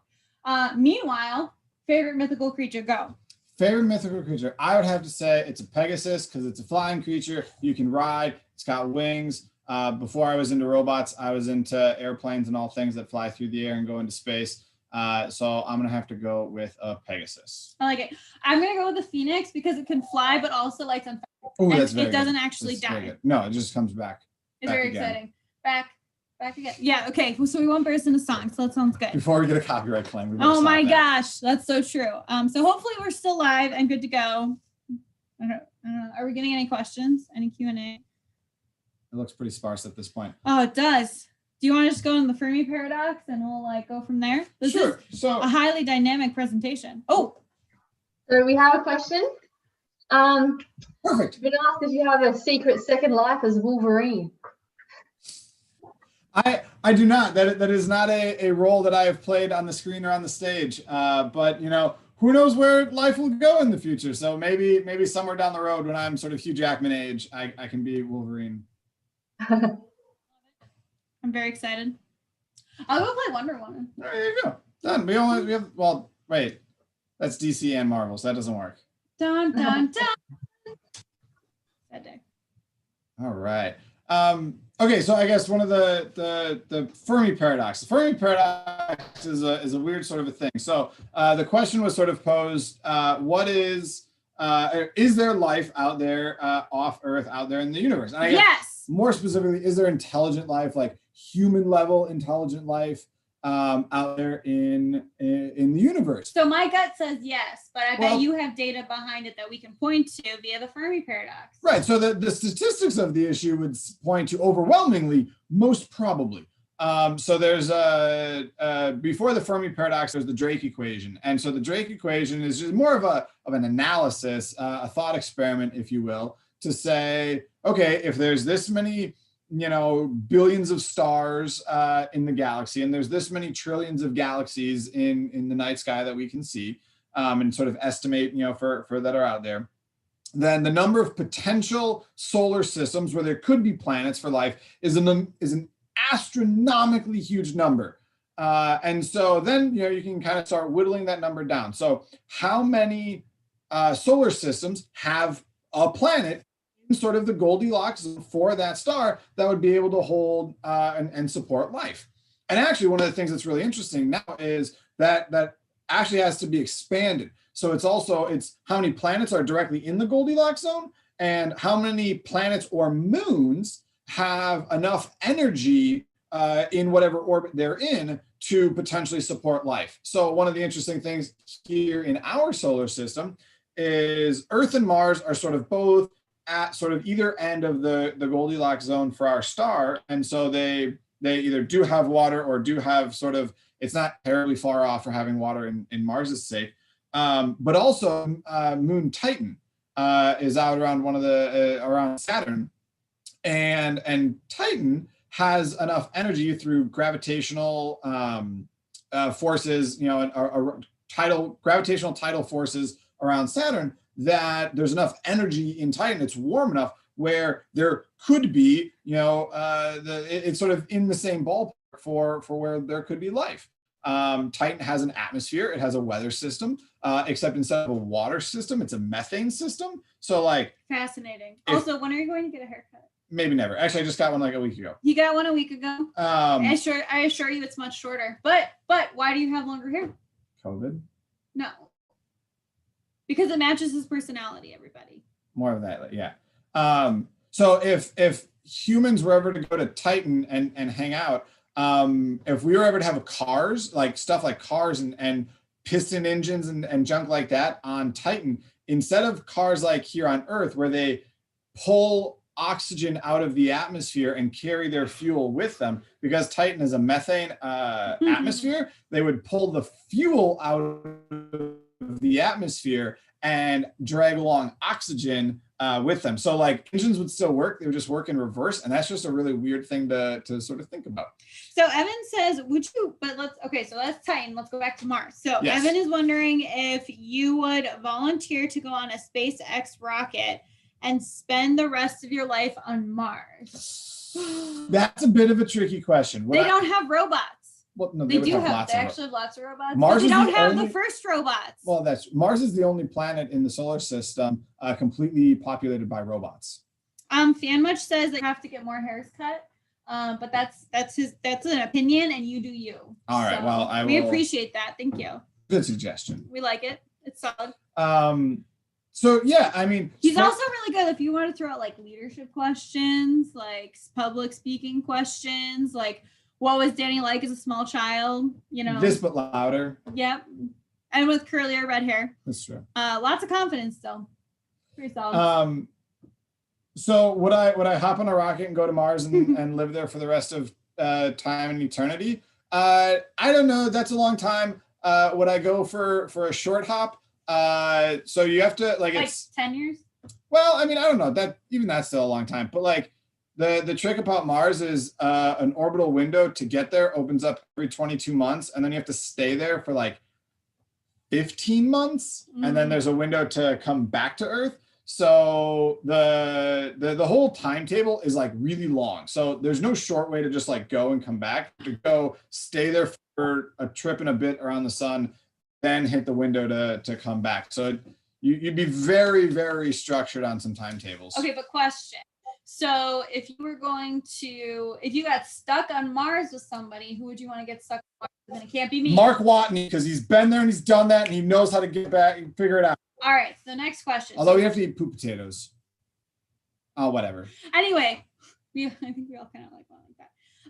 Meanwhile, favorite mythical creature, go. Favorite mythical creature, I would have to say it's a Pegasus because it's a flying creature you can ride. It's got wings. Before I was into robots, I was into airplanes and all things that fly through the air and go into space. So I'm gonna have to go with a Pegasus. I like it. I'm gonna go with the Phoenix because it can fly, but also lights on fire. Oh, And that's very it doesn't good. actually That's very die. good. No, it just comes back. It's back very again. exciting. Back again. Yeah. Okay. So we won't burst into song. So that sounds good. Before we get a copyright claim. we better Oh my stop that. gosh, that's so true. So hopefully we're still live and good to go. I don't know. Are we getting any questions? Any Q&A? It looks pretty sparse at this point. Oh, it does. Do you want to just go in the Fermi paradox and we'll like go from there? This Sure. is So a highly dynamic presentation. Oh, So we have a question. Perfect. Been asked if you have a secret second life as Wolverine. I do not. That is not a role that I have played on the screen or on the stage. But you know, who knows where life will go in the future? So maybe somewhere down the road when I'm sort of Hugh Jackman age, I can be Wolverine. I'm very excited. I'll go play Wonder Woman. There you go. Done. We have well, wait. That's DC and Marvel, so that doesn't work. Dun dun dun. That day. All right. Okay, so I guess one of the Fermi paradox. The Fermi paradox is a weird sort of a thing. So the question was sort of posed: what is there life out there off Earth, out there in the universe? And I guess Yes. more specifically, is there intelligent life, like human level intelligent life, out there in the universe? So my gut says yes, but I Well- bet you have data behind it that we can point to via the Fermi paradox. Right. So the statistics of the issue would point to overwhelmingly, most probably. So there's before the Fermi paradox, there's the Drake equation. And so the Drake equation is just more of an analysis, a thought experiment, if you will, to say, okay, if there's this many, billions of stars in the galaxy, and there's this many trillions of galaxies in the night sky that we can see, and sort of estimate, for that are out there, then the number of potential solar systems where there could be planets for life is an astronomically huge number. And so then, you can kind of start whittling that number down. So how many solar systems have a planet in sort of the Goldilocks zone for that star that would be able to hold and support life? And actually, one of the things that's really interesting now is that actually has to be expanded. So it's how many planets are directly in the Goldilocks zone and how many planets or moons have enough energy in whatever orbit they're in to potentially support life. So one of the interesting things here in our solar system is Earth and Mars are sort of both at sort of either end of the Goldilocks zone for our star. And so they either do have water or do have sort of, it's not terribly far off for having water in Mars's sake. But also moon Titan is out around around Saturn. And Titan has enough energy through gravitational forces, gravitational tidal forces around Saturn, that there's enough energy in Titan, it's warm enough where there could be, it's sort of in the same ballpark for where there could be life. Titan has an atmosphere, it has a weather system, except instead of a water system, it's a methane system. So Fascinating. Also, when are you going to get a haircut? Maybe never. Actually, I just got one like a week ago. You got one a week ago? I assure you it's much shorter. But why do you have longer hair? COVID. No. Because it matches his personality, everybody. More of that, yeah. So if humans were ever to go to Titan and hang out, if we were ever to have cars, like stuff like cars and piston engines and junk like that on Titan, instead of cars like here on Earth where they pull oxygen out of the atmosphere and carry their fuel with them, because Titan is a methane atmosphere, they would pull the fuel out of the atmosphere and drag along oxygen with them. So engines would still work, they would just work in reverse. And that's just a really weird thing to sort of think about. So Evan says, so that's Titan. Let's go back to Mars. So yes. Evan is wondering if you would volunteer to go on a SpaceX rocket and spend the rest of your life on Mars. That's a bit of a tricky question. They don't have robots. Well, no, they actually have lots of robots. Mars, but they don't have the first robots. Well, Mars is the only planet in the solar system completely populated by robots. FanMuch says they have to get more hairs cut. But that's an opinion, and you do you. All right. So Well, we appreciate that. Thank you. Good suggestion. We like it. It's solid. So yeah, I mean, He's also really good if you want to throw out like leadership questions, like public speaking questions, like what was Danny like as a small child? You know, this but louder. Yep. And with curly or red hair. That's true. Lots of confidence still. Pretty solid. So would I hop on a rocket and go to Mars and live there for the rest of time and eternity? I don't know. That's a long time. Would I go for a short hop? So you have to like it's 10 years. Well, I mean, I don't know, that's still a long time, but like the trick about Mars is an orbital window to get there opens up every 22 months, and then you have to stay there for like 15 months, and then there's a window to come back to Earth. So the whole timetable is like really long. So there's no short way to just like go and come back. To go stay there for a trip and a bit around the sun, then hit the window to come back. So you'd be very, very structured on some timetables. Okay, but question. So if you got stuck on Mars with somebody, who would you want to get stuck on Mars with? And it can't be me. Mark Watney, because he's been there and he's done that and he knows how to get back and figure it out. All right, so next question. Although we have to eat poop potatoes. Oh, whatever. Anyway, I think we all kind of like one like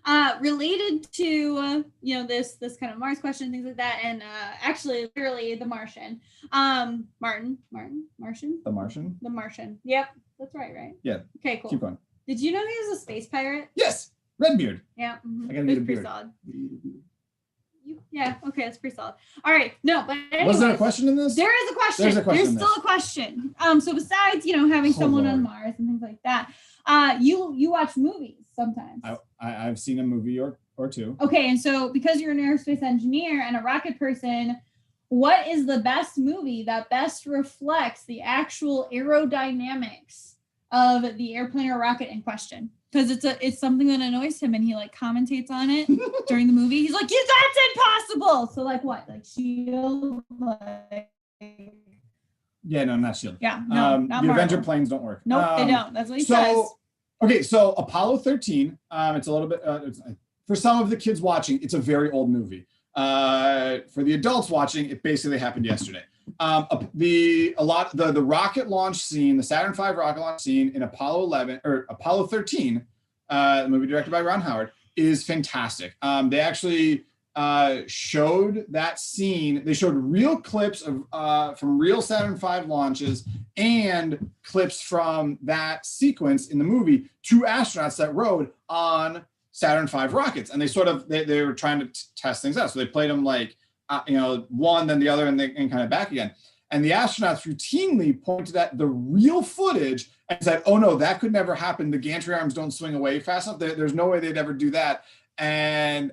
that. Related to this kind of Mars question, things like that, and actually literally The Martian. Martian. The Martian? The Martian. Yep, that's right? Yeah. Okay, cool. Keep going. Did you know he was a space pirate? Yes, Redbeard. Yeah. I gotta need a beard. Solid. Yeah, okay, that's pretty solid. All right, no, but anyways, was there a question in this? There is a question. There's still a question. So besides, having someone on Mars and things like that, you watch movies sometimes. I've seen a movie or two. Okay, and so because you're an aerospace engineer and a rocket person, what is the best movie that best reflects the actual aerodynamics of the airplane or rocket in question? Because it's something that annoys him, and he like commentates on it during the movie. He's like, "Yeah, that's impossible." So like what? Like Shield? Like... Yeah, no, not Shield. Yeah, no, not the Marvel. Avenger planes don't work. Nope, they don't. That's what he says. Okay, so Apollo 13. It's a little bit for some of the kids watching. It's a very old movie. For the adults watching, it basically happened yesterday. The rocket launch scene, the Saturn V rocket launch scene in Apollo 13, the movie directed by Ron Howard, is fantastic. They actually showed that scene. They showed real clips of from real Saturn V launches and clips from that sequence in the movie to astronauts that rode on Saturn V rockets, and they were trying to test things out. So they played them like one, then the other, and kind of back again. And the astronauts routinely pointed at the real footage and said, "Oh no, that could never happen. The gantry arms don't swing away fast enough. There's no way they'd ever do that." And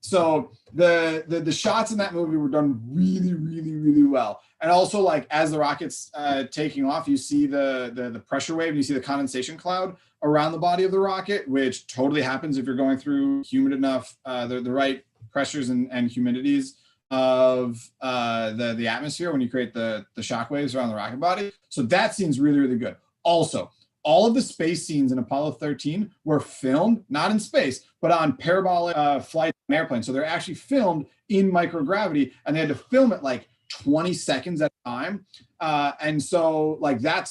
so the shots in that movie were done really, really, really well. And also, like, as the rocket's taking off, you see the pressure wave and you see the condensation cloud around the body of the rocket, which totally happens if you're going through humid enough, the right pressures and humidities of the atmosphere when you create the shock waves around the rocket body. So that scene's really, really good. Also, all of the space scenes in Apollo 13 were filmed, not in space, but on parabolic flights on airplanes. So they're actually filmed in microgravity, and they had to film it like 20 seconds at a time. And so like that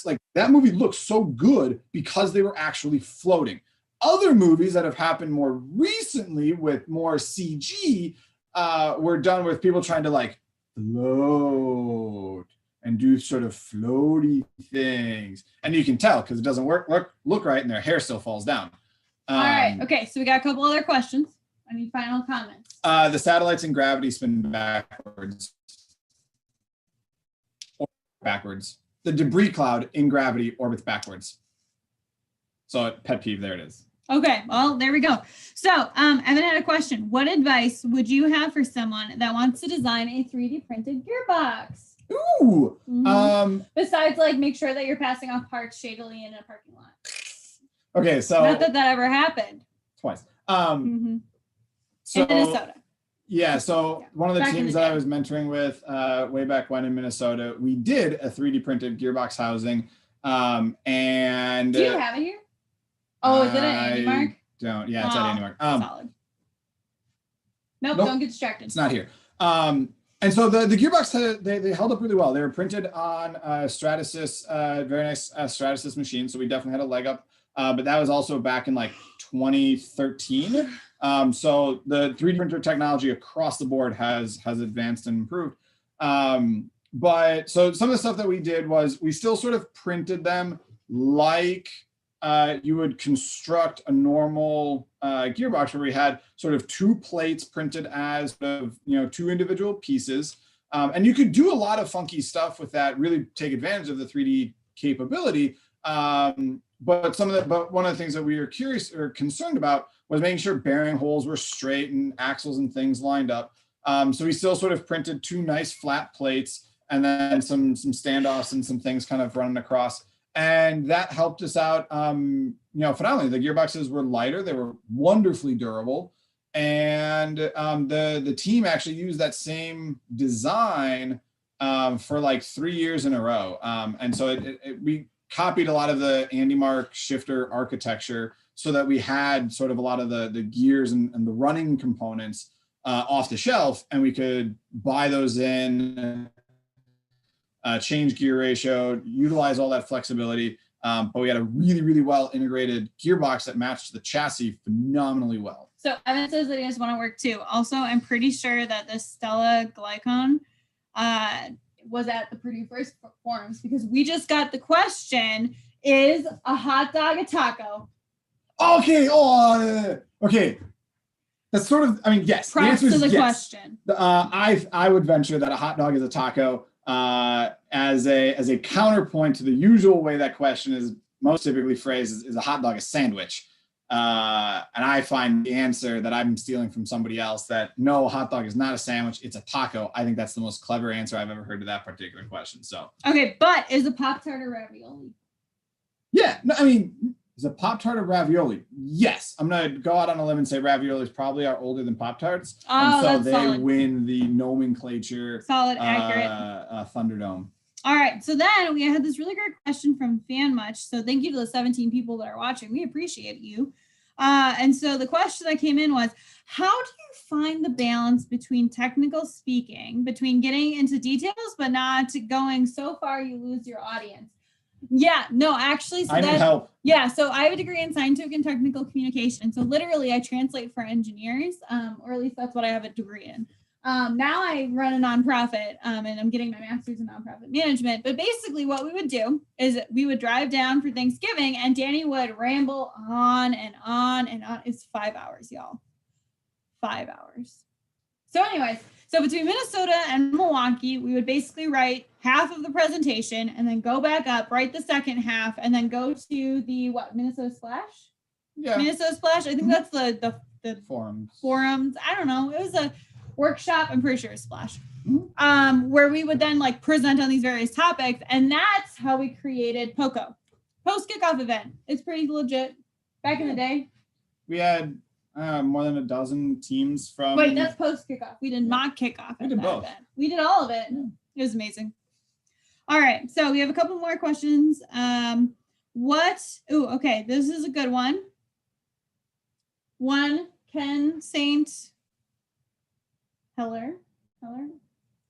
movie looks so good because they were actually floating. Other movies that have happened more recently with more CG were done with people trying to like float and do sort of floaty things. And you can tell because it doesn't look right, and their hair still falls down. All right. Okay. So we got a couple other questions. I need final comments. The satellites in gravity spin backwards. Or backwards. The debris cloud in gravity orbits backwards. So pet peeve, there it is. Okay, well, there we go. So, Evan had a question. What advice would you have for someone that wants to design a 3D printed gearbox? Ooh. Besides, like, make sure that you're passing off parts shadily in a parking lot. Okay, so not that ever happened. Twice. So, in Minnesota. Yeah, so one of the teams that I was mentoring with way back when in Minnesota, we did a 3D printed gearbox housing. And do you have it here? Oh, is it an Andy Mark? don't. Yeah, it's at Andy Mark. Solid. Nope, don't get distracted. It's not here. And so the gearbox, they held up really well. They were printed on Stratasys, very nice Stratasys machine. So we definitely had a leg up. But that was also back in like 2013. So the 3D printer technology across the board has advanced and improved. But so some of the stuff that we did was we still sort of printed them like you would construct a normal gearbox, where we had sort of 2 plates printed as two individual pieces. And you could do a lot of funky stuff with that, really take advantage of the 3D capability. But one of the things that we were curious or concerned about was making sure bearing holes were straight and axles and things lined up. So we still sort of printed 2 nice flat plates and then some standoffs and some things kind of running across. And that helped us out, phenomenally. The gearboxes were lighter, they were wonderfully durable. And the team actually used that same design for like 3 years in a row. And so we copied a lot of the Andy Mark shifter architecture so that we had sort of a lot of the gears and the running components off the shelf, and we could buy those in, change gear ratio, utilize all that flexibility. But we had a really, really well integrated gearbox that matched the chassis phenomenally well. So Evan says that he does want to work too. Also, I'm pretty sure that the Stella Glycon was at the Purdue First Forums, because we just got the question, is a hot dog a taco? Okay. Okay. That's sort of, yes. Props to the yes. question. I would venture that a hot dog is a taco as a counterpoint to the usual way that question is most typically phrased is a hot dog a sandwich. And I find the answer that I'm stealing from somebody else, that no, a hot dog is not a sandwich, it's a taco. I think that's the most clever answer I've ever heard to that particular question. So okay, but is a Pop-Tart a ravioli? Yeah, no, is a Pop-Tart a ravioli? Yes. I'm gonna go out on a limb and say raviolis probably are older than Pop-Tarts. Oh, and so that's they solid. Win the nomenclature. Solid, accurate. Thunderdome. All right, so then we had this really great question from FanMuch. So thank you to the 17 people that are watching. We appreciate you. And so the question that came in was, how do you find the balance between technical speaking, between getting into details, but not going so far you lose your audience? Yeah, no, actually. So I need help. Yeah, so I have a degree in scientific and technical communication. So literally I translate for engineers, or at least that's what I have a degree in. Now I run a nonprofit, and I'm getting my master's in nonprofit management. But basically what we would do is we would drive down for Thanksgiving, and Danny would ramble on and on and on. It's 5 hours, y'all. 5 hours. So anyways, so between Minnesota and Milwaukee, we would basically write half of the presentation and then go back up, write the second half, and then go to the Minnesota Splash? Yeah. Minnesota Splash. I think that's the forums. I don't know. It was a workshop. I'm pretty sure it's Splash. Where we would then present on these various topics, and that's how we created POCO, post kickoff event. It's pretty legit. Back in the day, We had more than a dozen teams from. wait, that's post kickoff. We did mock kickoff. We did both. Event. We did all of it. Yeah. It was amazing. All right, so we have a couple more questions. Okay, this is a good one. Ken Saint Heller.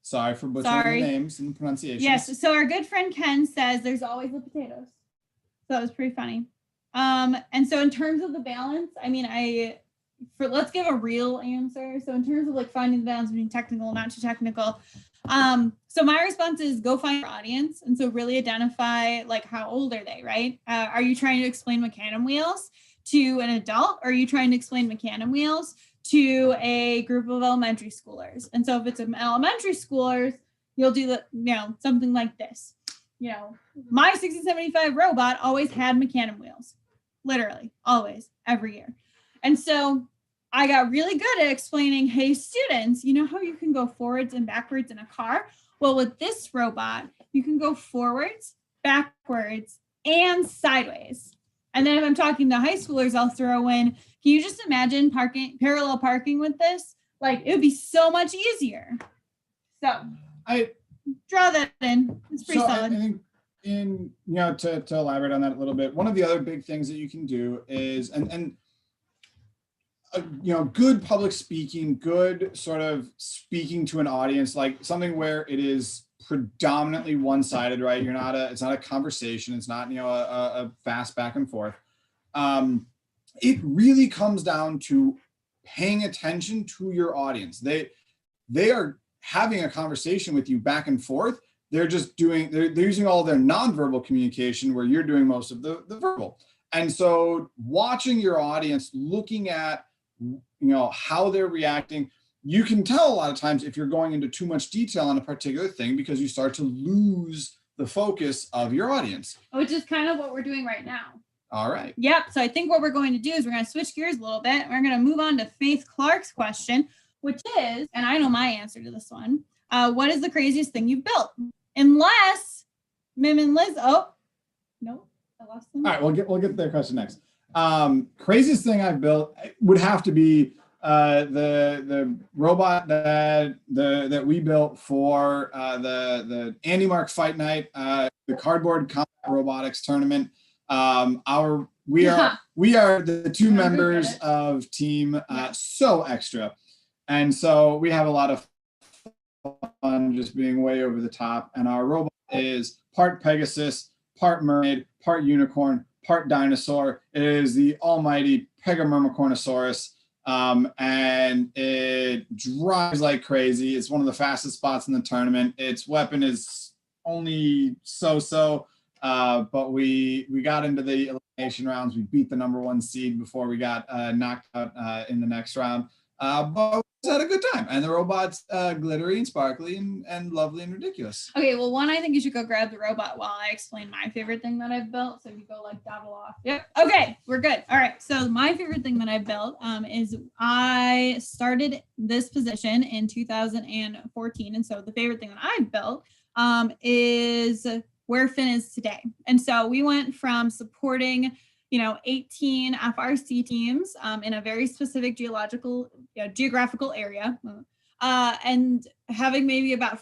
Sorry for butchering the names and pronunciations. Yes, so our good friend Ken says there's always the potatoes. So that was pretty funny. And so in terms of the balance, let's give a real answer. So in terms of finding the balance between technical and not too technical, so my response is go find your audience. And so really identify how old are they, right? Are you trying to explain Macadam wheels to an adult, or are you trying to explain Macadam wheels to a group of elementary schoolers? And so if it's an elementary schoolers, you'll do something like this. My 1675 robot always had Macadam wheels, literally always, every year. And so I got really good at explaining, hey, students, you know how you can go forwards and backwards in a car? Well, with this robot, you can go forwards, backwards, and sideways. And then if I'm talking to high schoolers, I'll throw in, can you just imagine parallel parking with this? It would be so much easier. So I draw that in. It's pretty solid. I think to elaborate on that a little bit, one of the other big things that you can do is, and good public speaking, good sort of speaking to an audience, like something where it is predominantly one-sided, right? It's not a conversation. It's not, a fast back and forth. It really comes down to paying attention to your audience. They are having a conversation with you back and forth. They're using all their nonverbal communication where you're doing most of the verbal. And so watching your audience, looking at, how they're reacting, you can tell a lot of times if you're going into too much detail on a particular thing because you start to lose the focus of your audience. Which is kind of what we're doing right now. All right. Yep. So I think what we're going to do is we're going to switch gears a little bit. We're going to move on to Faith Clark's question, which is, and I know my answer to this one, what is the craziest thing you've built? Unless Mim and Liz, I lost them. All right, we'll get to their question next. Craziest thing I've built would have to be the robot that we built for the Andy Mark Fight Night, the Cardboard Combat Robotics Tournament. We are the two members of Team So Extra, and so we have a lot of fun just being way over the top. And our robot is part Pegasus, part mermaid, part unicorn, part dinosaur. It is the almighty Pegamyrmicornosaurus, and it drives like crazy. It's one of the fastest spots in the tournament. Its weapon is only so-so, but we got into the elimination rounds. We beat the #1 seed before we got knocked out in the next round. But we had a good time, and the robot's glittery and sparkly and lovely and ridiculous. Okay, well, I think you should go grab the robot while I explain my favorite thing that I've built. So you go dabble off. Yep. Okay, we're good. All right. So my favorite thing that I built is I started this position in 2014, and so the favorite thing that I've built is where Finn is today. And so we went from supporting 18 FRC teams in a very specific geographical area, and having maybe about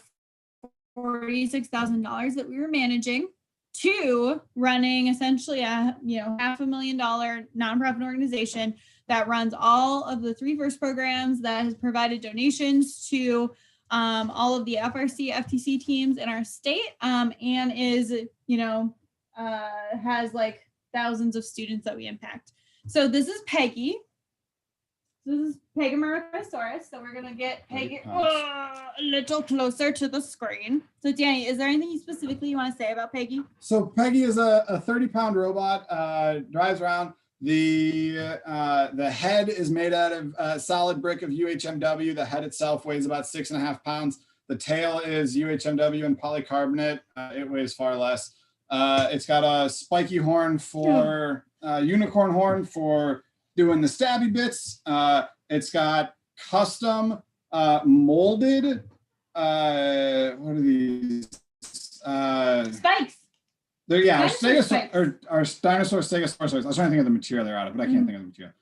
$46,000 that we were managing, to running essentially a $500,000 nonprofit organization that runs all of the 3 First programs, that has provided donations to all of the FRC FTC teams in our state, and is has thousands of students that we impact. So this is Peggy. This is Pegamyrmicornosaurus. So we're gonna get Peggy a little closer to the screen. So Danny, is there anything specifically you want to say about Peggy? So Peggy is a 30-pound robot, drives around. The head is made out of solid brick of UHMW. The head itself weighs about 6.5 pounds. The tail is UHMW and polycarbonate. It weighs far less. It's got a spiky horn for unicorn horn for doing the stabby bits. It's got custom molded what are these spikes. They're our dinosaur stegosaurus. I was trying to think of the material they're out of, but I can't think of the material.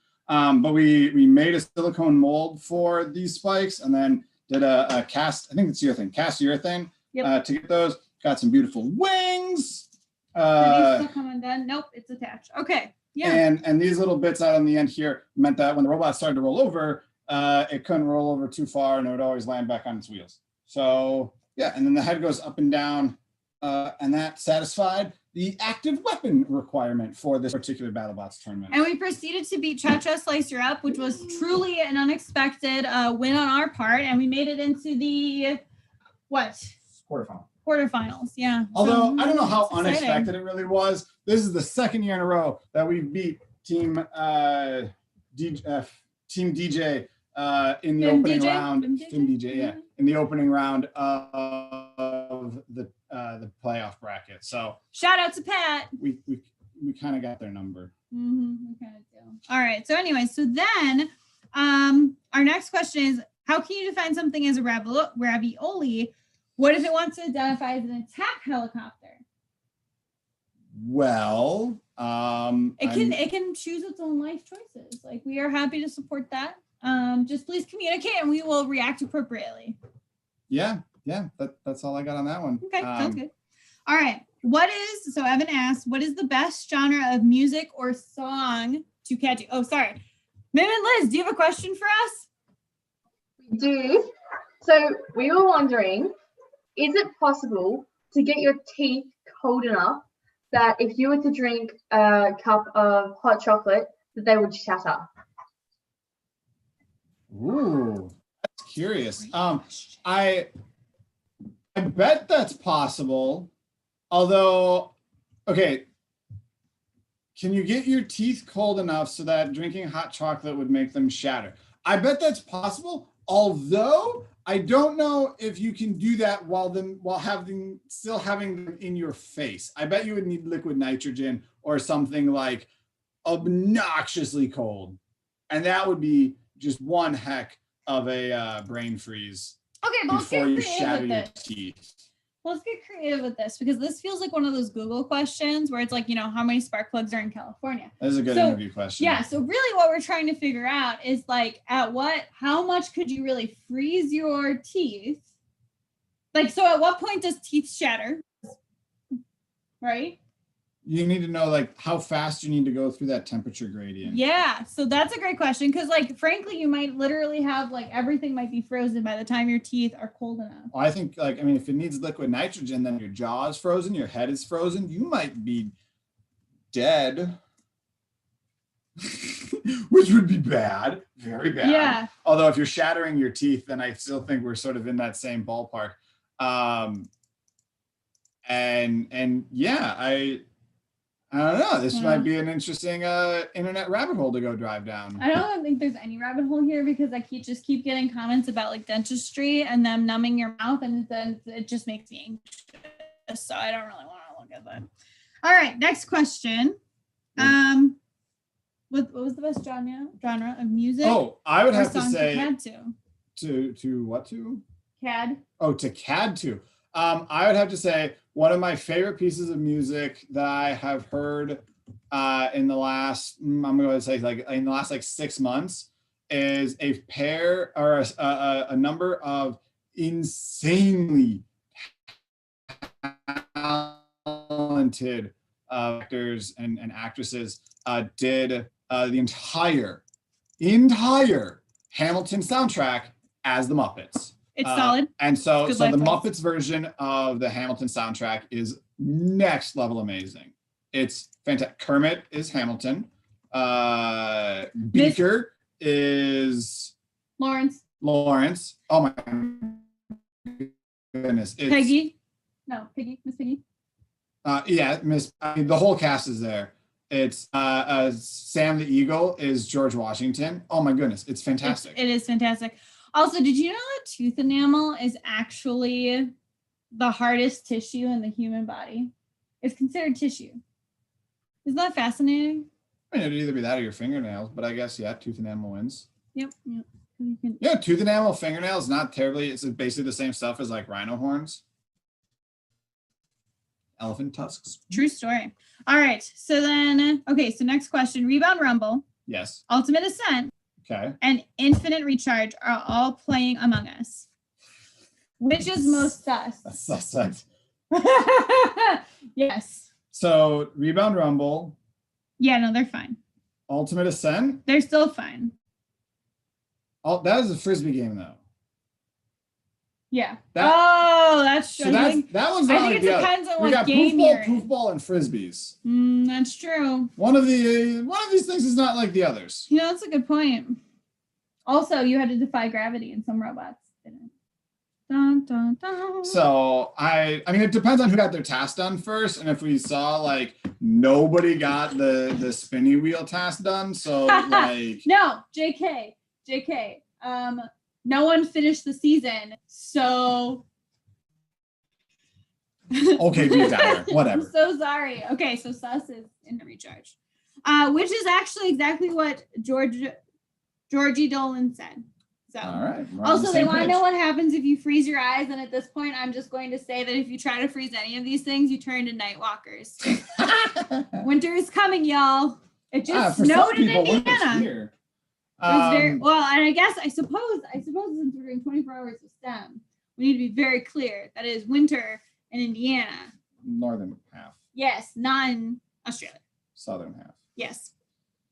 But we made a silicone mold for these spikes, and then did a cast. I think it's urethane, cast urethane to get those. Got some beautiful wings. Are these still coming done? Nope, it's attached. Okay. Yeah. And these little bits out on the end here meant that when the robot started to roll over, it couldn't roll over too far, and it would always land back on its wheels. So yeah, and then the head goes up and down, and that satisfied the active weapon requirement for this particular BattleBots tournament. And we proceeded to beat Cha-Cha Slice Your Up, which was truly an unexpected win on our part, and we made it into the quarterfinals. Yeah. Although I don't know how unexpected it really was. This is the second year in a row that we beat Team DJ in the opening round. Team DJ, yeah, in the opening round of the playoff bracket. So shout out to Pat. We kind of got their number. Mm-hmm, we kind of do. All right. So anyway, so then our next question is, how can you define something as a ravioli? What if it wants to identify as an attack helicopter? Well, it can choose its own life choices. We are happy to support that. Just please communicate, and we will react appropriately. Yeah, that's all I got on that one. Okay, sounds good. All right, so Evan asked, what is the best genre of music or song to catch you? Oh, sorry. Mim and Liz, do you have a question for us? We do. So we were wondering, is it possible to get your teeth cold enough that if you were to drink a cup of hot chocolate, that they would shatter? Ooh, that's curious. I bet that's possible. Although, okay, can you get your teeth cold enough so that drinking hot chocolate would make them shatter? I bet that's possible. Although I don't know if you can do that while still having them in your face. I bet you would need liquid nitrogen or something like obnoxiously cold, and that would be just one heck of a brain freeze. Okay, but let's get before you creative shatter with your this. teeth. Let's get creative with this because this feels like one of those Google questions where it's like, how many spark plugs are in California? That is a good interview question. Yeah. So really what we're trying to figure out is like how much could you really freeze your teeth? Like, so at what point does teeth shatter? Right? You need to know like how fast you need to go through that temperature gradient. Yeah. So that's a great question. Cause like, frankly, you might literally have like everything might be frozen by the time your teeth are cold enough. Well, I think if it needs liquid nitrogen, then your jaw is frozen, your head is frozen. You might be dead, which would be bad, very bad. Yeah. Although if you're shattering your teeth, then I still think we're sort of in that same ballpark. And yeah, I don't know. This might be an interesting internet rabbit hole to go drive down. I don't think there's any rabbit hole here because I keep getting comments about like dentistry and them numbing your mouth, and then it just makes me anxious. So I don't really want to look at that. All right, next question. What was the best genre of music? Oh, I would have to songs say CAD to what to? CAD. Oh, to CAD to. I would have to say one of my favorite pieces of music that I have heard in the last, I'm going to say like in the last like 6 months is a pair or a number of insanely talented actors and actresses did the entire Hamilton soundtrack as the Muppets. It's solid. And so Good the life Muppets version of the Hamilton soundtrack is next level amazing. It's fantastic. Kermit is Hamilton. Beaker is Lawrence. Oh my goodness. Peggy. No, Piggy. Miss Piggy. Yeah, the whole cast is there. It's Sam the Eagle is George Washington. Oh my goodness, it's fantastic. It is fantastic. Also, did you know that tooth enamel is actually the hardest tissue in the human body? It's considered tissue. Isn't that fascinating? I mean, it'd either be that or your fingernails, but I guess, yeah, tooth enamel wins. Yep. Yeah, tooth enamel, fingernails, not terribly, it's basically the same stuff as like rhino horns. Elephant tusks. True story. All right. So then, so next question. Rebound Rumble. Yes. Ultimate Ascent. Okay. And Infinite Recharge are all playing Among Us. Which is most sus? That's suspect. Yes. So Rebound Rumble. Yeah, no, they're fine. Ultimate Ascent. They're still fine. That is a frisbee game though. Yeah. That's true. So that one's not I think like it the other. depends on We what got game you're in. poofball, and frisbees. That's true. One of these things is not like the others. You know, that's a good point. Also, you had to defy gravity in some robots. Dun, dun, dun. So I mean, it depends on who got their task done first, and if we saw like nobody got the spinny wheel task done, so like no, JK. No one finished the season, so okay, be down. Whatever. I'm so sorry. Okay, so sus is in the recharge, which is actually exactly what Georgie Dolan said. So, all right. Also, they want to know what happens if you freeze your eyes, and at this point, I'm just going to say that if you try to freeze any of these things, you turn to night walkers. Winter is coming, y'all. It just snowed in Indiana. It was very well, and I suppose since we're doing 24 hours of STEM, we need to be very clear that it is winter in Indiana. Northern half. Yes, not in Australia. Southern half. Yes,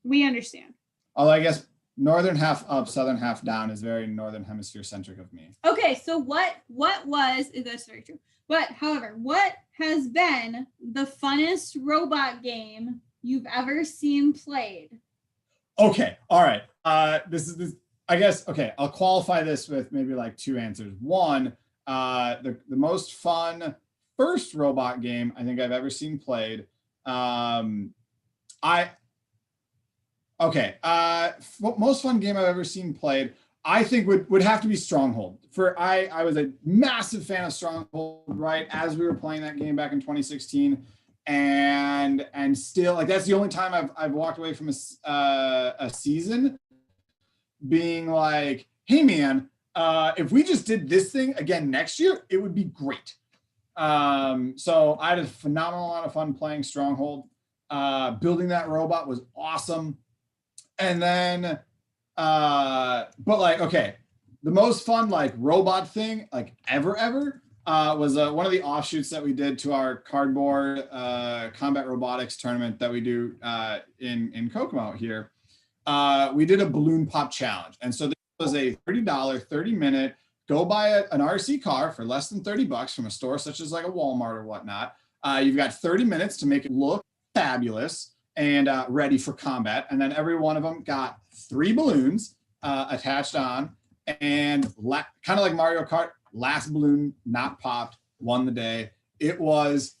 we understand. Although I guess northern half up, southern half down is very northern hemisphere centric of me. Okay, so what was, that's very true. But however, what has been the funnest robot game you've ever seen played? Okay, all right. This I guess, okay, I'll qualify this with maybe like two answers. One, the most fun first robot game I think I've ever seen played. Most fun game I've ever seen played, I think would have to be Stronghold. I was a massive fan of Stronghold right as we were playing that game back in 2016, and still, like, that's the only time I've walked away from a season being like, hey man, if we just did this thing again next year, it would be great. So I had a phenomenal amount of fun playing Stronghold. Building that robot was awesome. And then, but like, okay, the most fun like robot thing like ever was one of the offshoots that we did to our cardboard combat robotics tournament that we do in Kokomo here. We did a balloon pop challenge. And so this was a $30, 30-minute, go buy an RC car for less than $30 from a store such as like a Walmart or whatnot. You've got 30 minutes to make it look fabulous and ready for combat. And then every one of them got 3 balloons attached on, and kind of like Mario Kart, last balloon not popped won the day. It was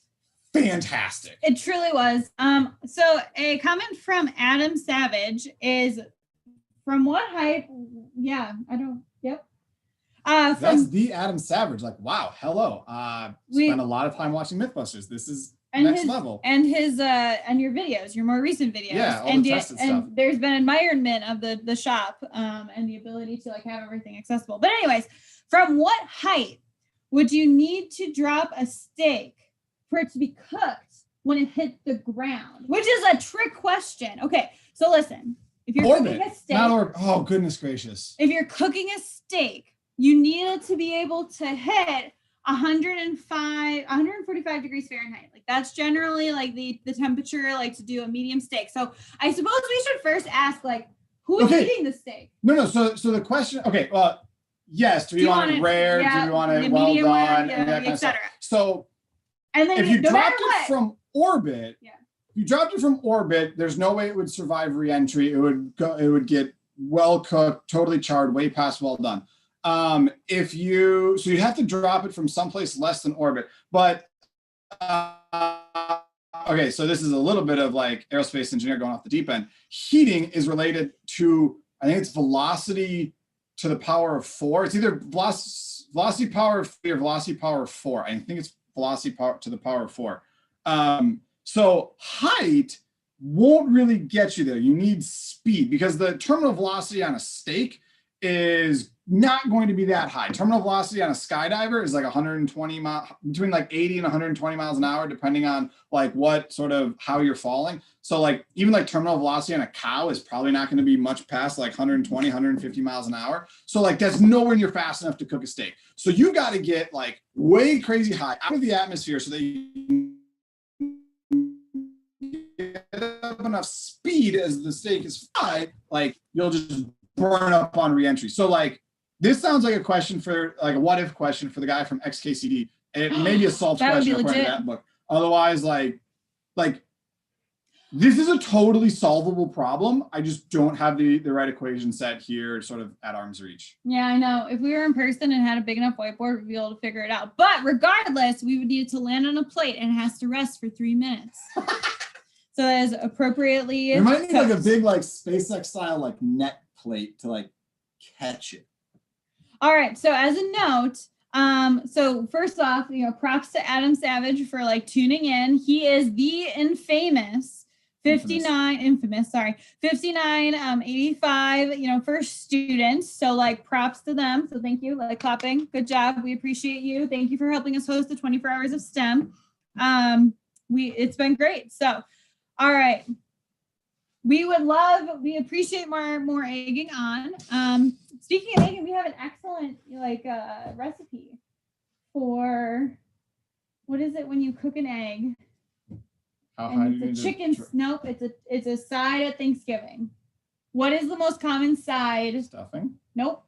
fantastic. It truly was. So a comment from Adam Savage is, from what height? Yeah, I don't, yep. That's the Adam Savage. Like, wow, hello. Spent a lot of time watching Mythbusters. This is next level. And his and your videos, your more recent videos. Yeah, all and the tested stuff. And there's been admirement of the shop and the ability to like have everything accessible. But anyways, from what height would you need to drop a steak for it to be cooked when it hit the ground? Which is a trick question. Okay, so listen. If you're cooking a steak, oh goodness gracious. If you're cooking a steak, you need it to be able to hit 145 degrees Fahrenheit. Like that's generally like the temperature like to do a medium steak. So I suppose we should first ask like who's eating the steak? No. So the question. Okay. Well, yes. Do you want it rare? Yeah, do you want it well done? One, and that kind of stuff. So, and then if you no dropped it from orbit, if you dropped it from orbit, there's no way it would survive re-entry. It would get well cooked, totally charred, way past well done. So you'd have to drop it from someplace less than orbit. But okay, so this is a little bit of like aerospace engineer going off the deep end. Heating is related to, I think it's velocity to the power of 4. It's either velocity power of 3 or velocity power of 4. I think it's velocity power to the power of 4. So height won't really get you there. You need speed because the terminal velocity on a steak is not going to be that high. Terminal velocity on a skydiver is like 120 miles, between like 80 and 120 miles an hour, depending on like what sort of how you're falling. So like even like terminal velocity on a cow is probably not going to be much past like 120, 150 miles an hour. So like that's nowhere near fast enough to cook a steak. So you got to get like way crazy high out of the atmosphere so that you get up enough speed as the steak is fried, like you'll just burn up on reentry. So like this sounds like a question for like a what if question for the guy from XKCD. It may be a solved question according to that book. Otherwise, like this is a totally solvable problem. I just don't have the right equation set here sort of at arm's reach. Yeah, I know. If we were in person and had a big enough whiteboard, we'd be able to figure it out. But regardless, we would need it to land on a plate and it has to rest for 3 minutes. So that is appropriately. You might need like a big like SpaceX style like net plate to like catch it. All right. So as a note, so first off, props to Adam Savage for like tuning in. He is the infamous 5985, first students. So like props to them. So thank you, like clapping. Good job. We appreciate you. Thank you for helping us host the 24 hours of STEM. It's been great. So, all right. We appreciate more egging on. Speaking of egging, we have an excellent recipe for, what is it when you cook an egg? How high do you It's a chicken. Nope, it's a side at Thanksgiving. What is the most common side? Stuffing. Nope.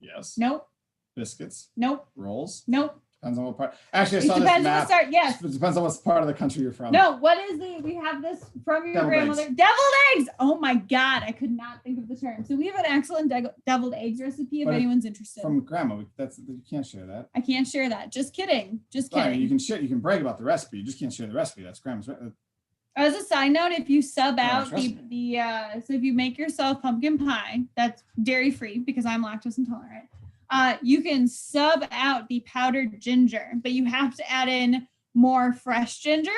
Yes. Nope. Biscuits. Nope. Rolls. Nope. Depends on what part. Actually, I It saw this depends on map. the start. Yes. It depends on what part of the country you're from. No, what is we have this from your Deviled grandmother. eggs. Deviled eggs. Oh my God, I could not think of the term. So we have an excellent deviled eggs recipe if But anyone's interested. From grandma. You can't share that. I can't share that. Just kidding. Just Fine, kidding. you can share. You can brag about the recipe. You just can't share the recipe. That's grandma's. As a side note, if you sub out trust so if you make yourself pumpkin pie, that's dairy free because I'm lactose intolerant. You can sub out the powdered ginger, but you have to add in more fresh ginger.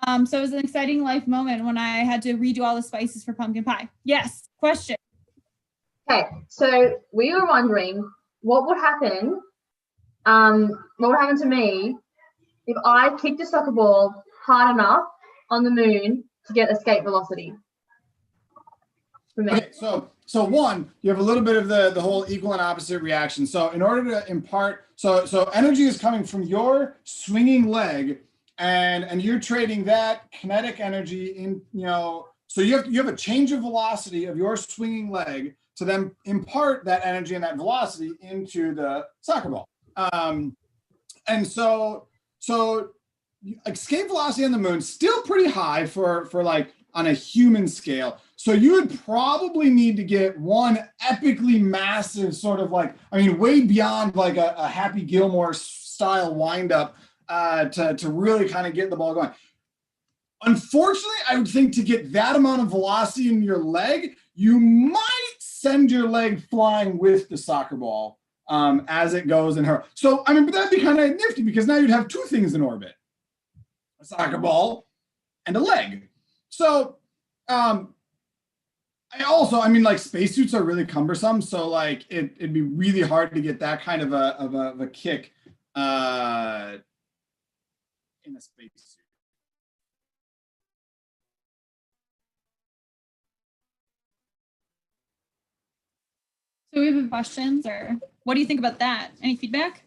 So it was an exciting life moment when I had to redo all the spices for pumpkin pie. Yes, question. Okay, so we were wondering what would happen to me if I kicked a soccer ball hard enough on the moon to get escape velocity. For me. Okay, so one, you have a little bit of the whole equal and opposite reaction. So in order to impart, so energy is coming from your swinging leg, and you're trading that kinetic energy in, so you have a change of velocity of your swinging leg to then impart that energy and that velocity into the soccer ball. And so escape velocity on the moon still pretty high for like on a human scale. So you would probably need to get one epically massive sort of like, way beyond like a Happy Gilmore style windup to really kind of get the ball going. Unfortunately, I would think to get that amount of velocity in your leg, you might send your leg flying with the soccer ball as it goes in her. So, but that'd be kind of nifty because now you'd have two things in orbit, a soccer ball and a leg. So, like spacesuits are really cumbersome. So like it'd be really hard to get that kind of a kick in a spacesuit. So we have questions, or what do you think about that? Any feedback?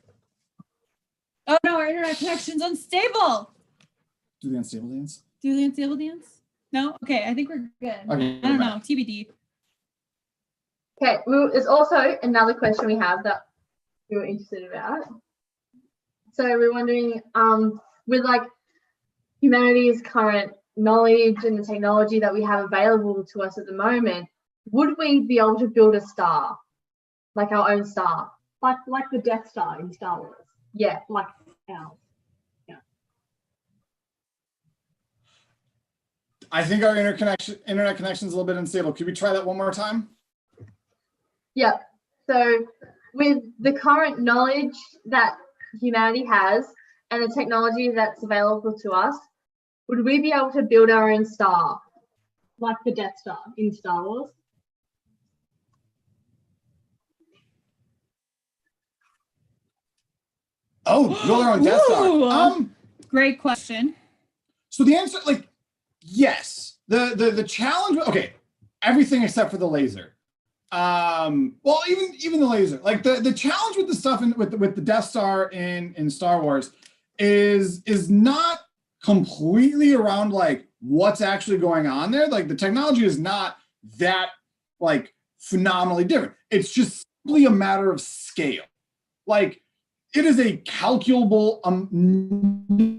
Oh no, our internet connection's unstable. Do the unstable dance? Do the unstable dance? No? Okay, I think we're good. Okay, I don't know, TBD. Okay, well, there's also another question we have that we were interested about. So we're wondering, with like humanity's current knowledge and the technology that we have available to us at the moment, would we be able to build a star, like our own star? Like the Death Star in Star Wars. Yeah. Like ours. Yeah. I think our internet connection is a little bit unstable. Could we try that one more time? Yeah. So with the current knowledge that humanity has and the technology that's available to us, would we be able to build our own star? Like the Death Star in Star Wars. Oh, build our own Death Star. Great question. So the answer, yes. The challenge, okay, everything except for the laser. Well, even the laser. Like the challenge with the stuff with the Death Star in Star Wars is not completely around like what's actually going on there. Like the technology is not that like phenomenally different. It's just simply a matter of scale. Like it is a calculable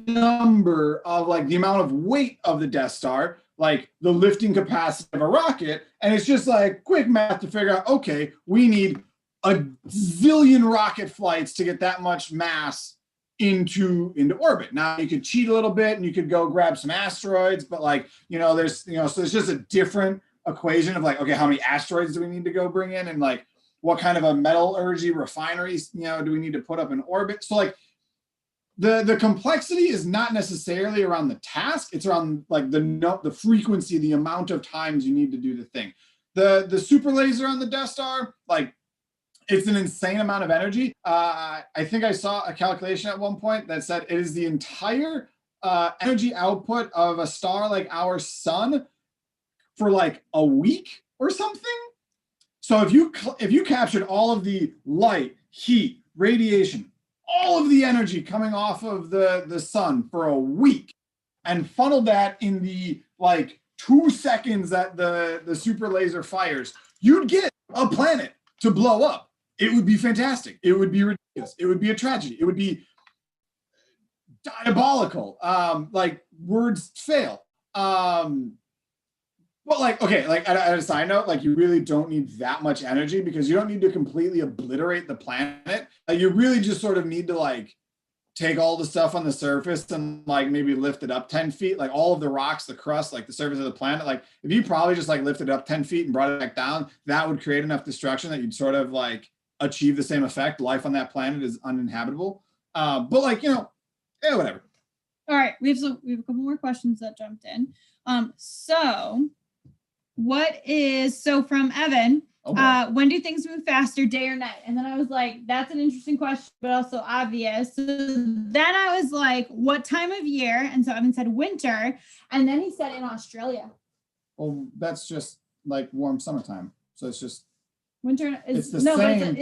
number of like the amount of weight of the Death Star, like the lifting capacity of a rocket. And it's just like quick math to figure out, okay, we need a zillion rocket flights to get that much mass into orbit. Now you could cheat a little bit and you could go grab some asteroids, but like, there's just a different equation of like, okay, how many asteroids do we need to go bring in? And like, what kind of a metallurgy refineries, do we need to put up in orbit? So like the complexity is not necessarily around the task. It's around like the frequency, the amount of times you need to do the thing. The super laser on the Death Star, like it's an insane amount of energy. I think I saw a calculation at one point that said it is the entire energy output of a star like our sun for like a week or something. So if you captured all of the light, heat, radiation, all of the energy coming off of the sun for a week and funneled that in the like 2 seconds that the super laser fires, you'd get a planet to blow up. It would be fantastic. It would be ridiculous. It would be a tragedy. It would be diabolical. Like, words fail. But like, okay, like at a side note, like you really don't need that much energy because you don't need to completely obliterate the planet. Like you really just sort of need to like take all the stuff on the surface and like maybe lift it up 10 feet, like all of the rocks, the crust, like the surface of the planet. Like if you probably just like lifted it up 10 feet and brought it back down, that would create enough destruction that you'd sort of like achieve the same effect. Life on that planet is uninhabitable. But like, you know, yeah, whatever. All right, we have a couple more questions that jumped in. So from Evan, when do things move faster, day or night? And then I was like, that's an interesting question, but also obvious. So then I was like, what time of year? And so Evan said winter. And then he said in Australia. Well, that's just like warm summertime. So it's just winter. It's the same,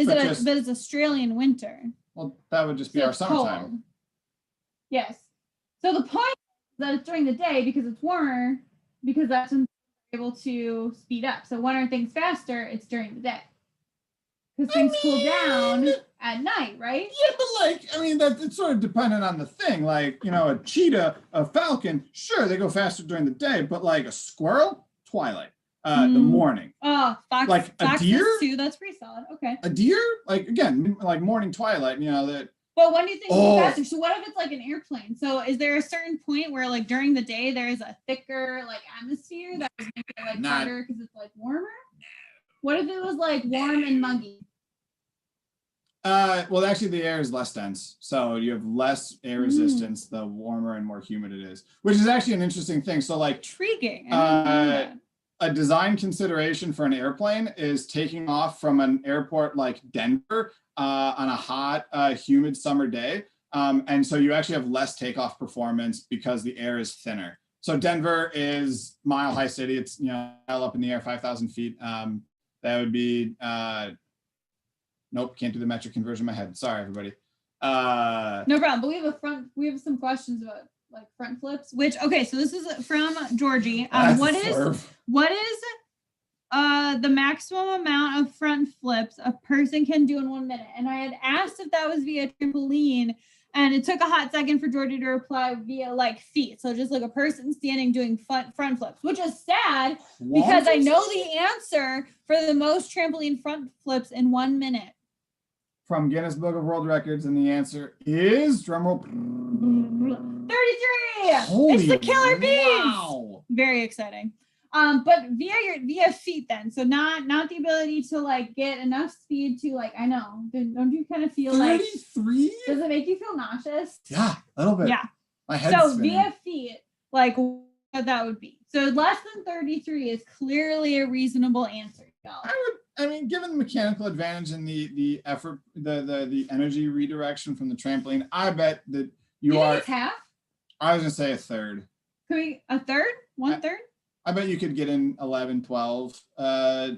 but it's Australian winter. Well, that would just be our summertime. Cold. Yes. So the point is that it's during the day because it's warmer, because that's when able to speed up. So when are things faster? It's during the day. Because things cool down at night, right? Yeah, but like, I mean, it's sort of dependent on the thing. Like, you know, a cheetah, a falcon, sure, they go faster during the day, but like a squirrel, twilight, the morning. Oh, fox, like a deer too. That's pretty solid. Okay. A deer, like again, like morning twilight. You know that. But when do you think it's faster? So what if it's like an airplane? So is there a certain point where like during the day there's a thicker like atmosphere that would make it like harder because it's like warmer? What if it was like warm and muggy? Well, actually the air is less dense. So you have less air resistance the warmer and more humid it is, which is actually an interesting thing. So like intriguing. A design consideration for an airplane is taking off from an airport like Denver on a hot, humid summer day. And so you actually have less takeoff performance because the air is thinner. So Denver is Mile High City. It's, you know, up in the air, 5,000 feet. That would be, nope, can't do the metric conversion in my head. Sorry, everybody. No problem. But we have some questions about like front flips, which, okay, so this is from Georgie. What is the maximum amount of front flips a person can do in 1 minute? And I had asked if that was via trampoline, and it took a hot second for Georgie to reply via like feet. So just like a person standing doing front flips, which is sad because I know the answer for the most trampoline front flips in 1 minute. From Guinness Book of World Records, and the answer is, drumroll, 33. Holy it's the Killer Bees. Wow. Very exciting. But via feet then. So not the ability to like get enough speed to like, I know. Don't you kind of feel 33? Like, does it make you feel nauseous? Yeah, a little bit. Yeah. My head's spinning. Via feet, like what that would be. So less than 33 is clearly a reasonable answer. I mean, given the mechanical advantage and the effort, the energy redirection from the trampoline, I bet that you are. It's half? I was gonna say a third. Could we a third? One third? I bet you could get in 11, 12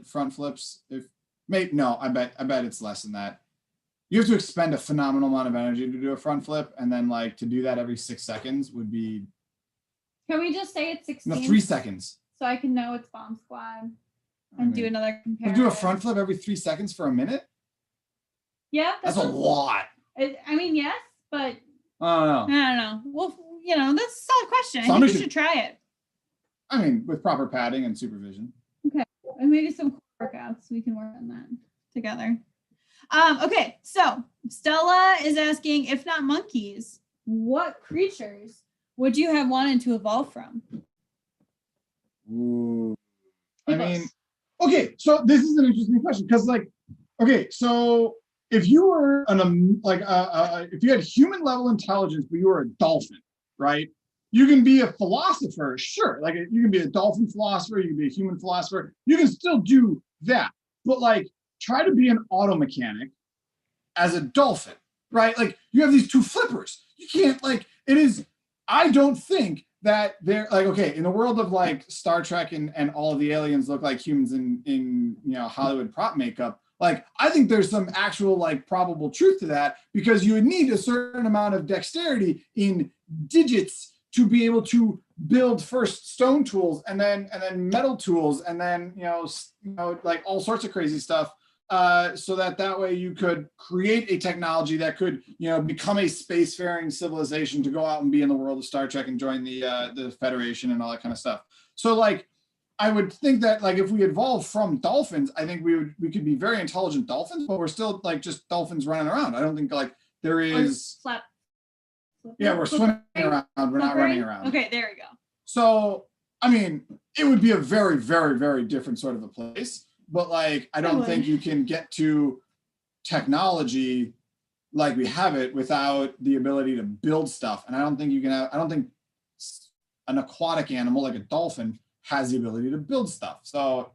front flips. I bet it's less than that. You have to expend a phenomenal amount of energy to do a front flip, and then like to do that every 6 seconds would be. Can we just say it's 16? No, 3 seconds. So I can know it's bomb squad and do another comparison. Do a front flip every 3 seconds for a minute? Yeah. That's a lot. I mean, yes, but I don't know. Well, you know, that's a solid question. So I think you should try it. I mean, with proper padding and supervision. Okay. And maybe some workouts. We can work on that together. Okay. So Stella is asking, if not monkeys, what creatures would you have wanted to evolve from? Ooh. I mean, okay. So this is an interesting question because like, okay, so if you were if you had human level intelligence, but you were a dolphin, right? You can be a philosopher, sure. Like you can be a dolphin philosopher, you can be a human philosopher. You can still do that, but like try to be an auto mechanic as a dolphin, right? Like you have these two flippers. You can't like it is. I don't think that they're like okay in the world of like Star Trek and all of the aliens look like humans in you know Hollywood prop makeup. Like I think there's some actual like probable truth to that because you would need a certain amount of dexterity in digits to be able to build first stone tools and then metal tools and then like all sorts of crazy stuff, so that way you could create a technology that could become a spacefaring civilization to go out and be in the world of Star Trek and join the Federation and all that kind of stuff. So like I would think that like if we evolved from dolphins, I think we could be very intelligent dolphins, but we're still like just dolphins running around. I don't think like there is. Yeah, we're swimming around. We're not running around. Okay, there we go. So I mean, it would be a very, very, very different sort of a place. But like, I don't think you can get to technology like we have it without the ability to build stuff. And I don't think you can have. I don't think an aquatic animal like a dolphin has the ability to build stuff. So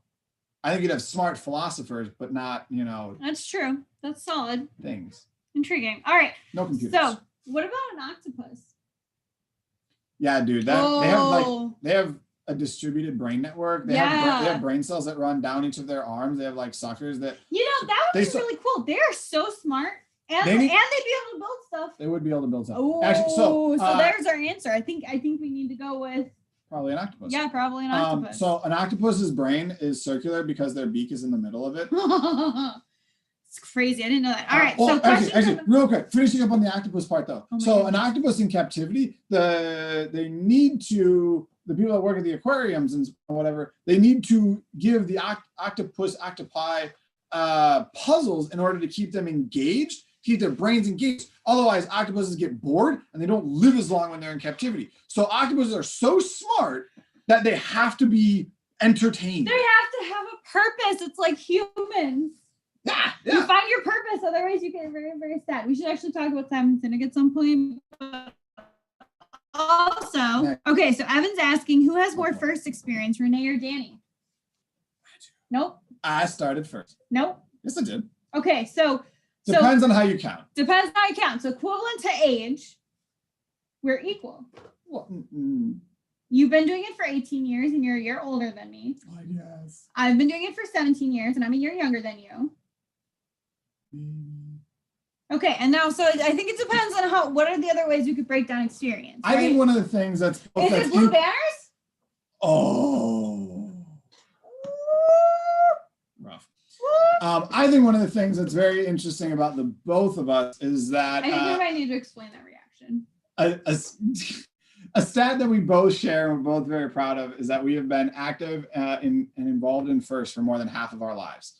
I think you'd have smart philosophers, but not, That's true. That's solid. Things. Intriguing. All right. No computers. So what about an octopus? Yeah, dude. They have a distributed brain network. They have brain cells that run down each of their arms. They have like suckers that. That would be really cool. They are so smart. And they'd be able to build stuff. They would be able to build stuff. Oh, actually, so there's our answer. I think we need to go with probably an octopus. Yeah, probably an octopus. So an octopus's brain is circular because their beak is in the middle of it. It's crazy. I didn't know that. All right. So actually, real quick, finishing up on the octopus part though. So an octopus in captivity, the people that work at the aquariums and whatever, they need to give the octopi puzzles in order to keep them engaged, keep their brains engaged. Otherwise, octopuses get bored and they don't live as long when they're in captivity. So octopuses are so smart that they have to be entertained. They have to have a purpose. It's like humans. Yeah. You find your purpose, otherwise you get very, very sad. We should actually talk about Simon Sinek at some point. Also, okay, so Evan's asking, who has more first experience, Renee or Danny? Nope. I started first. Nope. Yes, I did. Okay, so depends on how you count. Depends on how you count. So equivalent to age, we're equal. Well, You've been doing it for 18 years and you're a year older than me. I guess. I've been doing it for 17 years and I'm a year younger than you. Okay, and now, so I think it depends on what are the other ways you could break down experience. I think one of the things that's is it Blue Banners? Oh, rough. I think one of the things that's very interesting about the both of us is that I think we might need to explain that reaction. A stat that we both share and we're both very proud of is that we have been active and involved in FIRST for more than half of our lives.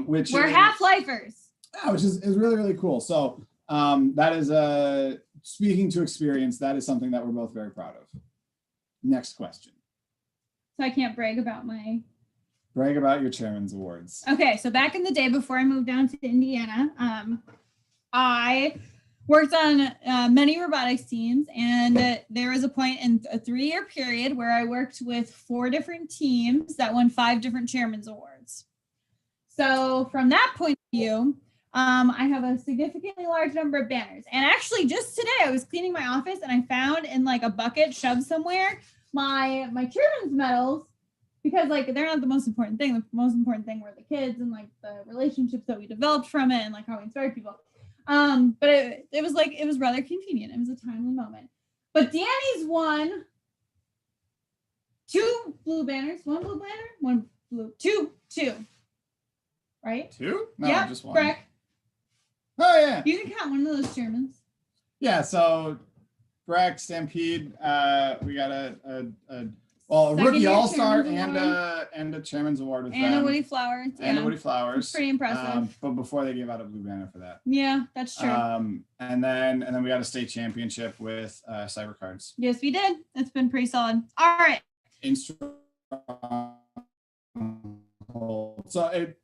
Which we're half-lifers. Yeah, which is really, really cool. So that is speaking to experience, that is something that we're both very proud of. Next question. So I can't brag about your chairman's awards. Okay, so back in the day before I moved down to Indiana, I worked on many robotics teams, and there was a point in a 3-year period where I worked with 4 different teams that won 5 different chairman's awards. So from that point of view, I have a significantly large number of banners. And actually just today I was cleaning my office and I found in like a bucket shoved somewhere my chairman's medals, because like they're not the most important thing. The most important thing were the kids and like the relationships that we developed from it and like how we inspired people. But it was rather convenient. It was a timely moment. But Danny's won 2 blue banners, 1 blue banner, 1 blue, 2. Right? 2? No, yeah, just 1. Correct. Oh yeah. You can count one of those chairmans. Yeah, so Breck, Stampede, we got a rookie all-star and a chairman's award with and them. A Woody Flowers. And a Woody Flowers. It's pretty impressive. But before they gave out a blue banner for that. Yeah, that's true. And then we got a state championship with Cyber Cards. Yes, we did. It's been pretty solid. All right. So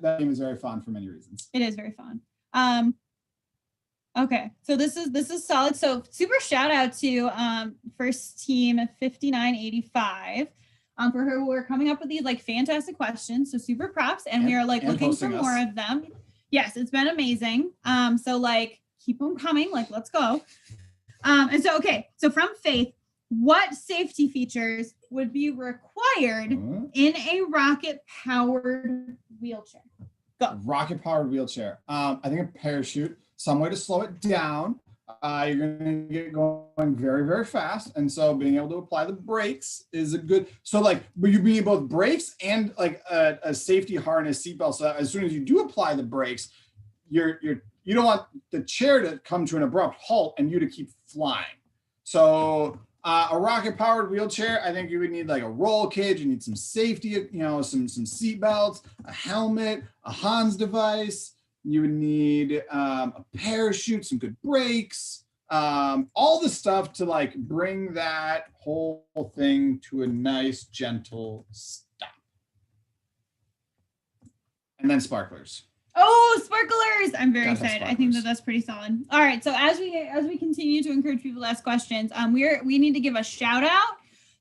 that game is very fun for many reasons. It is very fun. Okay, so this is solid. So super shout out to first team 5985 for who were coming up with these like fantastic questions. So super props, and we are like looking for more of them. Yes, it's been amazing. So like keep them coming. Like let's go. And so okay, so from Faith, what safety features would be required in a rocket-powered wheelchair? Go. Rocket-powered wheelchair. I think a parachute, some way to slow it down, you're going to get going very, very fast. And so being able to apply the brakes is a good, so like, but you need both brakes and like a safety harness seatbelt. So that as soon as you do apply the brakes, you don't want the chair to come to an abrupt halt and you to keep flying. So a rocket powered wheelchair, I think you would need like a roll cage, you need some safety, you know, some seat belts, a helmet, a Hans device. You would need a parachute, some good brakes, all the stuff to like bring that whole thing to a nice, gentle stop. And then sparklers. Oh, sparklers! I'm very Gotta have excited. I think that's pretty solid. All right, so as we continue to encourage people to ask questions, we need to give a shout out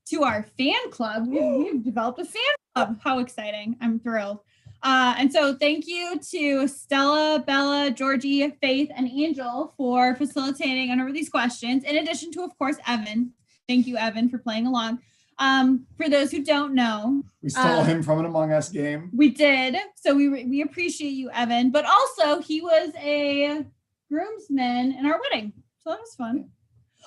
to our fan club. We've developed a fan club. How exciting! I'm thrilled. And so thank you to Stella, Bella, Georgie, Faith, and Angel for facilitating and over these questions. In addition to, of course, Evan. Thank you, Evan, for playing along. For those who don't know, We stole him from an Among Us game. we did. So we appreciate you, Evan. But also, he was a groomsman in our wedding. So that was fun.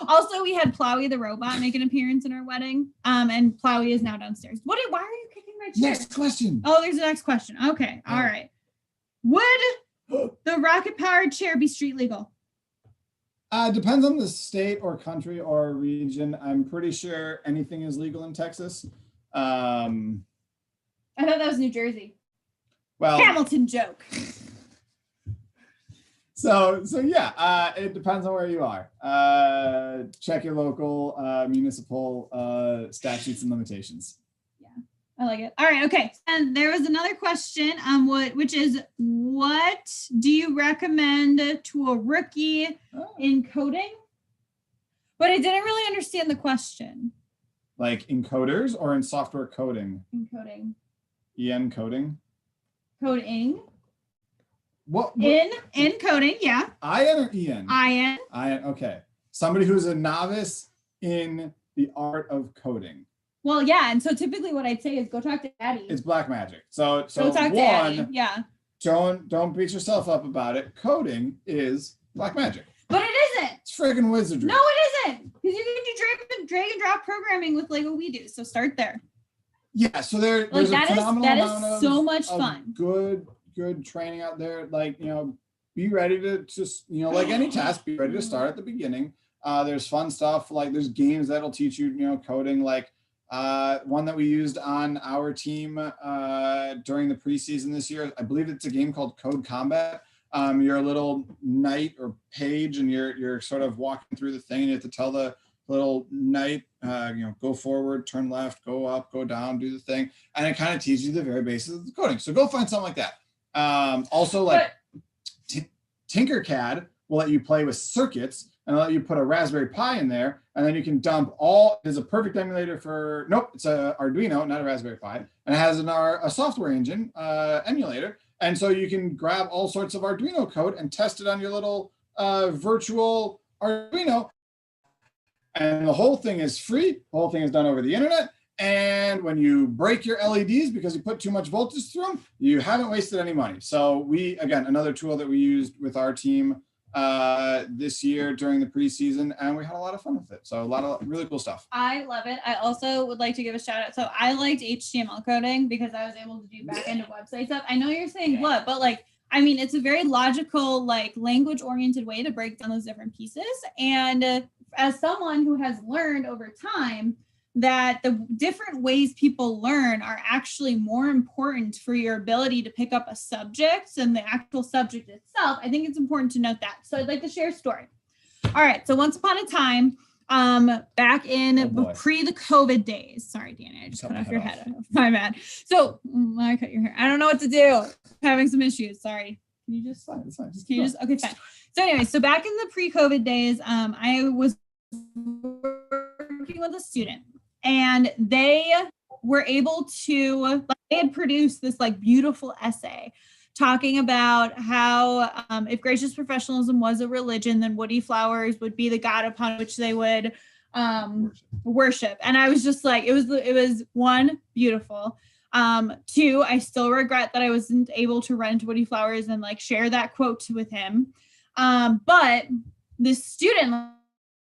Also, we had Plowy the robot make an appearance in our wedding. And Plowy is now downstairs. Why are you kicking my chair? Next question. Oh, there's a next question. Okay. All right. Would the rocket-powered chair be street legal? Depends on the state or country or region. I'm pretty sure anything is legal in Texas. I thought that was New Jersey. Well, Hamilton joke. So yeah, it depends on where you are. Check your local municipal statutes and limitations. I like it. All right. Okay. And there was another question, which is, what do you recommend to a rookie in coding? But I didn't really understand the question. Like in coders or in software coding? In coding. EN coding? Coding. What? In coding, yeah. IN or EN? IN. IN, okay. Somebody who's a novice in the art of coding. Well, yeah. And so typically what I'd say is go talk to Daddy. It's black magic. So Go talk to Daddy. one, Yeah. don't beat yourself up about it. Coding is black magic. But it isn't. It's friggin' wizardry. No, it isn't. Because you can do drag and drop programming with Lego We Do. So start there. Yeah, so there's Like a that phenomenal is so much of fun. Good training out there. Like, be ready to just, like any task, be ready to start at the beginning. There's fun stuff, like there's games that'll teach you, coding, like one that we used on our team during the preseason this year. I believe it's a game called Code Combat. You're a little knight or page, and you're sort of walking through the thing, and you have to tell the little knight, go forward, turn left, go up, go down, do the thing, and it kind of teaches you the very basics of the coding. So go find something like that. Also, like Tinkercad will let you play with circuits and let you put a Raspberry Pi in there, and then you can dump there's a perfect emulator for, it's a Arduino, not a Raspberry Pi, and it has a software engine emulator. And so you can grab all sorts of Arduino code and test it on your little virtual Arduino. And the whole thing is free. The whole thing is done over the internet. And when you break your LEDs because you put too much voltage through them, you haven't wasted any money. So again, another tool that we used with our team this year during the preseason, and we had a lot of fun with it. So a lot of really cool stuff. I love it. I also would like to give a shout out. So I liked HTML coding because I was able to do back end of website stuff. I know you're saying what, but it's a very logical, language oriented way to break down those different pieces. And as someone who has learned over time that the different ways people learn are actually more important for your ability to pick up a subject than the actual subject itself, I think it's important to note that. So I'd like to share a story. All right. So once upon a time, back in pre the COVID days, sorry, Danny, I just cut off your head. My bad. So I cut your hair. I don't know what to do. Having some issues. Sorry. Can you just, okay, fine. So anyway, so back in the pre-COVID days, I was working with a student, and they were able to, they had produced this beautiful essay talking about how if gracious professionalism was a religion, then Woody Flowers would be the God upon which they would worship. And I was just it was one, beautiful. Two, I still regret that I wasn't able to run into Woody Flowers and share that quote with him. But this student,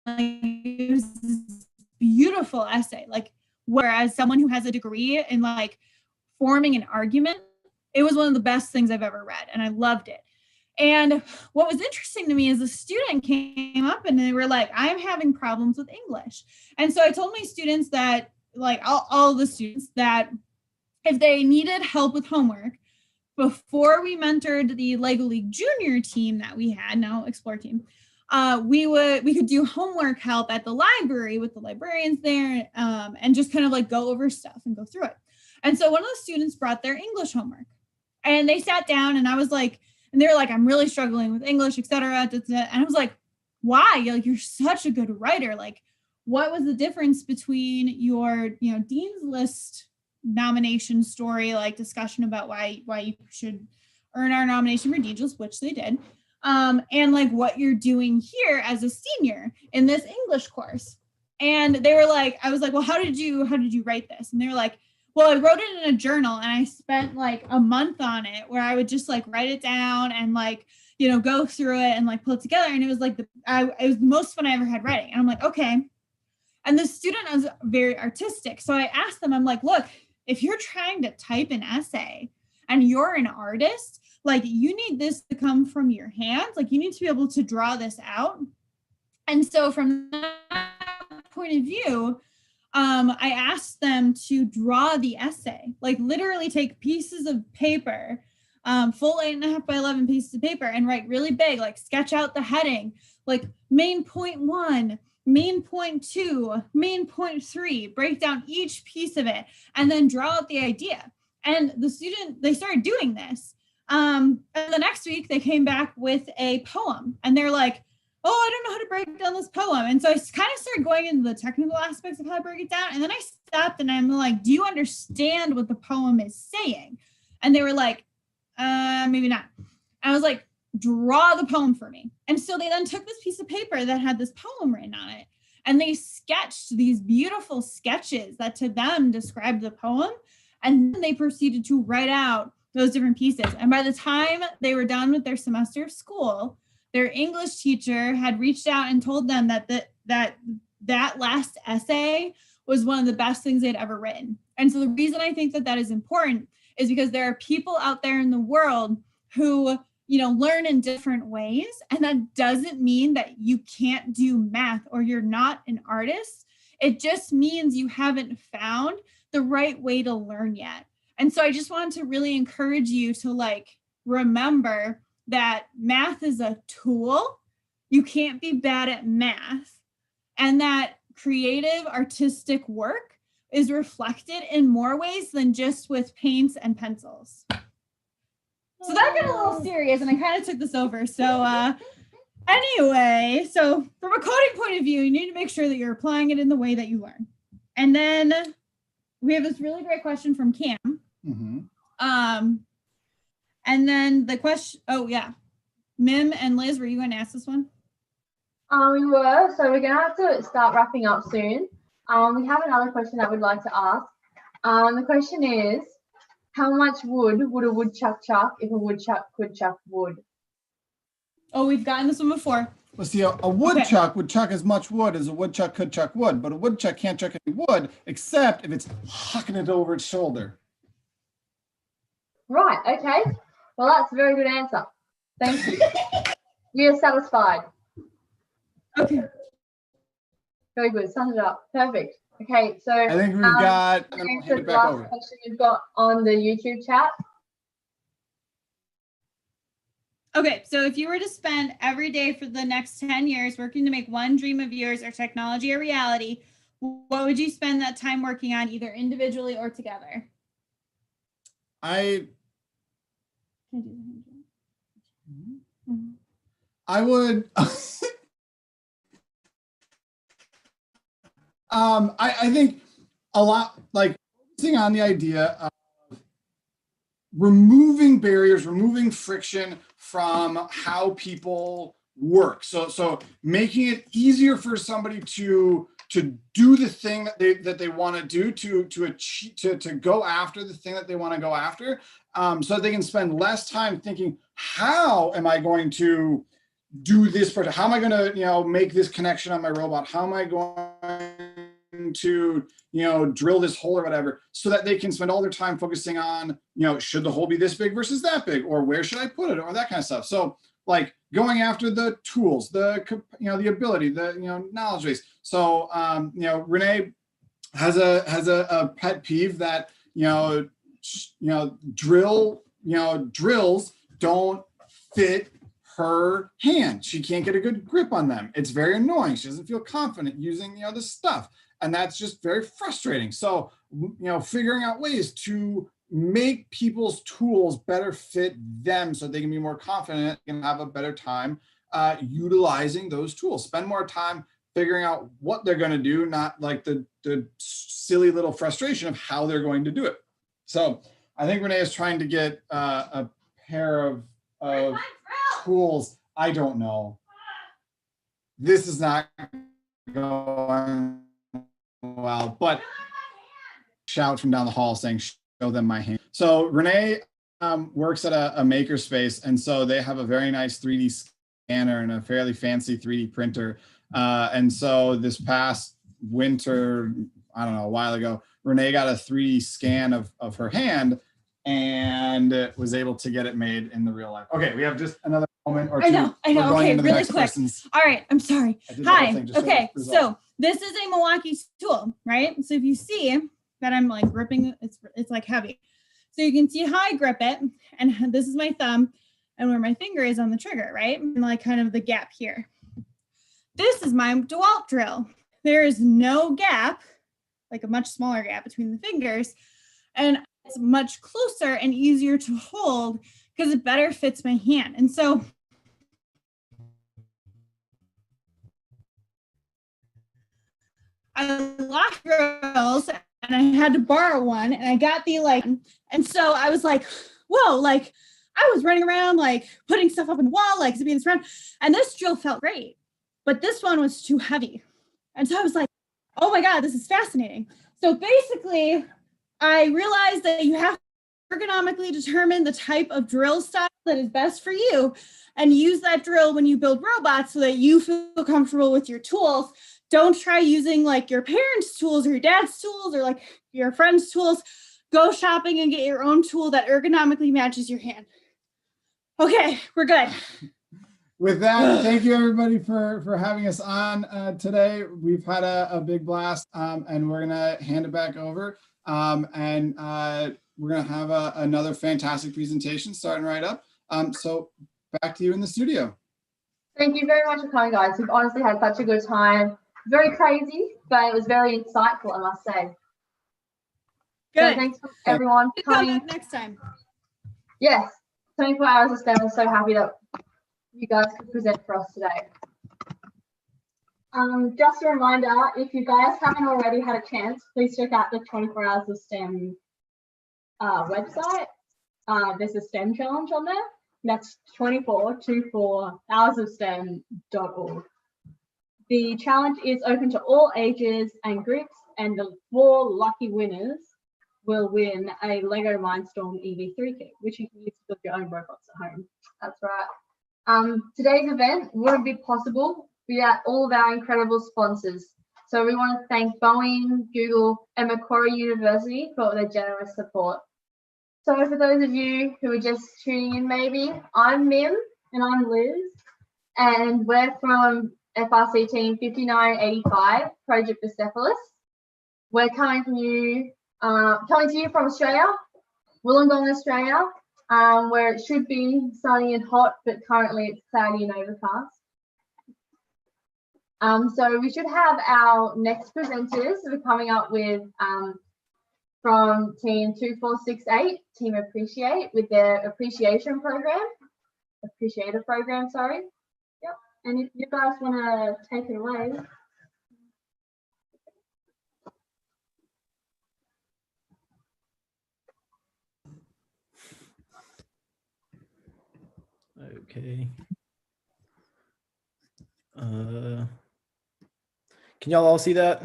like, it was this beautiful essay, like, whereas someone who has a degree in like forming an argument, it was one of the best things I've ever read, and I loved it. And what was interesting to me is a student came up and they were like, I'm having problems with English. And so I told my students that, like all the students, that if they needed help with homework, before we mentored the Lego League Junior team that we had, now Explore team, we could do homework help at the library with the librarians there, and just kind of like go over stuff and go through it. And so one of the students brought their English homework, and they sat down, and I was like, and they were like, I'm really struggling with English, etc. And I was like, why? Like, you're such a good writer. Like, what was the difference between your, Dean's List nomination story, like discussion about why you should earn our nomination for Dean's List, which they did, and like what you're doing here as a senior in this English course? And they were like, I was like, well, how did you write this? And they were like, well, I wrote it in a journal, and I spent like a month on it where I would just like write it down and like, go through it and like pull it together. And it was like it was the most fun I ever had writing. And I'm like, okay. And the student was very artistic. So I asked them, I'm like, look, if you're trying to type an essay and you're an artist, like, you need this to come from your hands. Like, you need to be able to draw this out. And so from that point of view, I asked them to draw the essay, like literally take pieces of paper, full 8.5 by 11 pieces of paper, and write really big, like sketch out the heading, like main point 1, main point 2, main point 3, break down each piece of it, and then draw out the idea. And they started doing this. And the next week they came back with a poem, and they're like, oh, I don't know how to break down this poem. And so I kind of started going into the technical aspects of how to break it down. And then I stopped and I'm like, do you understand what the poem is saying? And they were like, maybe not. I was like, draw the poem for me. And so they then took this piece of paper that had this poem written on it, and they sketched these beautiful sketches that to them described the poem. And then they proceeded to write out those different pieces. And by the time they were done with their semester of school, their English teacher had reached out and told them that last essay was one of the best things they'd ever written. And so the reason I think that is important is because there are people out there in the world who, learn in different ways. And that doesn't mean that you can't do math or you're not an artist. It just means you haven't found the right way to learn yet. And so I just wanted to really encourage you to remember that math is a tool. You can't be bad at math. And that creative, artistic work is reflected in more ways than just with paints and pencils. So that got a little serious, and I kind of took this over. So anyway, so from a coding point of view, you need to make sure that you're applying it in the way that you learn. And then we have this really great question from Cam. Mm-hmm. And then the question, Mim and Liz, were you going to ask this one? We were, so we're going to have to start wrapping up soon. We have another question that we'd like to ask. The question is, how much wood would a woodchuck chuck if a woodchuck could chuck wood? Oh, we've gotten this one before. Well, see, a woodchuck would chuck as much wood as a woodchuck could chuck wood, but a woodchuck can't chuck any wood except if it's hucking it over its shoulder. Right, okay. Well, that's a very good answer. Thank you. We are satisfied. Okay. Very good. Sums it up. Perfect. Okay, so I think we've got the last question we've got on the YouTube chat. Okay, so if you were to spend every day for the next 10 years working to make one dream of yours or technology a reality, what would you spend that time working on, either individually or together? I would I think a lot, like focusing on the idea of removing barriers, removing friction from how people work. So making it easier for somebody to do the thing that they want to do, to achieve, to go after the thing that they want to go after, so that they can spend less time thinking, how am I going to do this project? How am I going to, make this connection on my robot? How am I going to, drill this hole or whatever, so that they can spend all their time focusing on, should the hole be this big versus that big, or where should I put it, or that kind of stuff. So like going after the tools, the ability, the, knowledge base. So, Renee has a pet peeve that, drills don't fit her hand. She can't get a good grip on them. It's very annoying. She doesn't feel confident using, this stuff. And that's just very frustrating. So, figuring out ways to make people's tools better fit them so they can be more confident and have a better time utilizing those tools. Spend more time figuring out what they're going to do, not like the silly little frustration of how they're going to do it. So I think Renee is trying to get a pair of tools. I don't know. This is not going well, but shout from down the hall saying, show them my hand. So Renee works at a makerspace, and so they have a very nice 3D scanner and a fairly fancy 3D printer. And so this past winter, I don't know, a while ago, Renee got a 3D scan of her hand and was able to get it made in the real life. Okay, we have just another moment or two. I know. Okay, really quick. All right, I'm sorry. Hi. Okay, so this is a Milwaukee tool, right? So if you see that I'm like gripping, it's like heavy. So you can see how I grip it, and this is my thumb and where my finger is on the trigger, right? And like kind of the gap here. This is my DeWalt drill. There is no gap, like a much smaller gap between the fingers, and it's much closer and easier to hold because it better fits my hand. And so I lost drills and I had to borrow one, and I got the and so I was like, whoa, like I was running around like putting stuff up in the wall, like zipping this around, and this drill felt great, but this one was too heavy. And so I was like, oh my God, this is fascinating. So basically I realized that you have to ergonomically determine the type of drill style that is best for you and use that drill when you build robots so that you feel comfortable with your tools. Don't try using like your parents' tools or your dad's tools or like your friend's tools. Go shopping and get your own tool that ergonomically matches your hand. Okay, we're good. With that, thank you everybody for having us on today. We've had a big blast, and we're gonna hand it back over. And we're gonna have another fantastic presentation starting right up. So back to you in the studio. Thank you very much for coming, guys. We've honestly had such a good time. Very crazy, but it was very insightful, I must say. Good. So thanks for everyone for coming. Come back next time. Yes, 24 hours of STEM. I'm so happy that you guys could present for us today. Just a reminder, if you guys haven't already had a chance, please check out the 24 Hours of STEM website. There's a STEM challenge on there. That's 24hoursofstem.org. The challenge is open to all ages and groups, and the 4 lucky winners will win a Lego Mindstorm EV3 kit, which you can use to build your own robots at home. That's right. Today's event wouldn't be possible without all of our incredible sponsors. So we want to thank Boeing, Google, and Macquarie University for their generous support. So for those of you who are just tuning in, maybe, I'm Mim and I'm Liz, and we're from FRC team 5985, Project Persepolis. We're coming to you from Australia, Wollongong, Australia, where it should be sunny and hot, but currently it's cloudy and overcast. So we should have our next presenters who are coming up with from team 2468, Team Appreciate, with their appreciator program, sorry. Yep. And if you guys want to take it away. Okay. Can y'all all see that?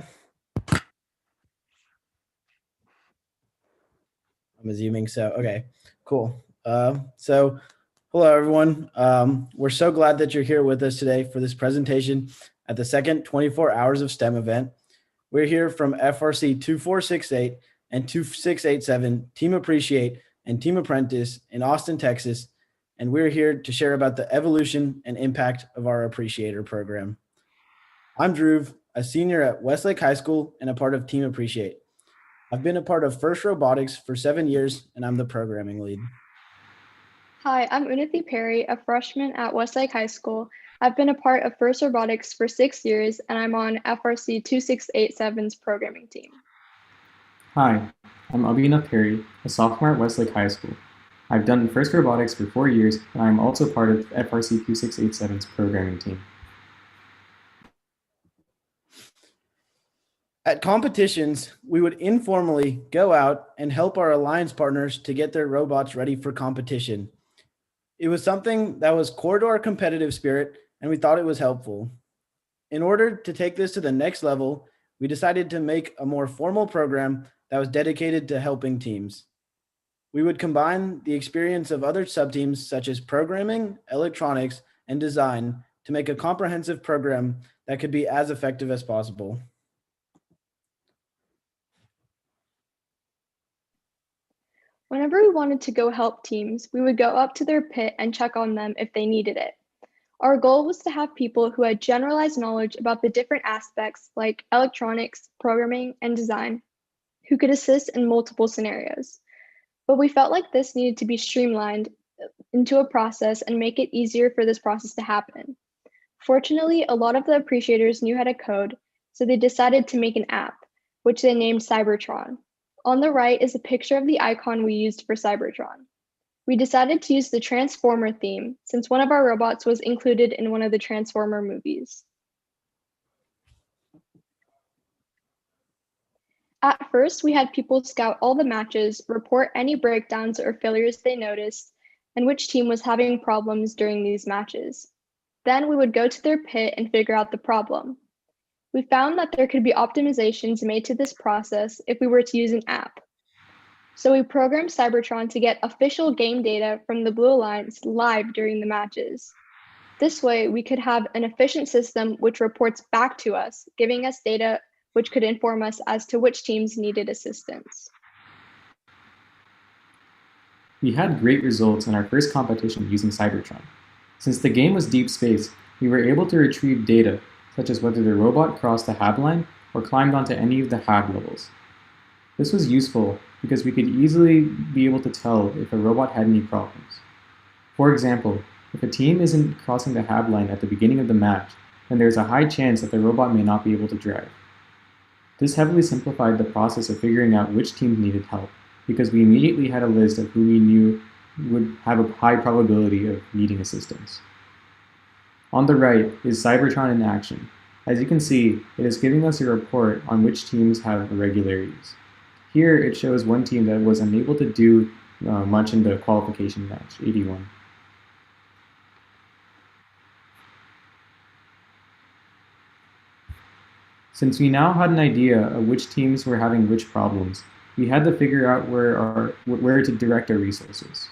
I'm assuming so. Okay, cool. So Hello, everyone. We're so glad that you're here with us today for this presentation at the second 24 Hours of STEM event. We're here from FRC 2468 and 2687, Team Appreciate and Team Apprentice in Austin, Texas, and we're here to share about the evolution and impact of our Appreciator program. I'm Drew, a senior at Westlake High School and a part of Team Appreciate. I've been a part of FIRST Robotics for 7 years, and I'm the programming lead. Hi, I'm Unnati Perry, a freshman at Westlake High School. I've been a part of FIRST Robotics for 6 years, and I'm on FRC 2687's programming team. Hi, I'm Abhinav Perry, a sophomore at Westlake High School. I've done FIRST Robotics for 4 years, and I'm also part of FRC 2687's programming team. At competitions, we would informally go out and help our alliance partners to get their robots ready for competition. It was something that was core to our competitive spirit, and we thought it was helpful. In order to take this to the next level, we decided to make a more formal program that was dedicated to helping teams. We would combine the experience of other sub-teams such as programming, electronics, and design to make a comprehensive program that could be as effective as possible. Whenever we wanted to go help teams, we would go up to their pit and check on them if they needed it. Our goal was to have people who had generalized knowledge about the different aspects like electronics, programming, and design, who could assist in multiple scenarios. But we felt like this needed to be streamlined into a process and make it easier for this process to happen. Fortunately, a lot of the appreciators knew how to code, so they decided to make an app, which they named Cybertron. On the right is a picture of the icon we used for Cybertron. We decided to use the Transformer theme since one of our robots was included in one of the Transformer movies. At first, we had people scout all the matches, report any breakdowns or failures they noticed, and which team was having problems during these matches. Then we would go to their pit and figure out the problem. We found that there could be optimizations made to this process if we were to use an app. So we programmed Cybertron to get official game data from the Blue Alliance live during the matches. This way, we could have an efficient system which reports back to us, giving us data which could inform us as to which teams needed assistance. We had great results in our first competition using Cybertron. Since the game was deep space, we were able to retrieve data such as whether the robot crossed the HAB line or climbed onto any of the HAB levels. This was useful because we could easily be able to tell if a robot had any problems. For example, if a team isn't crossing the HAB line at the beginning of the match, then there's a high chance that the robot may not be able to drive. This heavily simplified the process of figuring out which teams needed help, because we immediately had a list of who we knew would have a high probability of needing assistance. On the right is Cybertron in action. As you can see, it is giving us a report on which teams have irregularities. Here it shows one team that was unable to do much in the qualification match, 81. Since we now had an idea of which teams were having which problems, we had to figure out where to direct our resources.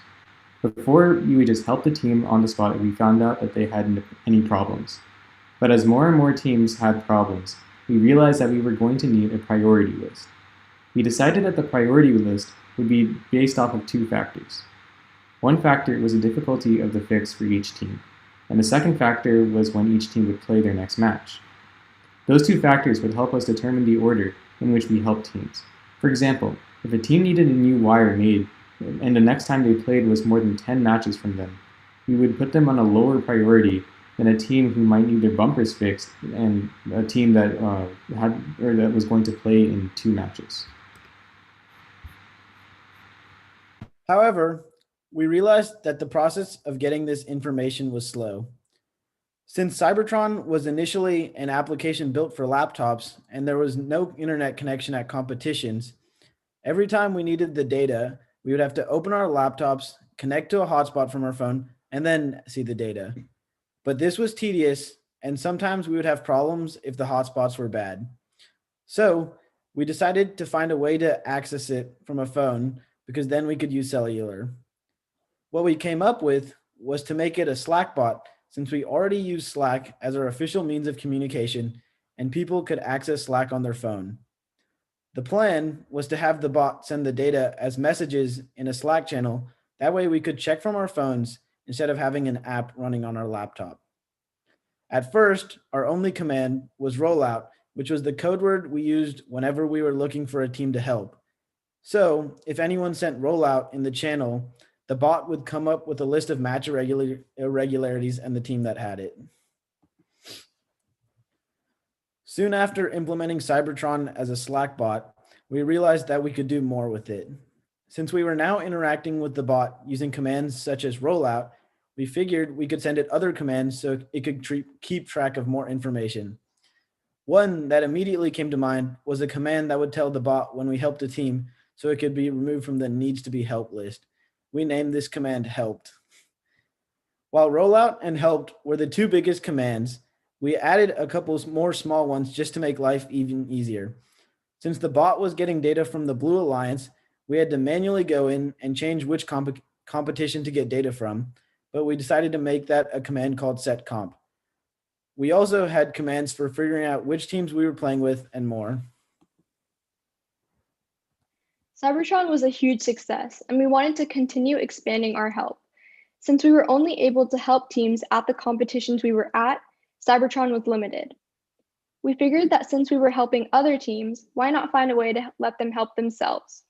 Before, we would just help the team on the spot if we found out that they had any problems. But as more and more teams had problems, we realized that we were going to need a priority list. We decided that the priority list would be based off of 2 factors. One factor was the difficulty of the fix for each team, and the second factor was when each team would play their next match. Those 2 factors would help us determine the order in which we help teams. For example, if a team needed a new wire made, and the next time they played was more than 10 matches from them, we would put them on a lower priority than a team who might need their bumpers fixed and a team that that was going to play in 2 matches. However, we realized that the process of getting this information was slow. Since Cybertron was initially an application built for laptops and there was no internet connection at competitions, every time we needed the data, we would have to open our laptops, connect to a hotspot from our phone, and then see the data. But this was tedious, and sometimes we would have problems if the hotspots were bad. So we decided to find a way to access it from a phone because then we could use cellular. What we came up with was to make it a Slack bot, since we already use Slack as our official means of communication and people could access Slack on their phone. The plan was to have the bot send the data as messages in a Slack channel. That way we could check from our phones instead of having an app running on our laptop. At first, our only command was rollout, which was the code word we used whenever we were looking for a team to help. So if anyone sent rollout in the channel, the bot would come up with a list of match irregularities and the team that had it. Soon after implementing Cybertron as a Slack bot, we realized that we could do more with it. Since we were now interacting with the bot using commands such as rollout, we figured we could send it other commands so it could keep track of more information. One that immediately came to mind was a command that would tell the bot when we helped a team so it could be removed from the needs to be helped list. We named this command helped. While rollout and helped were the two biggest commands, we added a couple more small ones just to make life even easier. Since the bot was getting data from the Blue Alliance, we had to manually go in and change which competition to get data from, but we decided to make that a command called setComp. We also had commands for figuring out which teams we were playing with and more. Cybertron was a huge success, and we wanted to continue expanding our help. Since we were only able to help teams at the competitions we were at, Cybertron was limited. We figured that since we were helping other teams, why not find a way to let them help themselves?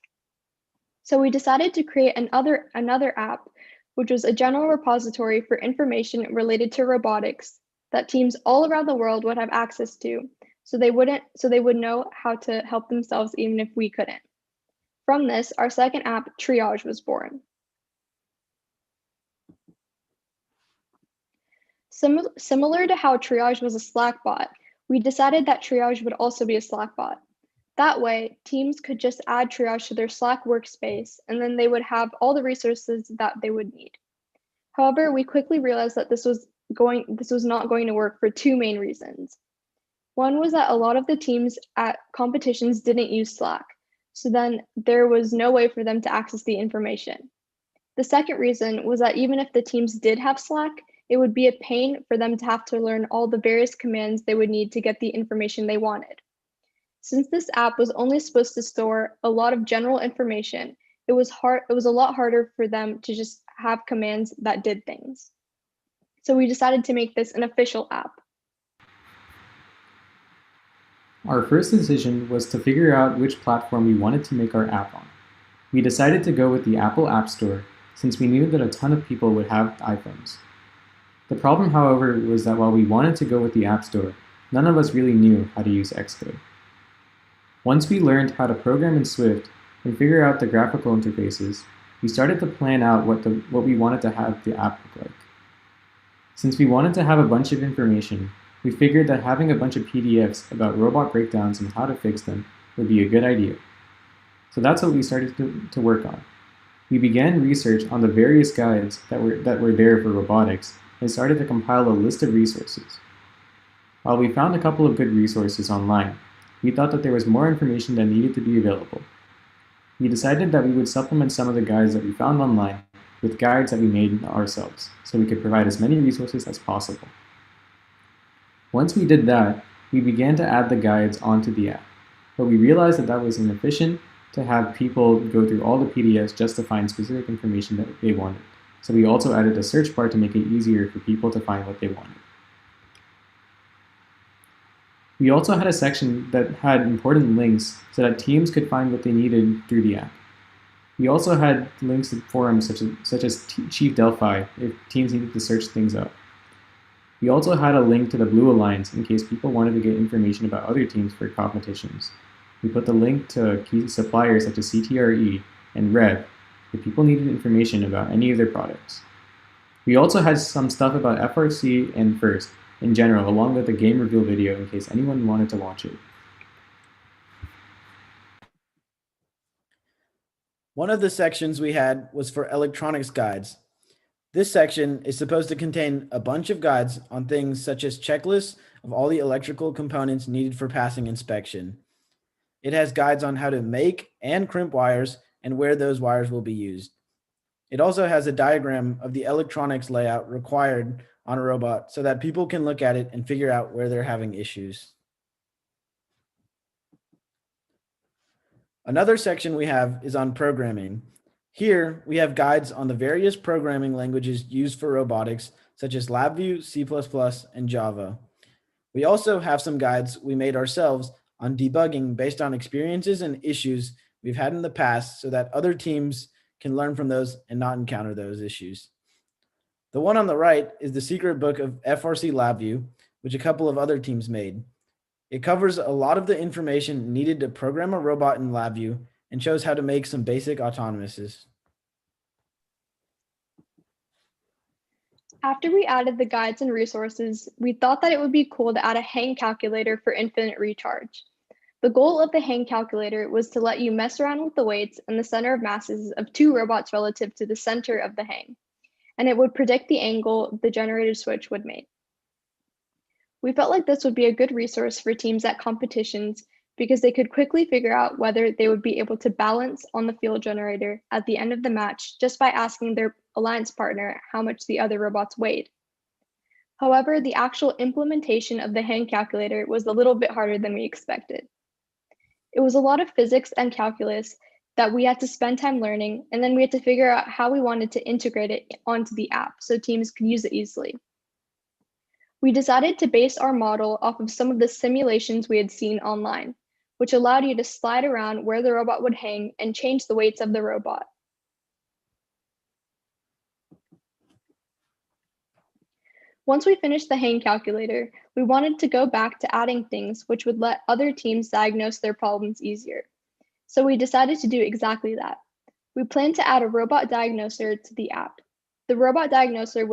So we decided to create another app, which was a general repository for information related to robotics that teams all around the world would have access to, so they would know how to help themselves even if we couldn't. From this, our second app, Triage, was born. Similar to how Triage was a Slack bot, we decided that Triage would also be a Slack bot. That way, teams could just add Triage to their Slack workspace, and then they would have all the resources that they would need. However, we quickly realized that this was not going to work for two main reasons. One was that a lot of the teams at competitions didn't use Slack, so then there was no way for them to access the information. The second reason was that even if the teams did have Slack, it would be a pain for them to have to learn all the various commands they would need to get the information they wanted. Since this app was only supposed to store a lot of general information, it was a lot harder for them to just have commands that did things. So we decided to make this an official app. Our first decision was to figure out which platform we wanted to make our app on. We decided to go with the Apple App Store since we knew that a ton of people would have iPhones. The problem, however, was that while we wanted to go with the App Store, none of us really knew how to use Xcode. Once we learned how to program in Swift and figure out the graphical interfaces, we started to plan out what we wanted to have the app look like. Since we wanted to have a bunch of information, we figured that having a bunch of PDFs about robot breakdowns and how to fix them would be a good idea. So that's what we started to work on. We began research on the various guides that were there for robotics and started to compile a list of resources. While we found a couple of good resources online, we thought that there was more information that needed to be available. We decided that we would supplement some of the guides that we found online with guides that we made ourselves, so we could provide as many resources as possible. Once we did that, we began to add the guides onto the app, but we realized that that was inefficient to have people go through all the PDFs just to find specific information that they wanted. So we also added a search bar to make it easier for people to find what they wanted. We also had a section that had important links so that teams could find what they needed through the app. We also had links to forums such as Chief Delphi if teams needed to search things up. We also had a link to the Blue Alliance in case people wanted to get information about other teams for competitions. We put the link to key suppliers such as CTRE and Rev if people needed information about any of their products. We also had some stuff about FRC and FIRST in general, along with a game reveal video in case anyone wanted to watch it. One of the sections we had was for electronics guides. This section is supposed to contain a bunch of guides on things such as checklists of all the electrical components needed for passing inspection. It has guides on how to make and crimp wires and where those wires will be used. It also has a diagram of the electronics layout required on a robot so that people can look at it and figure out where they're having issues. Another section we have is on programming. Here, we have guides on the various programming languages used for robotics, such as LabVIEW, C++, and Java. We also have some guides we made ourselves on debugging based on experiences and issues we've had in the past so that other teams can learn from those and not encounter those issues. The one on the right is the secret book of FRC LabVIEW, which a couple of other teams made. It covers a lot of the information needed to program a robot in LabVIEW and shows how to make some basic autonomouses. After we added the guides and resources, we thought that it would be cool to add a hang calculator for infinite recharge. The goal of the hang calculator was to let you mess around with the weights and the center of masses of two robots relative to the center of the hang, and it would predict the angle the generator switch would make. We felt like this would be a good resource for teams at competitions because they could quickly figure out whether they would be able to balance on the field generator at the end of the match just by asking their alliance partner how much the other robots weighed. However, the actual implementation of the hang calculator was a little bit harder than we expected. It was a lot of physics and calculus that we had to spend time learning, and then we had to figure out how we wanted to integrate it onto the app so teams could use it easily. We decided to base our model off of some of the simulations we had seen online, which allowed you to slide around where the robot would hang and change the weights of the robot. Once we finished the hang calculator, we wanted to go back to adding things which would let other teams diagnose their problems easier. So we decided to do exactly that. We planned to add a robot diagnoser to the app. The robot diagnoser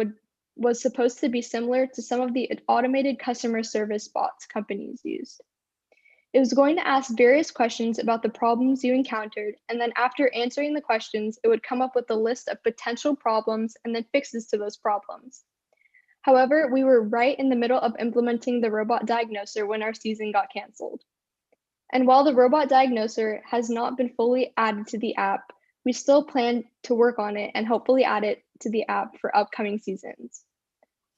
was supposed to be similar to some of the automated customer service bots companies used. It was going to ask various questions about the problems you encountered, and then after answering the questions, it would come up with a list of potential problems and then fixes to those problems. However, we were right in the middle of implementing the robot diagnoser when our season got canceled. And while the robot diagnoser has not been fully added to the app, we still plan to work on it and hopefully add it to the app for upcoming seasons.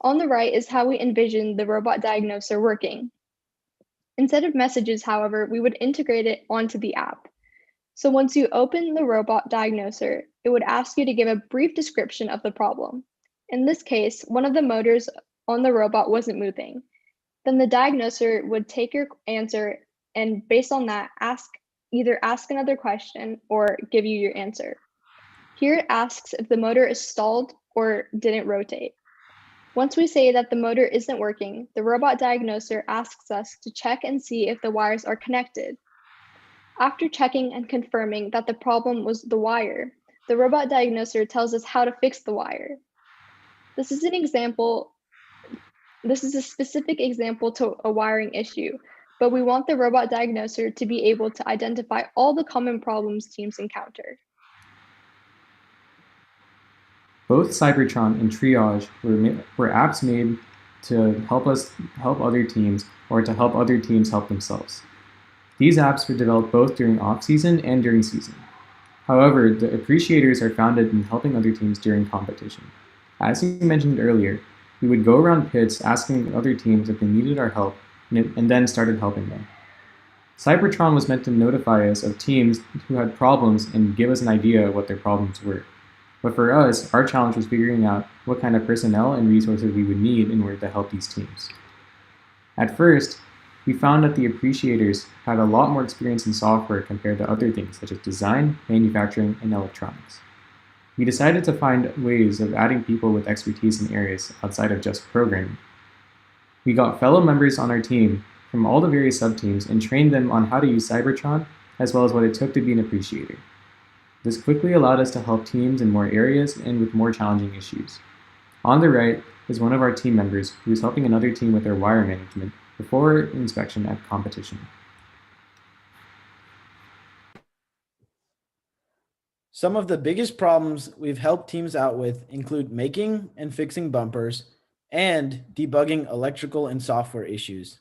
On the right is how we envision the robot diagnoser working. Instead of messages, however, we would integrate it onto the app. So once you open the robot diagnoser, it would ask you to give a brief description of the problem. In this case, one of the motors on the robot wasn't moving. Then the diagnoser would take your answer and based on that, either ask another question or give you your answer. Here it asks if the motor is stalled or didn't rotate. Once we say that the motor isn't working, the robot diagnoser asks us to check and see if the wires are connected. After checking and confirming that the problem was the wire, the robot diagnoser tells us how to fix the wire. This is a specific example to a wiring issue, but we want the robot diagnoser to be able to identify all the common problems teams encounter. Both Cybertron and Triage were apps made to help us help other teams or to help other teams help themselves. These apps were developed both during off-season and during season. However, the appreciators are founded in helping other teams during competition. As you mentioned earlier, we would go around pits asking other teams if they needed our help and then started helping them. Cybertron was meant to notify us of teams who had problems and give us an idea of what their problems were. But for us, our challenge was figuring out what kind of personnel and resources we would need in order to help these teams. At first, we found that the appreciators had a lot more experience in software compared to other things such as design, manufacturing, and electronics. We decided to find ways of adding people with expertise in areas outside of just programming. We got fellow members on our team from all the various sub-teams and trained them on how to use Cybertron, as well as what it took to be an appreciator. This quickly allowed us to help teams in more areas and with more challenging issues. On the right is one of our team members who is helping another team with their wire management before inspection at competition. Some of the biggest problems we've helped teams out with include making and fixing bumpers and debugging electrical and software issues.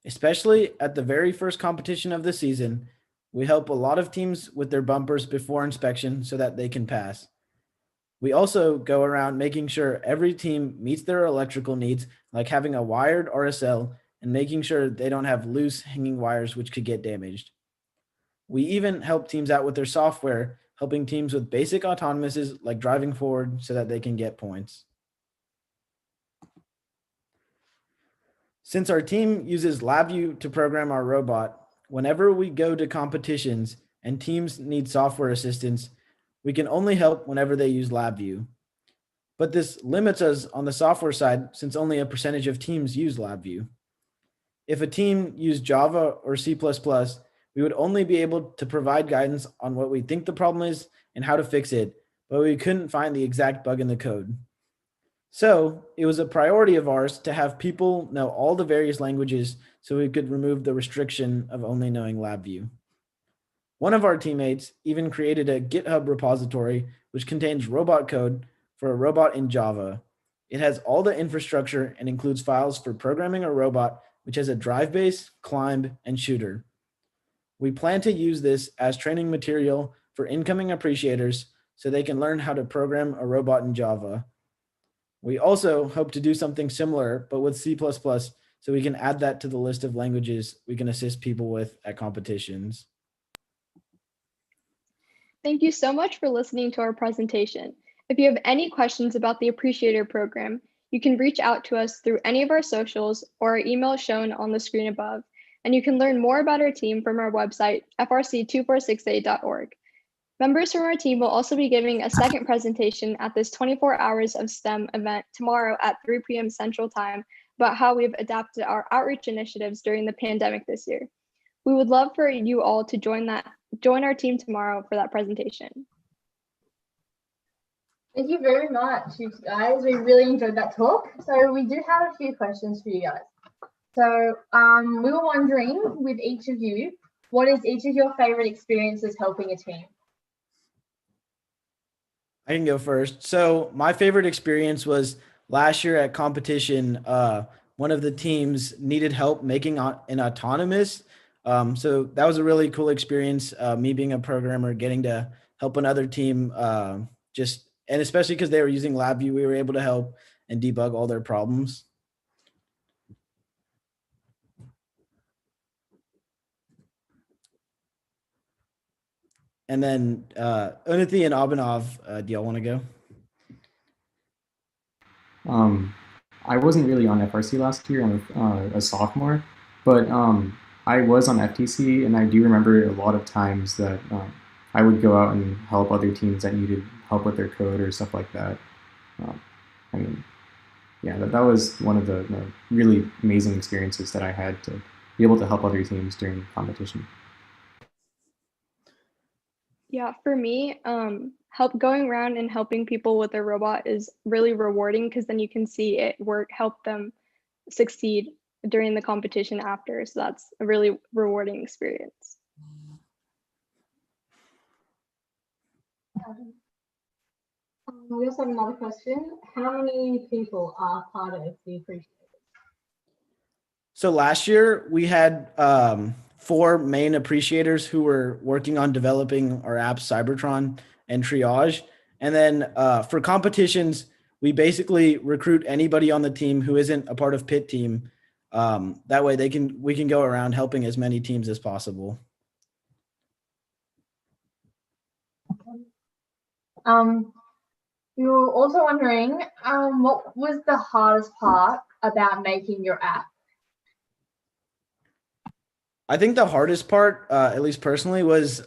Especially at the very first competition of the season, we help a lot of teams with their bumpers before inspection so that they can pass. We also go around making sure every team meets their electrical needs, like having a wired RSL and making sure they don't have loose hanging wires which could get damaged. We even help teams out with their software, helping teams with basic autonomouses like driving forward so that they can get points. Since our team uses LabVIEW to program our robot, whenever we go to competitions and teams need software assistance, we can only help whenever they use LabVIEW. But this limits us on the software side since only a percentage of teams use LabVIEW. If a team used Java or C++, we would only be able to provide guidance on what we think the problem is and how to fix it, but we couldn't find the exact bug in the code. So it was a priority of ours to have people know all the various languages so we could remove the restriction of only knowing LabVIEW. One of our teammates even created a GitHub repository which contains robot code for a robot in Java. It has all the infrastructure and includes files for programming a robot which has a drive base, climb, and shooter. We plan to use this as training material for incoming appreciators so they can learn how to program a robot in Java. We also hope to do something similar, but with C++, so we can add that to the list of languages we can assist people with at competitions. Thank you so much for listening to our presentation. If you have any questions about the Appreciator program, you can reach out to us through any of our socials or our email shown on the screen above, and you can learn more about our team from our website, frc2468.org. Members from our team will also be giving a second presentation at this 24 Hours of STEM event tomorrow at 3 p.m. Central Time about how we've adapted our outreach initiatives during the pandemic this year. We would love for you all to join our team tomorrow for that presentation. Thank you very much, you guys. We really enjoyed that talk. So we do have a few questions for you guys. So we were wondering with each of you, what is each of your favorite experiences helping a team? I can go first. So my favorite experience was last year at competition. One of the teams needed help making an autonomous. So that was a really cool experience. Me being a programmer, getting to help another team, and especially because they were using LabVIEW, we were able to help and debug all their problems. And then Unnati and Abhinav, do y'all want to go? I wasn't really on FRC last year. I'm a sophomore, but I was on FTC, and I do remember a lot of times that I would go out and help other teams that needed help with their code or stuff like that. I mean, yeah, that was one of the really amazing experiences that I had to be able to help other teams during competition. Yeah, for me, going around and helping people with their robot is really rewarding because then you can see it help them succeed during the competition after. So that's a really rewarding experience. We also have another question. How many people are part of the Appreciators? So last year we had 4 main appreciators who were working on developing our apps, Cybertron and Triage. And then for competitions, we basically recruit anybody on the team who isn't a part of Pit Team. That way we can go around helping as many teams as possible. We were also wondering, what was the hardest part about making your app? I think the hardest part, at least personally, was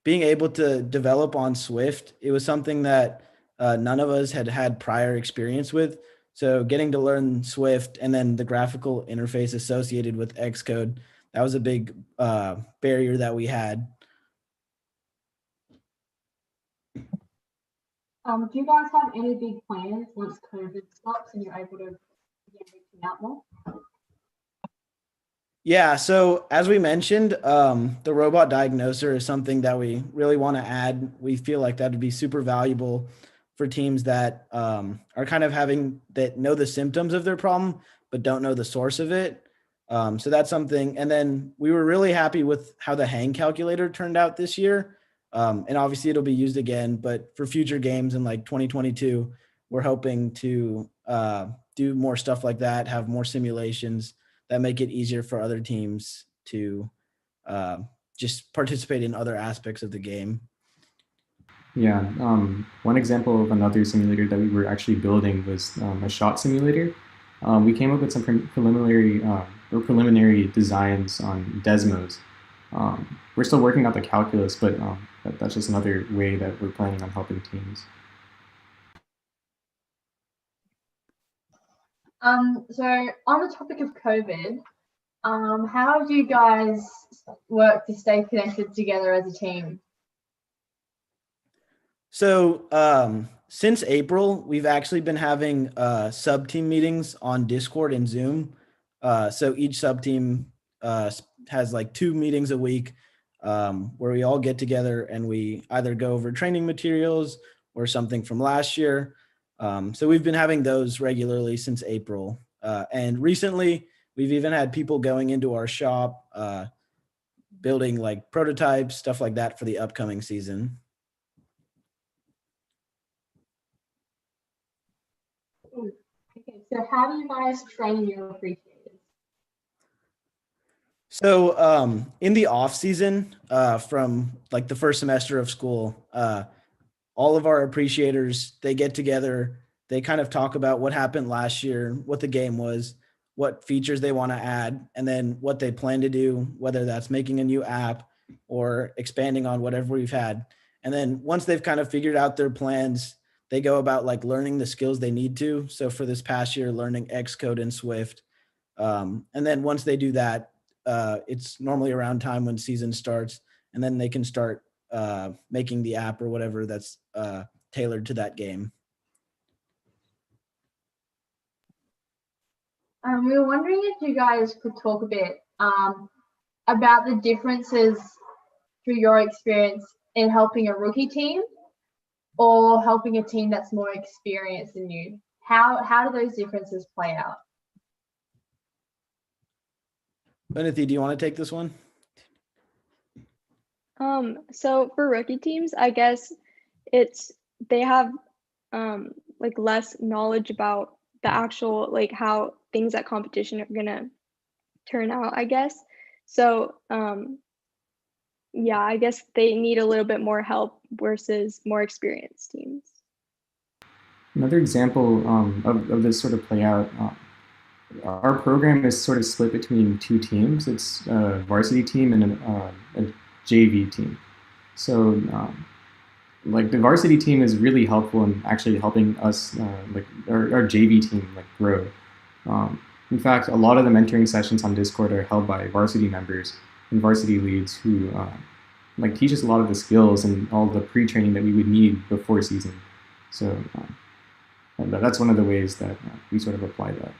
being able to develop on Swift. It was something that none of us had prior experience with. So getting to learn Swift and then the graphical interface associated with Xcode, that was a big barrier that we had. Do you guys have any big plans once COVID stops and you're able to begin reaching out more? Yeah, so as we mentioned, the robot diagnoser is something that we really want to add. We feel like that would be super valuable for teams that are kind of know the symptoms of their problem, but don't know the source of it. So that's something. And then we were really happy with how the hang calculator turned out this year. And obviously it'll be used again, but for future games in like 2022, we're hoping to do more stuff like that, have more simulations that make it easier for other teams to just participate in other aspects of the game. Yeah, one example of another simulator that we were actually building was a shot simulator. We came up with some preliminary designs on Desmos. We're still working out the calculus, but that's just another way that we're planning on helping teams. So on the topic of COVID, how have you guys worked to stay connected together as a team? So since April, we've actually been having sub-team meetings on Discord and Zoom. So each sub-team has like 2 meetings a week where we all get together and we either go over training materials or something from last year. So we've been having those regularly since April. And recently, we've even had people going into our shop, building like prototypes, stuff like that for the upcoming season. Okay, so how do you guys train your appreciators? So in the off season, from like the first semester of school, all of our appreciators, they get together, they kind of talk about what happened last year, what the game was, what features they want to add, and then what they plan to do, whether that's making a new app or expanding on whatever we've had. And then once they've kind of figured out their plans, they go about like learning the skills they need to. So for this past year, learning Xcode and Swift. And then once they do that, it's normally around time when season starts, and then they can start making the app or whatever that's tailored to that game. We were wondering if you guys could talk a bit about the differences through your experience in helping a rookie team or helping a team that's more experienced than you. How do those differences play out? Benethy, do you want to take this one? So for rookie teams, I guess they have like less knowledge about the actual like how things at competition are gonna turn out, I guess. So yeah, I guess they need a little bit more help versus more experienced teams. Another example of this sort of play out, our program is sort of split between 2 teams. It's a varsity team and a JV team. So like the varsity team is really helpful in actually helping us, like our JV team, like grow. In fact, a lot of the mentoring sessions on Discord are held by varsity members and varsity leads who like teach us a lot of the skills and all the pre-training that we would need before season. So that's one of the ways that we sort of apply that.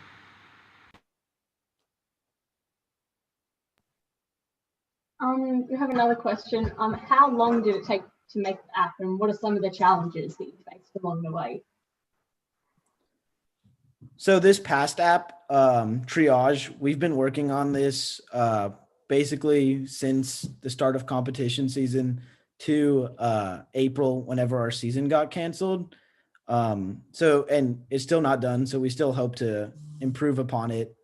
We have another question. How long did it take to make the app, and what are some of the challenges that you faced along the way? So this past app, Triage, we've been working on this basically since the start of competition season to April, whenever our season got canceled. So, and it's still not done, so we still hope to improve upon it.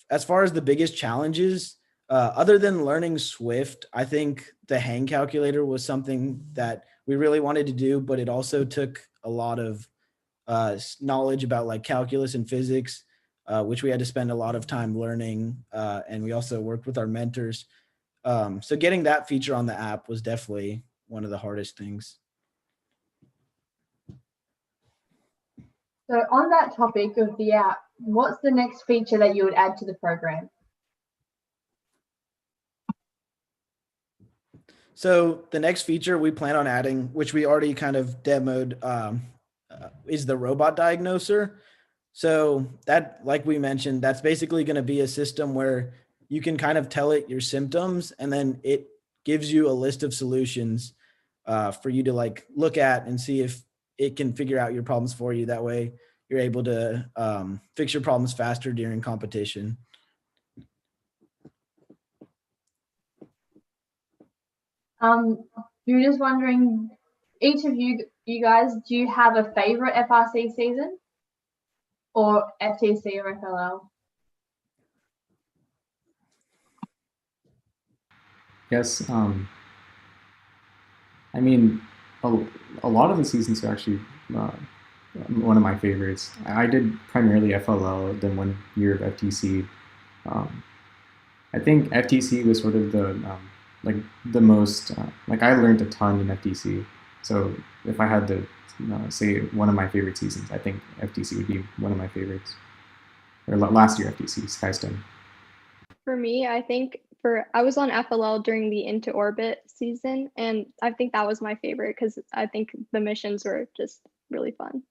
As far as the biggest challenges, other than learning Swift, I think the hang calculator was something that we really wanted to do, but it also took a lot of knowledge about like calculus and physics, which we had to spend a lot of time learning. And we also worked with our mentors. So getting that feature on the app was definitely one of the hardest things. So on that topic of the app, what's the next feature that you would add to the program? So the next feature we plan on adding, which we already kind of demoed, is the robot diagnoser. So that, like we mentioned, that's basically going to be a system where you can kind of tell it your symptoms, and then it gives you a list of solutions for you to like look at and see if it can figure out your problems for you. That way you're able to fix your problems faster during competition. we were just wondering, each of you guys, do you have a favorite FRC season, or FTC or FLL? Yes. I mean, a lot of the seasons are actually one of my favorites. I did primarily FLL, then 1 year of FTC. I think FTC was sort of the the most I learned a ton in FTC. So if I had to say one of my favorite seasons, I think FTC would be one of my favorites. Or last year FTC, Skystone. For me, I think I was on FLL during the Into Orbit season, and I think that was my favorite because I think the missions were just really fun.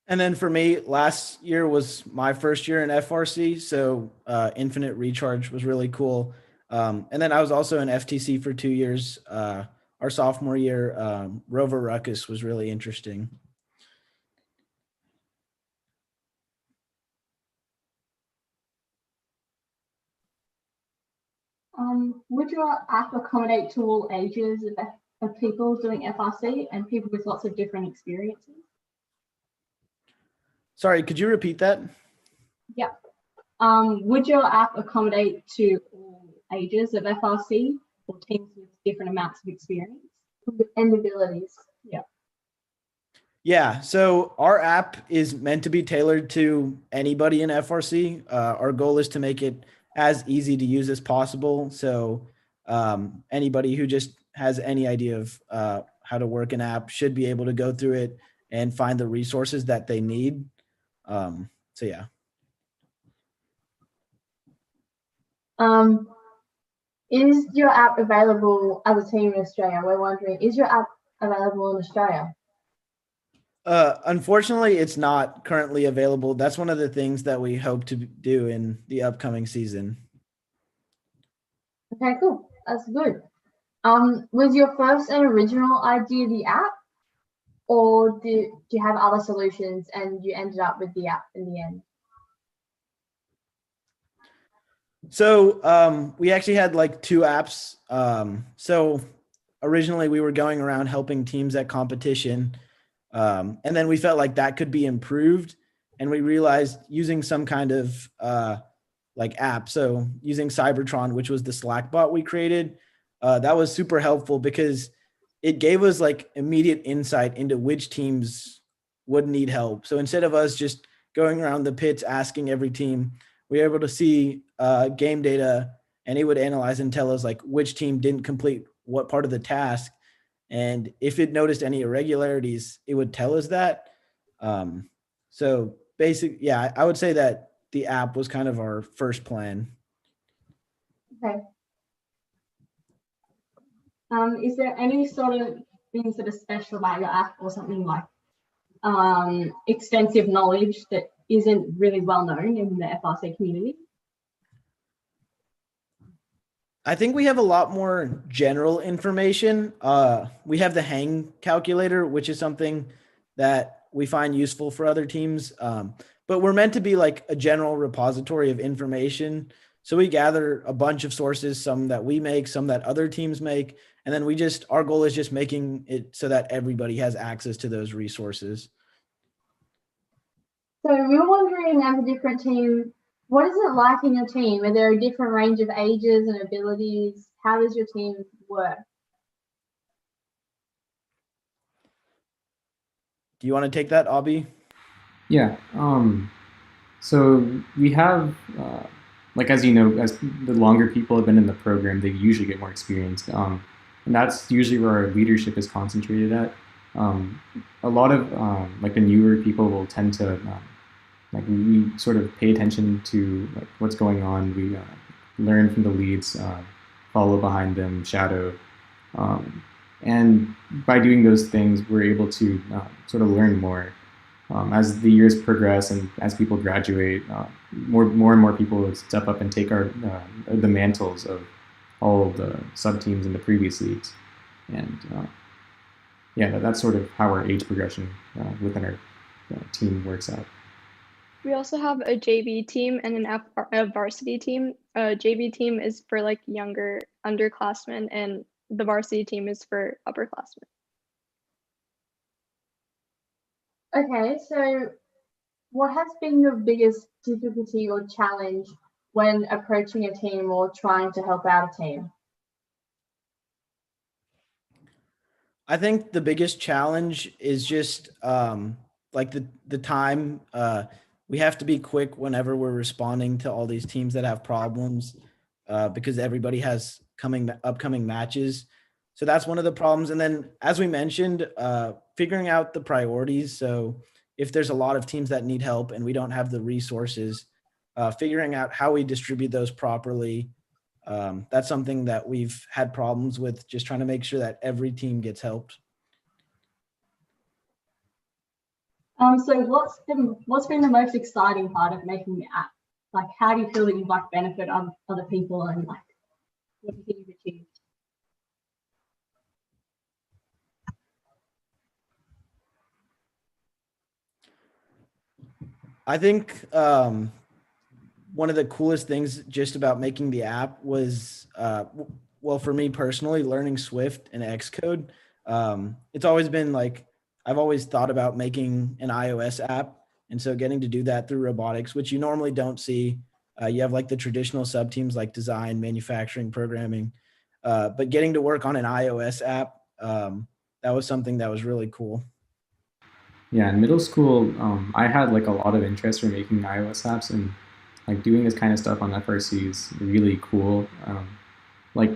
And then for me, last year was my first year in FRC, so Infinite Recharge was really cool. And then I was also in FTC for 2 years. Our sophomore year, Rover Ruckus was really interesting. Would your app accommodate to all ages of people doing FRC and people with lots of different experiences? Sorry, could you repeat that? Yeah. Would your app accommodate to all ages of FRC or teams with different amounts of experience and abilities? Yeah. Yeah, so our app is meant to be tailored to anybody in FRC. Our goal is to make it as easy to use as possible. So anybody who just has any idea of how to work an app should be able to go through it and find the resources that they need. So yeah. Is your app available as a team in Australia? We're wondering, is your app available in Australia? Unfortunately, it's not currently available. That's one of the things that we hope to do in the upcoming season. Okay, cool. That's good. Was your first and original idea the app, or do you have other solutions and you ended up with the app in the end? So we actually had like 2 apps. So originally we were going around helping teams at competition. And then we felt like that could be improved. And we realized using some kind of app, so using Cybertron, which was the Slack bot we created, that was super helpful because it gave us like immediate insight into which teams would need help. So instead of us just going around the pits asking every team, we were able to see game data, and it would analyze and tell us like which team didn't complete what part of the task. And if it noticed any irregularities, it would tell us that. So basically, yeah, I would say that the app was kind of our first plan. Okay. Is there any sort of things that are special about your app or something like extensive knowledge that isn't really well known in the FRC community? I think we have a lot more general information. We have the hang calculator, which is something that we find useful for other teams. But we're meant to be like a general repository of information. So we gather a bunch of sources, some that we make, some that other teams make. And then our goal is just making it so that everybody has access to those resources. So we were wondering, as a different team, what is it like in your team? Are there a different range of ages and abilities? How does your team work? Do you want to take that, Abhi? Yeah. So we have, as you know, as the longer people have been in the program, they usually get more experience. And that's usually where our leadership is concentrated at. A lot of the newer people will tend to we sort of pay attention to what's going on. We learn from the leads, follow behind them, shadow, and by doing those things, we're able to sort of learn more. As the years progress and as people graduate, more and more people will step up and take the mantles of all of the sub teams in the previous leagues, and that's sort of how our age progression within our team works out. We also have a JV team and a varsity team. A JV team is for like younger underclassmen, and the varsity team is for upperclassmen. Okay, so what has been your biggest difficulty or challenge when approaching a team or trying to help out a team? I think the biggest challenge is just like the time. We have to be quick whenever we're responding to all these teams that have problems because everybody has upcoming matches. So that's one of the problems. And then, as we mentioned, figuring out the priorities. So if there's a lot of teams that need help and we don't have the resources, figuring out how we distribute those properly. That's something that we've had problems with, just trying to make sure that every team gets helped. So what's been the most exciting part of making the app? Like, how do you feel that you've like benefit other people, and like what do you think you've achieved? I think one of the coolest things just about making the app was, well, for me personally, learning Swift and Xcode. It's always been like, I've always thought about making an iOS app. And so getting to do that through robotics, which you normally don't see, you have like the traditional sub teams like design, manufacturing, programming, but getting to work on an iOS app, that was something that was really cool. Yeah, in middle school, I had like a lot of interest in making iOS apps, and like doing this kind of stuff on FRC is really cool. Like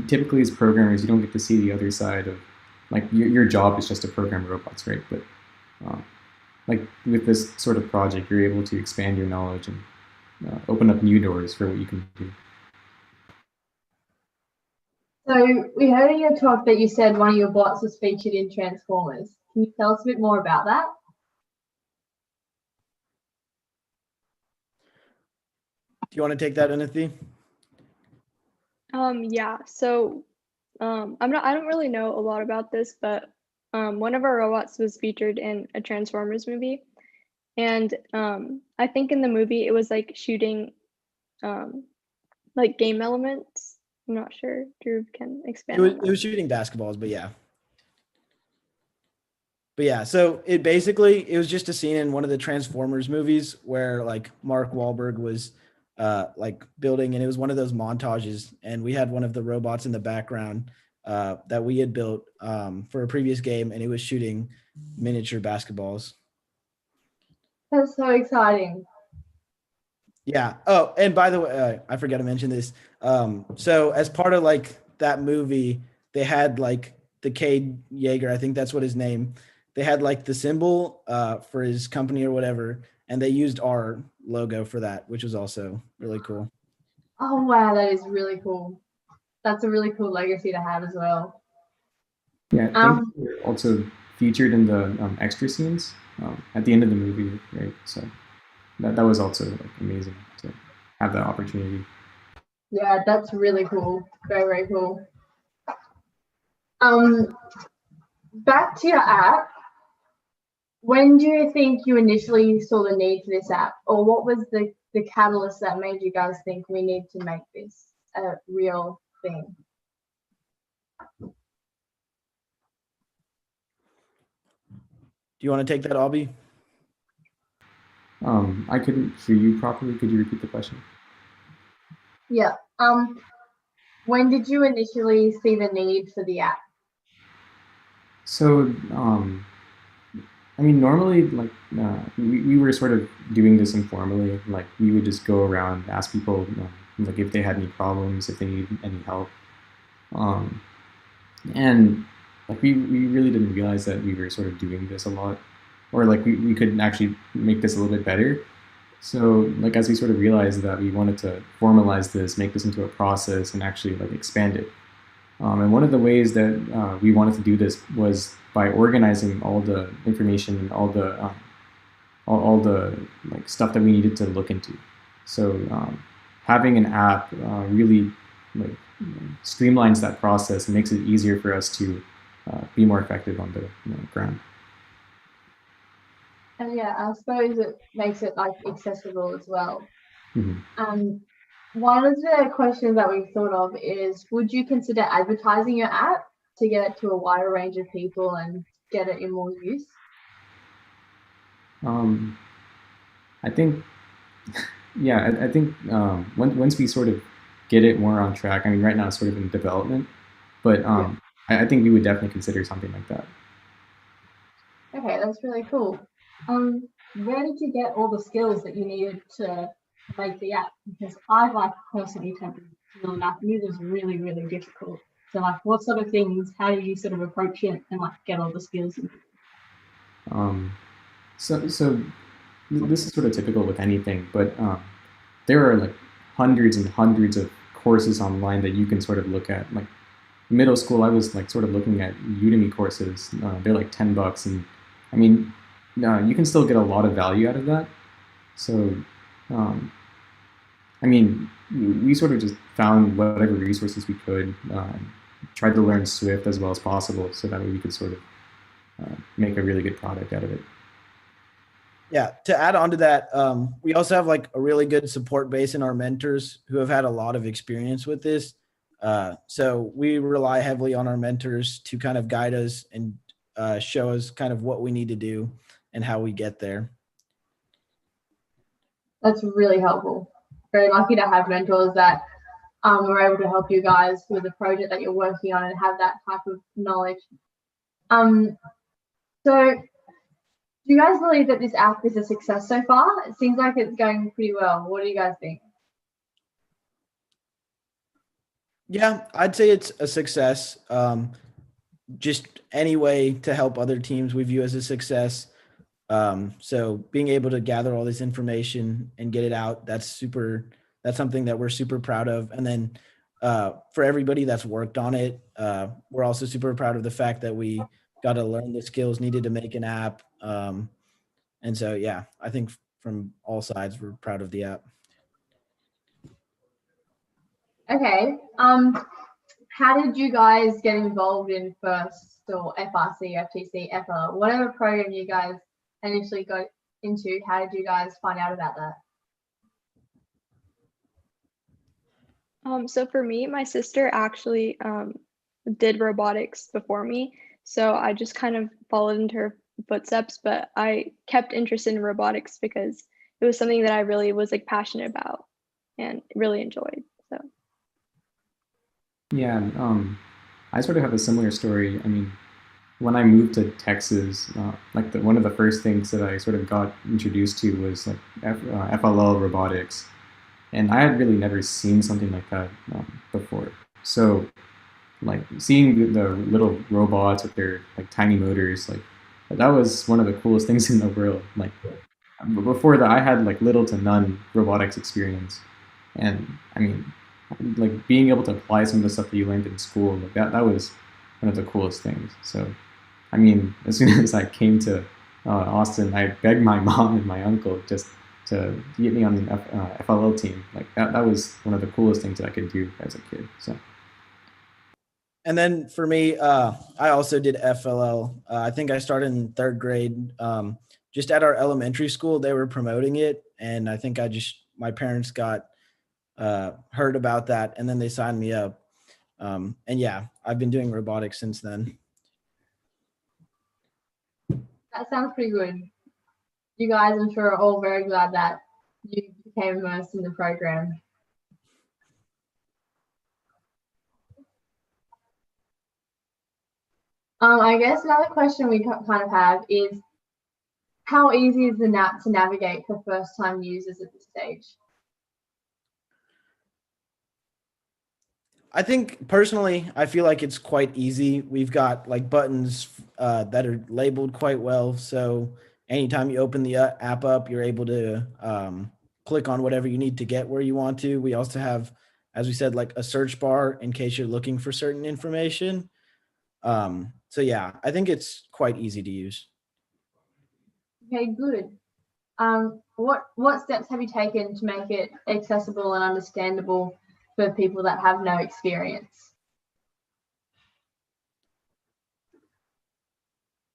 typically as programmers, you don't get to see the other side of like your job is just to program robots, right? But like with this sort of project, you're able to expand your knowledge and open up new doors for what you can do. So we heard in your talk that you said one of your bots was featured in Transformers. Can you tell us a bit more about that? Do you want to take that, Anathi? Yeah, so I don't really know a lot about this, but one of our robots was featured in a Transformers movie. And I think in the movie it was like shooting like game elements. I'm not sure. Drew can expand. It was shooting basketballs, but yeah. But yeah, so it was just a scene in one of the Transformers movies where like Mark Wahlberg was like building, and it was one of those montages, and we had one of the robots in the background that we had built for a previous game, and it was shooting miniature basketballs. That's so exciting. Yeah. Oh, and by the way, I forgot to mention this. So as part of like that movie, they had like the Cade Yeager, I think that's what his name. They had like the symbol for his company or whatever, and they used our logo for that, which was also really cool. Oh wow, that is really cool. That's a really cool legacy to have as well. Yeah, I think we're also featured in the extra scenes at the end of the movie, right? So that was also like amazing to have that opportunity. Yeah, that's really cool. Very, very cool. Back to your app. When do you think you initially saw the need for this app, or what was the catalyst that made you guys think we need to make this a real thing? Do you want to take that, Albie? I couldn't hear you properly. Could you repeat the question? Yeah. When did you initially see the need for the app? So, I mean, normally, like, we were sort of doing this informally. Like, we would just go around, ask people, like, if they had any problems, if they need any help. And, like, we really didn't realize that we were sort of doing this a lot. Or, like, we could actually make this a little bit better. So, like, as we sort of realized that we wanted to formalize this, make this into a process, and actually, like, expand it. And one of the ways that we wanted to do this was by organizing all the information and all the like stuff that we needed to look into. So having an app really like streamlines that process and makes it easier for us to be more effective on the ground. And yeah, I suppose it makes it like accessible as well. Mm-hmm. One of the questions that we thought of is, would you consider advertising your app to get it to a wider range of people and get it in more use? I think, yeah, I think once we sort of get it more on track, I mean, right now it's sort of in development, but I think we would definitely consider something like that. Okay, that's really cool. Where did you get all the skills that you needed to make the app? Because I've personally attempted to learn math, and it is really, really difficult. So what sort of things, how did you sort of approach it and get all the skills? So this is sort of typical with anything, but there are like hundreds and hundreds of courses online that you can sort of look at. Like middle school, I was like sort of looking at Udemy courses. They're like $10, and I mean, you can still get a lot of value out of that. So, I mean, we sort of just found whatever resources we could, tried to learn Swift as well as possible, so that way we could sort of make a really good product out of it. Yeah, to add on to that, we also have like a really good support base in our mentors who have had a lot of experience with this. So we rely heavily on our mentors to kind of guide us and show us kind of what we need to do and how we get there. That's really helpful. Very lucky to have mentors that were able to help you guys with the project that you're working on and have that type of knowledge. So do you guys believe that this app is a success so far? It seems like it's going pretty well. What do you guys think? Yeah, I'd say it's a success. Just any way to help other teams we view as a success. So being able to gather all this information and get it out, that's something that we're super proud of. And then for everybody that's worked on it, we're also super proud of the fact that we got to learn the skills needed to make an app. And so, yeah, I think from all sides, we're proud of the app. Okay. How did you guys get involved in FIRST or FRC, FTC, FL, whatever program you guys initially got into? How did you guys find out about that? So for me, my sister actually did robotics before me. So I just kind of followed into her footsteps, but I kept interested in robotics because it was something that I really was like passionate about and really enjoyed. So yeah, I sort of have a similar story. I mean, when I moved to Texas, like one of the first things that I sort of got introduced to was like FLL robotics, and I had really never seen something like that before. So like seeing the little robots with their like tiny motors, like that was one of the coolest things in the world. Like before that, I had like little to none robotics experience, and I mean, like being able to apply some of the stuff that you learned in school, like that was one of the coolest things. So, I mean, as soon as I came to Austin, I begged my mom and my uncle just to get me on the FLL team. Like that was one of the coolest things that I could do as a kid. So. And then for me, I also did FLL. I think I started in 3rd grade. Just at our elementary school, they were promoting it. And I think my parents got heard about that, and then they signed me up. And yeah, I've been doing robotics since then. That sounds pretty good. You guys, I'm sure, are all very glad that you became immersed in the program. I guess another question we kind of have is, how easy is the app to navigate for first-time users at this stage? I think personally, I feel like it's quite easy. We've got like buttons that are labeled quite well. So anytime you open the app up, you're able to click on whatever you need to get where you want to. We also have, as we said, like a search bar in case you're looking for certain information. So yeah, I think it's quite easy to use. Okay, good. What steps have you taken to make it accessible and understandable for people that have no experience?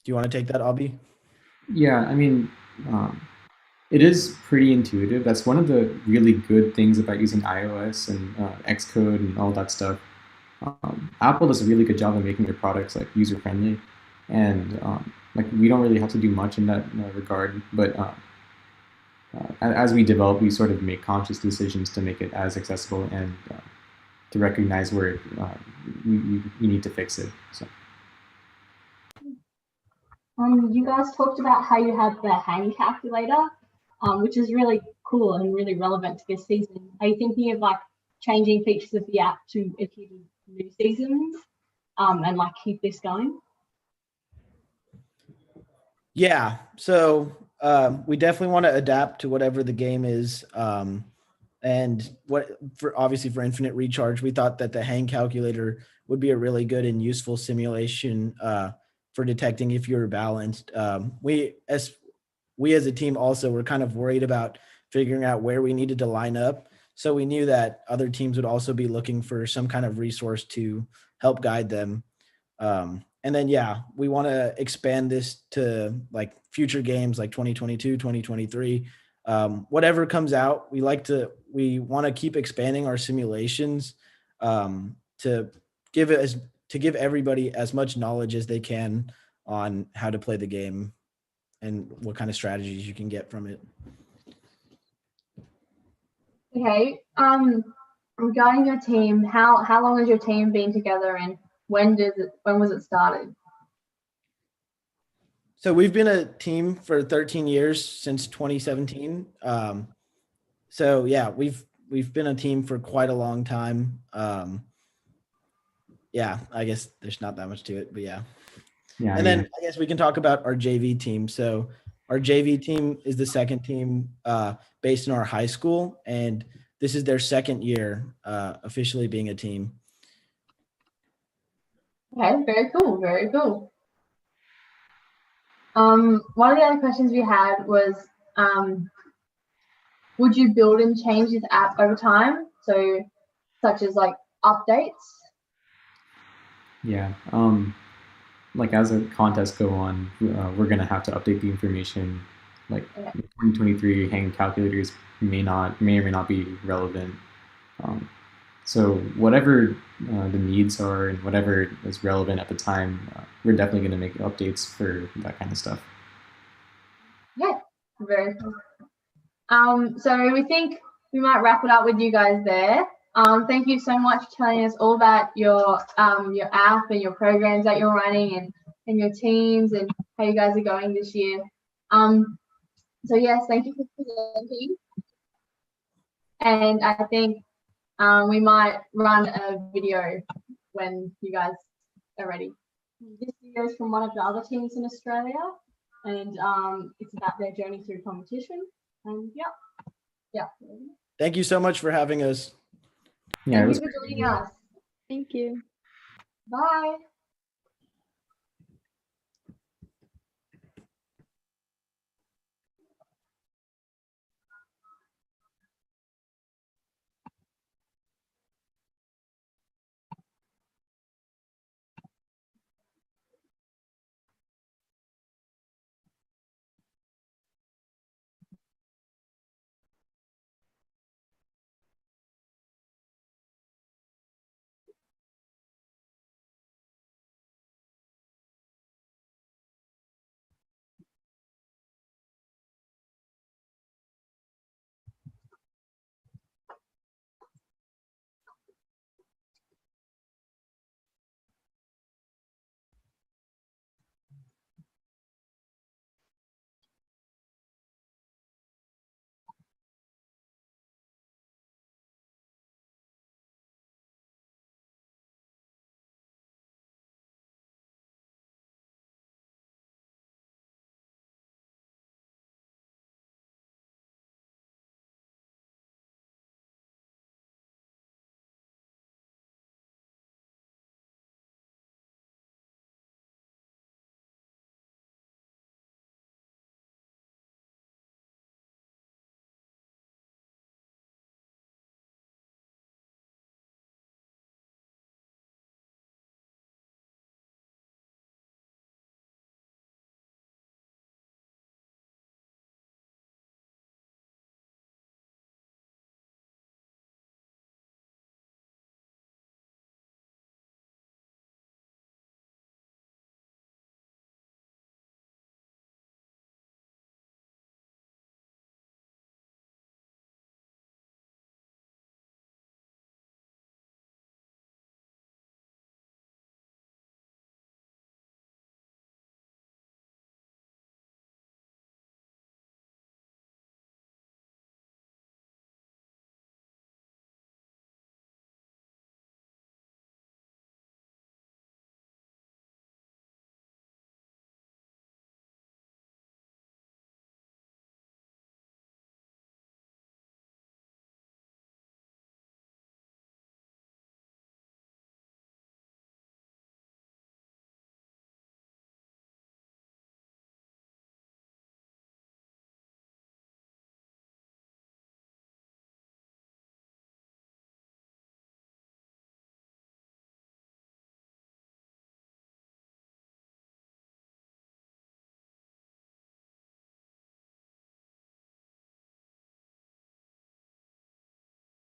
Do you want to take that, Abhi? Yeah, I mean, It is pretty intuitive. That's one of the really good things about using iOS and Xcode and all that stuff. Apple does a really good job of making their products like user friendly, and like we don't really have to do much in that regard. But as we develop, we sort of make conscious decisions to make it as accessible and to recognize where we need to fix it. So. You guys talked about how you have the hang calculator, which is really cool and really relevant to this season. Are you thinking of like changing features of the app to adhere to new seasons and like keep this going? Yeah, so we definitely want to adapt to whatever the game is. And obviously for Infinite Recharge, we thought that the hang calculator would be a really good and useful simulation for detecting if you're balanced. We as a team also were kind of worried about figuring out where we needed to line up. So we knew that other teams would also be looking for some kind of resource to help guide them. And then, yeah, we want to expand this to like future games like 2022, 2023, whatever comes out. We want to keep expanding our simulations to give everybody as much knowledge as they can on how to play the game and what kind of strategies you can get from it. Okay. Regarding your team, how long has your team been together, and when was it started? So we've been a team for 13 years since 2017. So yeah, we've been a team for quite a long time. Yeah, I guess there's not that much to it, but yeah. Yeah. And then I guess we can talk about our JV team. So our JV team is the second team based in our high school, and this is their second year officially being a team. Okay, very cool, very cool. One of the other questions we had was, would you build and change this app over time? So, such as like updates? Yeah. Like as a contest go on, we're gonna have to update the information. Like 2023 hang calculators may or may not be relevant. So whatever the needs are and whatever is relevant at the time, we're definitely going to make updates for that kind of stuff. Yeah, very cool. So we think we might wrap it up with you guys there. Thank you so much for telling us all about your app and your programs that you're running and your teams and how you guys are going this year. So yes, thank you for presenting. And I think we might run a video when you guys are ready. This video is from one of the other teams in Australia, and it's about their journey through competition. And yeah. Thank you so much for having us. Yeah, Thank you for joining us. Thank you. Bye.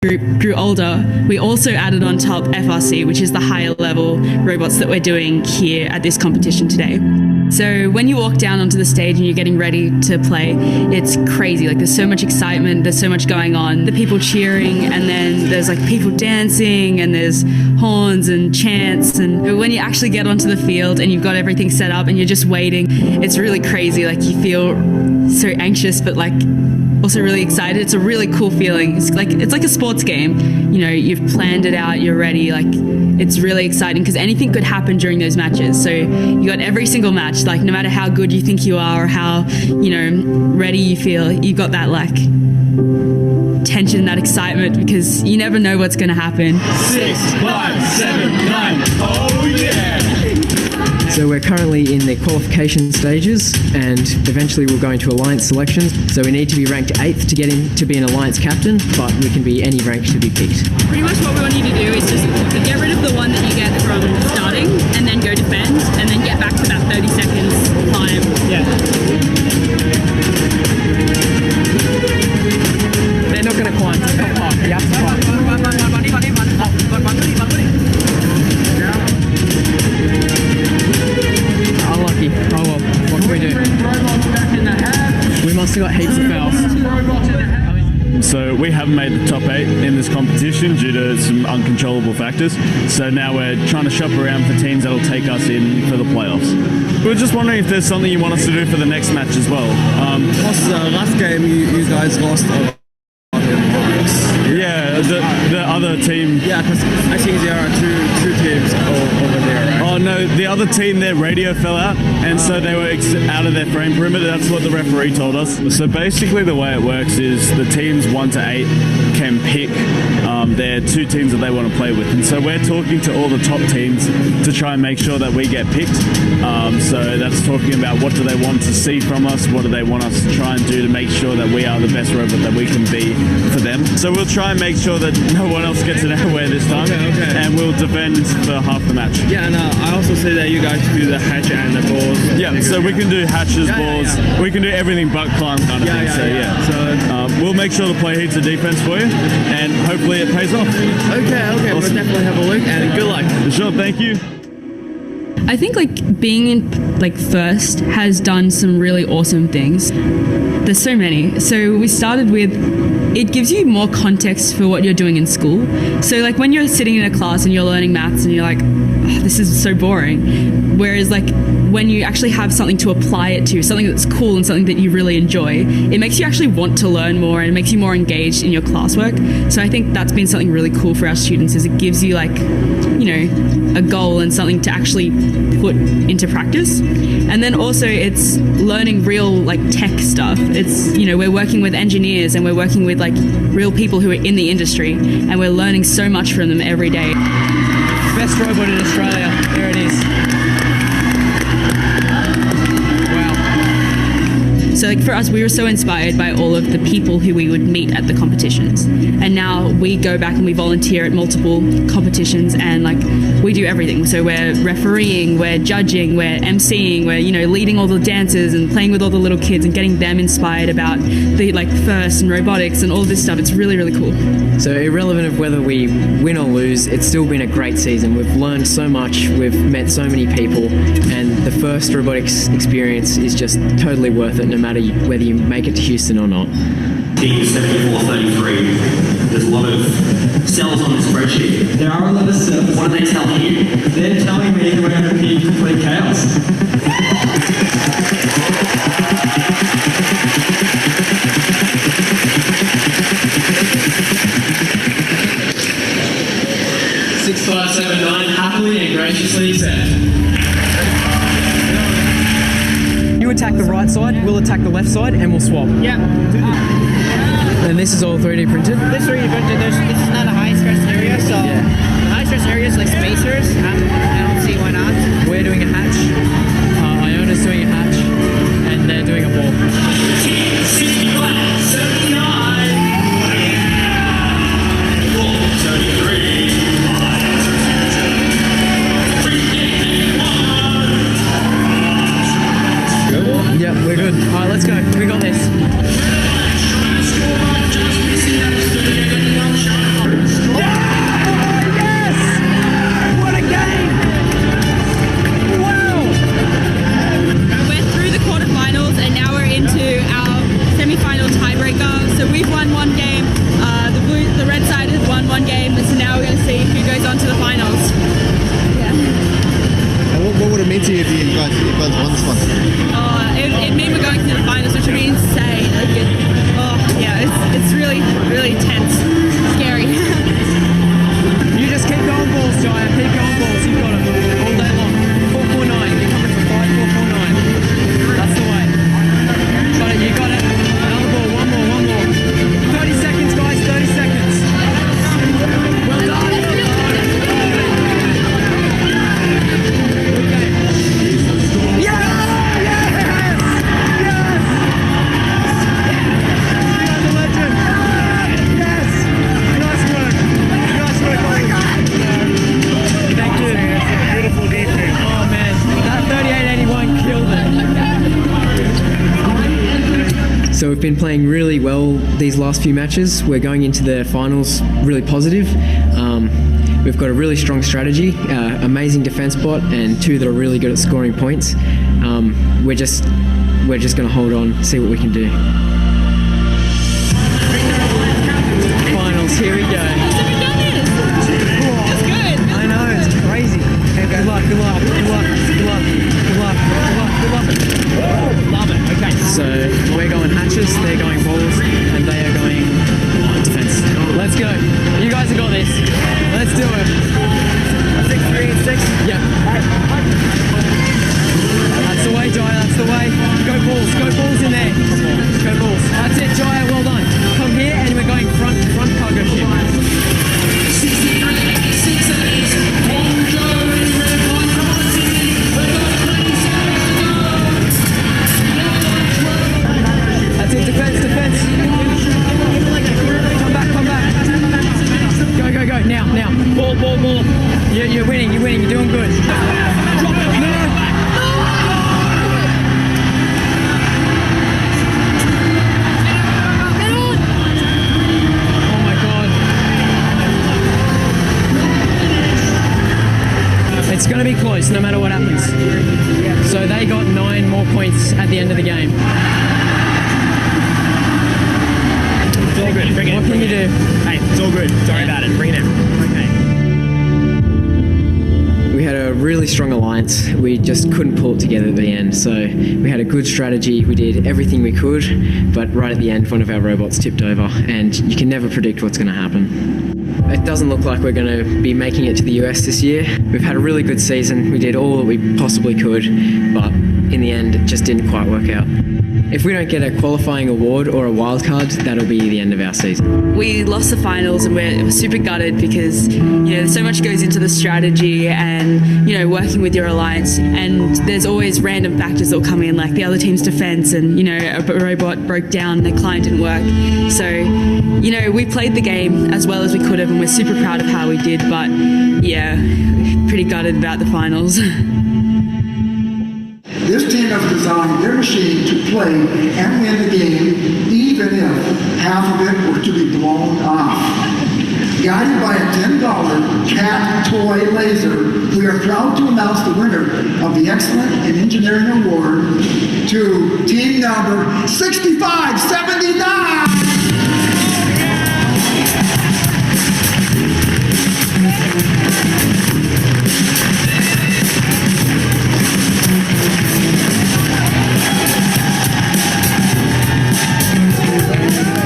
grew older, we also added on top FRC, which is the higher level robots that we're doing here at this competition today. So when you walk down onto the stage and you're getting ready to play, it's crazy. Like there's so much excitement, there's so much going on. The people cheering, and then there's like people dancing, and there's horns and chants. And when you actually get onto the field and you've got everything set up and you're just waiting, it's really crazy. Like you feel so anxious, but like also really excited. It's a really cool feeling. It's like a sports game. You know, you've planned it out, you're ready. Like it's really exciting because anything could happen during those matches. So you got every single match, like no matter how good you think you are or how, you know, ready you feel, you've got that like tension, that excitement, because you never know what's going to happen. 6, 5, 7, 9. Oh yeah! So we're currently in the qualification stages, and eventually we'll go into alliance selections. So we need to be ranked 8th to get in to be an alliance captain, but we can be any rank to be picked. Pretty much what we want you to do is just get rid of the one that you get from starting, and then go defend, and then get back to that 30 seconds climb. Yeah. They're not going to climb. You have to climb. Unlucky. Oh well, what can we do? We must have got heaps of fouls. So we haven't made the top 8 in this competition due to some uncontrollable factors. So now we're trying to shop around for teams that'll take us in for the playoffs. We were just wondering if there's something you want us to do for the next match as well. Last game you guys lost. Yeah, the other team. Yeah, because I think there are two teams over there, right? Oh no, the other team, their radio fell out, and so they were out of their frame perimeter. That's what the referee told us. So basically the way it works is the teams 1 to 8 can pick their 2 teams that they want to play with. And so we're talking to all the top teams to try and make sure that we get picked. So that's talking about what do they want to see from us, what do they want us to try and do to make sure that we are the best robot that we can be for them. So we'll try and make sure that no one else gets it anywhere this time, and we'll defend for half the match. Yeah, and I also say that you guys do the hatch and the balls. Yeah, so we can do hatches, balls, we can do everything but climb kind of thing. So we'll make sure to play heaps of defense for you, and hopefully it pays off. Okay, awesome. We'll definitely have a look, and good luck. Sure, thank you. I think like being in like first has done some really awesome things. There's so many. So we started with, it gives you more context for what you're doing in school. So like when you're sitting in a class and you're learning maths and you're like, oh, this is so boring. Whereas like when you actually have something to apply it to, something that's cool and something that you really enjoy, it makes you actually want to learn more, and it makes you more engaged in your classwork. So I think that's been something really cool for our students, is it gives you like, you know, a goal and something to actually put into practice. And then also it's learning real like tech stuff. It's, you know, we're working with engineers and we're working with like real people who are in the industry, and we're learning so much from them every day. Best robot in Australia. There it is. So like for us, we were so inspired by all of the people who we would meet at the competitions. And now we go back and we volunteer at multiple competitions, and like we do everything. So we're refereeing, we're judging, we're emceeing, we're, you know, leading all the dances and playing with all the little kids and getting them inspired about the like FIRST and robotics and all this stuff. It's really, really cool. So irrelevant of whether we win or lose, it's still been a great season. We've learned so much, we've met so many people, and the FIRST robotics experience is just totally worth it, no matter whether you make it to Houston or not. Team 7433, there's a lot of cells on the spreadsheet. There are a lot of cells. What are they telling you? They're telling me that we're going to be complete chaos. Six, 5, 7, 9, happily and graciously accept. You attack the right side, we'll attack the left side, and we'll swap. Yeah. And this is all 3D printed? This 3D printed, this is not a high stress area, so the high stress areas like spacers, I don't see why not. We're doing a hatch, Iona's doing a hatch, and they're doing a wall. 65, 79. 433. Yeah, we're good. All right, let's go. We got this. exciting if you guys won this one? It means we're going to the finals, which would be insane. It's really, really tense, scary. You just keep going balls, Jaya. Keep going balls. You've got it all day long. 449. You're coming for 5, 449. That's the way. Got it. You got it. Another ball. One more. 30 seconds, guys. 30 seconds. Well done. So we've been playing really well these last few matches. We're going into the finals really positive. We've got a really strong strategy, amazing defense bot, and 2 that are really good at scoring points. We're just going to hold on, see what we can do. Finals, here we go. It's good. I know, it's crazy. Okay, good luck. Love it. Okay. So we're going hatches, they're going balls, and they are going defense. Let's go. You guys have got this. Let's do it. 6, 3, and 6. Yep. That's the way, Jaya. That's the way. Go balls. Go balls in there. Go balls. That's it, Jaya. Well done. Come here, and we're going front cargo ship. That's it, defense. Come back. Go. Now. Ball. You're winning. You're doing good. Drop it. No. It's going to be close no matter what happens. So they got 9 more points at the end of the game. It's all good. Bring it in. What can you do? Hey, it's all good. Sorry about it. Bring it in. Okay. We had a really strong alliance. We just couldn't pull it together at the end. So we had a good strategy. We did everything we could, but right at the end, one of our robots tipped over, and you can never predict what's going to happen. It doesn't look like we're going to be making it to the US this year. We've had a really good season. We did all that we possibly could, but in the end, it just didn't quite work out. If we don't get a qualifying award or a wild card, that'll be the end of our season. We lost the finals and we're super gutted because, so much goes into the strategy and, working with your alliance, and there's always random factors that'll come in, like the other team's defense and, a robot broke down and the client didn't work. So, we played the game as well as we could have and we're super proud of how we did, but yeah, pretty gutted about the finals. This team has designed their machine to play and win the game, even if half of it were to be blown off. Guided by a $10 cat toy laser, we are proud to announce the winner of the Excellent in Engineering Award to team number 6579.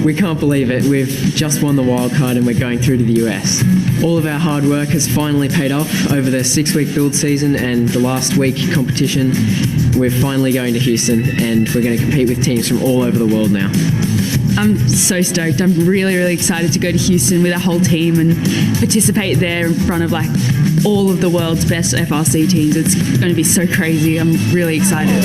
We can't believe it. We've just won the wild card and we're going through to the US. All of our hard work has finally paid off over the 6-week build season and the last week competition. We're finally going to Houston and we're going to compete with teams from all over the world now. I'm so stoked. I'm really, really excited to go to Houston with our whole team and participate there in front of all of the world's best FRC teams. It's going to be so crazy. I'm really excited.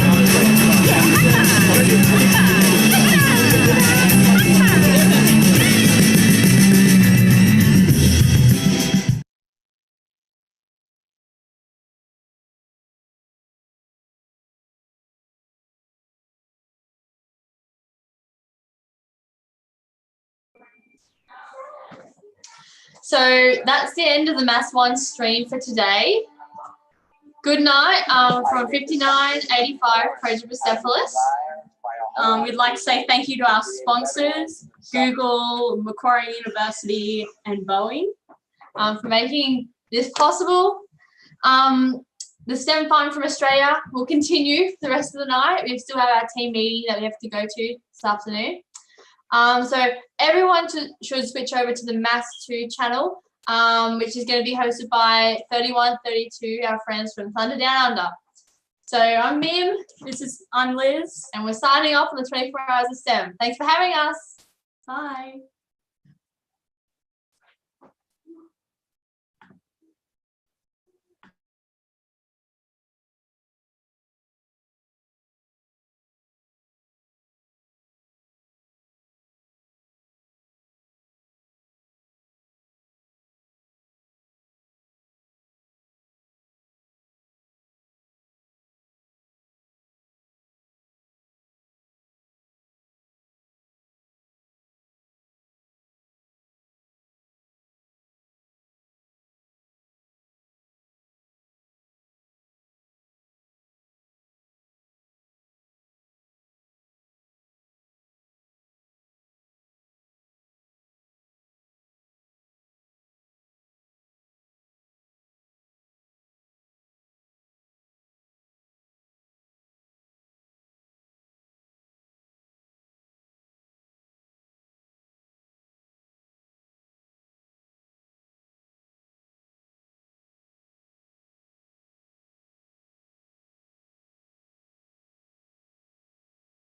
So that's the end of the Mass 1 stream for today. Good night from 5985 Protobucephalus. We'd like to say thank you to our sponsors, Google, Macquarie University, and Boeing, for making this possible. the STEM Fun from Australia will continue for the rest of the night. We still have our team meeting that we have to go to this afternoon. So everyone should switch over to the Maths 2 channel, which is going to be hosted by 3132, our friends from Thunder Down Under. So I'm Mim. I'm Liz. And we're signing off on the 24 Hours of STEM. Thanks for having us. Bye.